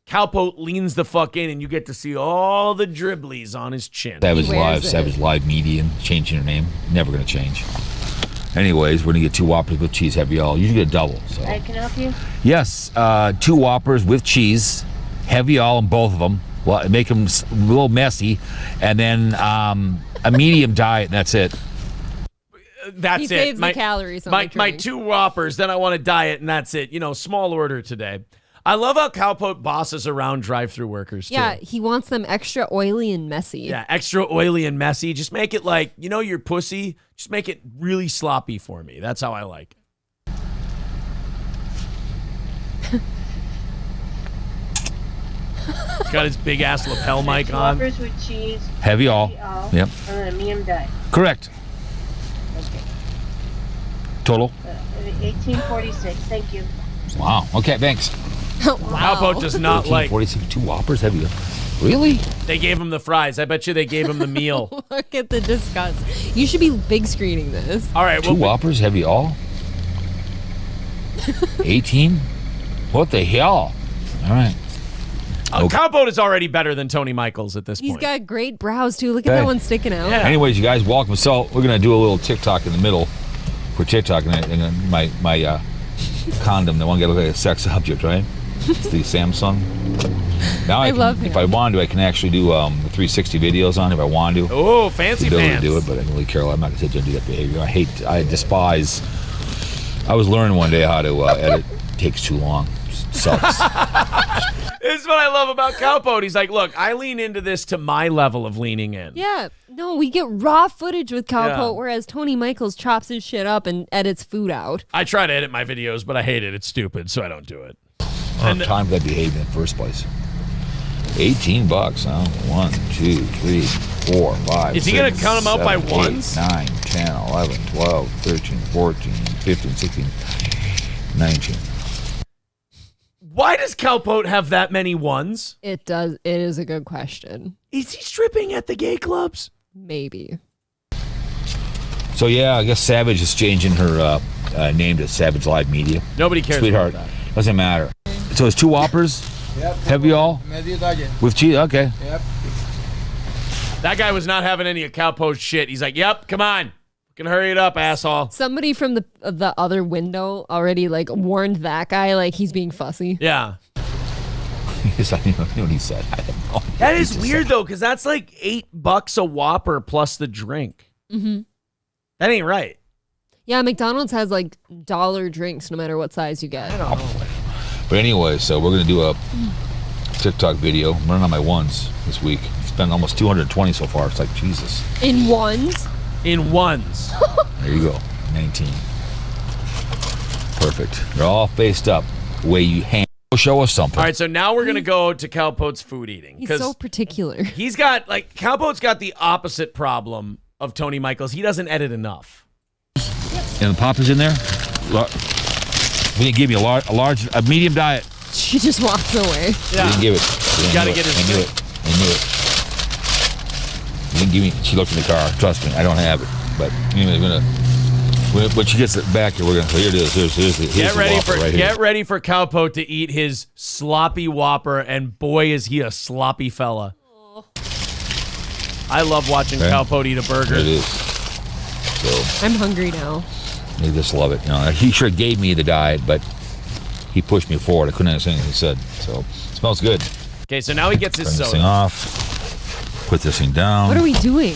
Cowpote leans the fuck in and you get to see all the dribblies on his chin. Savage Live Medium, changing your name. Never going to change. Anyways, we're going to get 2 Whoppers with cheese, heavy all. You get a double. So. I can help you? Yes, 2 Whoppers with cheese, heavy all in both of them. Well, make them a little messy. And then a medium diet, and that's it. That's he it. saves the calories on the my drink. 2 Whoppers, then I want a diet, and that's it. You know, small order today. I love how Cowpote bosses around drive-thru workers, too. Yeah, he wants them extra oily and messy. Yeah, extra oily and messy. Just make it like, you know, your pussy. Just make it really sloppy for me. That's how I like it. He's got his big-ass lapel mic on. Whoppers with cheese. Heavy all. Yep. And then a medium diet. Correct. Okay. Total? 1846. Thank you. Wow. Okay, thanks. Cowpote does not like... 1846, 2 Whoppers, heavy. Really? They gave him the fries. I bet you they gave him the meal. Look at the disgust. You should be big screening this. All right. 2 Whoppers, heavy all? 18? What the hell? All right. Cowpote is already better than Tony Michaels at this He's point. got great brows, too. Look at that one sticking out. Yeah. Anyways, you guys, welcome. So we're going to do a little TikTok in the middle for TikTok. And my condom, they want to get like a sex object, right? It's the Samsung. Now if I want to, I can actually do 360 videos on it if I want to. Oh, fancy pants. To do it, but I don't really care. I'm not going to sit there and do that behavior. I despise. I was learning one day how to edit. It takes too long. It sucks. This is what I love about Cowpote. He's like, look, I lean into this to my level of leaning in. Yeah. No, we get raw footage with Cowpote, Yeah. whereas Tony Michaels chops his shit up and edits food out. I try to edit my videos, but I hate it. It's stupid, so I don't do it. I don't have time for that behavior in the first place. $18, huh? 1, 2, 3, 4, 5. Is he going to count them out by ones? 9, 10, 11, 12, 13, 14, 15, 16, 19. Why does Cowpote have that many ones? It does. It is a good question. Is he stripping at the gay clubs? Maybe. So yeah, I guess Savage is changing her name to Savage Live Media. Nobody cares Sweetheart. about that. Doesn't matter. So it's 2 Whoppers? Yep. Heavy all? With cheese? Okay. Yep. That guy was not having any of Cowpote's shit. He's like, yep, come on. Fucking hurry it up, asshole. Somebody from the other window already like warned that guy like he's being fussy. Yeah. I don't know what he said. I have no idea. That is weird, though, because that's like $8 a Whopper plus the drink. Mm-hmm. That ain't right. Yeah, McDonald's has like dollar drinks no matter what size you get. I don't know. But anyway, so we're going to do a TikTok video. I'm running on my ones this week. It's been almost 220 so far. It's like, Jesus. In ones? In ones. There you go. 19. Perfect. They're all faced up. The way you hang. Show us something. All right, so now we're going to go to Cowpote's food eating. He's so particular. He's got, like, Cowpote's got the opposite problem of Tony Michaels. He doesn't edit enough. And the pop is in there. We didn't give you a medium diet. She just walks away. Yeah. We didn't give it. You got to get his I knew it. You didn't give me. She looked in the car. Trust me, I don't have it. But anyway, when she gets it back here, we're gonna. Here it is. Here's the Whopper right here. Get ready for Cowpote to eat his sloppy Whopper, and boy, is he a sloppy fella. I love watching Cowpote eat a burger. It is. So I'm hungry now. You just love it. You know, he sure gave me the diet, but he pushed me forward. I couldn't understand anything he said. So it smells good. Okay, so now he gets his Turn this soda thing off. Put this thing down. What are we doing?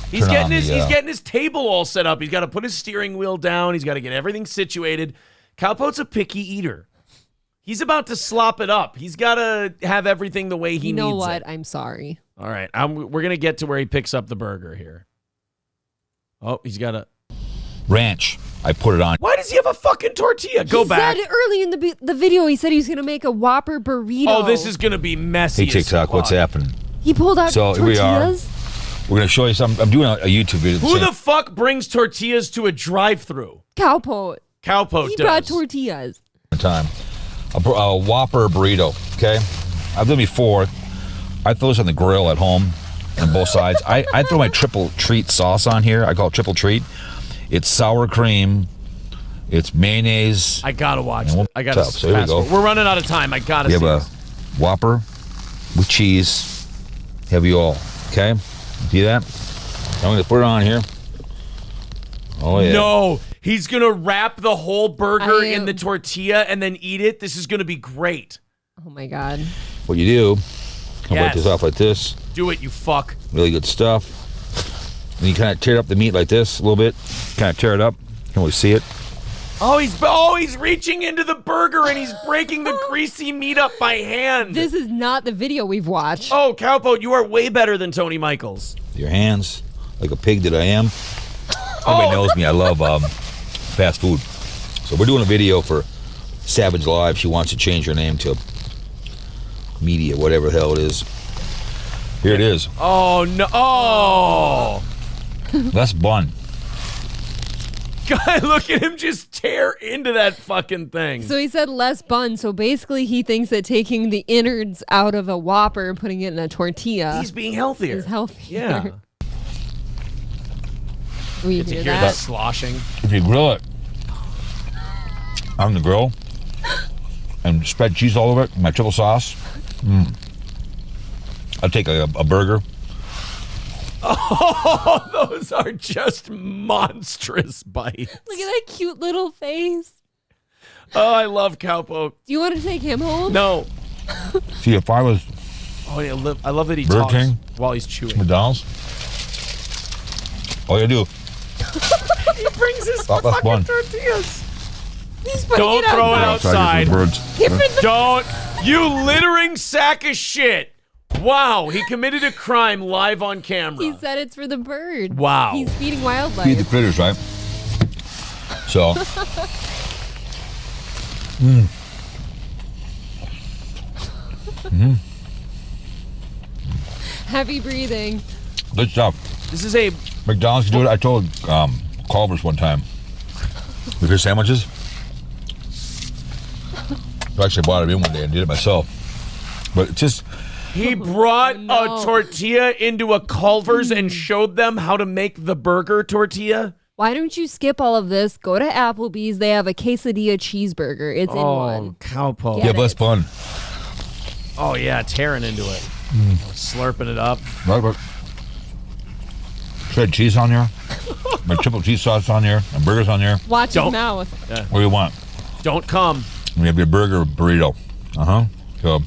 He's getting his table all set up. He's got to put his steering wheel down. He's got to get everything situated. Cowpote's a picky eater. He's about to slop it up. He's got to have everything the way he needs it. You know what? I'm sorry. All right, we're gonna get to where he picks up the burger here. Oh, he's got a ranch. I put it on. Why does he have a fucking tortilla? Go back. He said early in the video, he said he was going to make a Whopper burrito. Oh, this is going to be messy. Hey, TikTok, what's happening? He pulled out so tortillas. Here we are. We're going to show you something. I'm doing a YouTube video. Who the fuck brings tortillas to a drive-thru? Cowpote. Cowpote He does. brought tortillas. Time. a Whopper burrito, okay? I've done before. I throw this on the grill at home on both sides. I throw my triple treat sauce on here. I call it triple treat. It's sour cream. It's mayonnaise. I gotta watch. I gotta. So here we go. We're running out of time. I gotta. We see have a this. Whopper with cheese. Have you all? Okay. See that? I'm gonna put it on here. Oh yeah. No, he's gonna wrap the whole burger in the tortilla and then eat it. This is gonna be great. Oh my god. What you do? I'll bite this off like this. Do it, you fuck. Really good stuff. And you kind of tear up the meat like this a little bit. Kind of tear it up. Can't really see it. Oh, he's reaching into the burger and he's breaking the greasy meat up by hand. This is not the video we've watched. Oh, Cowpoat, you are way better than Tony Michaels. Your hands, like a pig that I am. Everybody knows me. I love fast food. So we're doing a video for Savage Live. She wants to change her name to Media, whatever the hell it is. Here it is. Oh, no. Oh. Less bun. God, look at him just tear into that fucking thing. So he said less bun. So basically he thinks that taking the innards out of a Whopper and putting it in a tortilla. He's being healthier. Is healthier. Yeah. We Get to hear hear that. that sloshing. If you grill it on the grill and spread cheese all over it, my triple sauce, I'll take a burger. Oh, those are just monstrous bites. Look at that cute little face. Oh, I love Cowpoke. Do you want to take him home? No. See, if I was Oh, yeah, I love that he Burger talks King? while he's chewing. McDonald's, all you do, He brings his That's fucking one. tortillas. He's putting Don't it throw it outside. outside. Don't. You littering sack of shit. Wow, he committed a crime live on camera. He said it's for the birds. Wow. He's feeding wildlife. feed the critters, right? So, Heavy breathing. good stuff. This is a McDonald's can do it. I told Culver's one time with their sandwiches. I actually bought it in one day and did it myself. But it's just He brought a tortilla into a Culver's and showed them how to make the burger tortilla. Why don't you skip all of this? Go to Applebee's. They have a quesadilla cheeseburger. It's in one. Cowpoke. Get yeah, less fun. Oh, yeah, tearing into it. Slurping it up. Right, but shredded cheese on there, my triple cheese sauce on there, and burgers on there. Watch his mouth. What do you want? Don't come. We have your burger burrito. So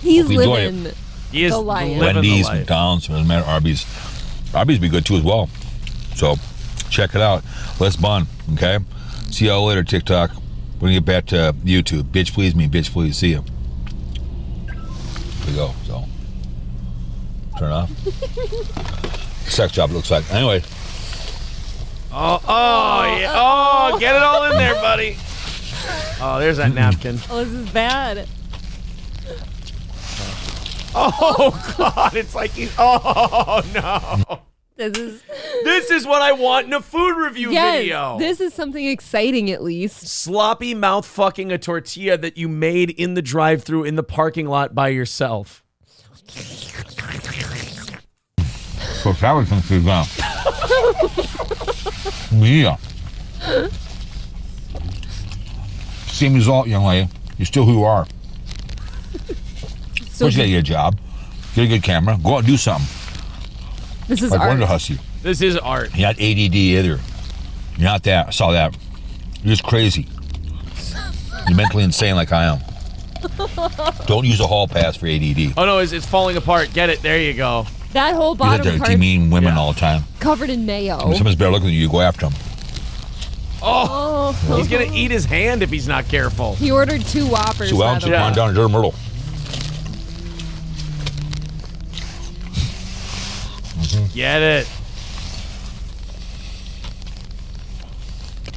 He's hope you enjoy living it. He is the life. living the Wendy's, life. McDonald's, doesn't matter. Arby's. Arby's be good too as well. So check it out. Less bun. Okay. See y'all later. TikTok. We're gonna get back to YouTube. Bitch please me. Bitch please. See you. Here we go. So turn it off. Sex job. It looks like. Anyway. Oh, yeah. Oh, get it all in there, buddy. Oh, there's that napkin. Oh, this is bad. Oh, God. It's like he's. Oh, no. This is what I want in a food review video. This is something exciting, at least. Sloppy mouth fucking a tortilla that you made in the drive-thru in the parking lot by yourself. So salad comes through now. Yeah. Same result, young lady. You're still who you are. So First, you gotta get a job, get a good camera, go out and do something. This is like art. Wonder Hussy. This is art. You're not ADD either. You're not that. I saw that. You're just crazy. You're mentally insane like I am. Don't use a hall pass for ADD. Oh, no, it's falling apart. Get it. There you go. That whole You bottom let part demean women all the time. covered in mayo. When someone's better looking than you, go after them. Oh, he's going to eat his hand if he's not careful. He ordered 2 Whoppers. Sue Ellen, come on down to Dirt Myrtle. Get it.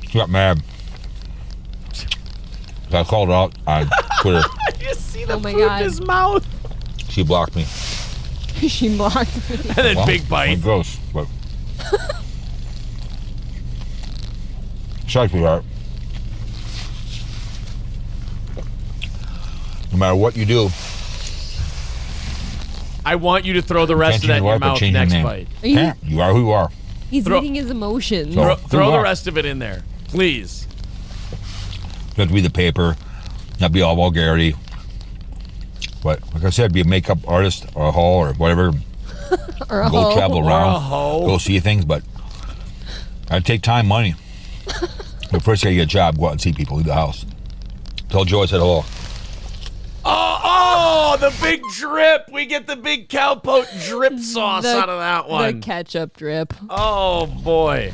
She got mad. I called her out on Twitter. You see the my food God. in his mouth. She blocked me. She blocked me. And then Well, big bite. Gross, but. Sorry, sweetheart. No matter what you do. I want you to throw the rest of that in your mouth next bite. You are who you are. He's eating his emotions. So, throw the rest of it in there, please. You have to read the paper, not be all vulgarity. But like I said, be a makeup artist or a hoe or whatever. Or a go hoe. travel Or around, a hoe. go see things, but I'd take time, money. But first, you gotta get a job, go out and see people, leave the house. Tell Joe I said hello. Oh, the big drip. We get the big cowpote drip sauce out of that one. The ketchup drip. Oh, boy.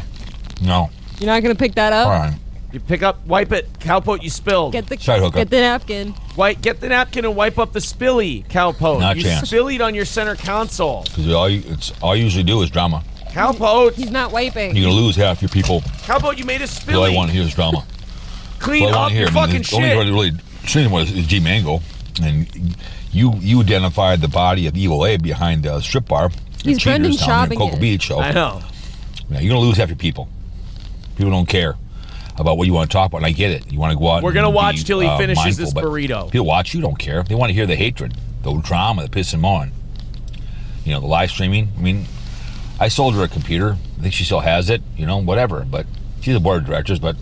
No. You're not going to pick that up? All right. You pick up, wipe it. Cowpote, you spilled. Get the Side hookup. get the napkin. Get the napkin and wipe up the spilly, cowpote. Not a you chance. spillied on your center console. Because all you usually do is drama. Cowpote. He's not wiping. You're going to lose half your people. Cowpote, you made a spilly. All I want to hear is drama. Clean All I up want to hear, your fucking the only shit. one really seen was G Mango. And you identified the body of Evil A behind the strip bar. He's Brendan Cheaters down there in Schaubing Cocoa it. Beach. So I know. Yeah, you're going to lose half your people. People don't care about what you want to talk about. And I get it. You want to go out We're and going to be, watch till he finishes mindful, this but burrito. People watch you, don't care. They want to hear the hatred, the drama that pisses them on. You know, the live streaming. I mean, I sold her a computer. I think she still has it, whatever. But she's a board of directors, but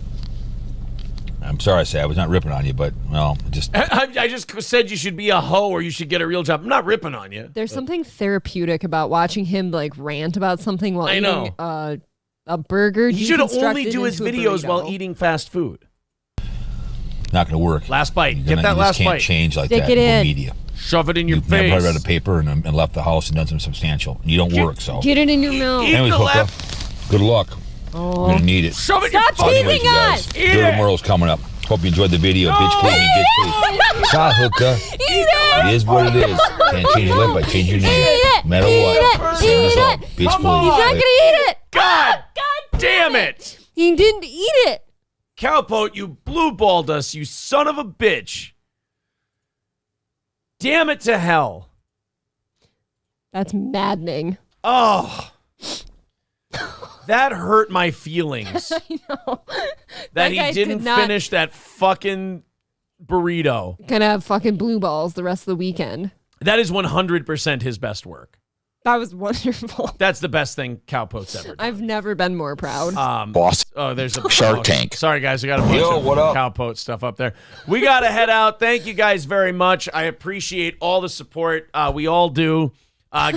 I'm sorry I say I was not ripping on you, but, well, just... I just said you should be a hoe or you should get a real job. I'm not ripping on you. There's something therapeutic about watching him rant about something while eating a burger. He should only deconstructed do his into a videos burrito. while eating fast food. Not going to work. Last bite. You Get that last just can't bite. change like Stick that it in in. media. Shove it in your You've face. never read a paper and left the house and done something substantial. You don't work, so... Get it in your mouth. Anyways, Hooka, good luck. Oh. You're going to need it. Shove it Stop Anyways, teasing you guys, us. Dirty Merle's coming up. Hope you enjoyed the video. Bitch, please me, bitch, please. Shot Hooka. Eat it. It is what it is. Can't change your life, I change your name. it. No matter Eat what. it. Same Eat as all. it. Bitch, He's not please. gonna eat it. God damn it. He didn't eat it. Cowpote, you blue-balled us, you son of a bitch. Damn it to hell. That's maddening. Oh. That hurt my feelings. I know. That guy he didn't could not- finish that fucking burrito. Gonna have fucking blue balls the rest of the weekend. That is 100% his best work. That was wonderful. That's the best thing Cowpote's ever done. I've never been more proud. Boss. Oh, there's a Shark Tank. Sorry, guys. We got a bunch of what up? Cowpote stuff up there. We got to head out. Thank you guys very much. I appreciate all the support. We all do.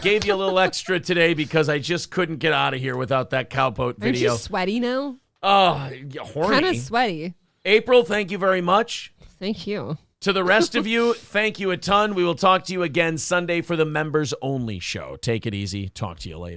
Gave you a little extra today because I just couldn't get out of here without that Cowpote video. Aren't you sweaty now? Oh, horny. Kind of sweaty. April, thank you very much. Thank you. To the rest of you, thank you a ton. We will talk to you again Sunday for the members only show. Take it easy. Talk to you later.